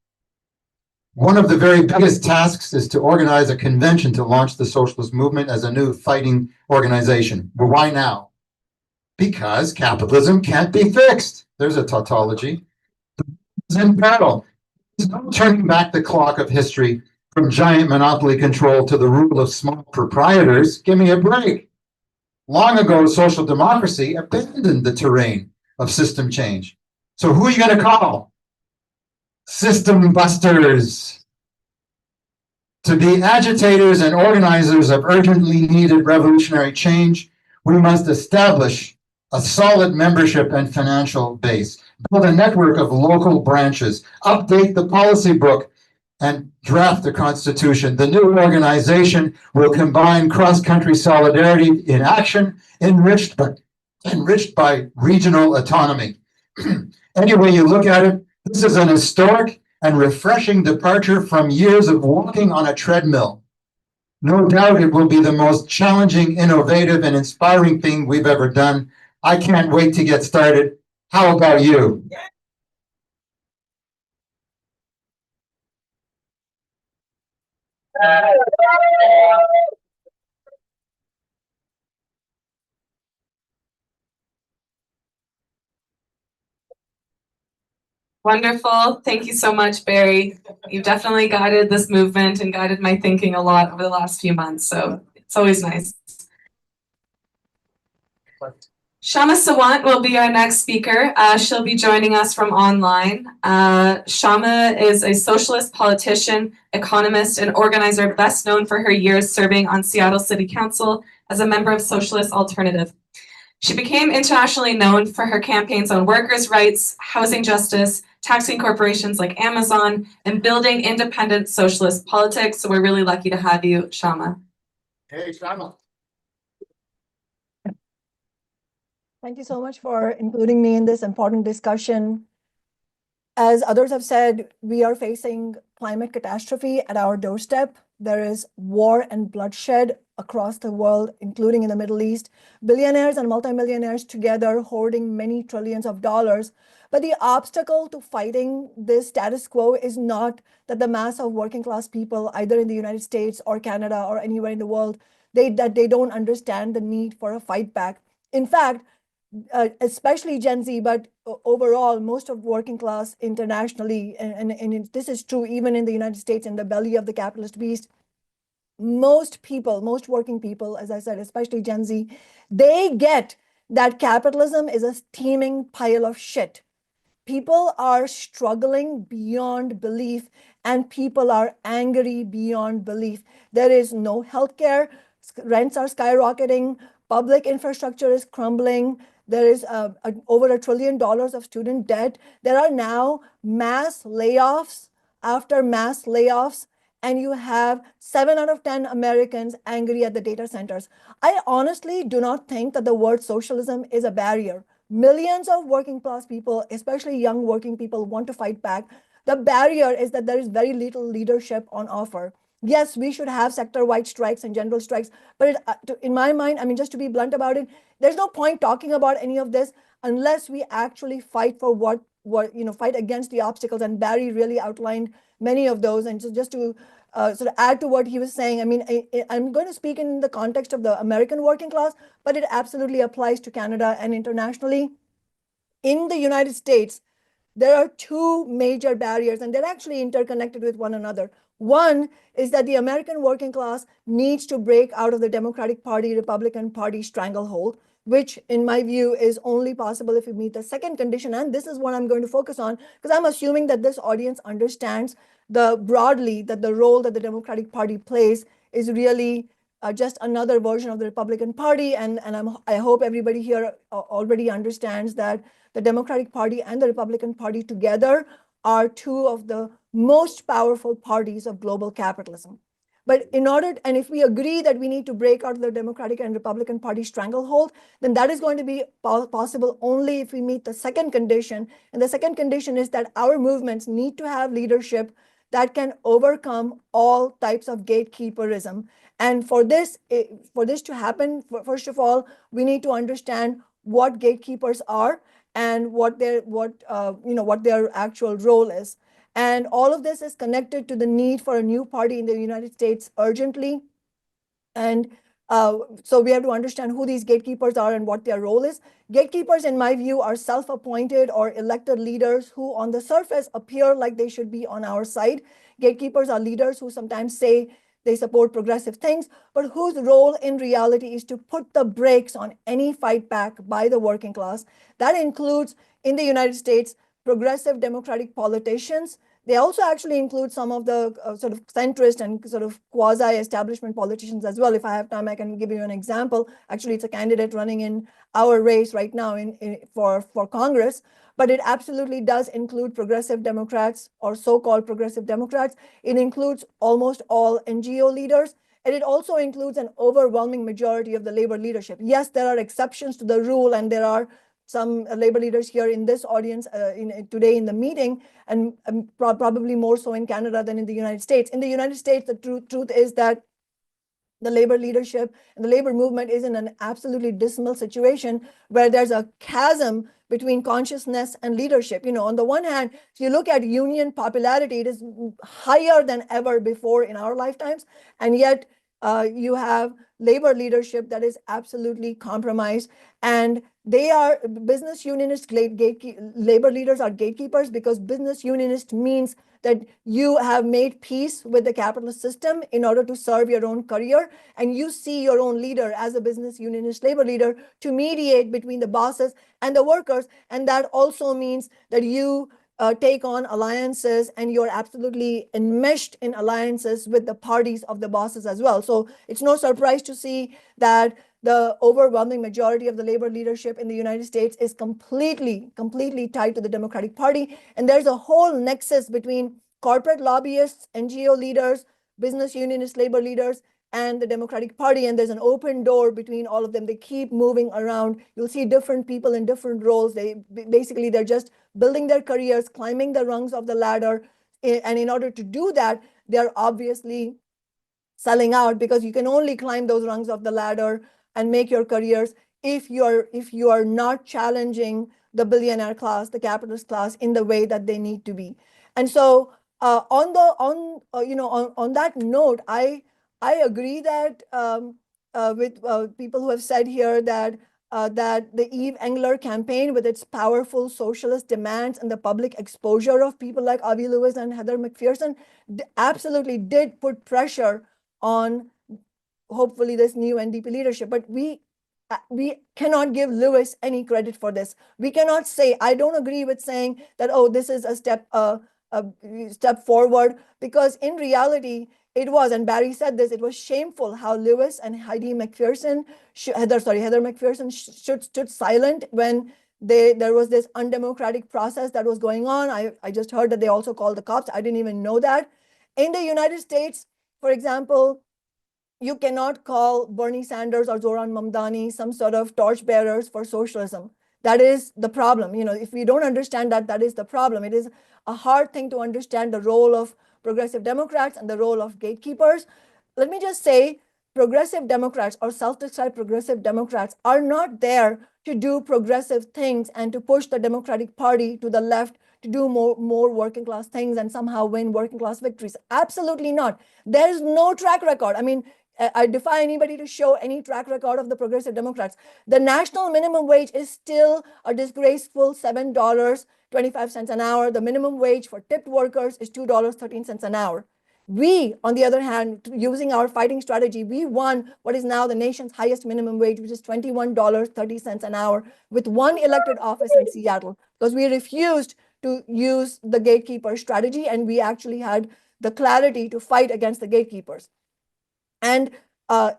One of the very biggest tasks is to organize a convention to launch the socialist movement as a new fighting organization. But why now? Because capitalism can't be fixed. There's a tautology. It's in parallel. There's no turning back the clock of history from giant monopoly control to the rule of small proprietors. Give me a break. Long ago, social democracy abandoned the terrain of system change. So who are you going to call? System busters. To be agitators and organizers of urgently needed revolutionary change, we must establish a solid membership and financial base, build a network of local branches, update the policy book, and draft a constitution. The new organization will combine cross-country solidarity in action, enriched by enriched by regional autonomy. Any way you look at it, this is an historic and refreshing departure from years of walking on a treadmill. No doubt it will be the most challenging, innovative, and inspiring thing we've ever done. I can't wait to get started. How about you? Wonderful. Thank you so much, Barry. You've definitely guided this movement and guided my thinking a lot over the last few months. So it's always nice. Shama Sawant will be our next speaker. She'll be joining us from online. Shama is a socialist politician, economist, and organizer best known for her years serving on Seattle City Council as a member of Socialist Alternative. She became internationally known for her campaigns on workers' rights, housing justice, taxing corporations like Amazon, and building independent socialist politics. So we're really lucky to have you, Shama. Hey, Shama. Thank you so much for including me in this important discussion. As others have said, we are facing climate catastrophe at our doorstep. There is war and bloodshed across the world, including in the Middle East. Billionaires and multimillionaires together hoarding many trillions of dollars. But the obstacle to fighting this status quo is not that the mass of working class people, either in the United States or Canada or anywhere in the world, that they don't understand the need for a fight back. In fact, especially Gen Z, but overall, most of working class internationally, and this is true even in the United States, in the belly of the capitalist beast, most people, most working people, as I said, especially Gen Z, they get that capitalism is a steaming pile of shit. People are struggling beyond belief, and people are angry beyond belief. There is no healthcare, rents are skyrocketing, public infrastructure is crumbling. There is over $1 trillion of student debt. There are now mass layoffs after mass layoffs, and you have 7 out of 10 Americans angry at the data centers. I honestly do not think that the word socialism is a barrier. Millions of working class people, especially young working people, want to fight back. The barrier is that there is very little leadership on offer. Yes, we should have sector-wide strikes and general strikes, but in my mind, I mean, just to be blunt about it, there's no point talking about any of this unless we actually fight for fight against the obstacles. And Barry really outlined many of those. And so just to sort of add to what he was saying, I mean, I'm going to speak in the context of the American working class, but it absolutely applies to Canada and internationally. In the United States, there are 2 major barriers, and they're actually interconnected with one another. One is that the American working class needs to break out of the Democratic Party, Republican Party stranglehold, which in my view is only possible if we meet the second condition. And this is what I'm going to focus on, because I'm assuming that this audience understands broadly that the role that the Democratic Party plays is really just another version of the Republican Party. And I hope everybody here already understands that the Democratic Party and the Republican Party together are 2 of the most powerful parties of global capitalism. But if we agree that we need to break out of the Democratic and Republican Party stranglehold, then that is going to be possible only if we meet the second condition. And the second condition is that our movements need to have leadership that can overcome all types of gatekeeperism. And for this to happen, first of all, we need to understand what gatekeepers are and what their actual role is. And all of this is connected to the need for a new party in the United States urgently. And so we have to understand who these gatekeepers are and what their role is. Gatekeepers, in my view, are self-appointed or elected leaders who on the surface appear like they should be on our side. Gatekeepers are leaders who sometimes say they support progressive things, but whose role in reality is to put the brakes on any fight back by the working class. That includes, in the United States, progressive democratic politicians. They also actually include some of the sort of centrist and sort of quasi-establishment politicians as well. If I have time, I can give you an example. Actually, it's a candidate running in our race right now for Congress. But it absolutely does include progressive Democrats or so-called progressive Democrats. It includes almost all NGO leaders. and it also includes an overwhelming majority of the labor leadership. Yes, there are exceptions to the rule, and there are some labor leaders here in this audience today in the meeting, and probably more so in Canada than in the United States. In the United States, the truth is that the labor leadership and the labor movement is in an absolutely dismal situation where there's a chasm between consciousness and leadership. On the one hand, if you look at union popularity, it is higher than ever before in our lifetimes. And yet you have labor leadership that is absolutely compromised. And they are business unionists, labor leaders are gatekeepers, because business unionist means that you have made peace with the capitalist system in order to serve your own career. And you see your own leader as a business unionist labor leader to mediate between the bosses and the workers. And that also means that you take on alliances, and you're absolutely enmeshed in alliances with the parties of the bosses as well. So it's no surprise to see that the overwhelming majority of the labor leadership in the United States is completely tied to the Democratic Party. And there's a whole nexus between corporate lobbyists, NGO leaders, business unionist labor leaders, and the Democratic Party. And there's an open door between all of them. They keep moving around. You'll see different people in different roles. They're just building their careers, climbing the rungs of the ladder. And in order to do that, they're obviously selling out, because you can only climb those rungs of the ladder and make your careers if you are not challenging the billionaire class, the capitalist class, in the way that they need to be. And so on that note, I agree that with people who have said here that the Eve Engler campaign, with its powerful socialist demands and the public exposure of people like Avi Lewis and Heather McPherson, absolutely did put pressure on hopefully this new NDP leadership. But we cannot give Lewis any credit for this. We cannot say, I don't agree with saying that, oh, this is a step forward, because in reality it was, and Barry said this, it was shameful how Lewis and Heather McPherson stood silent when there was this undemocratic process that was going on. I just heard that they also called the cops. I didn't even know that. In the United States, for example, you cannot call Bernie Sanders or Zoran Mamdani some sort of torchbearers for socialism. That is the problem. If we don't understand that, that is the problem. It is a hard thing to understand the role of progressive Democrats and the role of gatekeepers. Let me just say, progressive Democrats or self-described progressive Democrats are not there to do progressive things and to push the Democratic Party to the left to do more working class things and somehow win working class victories. Absolutely not. There is no track record. I mean, I defy anybody to show any track record of the progressive Democrats. The national minimum wage is still a disgraceful $7.25 an hour. The minimum wage for tipped workers is $2.13 an hour. We, on the other hand, using our fighting strategy, we won what is now the nation's highest minimum wage, which is $21.30 an hour, with one elected office in Seattle, because we refused to use the gatekeeper strategy, and we actually had the clarity to fight against the gatekeepers. And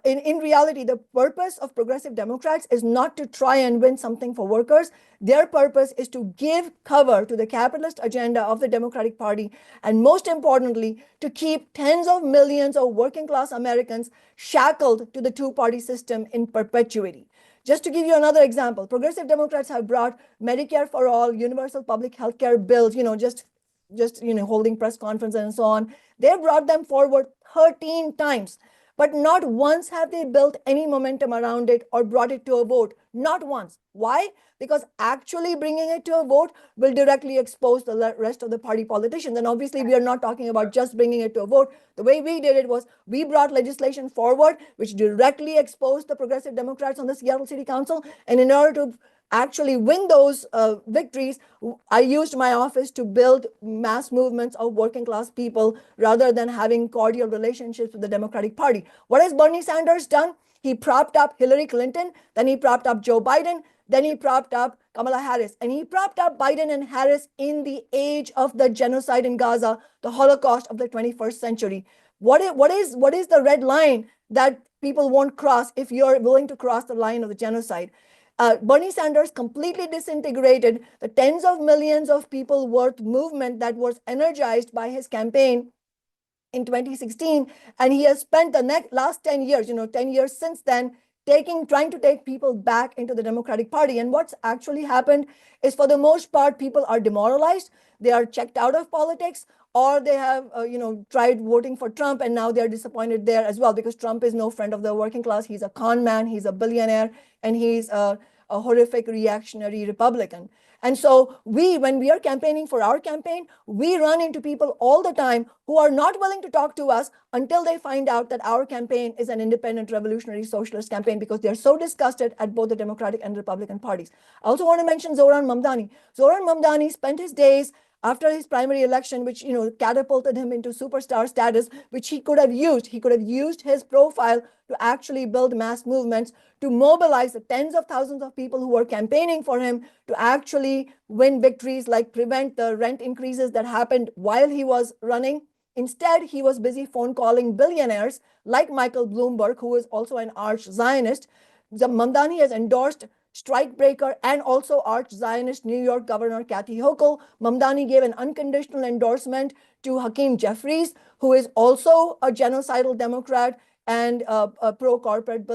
in reality, the purpose of progressive Democrats is not to try and win something for workers. Their purpose is to give cover to the capitalist agenda of the Democratic Party, and most importantly, to keep tens of millions of working class Americans shackled to the two-party system in perpetuity. Just to give you another example, progressive Democrats have brought Medicare for all, universal public health care bills, just holding press conferences and so on. They brought them forward 13 times. But not once have they built any momentum around it or brought it to a vote. Not once. Why? Because actually bringing it to a vote will directly expose the rest of the party politicians. And obviously, we are not talking about just bringing it to a vote. The way we did it was we brought legislation forward, which directly exposed the progressive Democrats on the Seattle City Council. And in order to actually win those victories, I used my office to build mass movements of working class people rather than having cordial relationships with the Democratic Party. What has Bernie Sanders done? He propped up Hillary Clinton, then he propped up Joe Biden, then he propped up Kamala Harris, and he propped up Biden and Harris in the age of the genocide in Gaza, the Holocaust of the 21st century. What is the red line that people won't cross if you're willing to cross the line of the genocide? Bernie Sanders completely disintegrated the tens of millions of people worth movement that was energized by his campaign in 2016, and he has spent the last 10 years, 10 years since then, trying to take people back into the Democratic Party. And what's actually happened is, for the most part, people are demoralized. They are checked out of politics, or they have, tried voting for Trump, and now they're disappointed there as well, because Trump is no friend of the working class. He's a con man, he's a billionaire, and he's a horrific reactionary Republican. And so when we are campaigning for our campaign, we run into people all the time who are not willing to talk to us until they find out that our campaign is an independent revolutionary socialist campaign, because they're so disgusted at both the Democratic and Republican parties. I also want to mention Zoran Mamdani. Zoran Mamdani spent his days after his primary election, which catapulted him into superstar status, which he could have used. He could have used his profile to actually build mass movements, to mobilize the tens of thousands of people who were campaigning for him to actually win victories, like prevent the rent increases that happened while he was running. Instead, he was busy phone calling billionaires like Michael Bloomberg, who is also an arch Zionist. Mamdani has endorsed strikebreaker and also arch Zionist New York Governor Kathy Hochul. Mamdani gave an unconditional endorsement to Hakeem Jeffries, who is also a genocidal Democrat and a pro-corporate,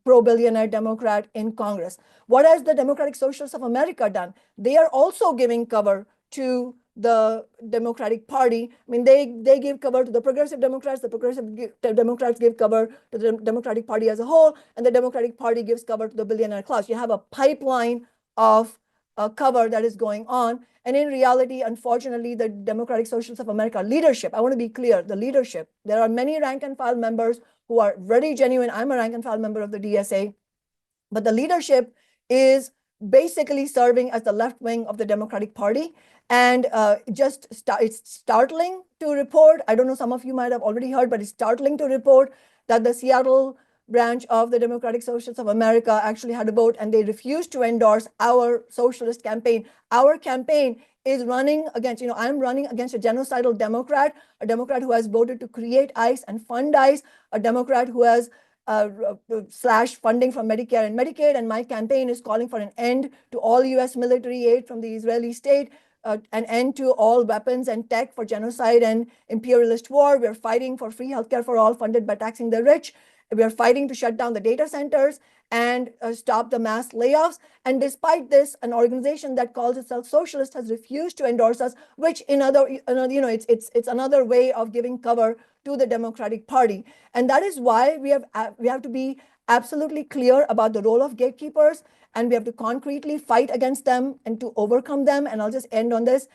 pro-billionaire Democrat in Congress. What has the Democratic Socialists of America done? They are also giving cover to the Democratic Party. I mean, they give cover to the progressive Democrats. The progressive Democrats give cover to the Democratic Party as a whole, and the Democratic Party gives cover to the billionaire class. You have a pipeline of cover that is going on. And in reality, unfortunately, the Democratic Socialists of America leadership, I want to be clear, the leadership, there are many rank and file members who are very genuine. I'm a rank and file member of the DSA, but the leadership is basically serving as the left wing of the Democratic Party. And it's startling to report, I don't know, some of you might have already heard, but it's startling to report that the Seattle branch of the Democratic Socialists of America actually had a vote, and they refused to endorse our socialist campaign. Our campaign is running against, I'm running against a genocidal Democrat, a Democrat who has voted to create ICE and fund ICE, a Democrat who has slashed funding from Medicare and Medicaid, and my campaign is calling for an end to all US military aid from the Israeli state, an end to all weapons and tech for genocide and imperialist war. We're fighting for free healthcare for all funded by taxing the rich. We are fighting to shut down the data centers and stop the mass layoffs. And despite this, an organization that calls itself socialist has refused to endorse us, which it's another way of giving cover to the Democratic Party. And that is why we have to be absolutely clear about the role of gatekeepers, and we have to concretely fight against them and to overcome them. And I'll just end on this.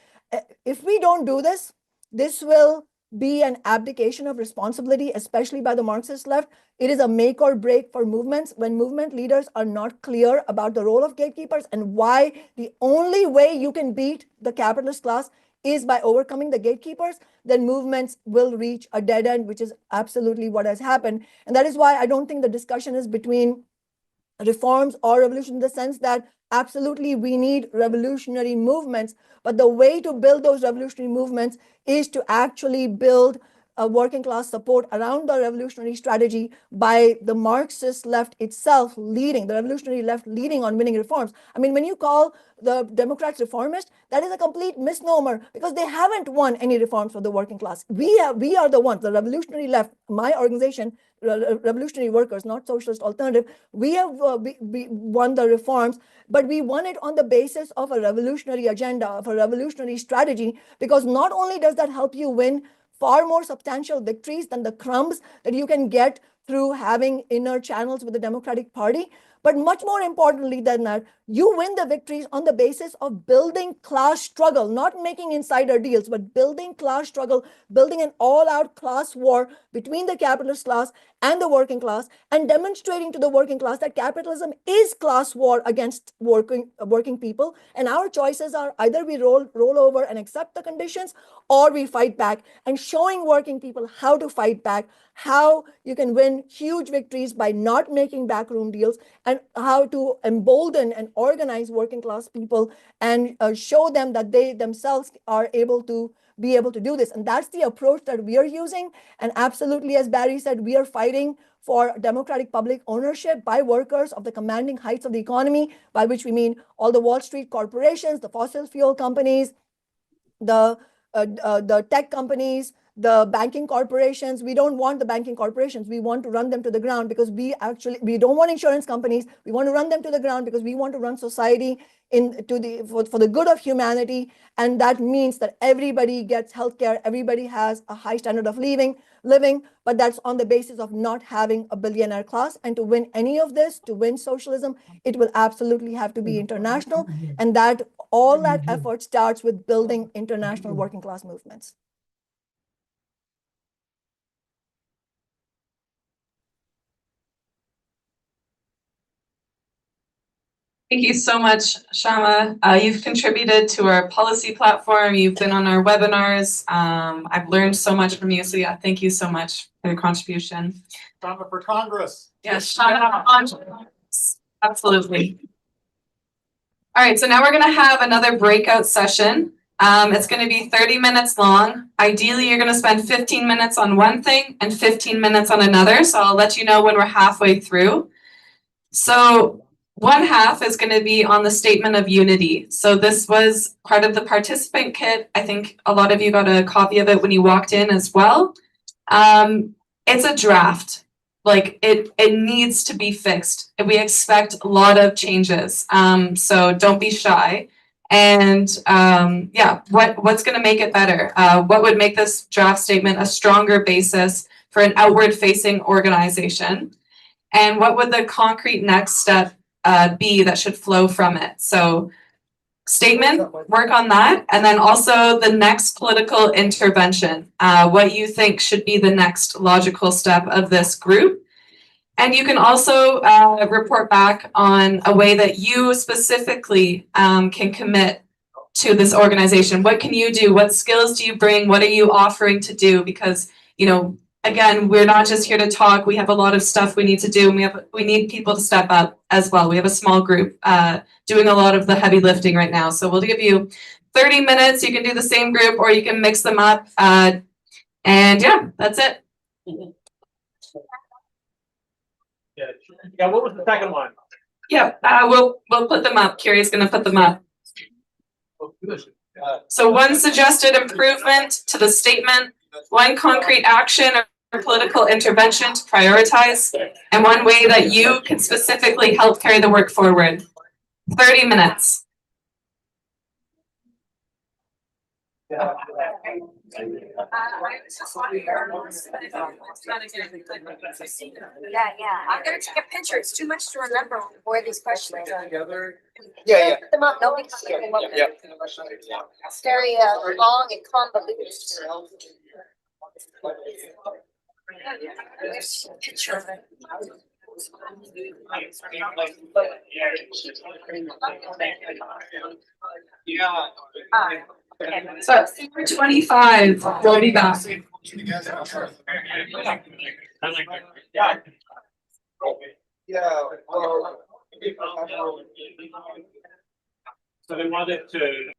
If we don't do this, this will be an abdication of responsibility, especially by the Marxist left. It is a make or break for movements when movement leaders are not clear about the role of gatekeepers and why the only way you can beat the capitalist class is by overcoming the gatekeepers. Then movements will reach a dead end, which is absolutely what has happened. And that is why I don't think the discussion is between reforms or revolution, in the sense that absolutely we need revolutionary movements, but the way to build those revolutionary movements is to actually build a working class support around the revolutionary strategy by the Marxist left itself leading, the revolutionary left leading on winning reforms. I mean, when you call the Democrats reformist, that is a complete misnomer, because they haven't won any reforms for the working class. We are the ones, the revolutionary left, my organization, Revolutionary Workers, not Socialist Alternative, we have won the reforms, but we won it on the basis of a revolutionary agenda, of a revolutionary strategy, because not only does that help you win far more substantial victories than the crumbs that you can get through having inner channels with the Democratic Party, but much more importantly than that, you win the victories on the basis of building class struggle, not making insider deals, but building class struggle, building an all-out class war between the capitalist class and the working class, and demonstrating to the working class that capitalism is class war against working people. And our choices are either we roll over and accept the conditions, or we fight back, and showing working people how to fight back, how you can win huge victories by not making backroom deals, and how to embolden and organize working class people and show them that they themselves are able to do this. And that's the approach that we are using. And absolutely, as Barry said, we are fighting for democratic public ownership by workers of the commanding heights of the economy, by which we mean all the Wall Street corporations, the fossil fuel companies, the tech companies, the banking corporations. We don't want the banking corporations. We want to run them to the ground because we don't want insurance companies. We want to run them to the ground because we want to run society for the good of humanity. And that means that everybody gets healthcare, everybody has a high standard of living, but that's on the basis of not having a billionaire class. And to win any of this, to win socialism, it will absolutely have to be international. And that all that effort starts with building international working class movements. Thank you so much, Shama. You've contributed to our policy platform. You've been on our webinars. I've learned so much from you. So yeah, thank you so much for your contribution. Shama for Congress. Yes, Shama. Absolutely. All right, so now we're gonna have another breakout session. It's gonna be 30 minutes long. Ideally, you're gonna spend 15 minutes on one thing and 15 minutes on another. So I'll let you know when we're halfway through. So one half is going to be on the Statement of Unity. So this was part of the participant kit. I think a lot of you got a copy of it when you walked in as well. It's a draft. Like it needs to be fixed. We expect a lot of changes. So don't be shy. And yeah, what's going to make it better? What would make this draft statement a stronger basis for an outward-facing organization? And what would the concrete next step be that should flow from it? So statement, work on that. And then also the next political intervention, what you think should be the next logical step of this group. And you can also report back on a way that you specifically can commit to this organization. What can you do? What skills do you bring? What are you offering to do? Because, you know, again, we're not just here to talk. We have a lot of stuff we need to do, and we need people to step up as well. We have a small group doing a lot of the heavy lifting right now. So we'll give you 30 minutes. You can do the same group, or you can mix them up. And yeah, that's it. Yeah, what was the second one? Yeah, we'll put them up. Kiri's gonna put them up. So one suggested improvement to the statement, one concrete action or political intervention to prioritize, and one way that you can specifically help carry the work forward. 30 minutes. Yeah, I'm gonna take a picture. It's too much to remember where these questions are. Yeah. Put them up. Nobody can hear them. It's very long and convoluted. There's a picture of it. So 25, we'll be back. So they wanted to.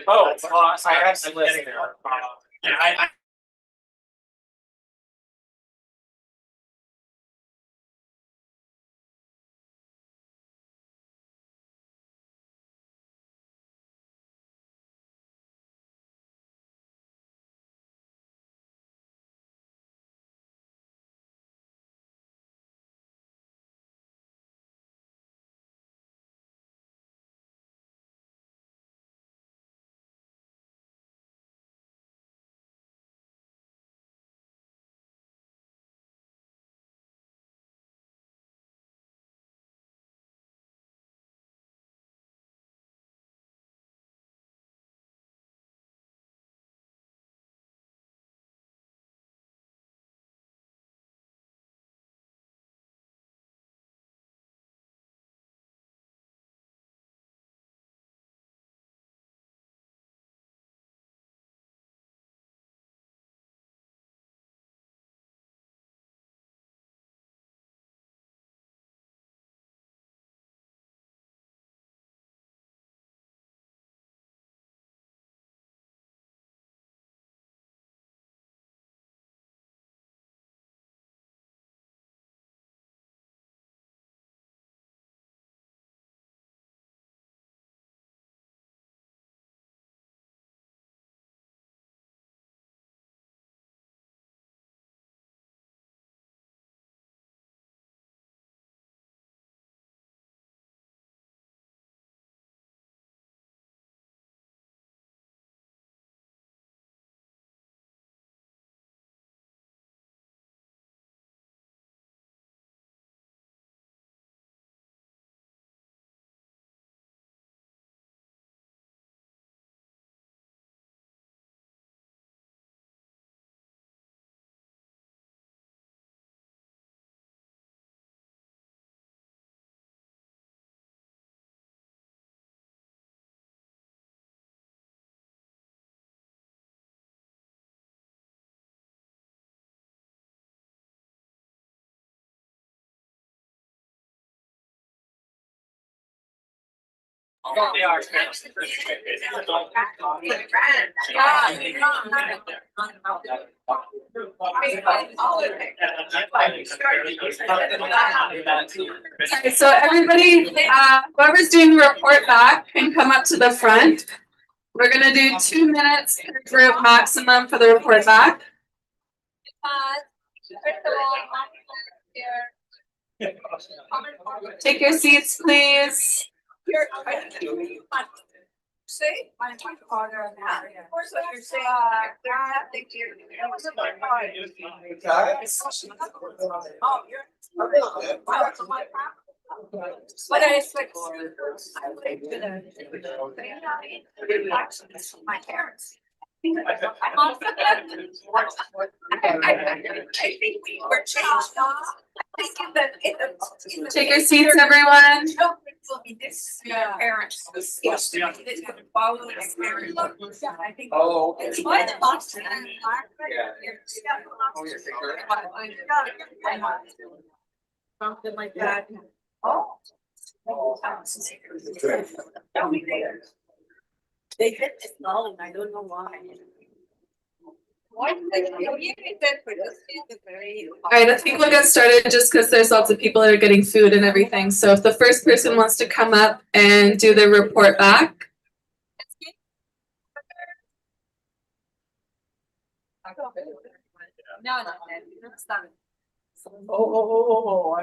Oh, I actually listening. Yeah, I They are. Okay, so everybody, whoever's doing the report back can come up to the front. We're gonna do 2 minutes per group maximum for the report back. Take your seats, please. Say, my father, of course, you're saying, but I expect my parents. I think we were changed. Take your seats, everyone. Parents. Oh. It's why the Boston. Something like that. Oh. They hit it all, and I don't know why. All right, I think we'll get started just because there's lots of people that are getting food and everything. So if the first person wants to come up and do the report back. No, that's not. Oh,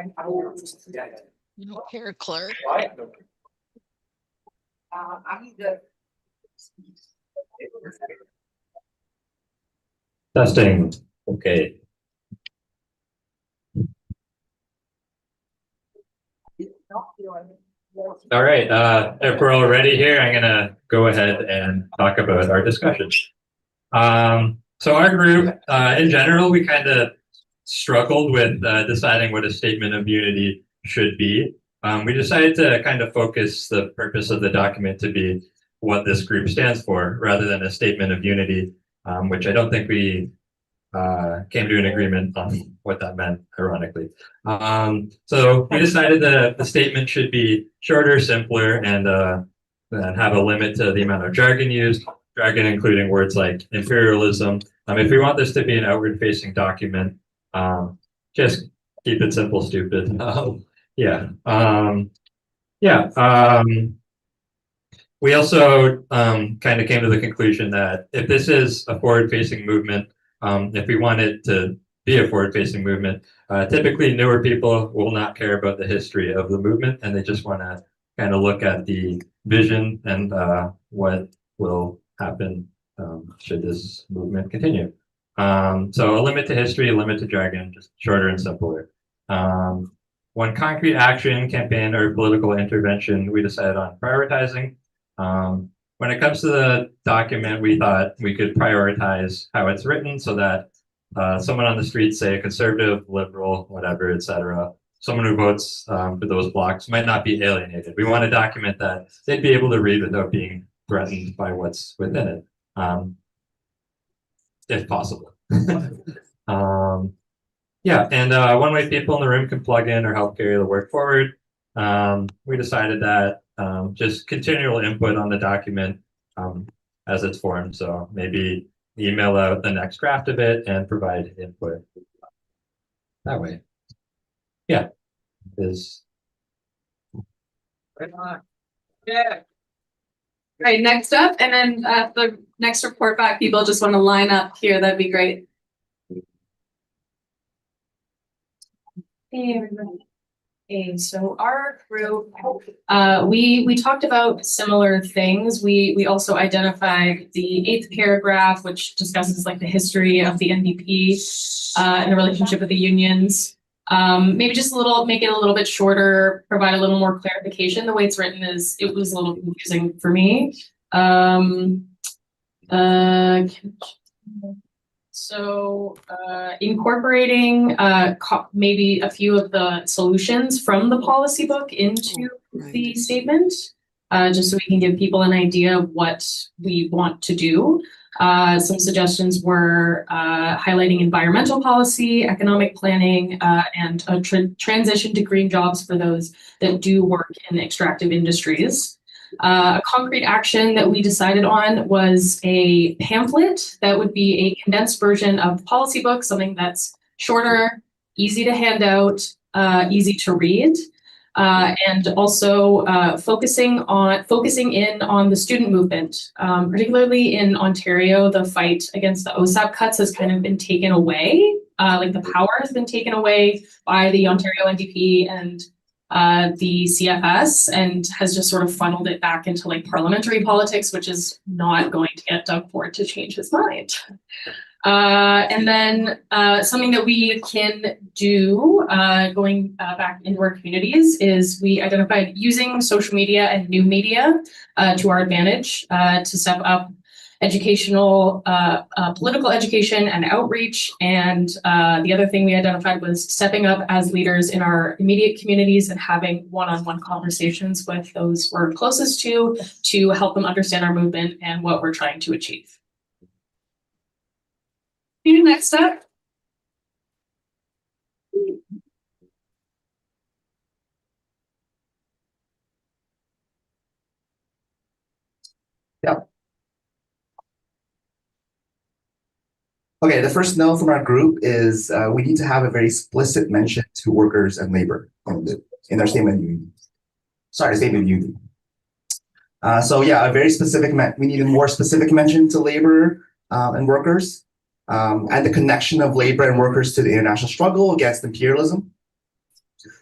You don't care, Clark. I'm the. Testing. Okay. All right. If we're all ready here, I'm gonna go ahead and talk about our discussion. So our group, in general, we kind of struggled with deciding what a statement of unity should be. We decided to kind of focus the purpose of the document to be what this group stands for, rather than a statement of unity, which I don't think we came to an agreement on what that meant, ironically. So we decided that the statement should be shorter, simpler, and then have a limit to the amount of jargon used, jargon including words like imperialism. If we want this to be an outward-facing document, just keep it simple, stupid. We also kind of came to the conclusion that if this is a forward-facing movement, if we want it to be a forward-facing movement, typically newer people will not care about the history of the movement, and they just want to kind of look at the vision and what will happen should this movement continue. So a limit to history, a limit to jargon, just shorter and simpler. One concrete action, campaign, or political intervention we decided on prioritizing. When it comes to the document, we thought we could prioritize how it's written so that someone on the street, say a conservative, liberal, whatever, etc., someone who votes for those blocks might not be alienated. We want a document that they'd be able to read without being threatened by what's within it, if possible. One way people in the room can plug in or help carry the work forward. We decided that just continual input on the document as it's formed. So maybe email out the next draft of it and provide input that way. Yeah, is right on. Yeah. All right, next up, and then the next report back, people just want to line up here. That'd be great. Hey, everybody. Hey, so our group, we talked about similar things. We also identified the 8th paragraph, which discusses like the history of the NDP and the relationship with the unions. Maybe just make it a little bit shorter, provide a little more clarification. The way it's written it was a little confusing for me. Incorporating maybe a few of the solutions from the policy book into the statement, just so we can give people an idea of what we want to do. Some suggestions were highlighting environmental policy, economic planning, and a transition to green jobs for those that do work in extractive industries. A concrete action that we decided on was a pamphlet that would be a condensed version of the policy book, something that's shorter, easy to hand out, easy to read, and also focusing in on the student movement. Particularly in Ontario, the fight against the OSAP cuts has kind of been taken away. Like the power has been taken away by the Ontario NDP and the CFS, and has just sort of funneled it back into like parliamentary politics, which is not going to get Doug Ford to change his mind. And then something that we can do going back into our communities is we identified using social media and new media to our advantage to step up educational, political education and outreach. And the other thing we identified was stepping up as leaders in our immediate communities and having one-on-one conversations with those we're closest to help them understand our movement and what we're trying to achieve. Next up. Yeah. Okay, the first note from our group is we need to have a very explicit mention to workers and labor in our statement of union. Sorry, statement of union. So yeah, a very specific, we need a more specific mention to labor and workers, and the connection of labor and workers to the international struggle against imperialism.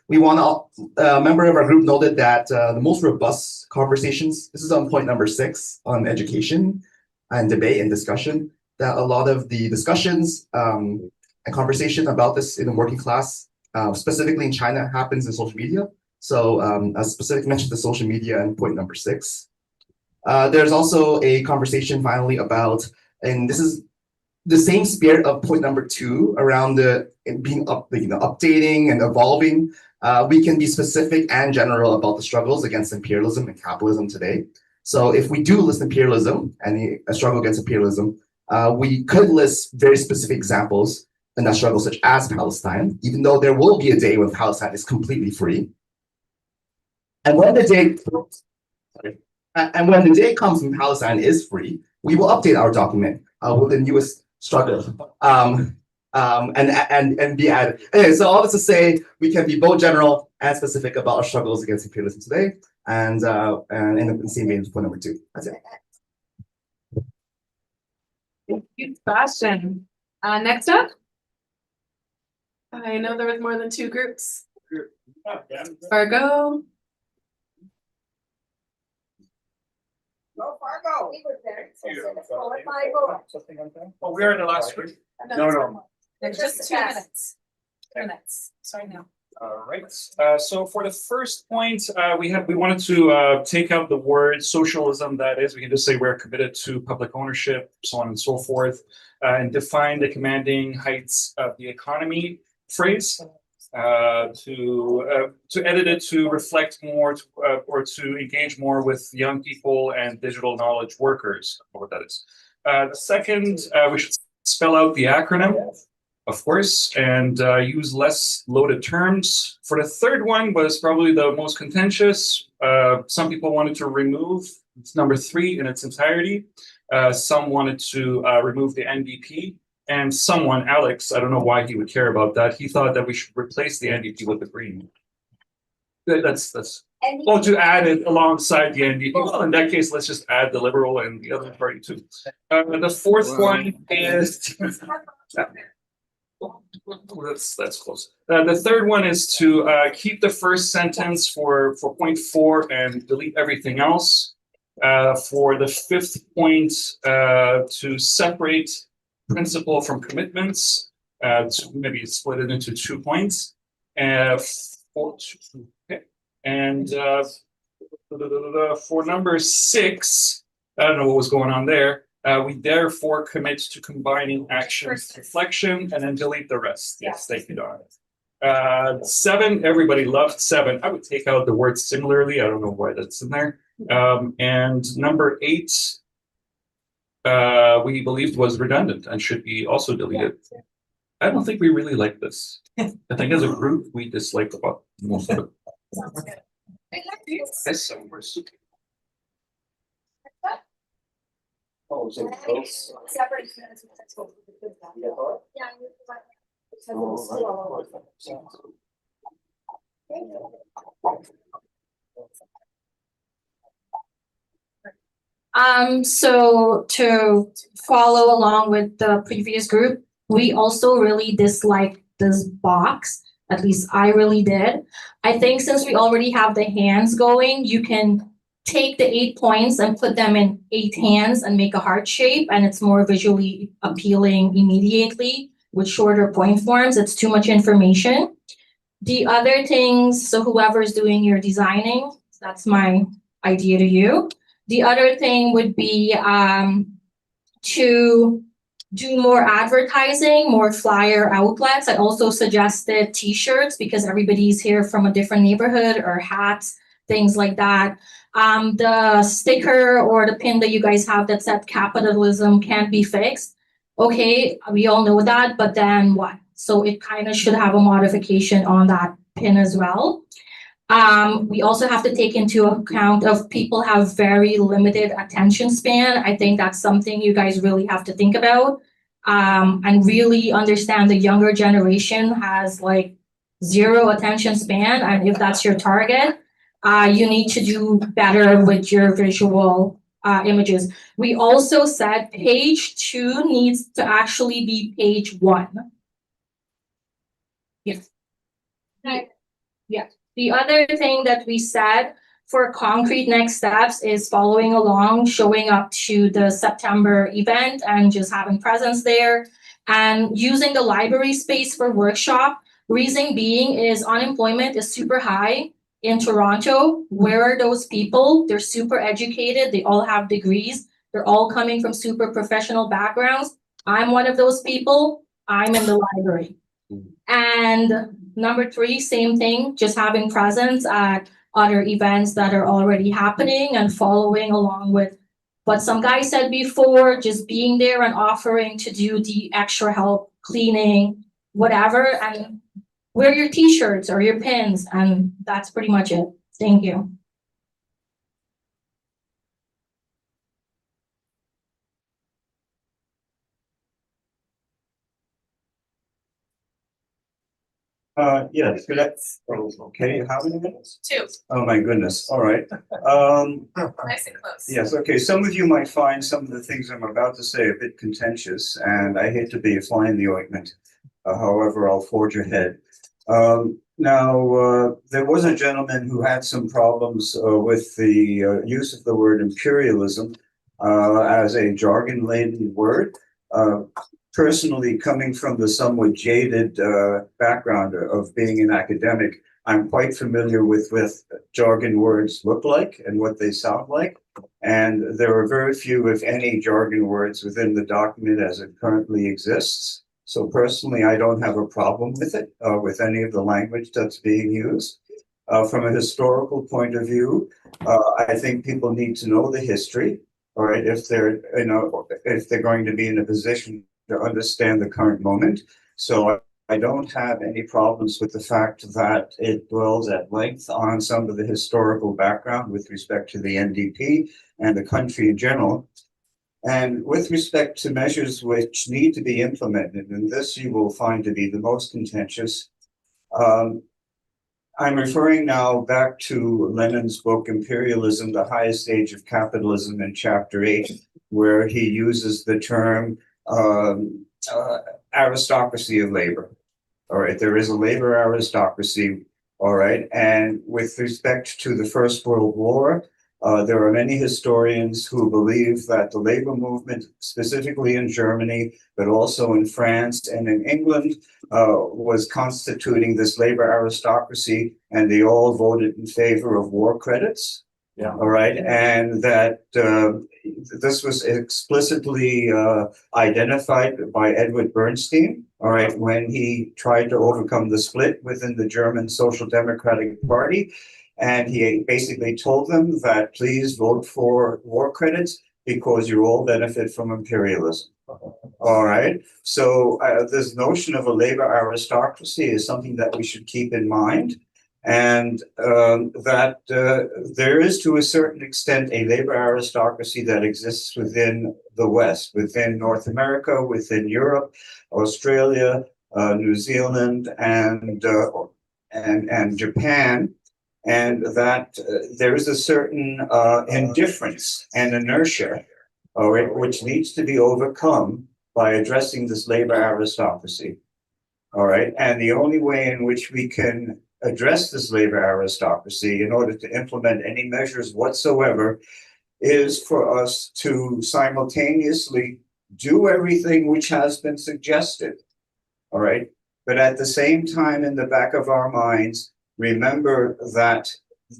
We want a member of our group noted that the most robust conversations, this is on point number 6 on education and debate and discussion, that a lot of the discussions and conversation about this in the working class, specifically in China, happens in social media. So a specific mention to social media in point number 6. There's also a conversation finally about, and this is the same spirit of point number 2 around the being updating and evolving. We can be specific and general about the struggles against imperialism and capitalism today. So if we do list imperialism and a struggle against imperialism, we could list very specific examples in that struggle, such as Palestine, even though there will be a day when Palestine is completely free. And when the day, And when the day comes when Palestine is free, we will update our document with the newest struggle and be added. Anyway, so all this to say, we can be both general and specific about our struggles against imperialism today, and in the same vein for number 2. That's it. Thank you, Sebastian. Next up, I know there was more than 2 groups. Fargo. Go Fargo. We were there. Oh, we are in the last group. No. Just 2 minutes. 2 minutes. Sorry now. All right. So for the first point, we wanted to take out the word socialism. That is, we can just say we're committed to public ownership, so on and so forth, and define the commanding heights of the economy phrase. To edit it to reflect more or to engage more with young people and digital knowledge workers. I don't know what that is. The second, we should spell out the acronym, of course, and use less loaded terms. For the third one was probably the most contentious. Some people wanted to remove number 3 in its entirety. Some wanted to remove the NDP. And someone, Alex, I don't know why he would care about that. He thought that we should replace the NDP with the Green. That's well, to add it alongside the NDP. Well, in that case, let's just add the Liberal and the other party too. The fourth one is that's close. The third one is to keep the first sentence for point 4 and delete everything else. For the fifth point, to separate principle from commitments, to maybe split it into 2 points. For number 6, I don't know what was going on there. We therefore commit to combining action reflection and then delete the rest. Yes, thank you, Donna. 7, everybody loved 7. I would take out the word similarly. I don't know why that's in there. And number 8, we believed was redundant and should be also deleted. I don't think we really like this. I think as a group, we dislike about most of it. Yes, some words. So to follow along with the previous group, we also really disliked this box. At least I really did. I think since we already have the hands going, you can take the 8 points and put them in 8 hands and make a heart shape, and it's more visually appealing immediately with shorter point forms. It's too much information. The other things, so whoever's doing your designing, that's my idea to you. The other thing would be to do more advertising, more flyer outlets. I also suggested t-shirts because everybody's here from a different neighborhood, or hats, things like that. The sticker or the pin that you guys have that said capitalism can't be fixed. Okay, we all know that, but then what? So it kind of should have a modification on that pin as well. We also have to take into account of people have very limited attention span. I think that's something you guys really have to think about, and really understand the younger generation has like 0 attention span. And if that's your target, you need to do better with your visual images. We also said page 2 needs to actually be page 1. Yes. Yeah. The other thing that we said for concrete next steps is following along, showing up to the September event and just having presence there, and using the library space for workshop. Reason being is unemployment is super high in Toronto. Where are those people? They're super educated. They all have degrees. They're all coming from super professional backgrounds. I'm one of those people. I'm in the library. And number 3, same thing, just having presence at other events that are already happening and following along with what some guy said before, just being there and offering to do the extra help, cleaning, whatever, and wear your t-shirts or your pins, and that's pretty much it. Thank you. Yes, okay, how many minutes? 2. Oh, my goodness, all right. Nice and close. Yes, okay, some of you might find some of the things I'm about to say a bit contentious, and I hate to be a fly in the ointment. However, I'll forge ahead. There was a gentleman who had some problems with the use of the word imperialism as a jargon-laden word. Personally, coming from the somewhat jaded background of being an academic, I'm quite familiar with what jargon words look like and what they sound like. And there are very few, if any, jargon words within the document as it currently exists. So personally, I don't have a problem with it, with any of the language that's being used. From a historical point of view, I think people need to know the history, all right, if they're going to be in a position to understand the current moment. So I don't have any problems with the fact that it dwells at length on some of the historical background with respect to the NDP and the country in general. And with respect to measures which need to be implemented, and this you will find to be the most contentious, I'm referring now back to Lenin's book, Imperialism, the Highest Stage of Capitalism, in chapter 8, where he uses the term aristocracy of labor. All right, there is a labor aristocracy, all right, and with respect to the First World War, there are many historians who believe that the labor movement, specifically in Germany, but also in France and in England, was constituting this labor aristocracy, and they all voted in favor of war credits. Yeah. All right, and that this was explicitly identified by Edward Bernstein, all right, when he tried to overcome the split within the German Social Democratic Party. And he basically told them that please vote for war credits because you all benefit from imperialism. All right. So this notion of a labor aristocracy is something that we should keep in mind. And that there is, to a certain extent, a labor aristocracy that exists within the West, within North America, within Europe, Australia, New Zealand, and Japan. And that there is a certain indifference and inertia, all right, which needs to be overcome by addressing this labor aristocracy. All right. And the only way in which we can address this labor aristocracy in order to implement any measures whatsoever is for us to simultaneously do everything which has been suggested. All right. But at the same time, in the back of our minds, remember that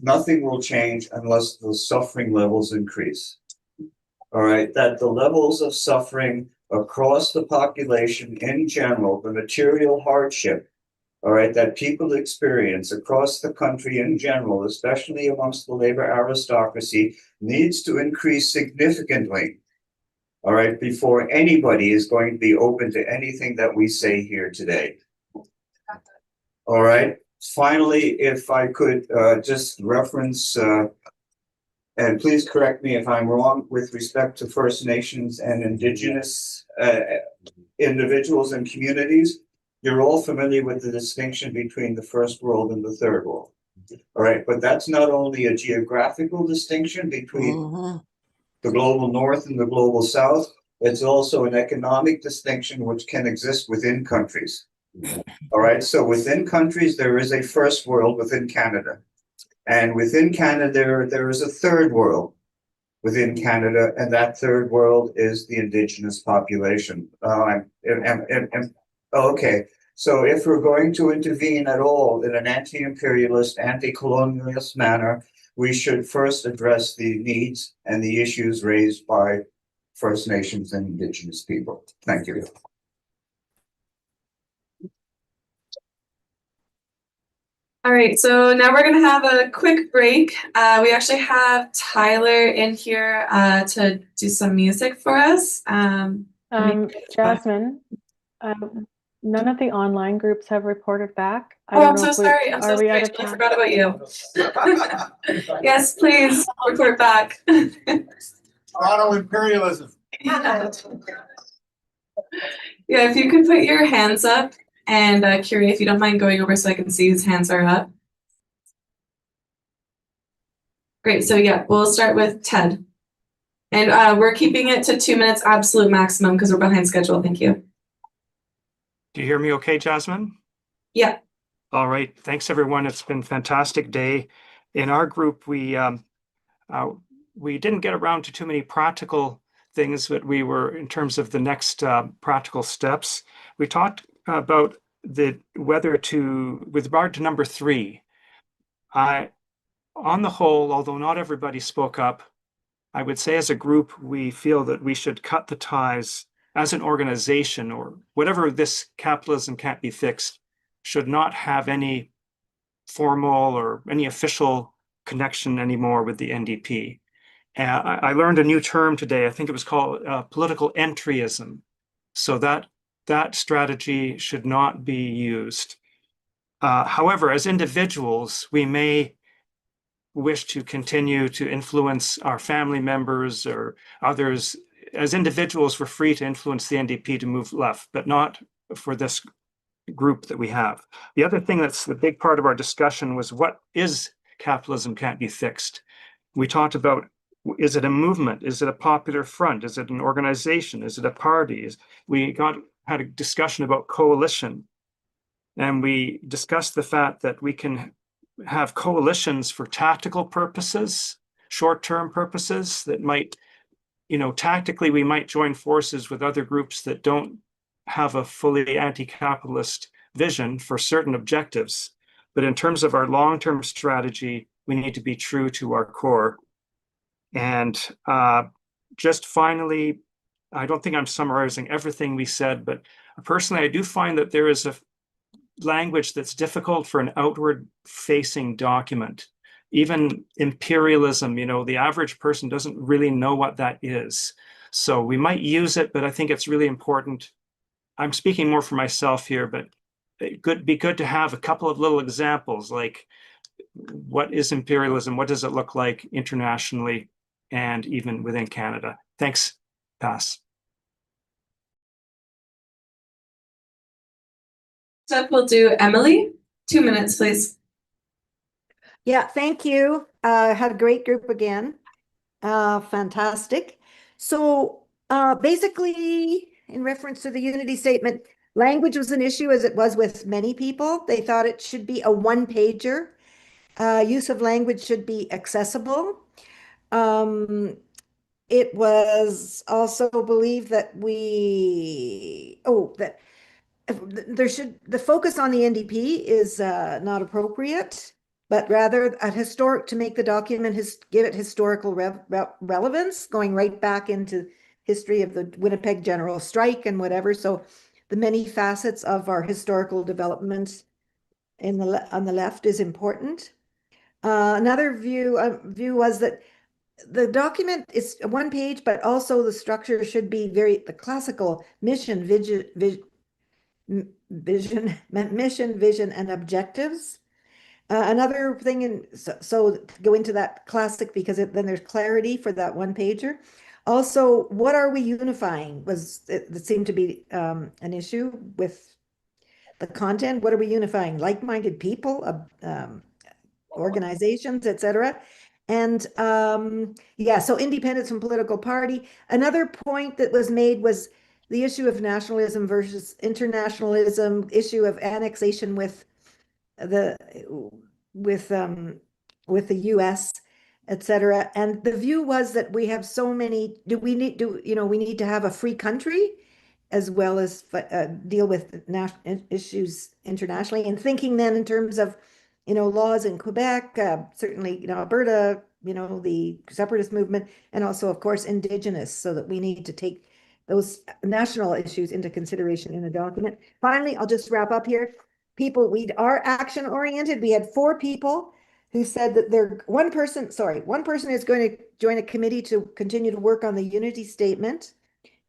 nothing will change unless the suffering levels increase. All right, that the levels of suffering across the population in general, the material hardship, all right, that people experience across the country in general, especially amongst the labor aristocracy, needs to increase significantly, all right, before anybody is going to be open to anything that we say here today. All right. Finally, if I could just reference, and please correct me if I'm wrong, with respect to First Nations and Indigenous individuals and communities, you're all familiar with the distinction between the First World and the Third World. All right, but that's not only a geographical distinction between the global North and the global South, it's also an economic distinction which can exist within countries. All right, so within countries, there is a first world within Canada. And within Canada, there is a third world within Canada, and that third world is the Indigenous population. Okay, so if we're going to intervene at all in an anti-imperialist, anti-colonialist manner, we should first address the needs and the issues raised by First Nations and Indigenous people. Thank you. All right, so now we're going to have a quick break. We actually have Tyler in here to do some music for us. Jasmine, none of the online groups have reported back. I'm so sorry. I'm so sorry. I forgot about you. Yes, please report back. Toronto imperialism. Yeah, if you could put your hands up And Curie, if you don't mind going over so I can see whose hands are up. Great, so yeah, we'll start with Ted. And we're keeping it to 2 minutes absolute maximum because we're behind schedule. Thank you. Do you hear me okay, Jasmine? Yeah. All right. Thanks, everyone. It's been a fantastic day. In our group, we didn't get around to too many practical things, but we were, in terms of the next practical steps, we talked about whether to, with regard to number 3, on the whole, although not everybody spoke up, I would say as a group, we feel that we should cut the ties as an organization, or whatever this capitalism can't be fixed, should not have any formal or any official connection anymore with the NDP. I learned a new term today. I think it was called political entryism. So that strategy should not be used. However, as individuals, we may wish to continue to influence our family members or others. As individuals, we're free to influence the NDP to move left, but not for this group that we have. The other thing that's the big part of our discussion was, what is capitalism can't be fixed? We talked about, is it a movement? Is it a popular front? Is it an organization? Is it a party? We had a discussion about coalition, and we discussed the fact that we can have coalitions for tactical purposes, short-term purposes that might, tactically we might join forces with other groups that don't have a fully anti-capitalist vision for certain objectives. But in terms of our long-term strategy, we need to be true to our core. And just finally, I don't think I'm summarizing everything we said, but personally, I do find that there is a language that's difficult for an outward-facing document. Even imperialism, the average person doesn't really know what that is. So we might use it, but I think it's really important. I'm speaking more for myself here, but it'd be good to have a couple of little examples, like what is imperialism? What does it look like internationally and even within Canada? Thanks. Pass. Next up, we'll do Emily. 2 minutes, please. Yeah, thank you. Had a great group again. Fantastic. So basically, in reference to the unity statement, language was an issue, as it was with many people. They thought it should be a one-pager. Use of language should be accessible. It was also believed that the focus on the NDP is not appropriate, but rather to make the document give it historical relevance, going right back into history of the Winnipeg General Strike and whatever. So the many facets of our historical development on the left is important. Another view was that the document is one page, but also the structure should be the classical mission, vision, and objectives. Another thing, so to go into that classic, because then there's clarity for that one pager. Also, what are we unifying? It seemed to be an issue with the content. What are we unifying? Like-minded people, organizations, etc. And so independence from political party. Another point that was made was the issue of nationalism versus internationalism, issue of annexation with the US, etc. And the view was that we have so many. We need to have a free country, as well as deal with issues internationally, and thinking then in terms of laws in Quebec, certainly Alberta, the separatist movement, and also of course Indigenous, so that we need to take those national issues into consideration in the document. Finally, I'll just wrap up here. We are action oriented. We had 4 people who said that one person is going to join a committee to continue to work on the unity statement.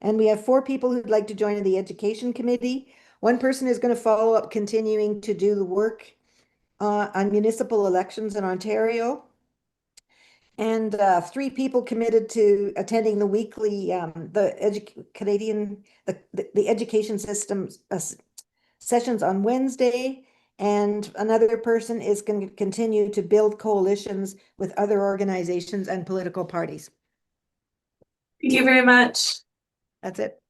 And we have 4 people who'd like to join the education committee. One person is going to follow up, continuing to do the work on municipal elections in Ontario. And 3 people committed to attending the weekly, the education system sessions on Wednesday, and another person is going to continue to build coalitions with other organizations and political parties. Thank you very much. That's it.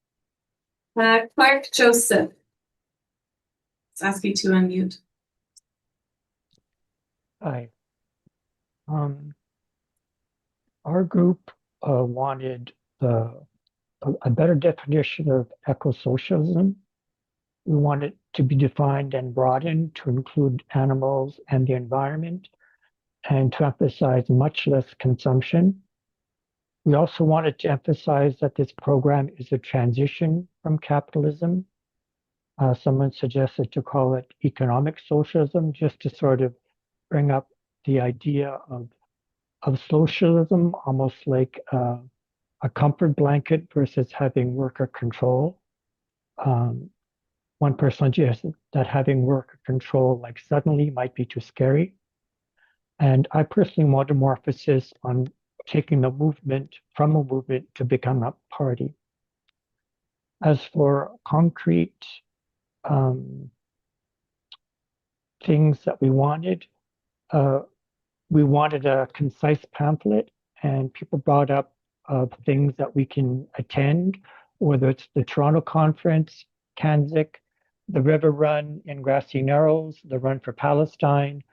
Clark Joseph. Let's ask you to unmute. Hi. Our group wanted a better definition of eco-socialism. We want it to be defined and broadened to include animals and the environment, and to emphasize much less consumption. We also wanted to emphasize that this program is a transition from capitalism. Someone suggested to call it economic socialism, just to sort of bring up the idea of socialism, almost like a comfort blanket versus having worker control. One person suggested that having worker control like suddenly might be too scary. And I personally want a more emphasis on taking the movement from a movement to become a party. As for concrete things that we wanted a concise pamphlet, and people brought up things that we can attend, whether it's the Toronto Conference, Kanzik, the River Run in Grassy Narrows, the Run for Palestine,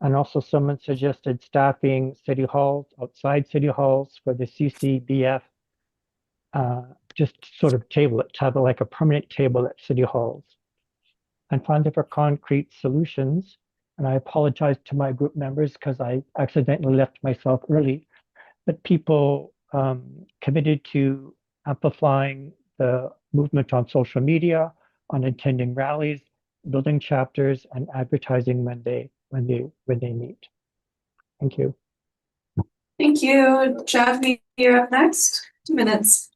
and also someone suggested staffing city halls, outside city halls for the CCBF, just sort of table it, to have like a permanent table at city halls. And finally, for concrete solutions, and I apologize to my group members because I accidentally left myself early, but people committed to amplifying the movement on social media, on attending rallies, building chapters, and advertising when they meet. Thank you. Thank you. Javni, you're up next. 2 minutes.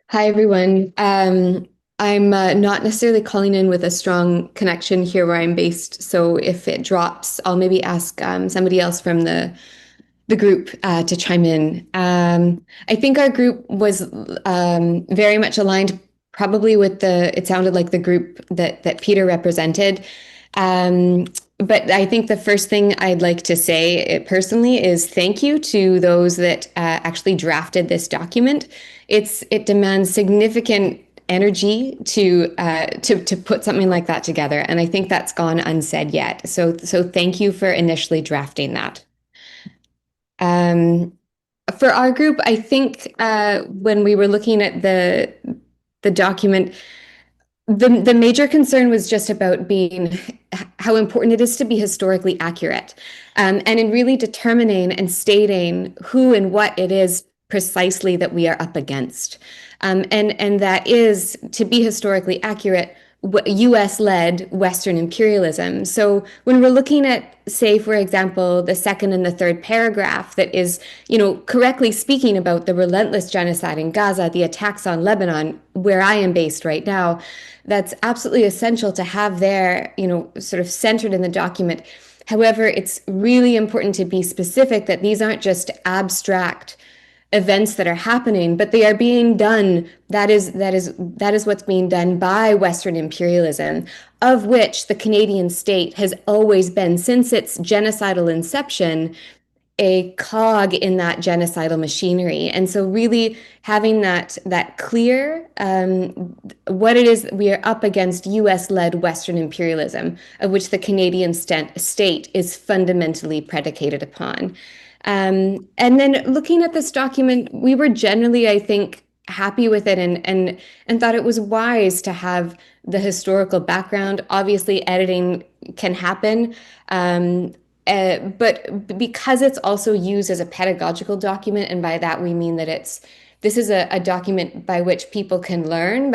Hi, everyone. I'm not necessarily calling in with a strong connection here where I'm based. So if it drops, I'll maybe ask somebody else from the group to chime in. I think our group was very much aligned probably with it sounded like the group that Peter represented. But I think the first thing I'd like to say personally is thank you to those that actually drafted this document. It demands significant energy to put something like that together, and I think that's gone unsaid yet. So thank you for initially drafting that. For our group, I think when we were looking at the document, the major concern was just about being how important it is to be historically accurate, and in really determining and stating who and what it is precisely that we are up against. And that is, to be historically accurate, US-led Western imperialism. So when we're looking at, say, for example, the second and the third paragraph that is, correctly speaking about the relentless genocide in Gaza, the attacks on Lebanon, where I am based right now, that's absolutely essential to have there, sort of centered in the document. However, it's really important to be specific that these aren't just abstract events that are happening, but they are being done. That is what's being done by Western imperialism, of which the Canadian state has always been, since its genocidal inception, a cog in that genocidal machinery. And so really having that clear, what it is we are up against US-led Western imperialism, of which the Canadian state is fundamentally predicated upon. And then looking at this document, we were generally, I think, happy with it and thought it was wise to have the historical background. Obviously, editing can happen, but because it's also used as a pedagogical document, and by that we mean that this is a document by which people can learn,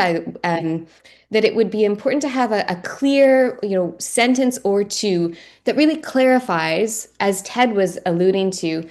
that it would be important to have a clear, sentence or two that really clarifies, as Ted was alluding to,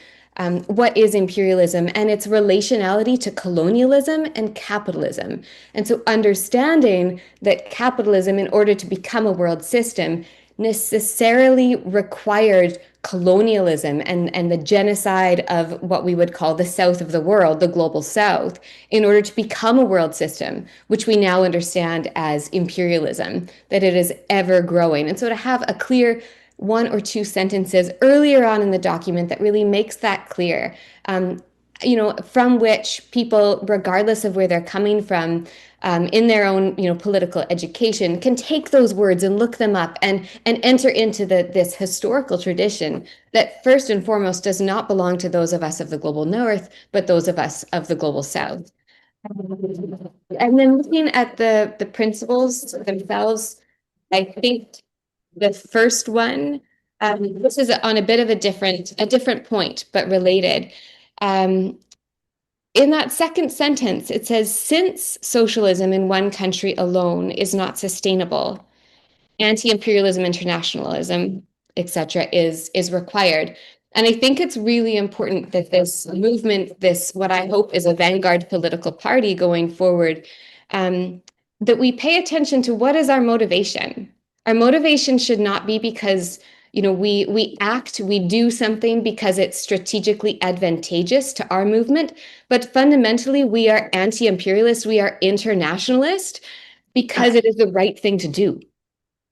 what is imperialism and its relationality to colonialism and capitalism. And so understanding that capitalism, in order to become a world system, necessarily required colonialism and the genocide of what we would call the south of the world, the global south, in order to become a world system, which we now understand as imperialism, that it is ever growing. And so to have a clear one or two sentences earlier on in the document that really makes that clear, from which people, regardless of where they're coming from, in their own, political education, can take those words and look them up and enter into this historical tradition that first and foremost does not belong to those of us of the global north, but those of us of the global south. And then looking at the principles themselves, I think the first one, this is on a bit of a different point, but related. In that second sentence, it says, since socialism in one country alone is not sustainable, anti-imperialism, internationalism, etc., is required. And I think it's really important that this movement, what I hope is a vanguard political party going forward, that we pay attention to what is our motivation. Our motivation should not be because we do something because it's strategically advantageous to our movement, but fundamentally we are anti-imperialist, we are internationalist because it is the right thing to do.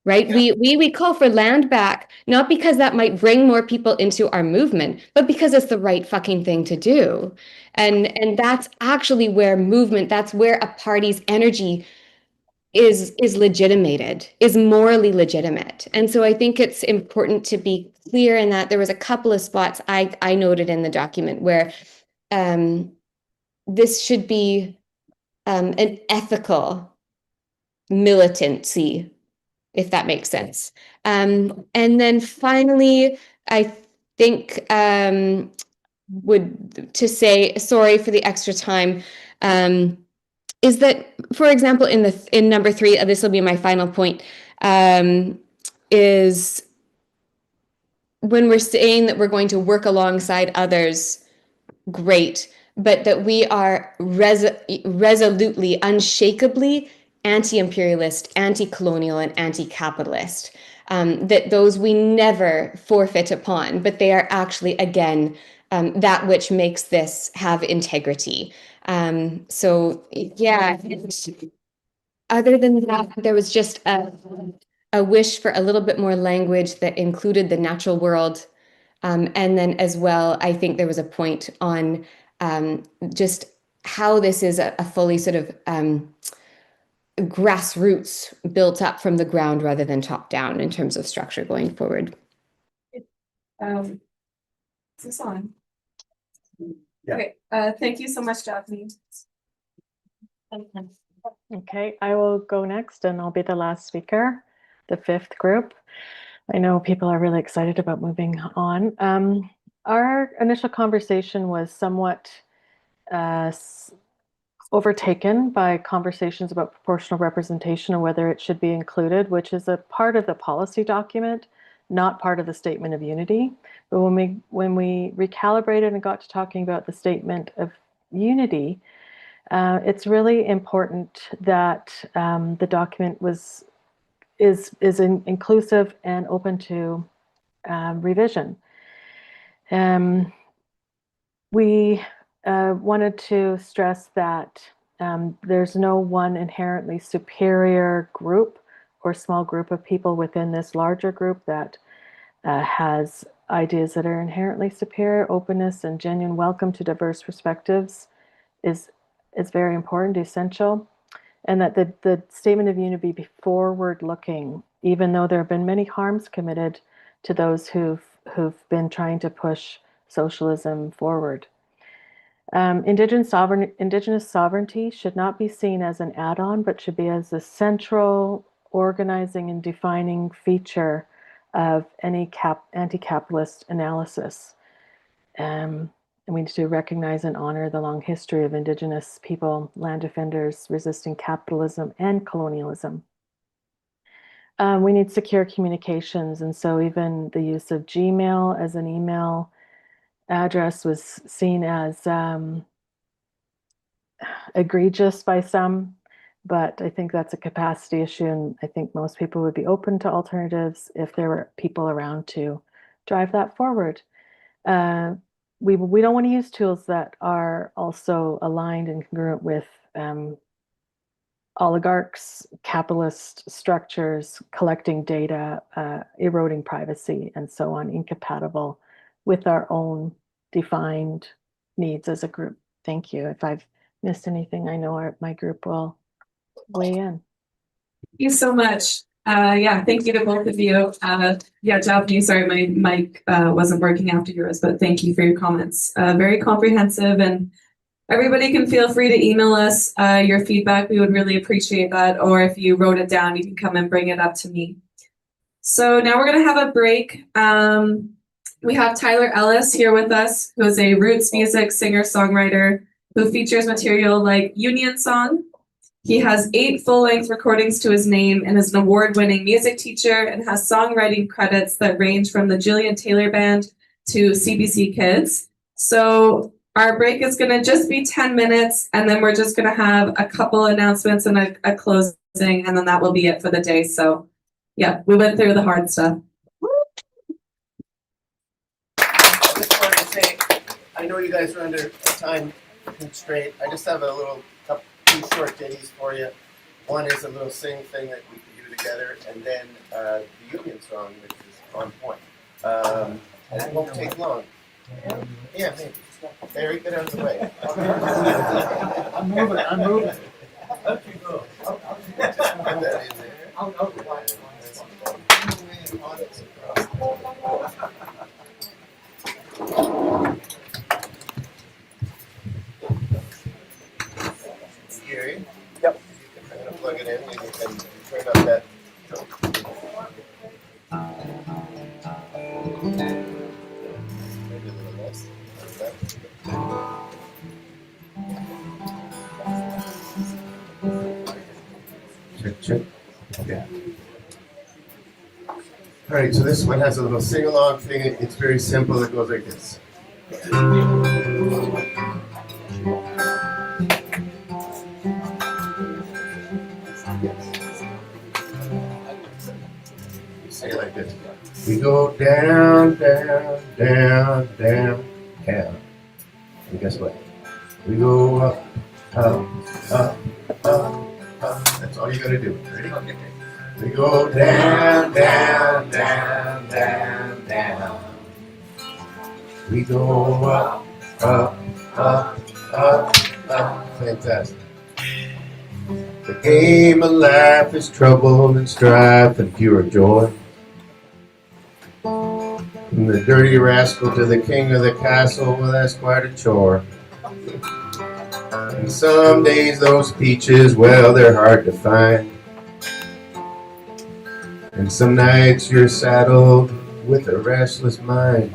Right? We call for land back, not because that might bring more people into our movement, but because it's the right fucking thing to do. And that's actually where that's where a party's energy is legitimated, is morally legitimate. And so I think it's important to be clear in that. There was a couple of spots I noted in the document where this should be an ethical militancy, if that makes sense. And then finally, I think to say, sorry for the extra time, is that, for example, in number 3, this will be my final point, is when we're saying that we're going to work alongside others, great, but that we are resolutely, unshakably anti-imperialist, anti-colonial, and anti-capitalist. That those we never forfeit upon, but they are actually, again, that which makes this have integrity. So yeah, other than that, there was just a wish for a little bit more language that included the natural world. And then as well, I think there was a point on just how this is a fully sort of grassroots, built up from the ground rather than top down in terms of structure going forward. Is this on? Yeah. Okay, thank you so much, Daphne. Okay, I will go next and I'll be the last speaker, the 5th group. I know people are really excited about moving on. Our initial conversation was somewhat overtaken by conversations about proportional representation and whether it should be included, which is a part of the policy document, not part of the Statement of Unity. But when we recalibrated and got to talking about the Statement of Unity, it's really important that the document is inclusive and open to revision. We wanted to stress that there's no one inherently superior group or small group of people within this larger group that has ideas that are inherently superior. Openness and genuine welcome to diverse perspectives is very important, essential, and that the Statement of Unity be forward-looking, even though there have been many harms committed to those who've been trying to push socialism forward. Indigenous sovereignty should not be seen as an add-on, but should be as a central organizing and defining feature of any anti-capitalist analysis. And we need to recognize and honor the long history of Indigenous people, land defenders, resisting capitalism and colonialism. We need secure communications, and so even the use of Gmail as an email address was seen as egregious by some, but I think that's a capacity issue, and I think most people would be open to alternatives if there were people around to drive that forward. We don't want to use tools that are also aligned and congruent with oligarchs, capitalist structures, collecting data, eroding privacy, and so on, incompatible with our own defined needs as a group. Thank you. If I've missed anything, I know my group will weigh in. Thank you so much. Yeah, thank you to both of you. Yeah, Japanese, sorry, my mic wasn't working after yours, but thank you for your comments. Very comprehensive, and everybody can feel free to email us your feedback. We would really appreciate that. Or if you wrote it down, you can come and bring it up to me. So now we're going to have a break. We have Tyler Ellis here with us, who is a roots music singer-songwriter who features material like Union Song. He has 8 full-length recordings to his name and is an award-winning music teacher and has songwriting credits that range from the Jillian Taylor Band to CBC Kids. So our break is going to just be 10 minutes, and then we're just going to have a couple announcements and a closing, and then that will be it for the day. So yeah, we went through the hard stuff. I just wanted to say, I know you guys are under a time constraint. I just have a little two short ditties for you. One is a little sing thing that we can do together, and then the Union Song, which is on point. And it won't take long. Yeah, maybe. Barry, get out of the way. I'm moving. Up you go. Just put that in there. Gary? Yep. I'm going to plug it in and you can turn up that. Maybe a little less. Check. Okay. All right, so this one has a little sing-along thing. It's very simple. It goes like this. Say it like this. We go down, down, down, down, down. And guess what? We go up, up, up, up, up. That's all you gotta do. Ready? We go down, down, down, down, down. We go up, up, up, up, up. Fantastic. The game of life is trouble and strife and pure joy. From the dirty rascal to the king of the castle, well, that's quite a chore. And some days those peaches, well, they're hard to find. And some nights you're saddled with a restless mind.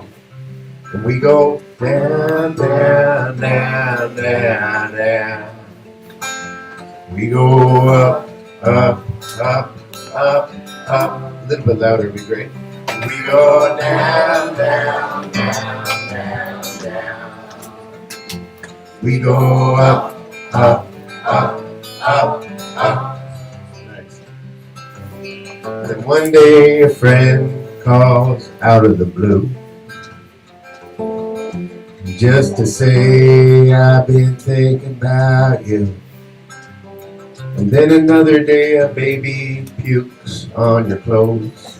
And we go down, down, down, down, down. We go up, up, up, up, up. A little bit louder would be great. We go down, down, down, down, down. We go up, up, up, up, up. Nice. Then one day a friend calls out of the blue, just to say, I've been thinking about you. And then another day a baby pukes on your clothes.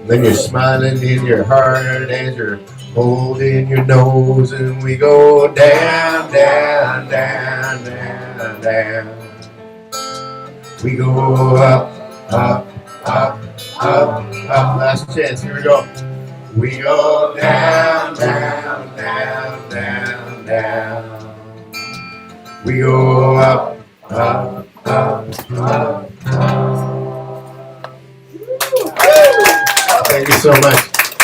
Then you're smiling in your heart as you're holding your nose. And we go down, down, down, down, down. We go up, up, up, up, up. Last chance, here we go. We go down, down, down, down, down. We go up, up, up, up, up. Thank you so much.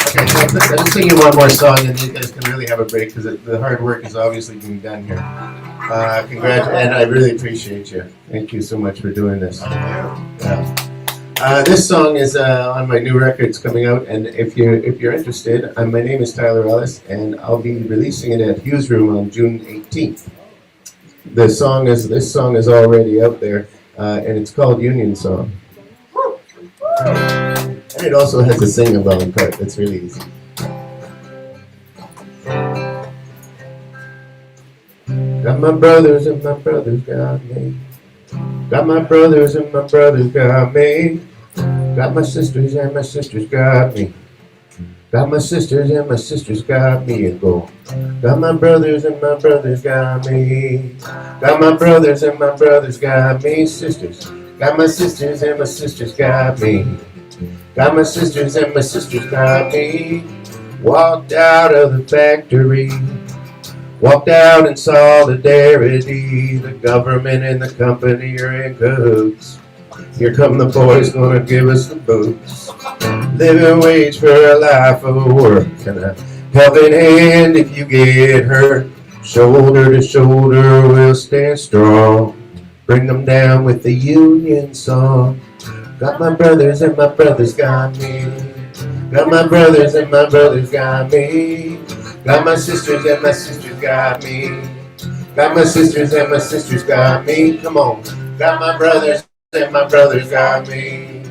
Okay, so I'm just singing one more song and you guys can really have a break because the hard work is obviously being done here. And I really appreciate you. Thank you so much for doing this. Yeah. This song is on my new record. It's coming out, and if you're interested, my name is Tyler Ellis, and I'll be releasing it at Hughes Room on June 18th. This song is already out there, and it's called Union Song. And it also has a sing-along part that's really easy. Got my brothers and my brothers got me. Got my brothers and my brothers got me. Got my sisters and my sisters got me. Got my sisters and my sisters got me and go. Got my brothers and my brothers got me. Got my brothers and my brothers got me. Sisters. Got my sisters and my sisters got me. Got my sisters and my sisters got me. Walked out of the factory. Walked out in solidarity. The government and the company are in cahoots. Here come the boys gonna give us the boots. Living wage for a life of work. And a helping hand if you get hurt. Shoulder to shoulder we'll stand strong. Bring them down with the union song. Got my brothers and my brothers got me. Got my brothers and my brothers got me. Got my sisters and my sisters got me. Got my sisters and my sisters got me. Come on. Got my brothers and my brothers got me.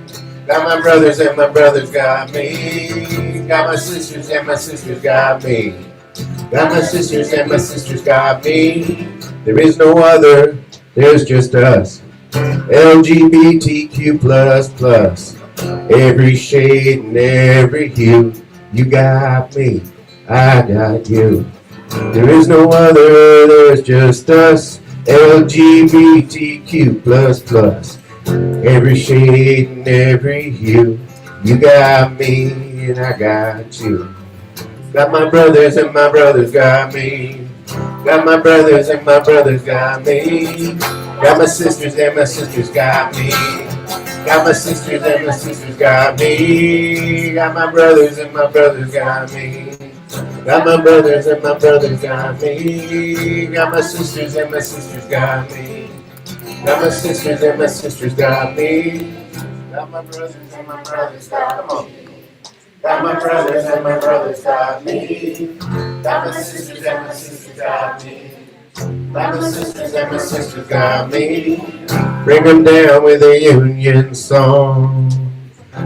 Got my brothers and my brothers got me. Got my sisters and my sisters got me. Got my sisters and my sisters got me. There is no other, there's just us. LGBTQ plus plus. Every shade and every hue. You got me, I got you. There is no other, there's just us. LGBTQ plus plus. Every shade and every hue. You got me and I got you. Got my brothers and my brothers got me. Got my brothers and my brothers got me. Got my sisters and my sisters got me. Got my sisters and my sisters got me. Got my brothers and my brothers got me. Got my brothers and my brothers got me. Got my sisters and my sisters got me. Got my sisters and my sisters got me. Got my brothers and my brothers got me. Got my brothers and my brothers got me. Got my sisters and my sisters got me. Got my sisters and my sisters got me. Bring them down with a union song.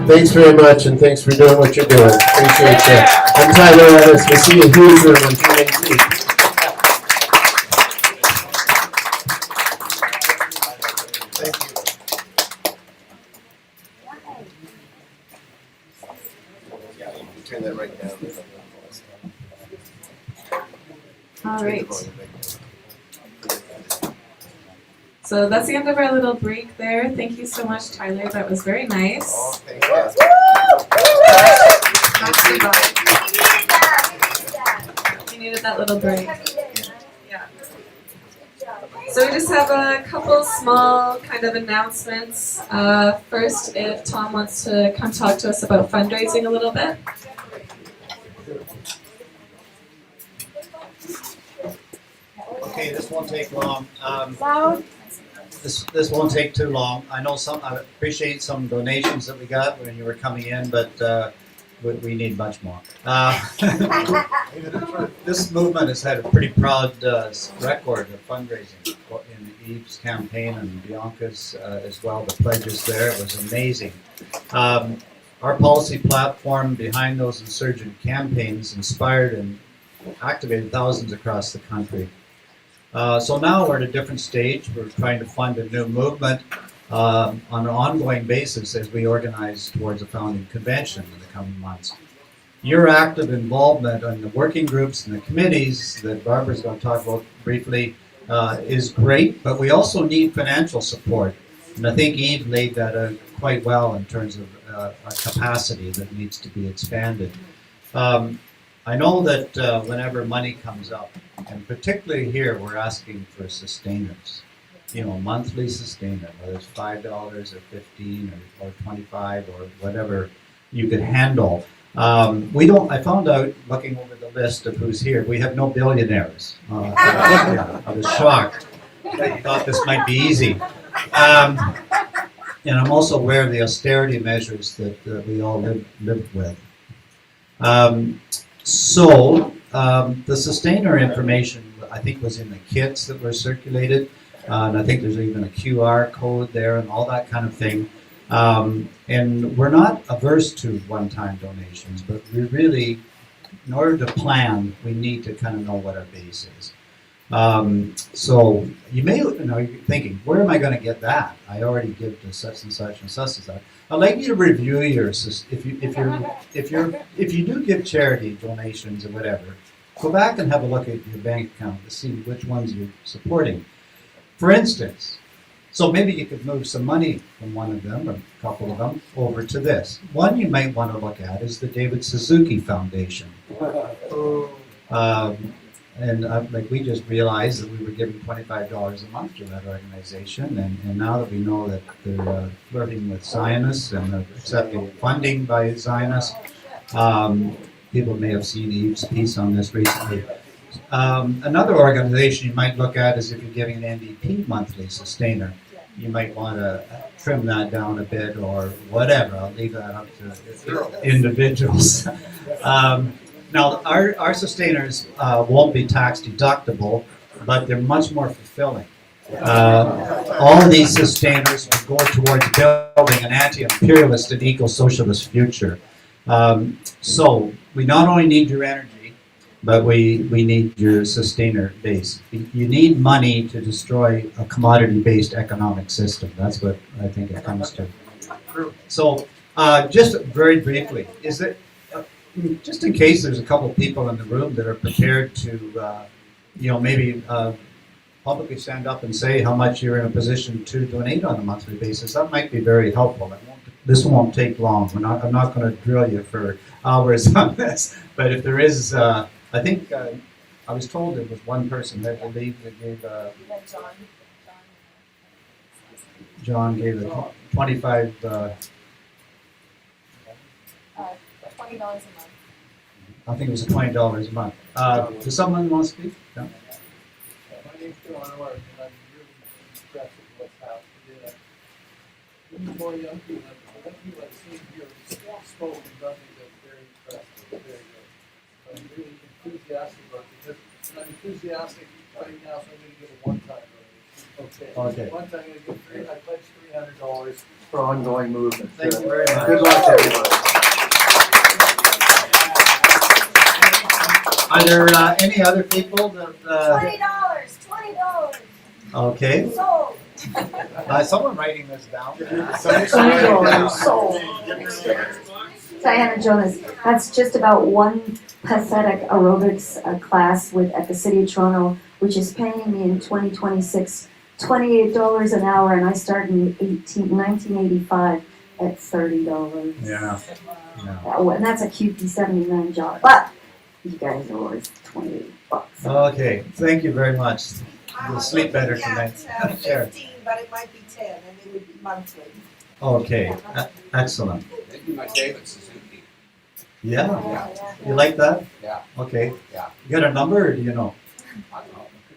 Thanks very much, and thanks for doing what you're doing. Appreciate that. I'm Tyler Ellis. We'll see you Hoosier on 2018. Turn that right down. All right. So that's the end of our little break there. Thank you so much, Tyler. That was very nice. Oh, thank you. You needed that little break. Yeah. So we just have a couple small kind of announcements. First, if Tom wants to come talk to us about fundraising a little bit. Okay, this won't take long. This won't take too long. I appreciate some donations that we got when you were coming in, but we need much more. This movement has had a pretty proud record of fundraising in Eve's campaign and Bianca's as well. The pledges there, it was amazing. Our policy platform behind those insurgent campaigns inspired and activated thousands across the country. So now we're at a different stage. We're trying to fund a new movement on an ongoing basis as we organize towards a founding convention in the coming months. Your active involvement in the working groups and the committees that Barbara's going to talk about briefly is great, but we also need financial support. And I think Eve laid that out quite well in terms of a capacity that needs to be expanded. I know that whenever money comes up, and particularly here, we're asking for sustainers, monthly sustainer, whether it's $5 or $15 or $25 or whatever you could handle. I found out looking over the list of who's here, we have no billionaires. I was shocked. I thought this might be easy. And I'm also aware of the austerity measures that we all live with. The sustainer information, I think, was in the kits that were circulated, and I think there's even a QR code there and all that kind of thing. And we're not averse to one-time donations, but we really, in order to plan, we need to kind of know what our base is. So you may, you're thinking, where am I going to get that? I already give to such and such and such and such. I'd like you to review your if you do give charity donations or whatever, go back and have a look at your bank account to see which ones you're supporting. For instance, so maybe you could move some money from one of them or a couple of them over to this. One you might want to look at is the David Suzuki Foundation. Like we just realized that we were giving $25 a month to that organization, and now that we know that they're flirting with Zionists and accepting funding by Zionists, people may have seen Eve's piece on this recently. Another organization you might look at is if you're giving an NDP monthly sustainer. You might want to trim that down a bit or whatever. I'll leave that up to individuals. Now, our sustainers won't be tax deductible, but they're much more fulfilling. All of these sustainers will go towards building an anti-imperialist and eco-socialist future. So we not only need your energy, but we need your sustainer base. You need money to destroy a commodity-based economic system. That's what I think it comes to. So just very briefly, is it, just in case there's a couple of people in the room that are prepared to, maybe publicly stand up and say how much you're in a position to donate on a monthly basis, that might be very helpful. This won't take long. I'm not going to drill you for hours on this, but if there is, I think I was told there was one person that believed that gave John gave a 25 $20 a month. I think it was $20 a month. Does someone want to speak? No? My name's John Orr, and I'm really impressed with what's happening. Even more young people, the people I've seen here spoke and done things that are very impressive, very good. I'm really enthusiastic about it because I'm enthusiastic right now, so I'm going to give a one-time donation. Okay. One time I'm going to give I pledge $300 for ongoing movement. Thank you very much. Good luck, everybody. Are there any other people that? $20. Okay. Sold. Someone writing this down. Diana Jonas, that's just about one pathetic aerobics class at the City of Toronto, which is paying me in 2026 $28 an hour, and I started in 1985 at $30. Yeah. And that's a QP 79 job, but you guys are always $28. Okay, thank you very much. You'll sleep better tonight. Sure. 15, but it might be 10, and it would be monthly. Okay, excellent. Maybe my David Suzuki. Yeah. You like that? Yeah. Okay. Yeah. You got a number, or do you know? I don't know. It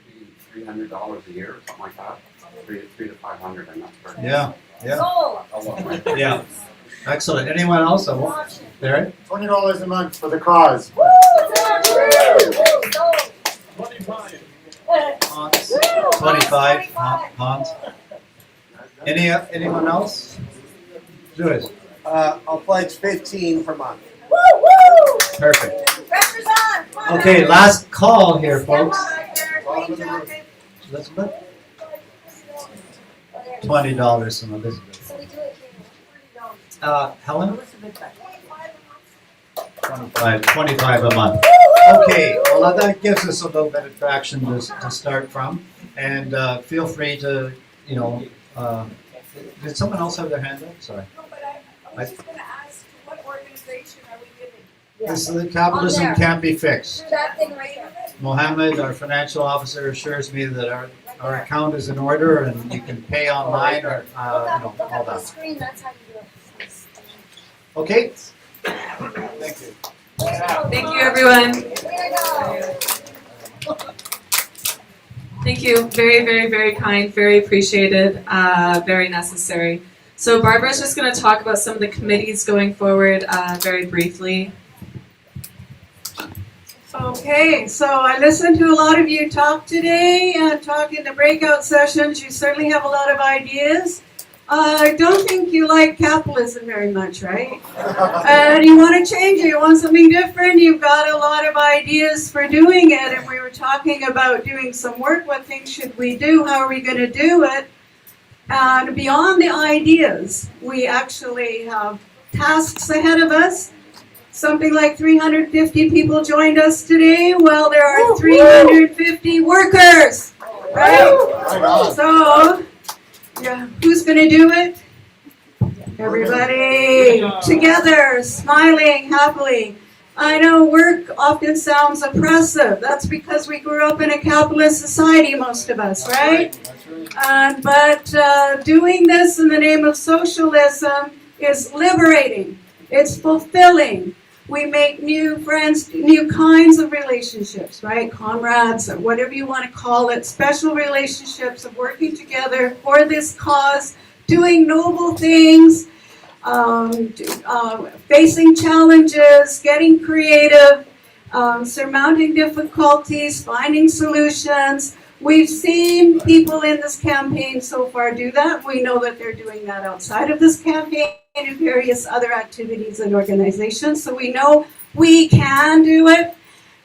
could be $300 a year or something like that. $300 to $500. I'm not sure. Yeah. Sold. Yeah. Excellent. Anyone else? Barry? $20 a month for the cause. Woo! Sold. 25. Hans? Anyone else? Joyce? I'll pledge 15 per month. Woo woo! Perfect. Pressure's on. Come on, Okay, last call here, Step folks. on right there, green jacket. Elizabeth? $20 from Elizabeth. So we do it here. Helen? 25. 25 a month. Okay, well that gives us a little bit of traction to start from, and feel free to, did someone else have their hand up? Sorry. No, but I was just going to ask, what organization are we giving? This is the Capitalism Can't Be Fixed. That thing right here. Mohammed, our financial officer, assures me that our account is in order and you can pay online or all Look at the that. screen, that's how you do it. Okay. Thank you. Thank you, everyone. Thank you. Very, very, very kind, very appreciated, very necessary. So Barbara's just going to talk about some of the committees going forward very briefly. Okay, so I listened to a lot of you talk today and talk in the breakout sessions. You certainly have a lot of ideas. I don't think you like capitalism very much, right? And you want to change it, you want something different, you've got a lot of ideas for doing it, and we were talking about doing some work. What things should we do? How are we going to do it? And beyond the ideas, we actually have tasks ahead of us. Something like 350 people joined us today. Well, there are 350 workers, right? So, yeah, who's going to do it? Everybody together, smiling happily. I know work often sounds oppressive. That's because we grew up in a capitalist society, most of us, right? But doing this in the name of socialism is liberating. It's fulfilling. We make new friends, new kinds of relationships, right? Comrades, or whatever you want to call it, special relationships of working together for this cause, doing noble things, facing challenges, getting creative, surmounting difficulties, finding solutions. We've seen people in this campaign so far do that. We know that they're doing that outside of this campaign in various other activities and organizations. So we know we can do it.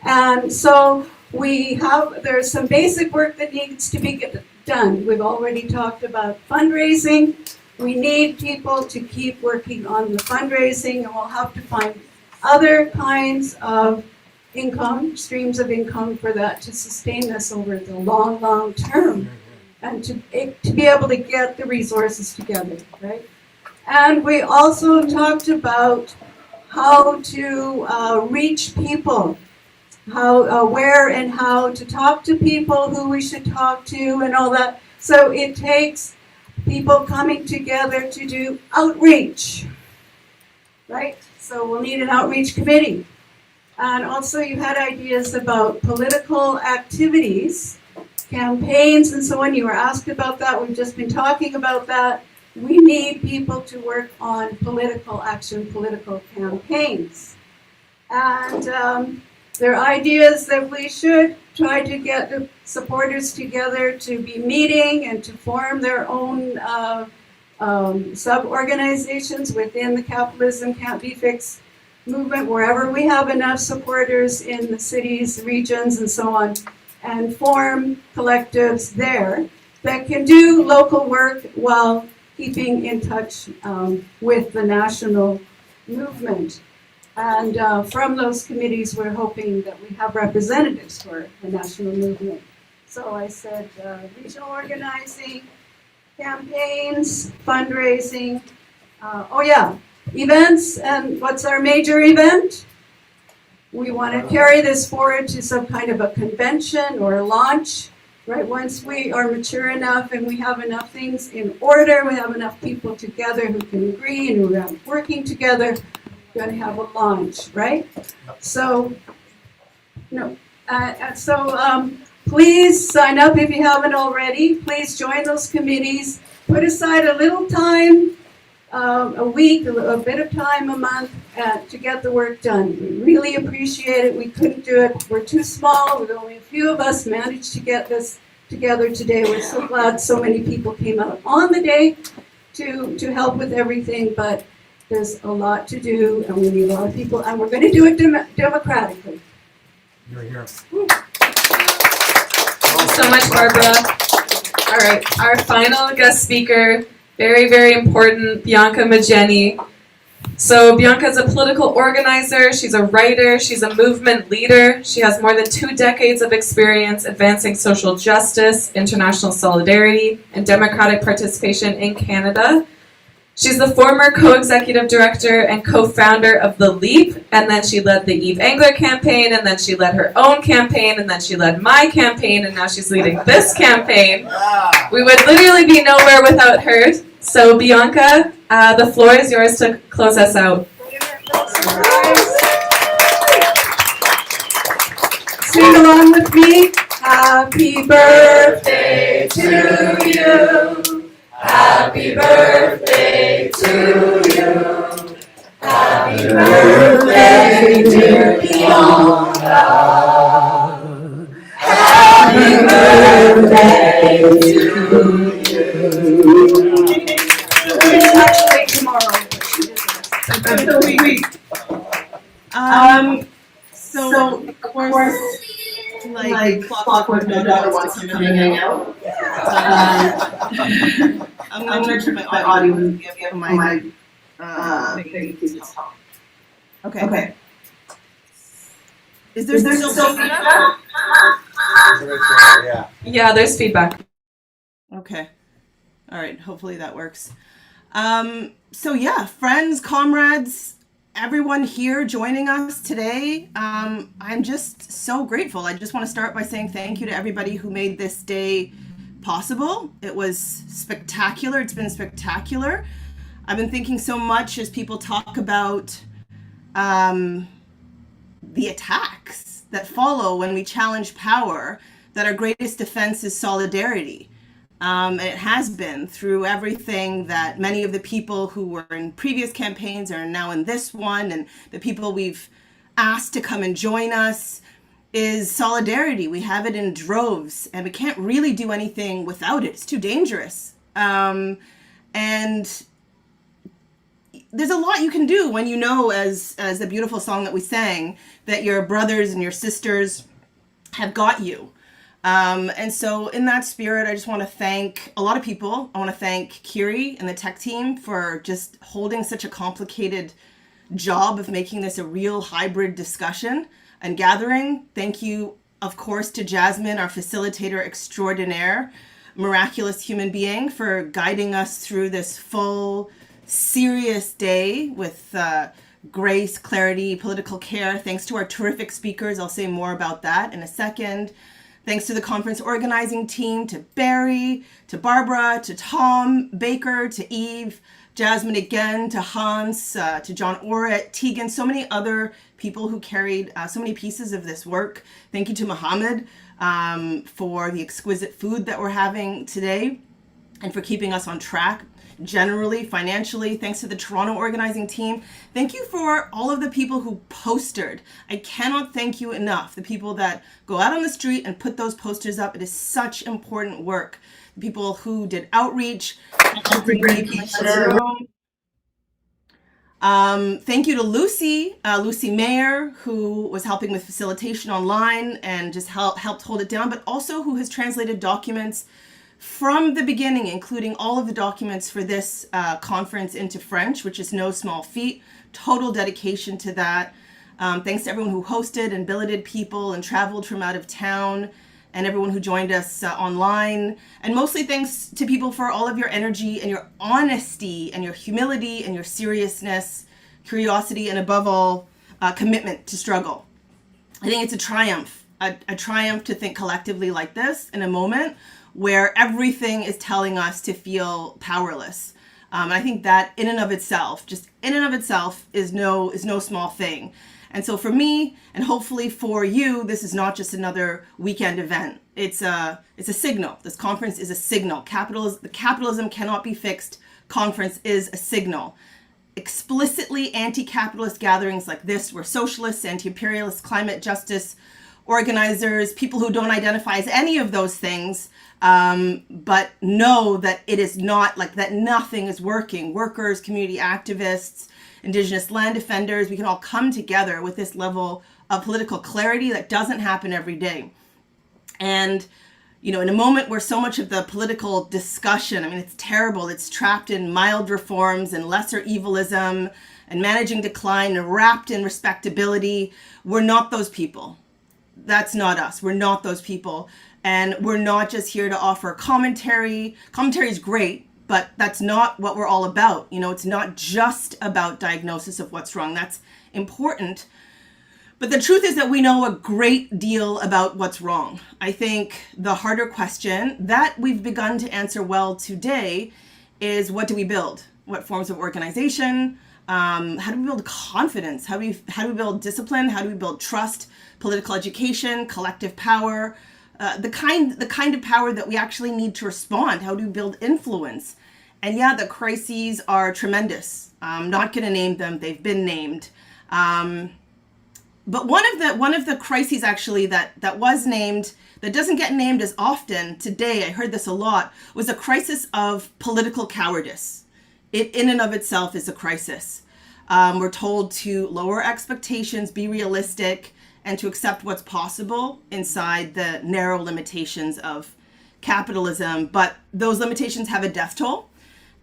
And so there's some basic work that needs to be done. We've already talked about fundraising. We need people to keep working on the fundraising, and we'll have to find other kinds of income, streams of income for that to sustain this over the long, long term, and to be able to get the resources together, right? And we also talked about how to reach people, where and how to talk to people, who we should talk to, and all that. So it takes people coming together to do outreach, right? So we'll need an outreach committee. And also you had ideas about political activities, campaigns, and so on. You were asked about that. We've just been talking about that. We need people to work on political action, political campaigns. And there are ideas that we should try to get the supporters together to be meeting and to form their own sub-organizations within the Capitalism Can't Be Fixed movement, wherever we have enough supporters in the cities, regions, and so on, and form collectives there that can do local work while keeping in touch with the national movement. And from those committees, we're hoping that we have representatives for the national movement. So I said regional organizing, campaigns, fundraising, events. And what's our major event? We want to carry this forward to some kind of a convention or a launch, right? Once we are mature enough and we have enough things in order, we have enough people together who can agree and who are working together, we're going to have a launch, right? So, please sign up if you haven't already. Please join those committees. Put aside a little time, a week, a bit of time a month to get the work done. We really appreciate it. We couldn't do it. We're too small. With only a few of us managed to get this together today. We're so glad so many people came out on the day to help with everything, but there's a lot to do, and we need a lot of people, and we're going to do it democratically. You're here. Thank you so much, Barbara. All right, our final guest speaker, very, very important, Bianca Mageni. So Bianca is a political organizer, she's a writer, she's a movement leader. She has more than 2 decades of experience advancing social justice, international solidarity, and democratic participation in Canada. She's the former co-executive director and co-founder of The Leap, and then she led the Eve Engler campaign, and then she led her own campaign, and then she led my campaign, and now she's leading this campaign. We would literally be nowhere without her. So Bianca, the floor is yours to close us out. Sing along with me. Happy birthday to you. Happy birthday to you. Happy birthday, dear Bianca. Happy birthday to you. like clockwork, my daughter wants to come and hang out. I'm gonna turn my audio and give my thing to talk. Okay. Is there still feedback? Yeah, there's feedback. Okay. All right. Hopefully that works. So yeah, friends, comrades, everyone here joining us today. I'm just so grateful. I just want to start by saying thank you to everybody who made this day possible. It was spectacular. It's been spectacular. I've been thinking so much as people talk about the attacks that follow when we challenge power, that our greatest defense is solidarity. It has been through everything that many of the people who were in previous campaigns are now in this one, and the people we've asked to come and join us, is solidarity. We have it in droves, and we can't really do anything without it. It's too dangerous. And there's a lot you can do when you know, as the beautiful song that we sang, that your brothers and your sisters have got you. And so in that spirit, I just want to thank a lot of people. I want to thank Kiri and the tech team for just holding such a complicated job of making this a real hybrid discussion and gathering. Thank you, of course, to Jasmine, our facilitator extraordinaire, miraculous human being, for guiding us through this full, serious day with grace, clarity, political care. Thanks to our terrific speakers. I'll say more about that in a second. Thanks to the conference organizing team, to Barry, to Barbara, to Tom Baker, to Eve, Jasmine again, to Hans, to John Orrit, Tegan, so many other people who carried so many pieces of this work. Thank you to Mohammed for the exquisite food that we're having today and for keeping us on track. Generally, financially, thanks to the Toronto organizing team. Thank you for all of the people who postered. I cannot thank you enough. The people that go out on the street and put those posters up. It is such important work. The people who did outreach. Thank you to Lucy Mayer, who was helping with facilitation online and just helped hold it down, but also who has translated documents from the beginning, including all of the documents for this conference into French, which is no small feat. Total dedication to that. Thanks to everyone who hosted and billeted people and traveled from out of town, and everyone who joined us online. And mostly thanks to people for all of your energy and your honesty and your humility and your seriousness, curiosity, and above all, commitment to struggle. I think it's a triumph to think collectively like this in a moment where everything is telling us to feel powerless. I think that in and of itself is no small thing. And so for me, and hopefully for you, this is not just another weekend event. It's a signal. This conference is a signal. Capitalism cannot be fixed. Conference is a signal. Explicitly anti-capitalist gatherings like this, where socialists, anti-imperialists, climate justice organizers, people who don't identify as any of those things, but know that it is not like that, nothing is working. Workers, community activists, Indigenous land defenders, we can all come together with this level of political clarity that doesn't happen every day. And, you know, in a moment where so much of the political discussion, I mean, it's terrible, it's trapped in mild reforms and lesser evilism and managing decline and wrapped in respectability, we're not those people. That's not us. We're not those people. And we're not just here to offer commentary. Commentary is great, but that's not what we're all about. You know, it's not just about diagnosis of what's wrong. That's important. But the truth is that we know a great deal about what's wrong. I think the harder question that we've begun to answer well today is, what do we build? What forms of organization? How do we build confidence? How do we build discipline? How do we build trust, political education, collective power? The kind of power that we actually need to respond. How do we build influence? And yeah, the crises are tremendous. I'm not going to name them. They've been named. But one of the crises actually that was named, that doesn't get named as often today, I heard this a lot, was a crisis of political cowardice. It in and of itself is a crisis. We're told to lower expectations, be realistic, and to accept what's possible inside the narrow limitations of capitalism. But those limitations have a death toll,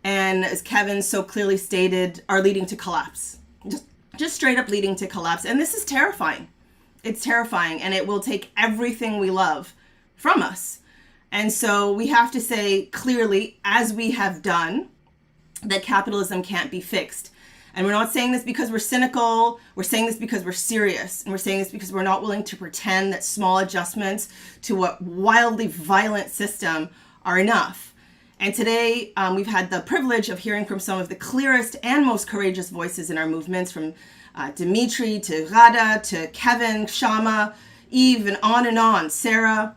and as Kevin so clearly stated, are leading to collapse. Just straight up leading to collapse. And this is terrifying. It's terrifying, and it will take everything we love from us. And so we have to say clearly, as we have done, that capitalism can't be fixed. And we're not saying this because we're cynical. We're saying this because we're serious. And we're saying this because we're not willing to pretend that small adjustments to a wildly violent system are enough. And today, we've had the privilege of hearing from some of the clearest and most courageous voices in our movements, from Dmitri to Rada to Kevin, Shama, Eve, and on, Sarah.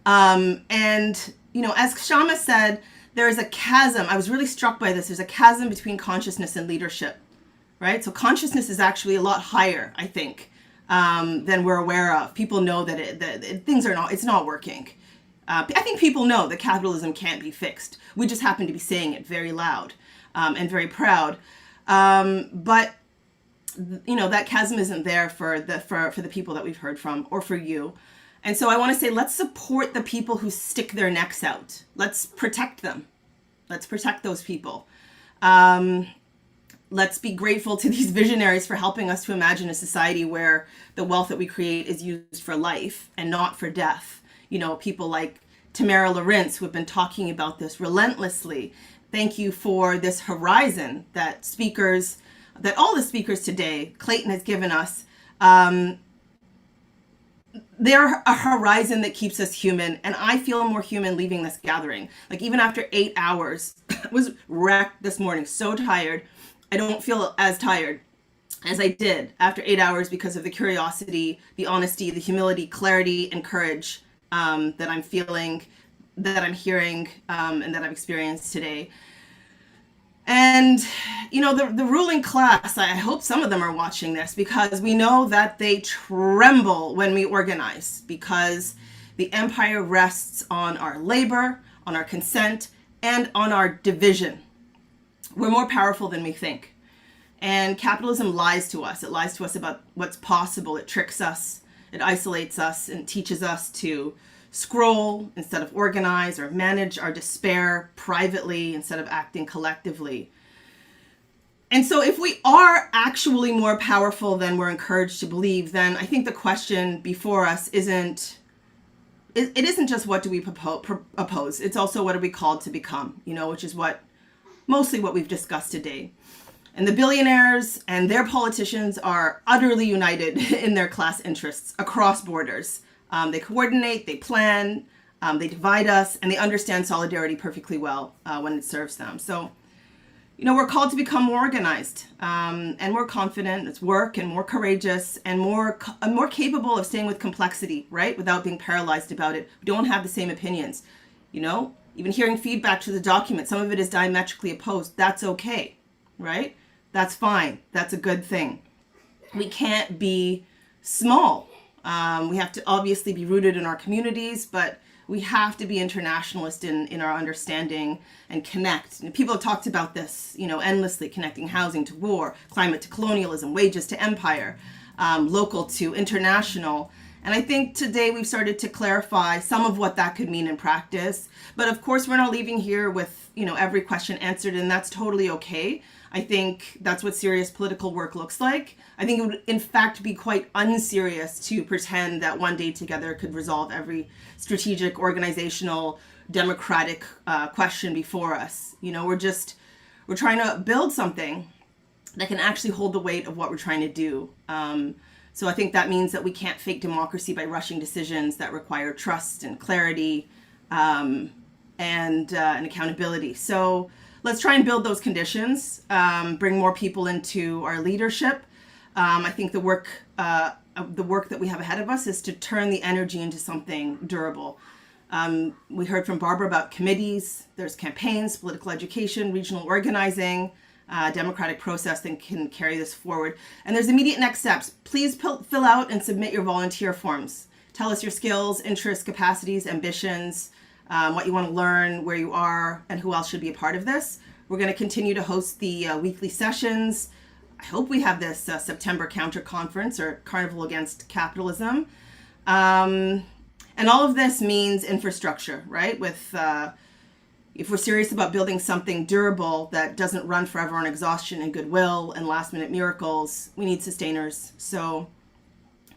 And, you know, as Shama said, there is a chasm. I was really struck by this. There's a chasm between consciousness and leadership, right? So consciousness is actually a lot higher, I think, than we're aware of. People know that it's not working. I think people know that capitalism can't be fixed. We just happen to be saying it very loud and very proud. But you know, that chasm isn't there for the people that we've heard from, or for you. And so I want to say, let's support the people who stick their necks out. Let's protect them. Let's protect those people. Let's be grateful to these visionaries for helping us to imagine a society where the wealth that we create is used for life and not for death. You know, people like Tamara Lawrence, who have been talking about this relentlessly. Thank you for this horizon that all the speakers today, Clayton has given us. They're a horizon that keeps us human, and I feel more human leaving this gathering. Like, even after 8 hours, I was wrecked this morning, so tired. I don't feel as tired as I did after 8 hours because of the curiosity, the honesty, the humility, clarity, and courage that I'm feeling, that I'm hearing, and that I've experienced today. And, you know, the ruling class, I hope some of them are watching this, because we know that they tremble when we organize, because the empire rests on our labor, on our consent, and on our division. We're more powerful than we think. And capitalism lies to us. It lies to us about what's possible. It tricks us. It isolates us and teaches us to scroll instead of organize, or manage our despair privately instead of acting collectively. And so if we are actually more powerful than we're encouraged to believe, then I think the question before us isn't just what do we oppose. It's also what are we called to become, you know, which is mostly what we've discussed today. And the billionaires and their politicians are utterly united in their class interests across borders. They coordinate, they plan, they divide us, and they understand solidarity perfectly well when it serves them. So, you know, we're called to become more organized and more confident. It's work, and more courageous, and more capable of staying with complexity, right? Without being paralyzed about it. We don't have the same opinions. You know, even hearing feedback to the document, some of it is diametrically opposed. That's okay, right? That's fine. That's a good thing. We can't be small. We have to obviously be rooted in our communities, but we have to be internationalist in our understanding and connect. And people have talked about this, you know, endlessly, connecting housing to war, climate to colonialism, wages to empire, local to international. And I think today we've started to clarify some of what that could mean in practice. But of course, we're not leaving here with, you know, every question answered, and that's totally okay. I think that's what serious political work looks like. I think it would, in fact, be quite unserious to pretend that one day together could resolve every strategic, organizational, democratic question before us. You know, we're trying to build something that can actually hold the weight of what we're trying to do. So I think that means that we can't fake democracy by rushing decisions that require trust and clarity and accountability. So let's try and build those conditions, bring more people into our leadership. I think the work that we have ahead of us is to turn the energy into something durable. We heard from Barbara about committees. There's campaigns, political education, regional organizing, democratic process that can carry this forward. And there's immediate next steps. Please fill out and submit your volunteer forms. Tell us your skills, interests, capacities, ambitions, what you want to learn, where you are, and who else should be a part of this. We're going to continue to host the weekly sessions. I hope we have this September counter conference or Carnival Against Capitalism. And all of this means infrastructure, right? With if we're serious about building something durable that doesn't run forever on exhaustion and goodwill and last minute miracles, we need sustainers. So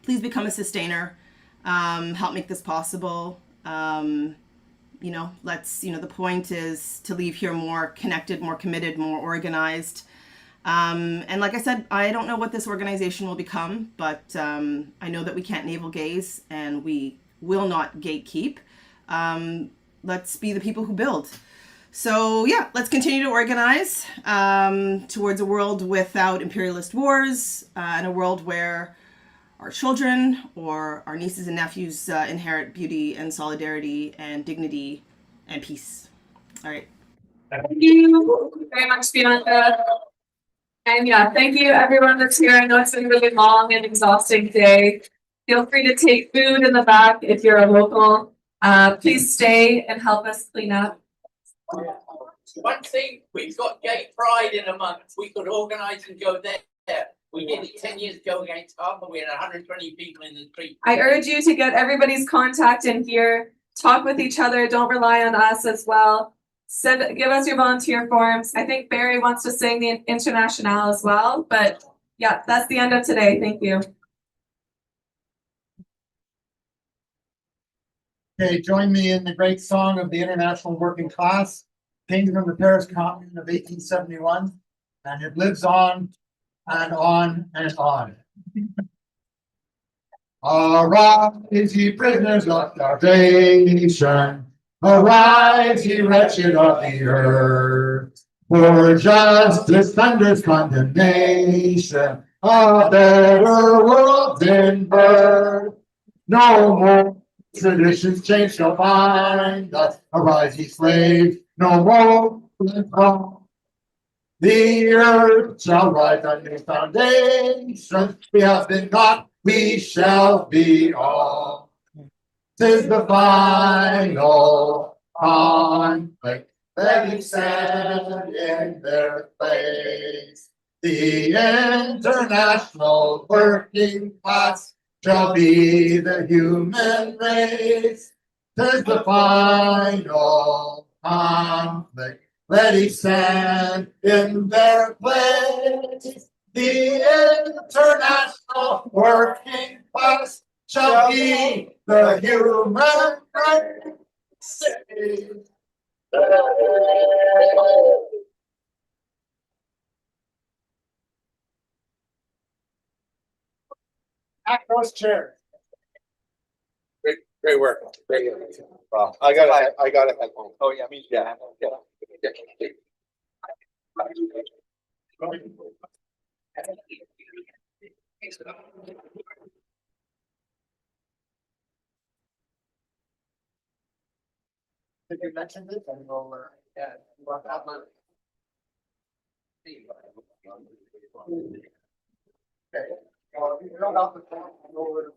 please become a sustainer. Help make this possible. The point is to leave here more connected, more committed, more organized. And like I said, I don't know what this organization will become, but I know that we can't navel gaze and we will not gatekeep. Let's be the people who build. So yeah, let's continue to organize towards a world without imperialist wars and a world where our children or our nieces and nephews inherit beauty and solidarity and dignity and peace. All right. Thank you very much, Bianca. And yeah, thank you everyone that's here. I know it's been a really long and exhausting day. Feel free to take food in the back if you're a local. Please stay and help us clean up. One thing, we've got Gay Pride in a month. We could organise and go there. We did it 10 years ago against Harper. We had 120 people in the street. I urge you to get everybody's contact in here. Talk with each other. Don't rely on us as well. Give us your volunteer forms. I think Barry wants to sing the Internationale as well. But yeah, that's the end of today. Thank you. Okay, join me in the great song of the International Working Class, taken from the Paris Commune of 1871, and it lives on and on and on. Arise, ye prisoners of starvation, arise, ye wretched of the earth, for justice thunders condemnation, a better world's in birth. No more traditions change shall bind us, arise, ye slaves, no more than wrong. The earth shall rise on new foundations. We have been not, we shall be all. 'Tis the final conflict. Let him stand in their place. The international working class shall be the human race. 'Tis the final conflict. Let each stand in their place. The international working class shall be the human race. Across chair. Great work. Great work. Wow. I got it at home. Oh yeah, me too. Yeah. Did you mention this? And we'll, yeah, about that month. Okay. You don't have to talk over.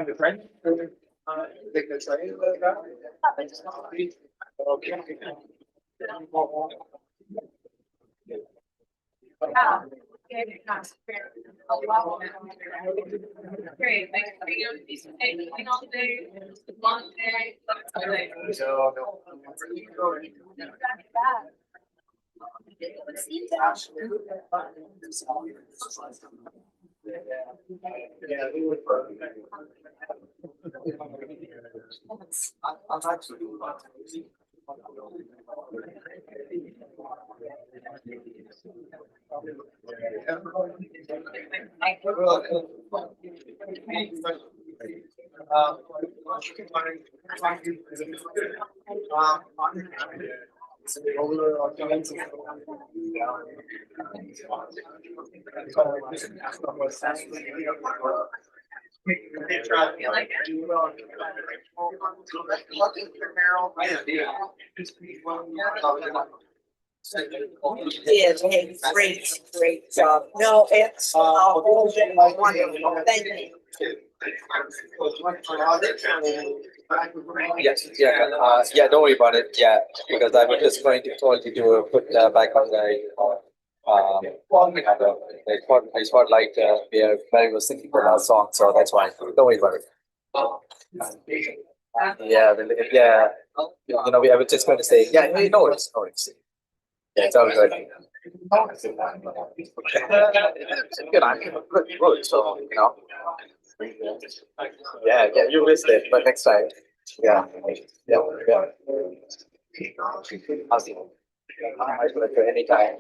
The train? Take the train. Okay. Great, thanks for your piece of paper all day. Long day. Yeah, great job. No, it's wonderful. Thank you. Yes, yeah, don't worry about it, yeah, because I was just going to told you to put back on the spotlight, where Barry was singing for our song, so that's why, don't worry about it. Yeah, yeah, I was just going to say, yeah, no worries, no worries. Yeah, it's all good. Good, I'm good, so, yeah, you missed it, but next time, yeah. I'll see. I do it anytime.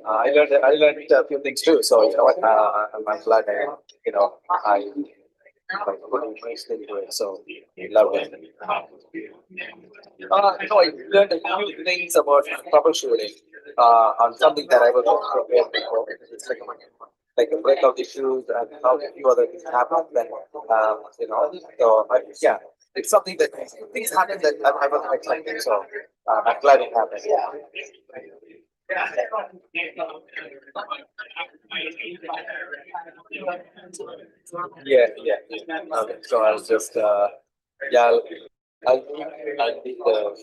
I learned a few things too, so you know what, I'm glad that, I put interest into it, so love it. I learned a few things about troubleshooting, on something that I was not prepared for. It's like a breakout issues and how a few other things happen, then, so, yeah, it's something that things happen that I wasn't expecting, so, I'm glad it happened, yeah. Yeah. Okay, so I was just, yeah, I'll need the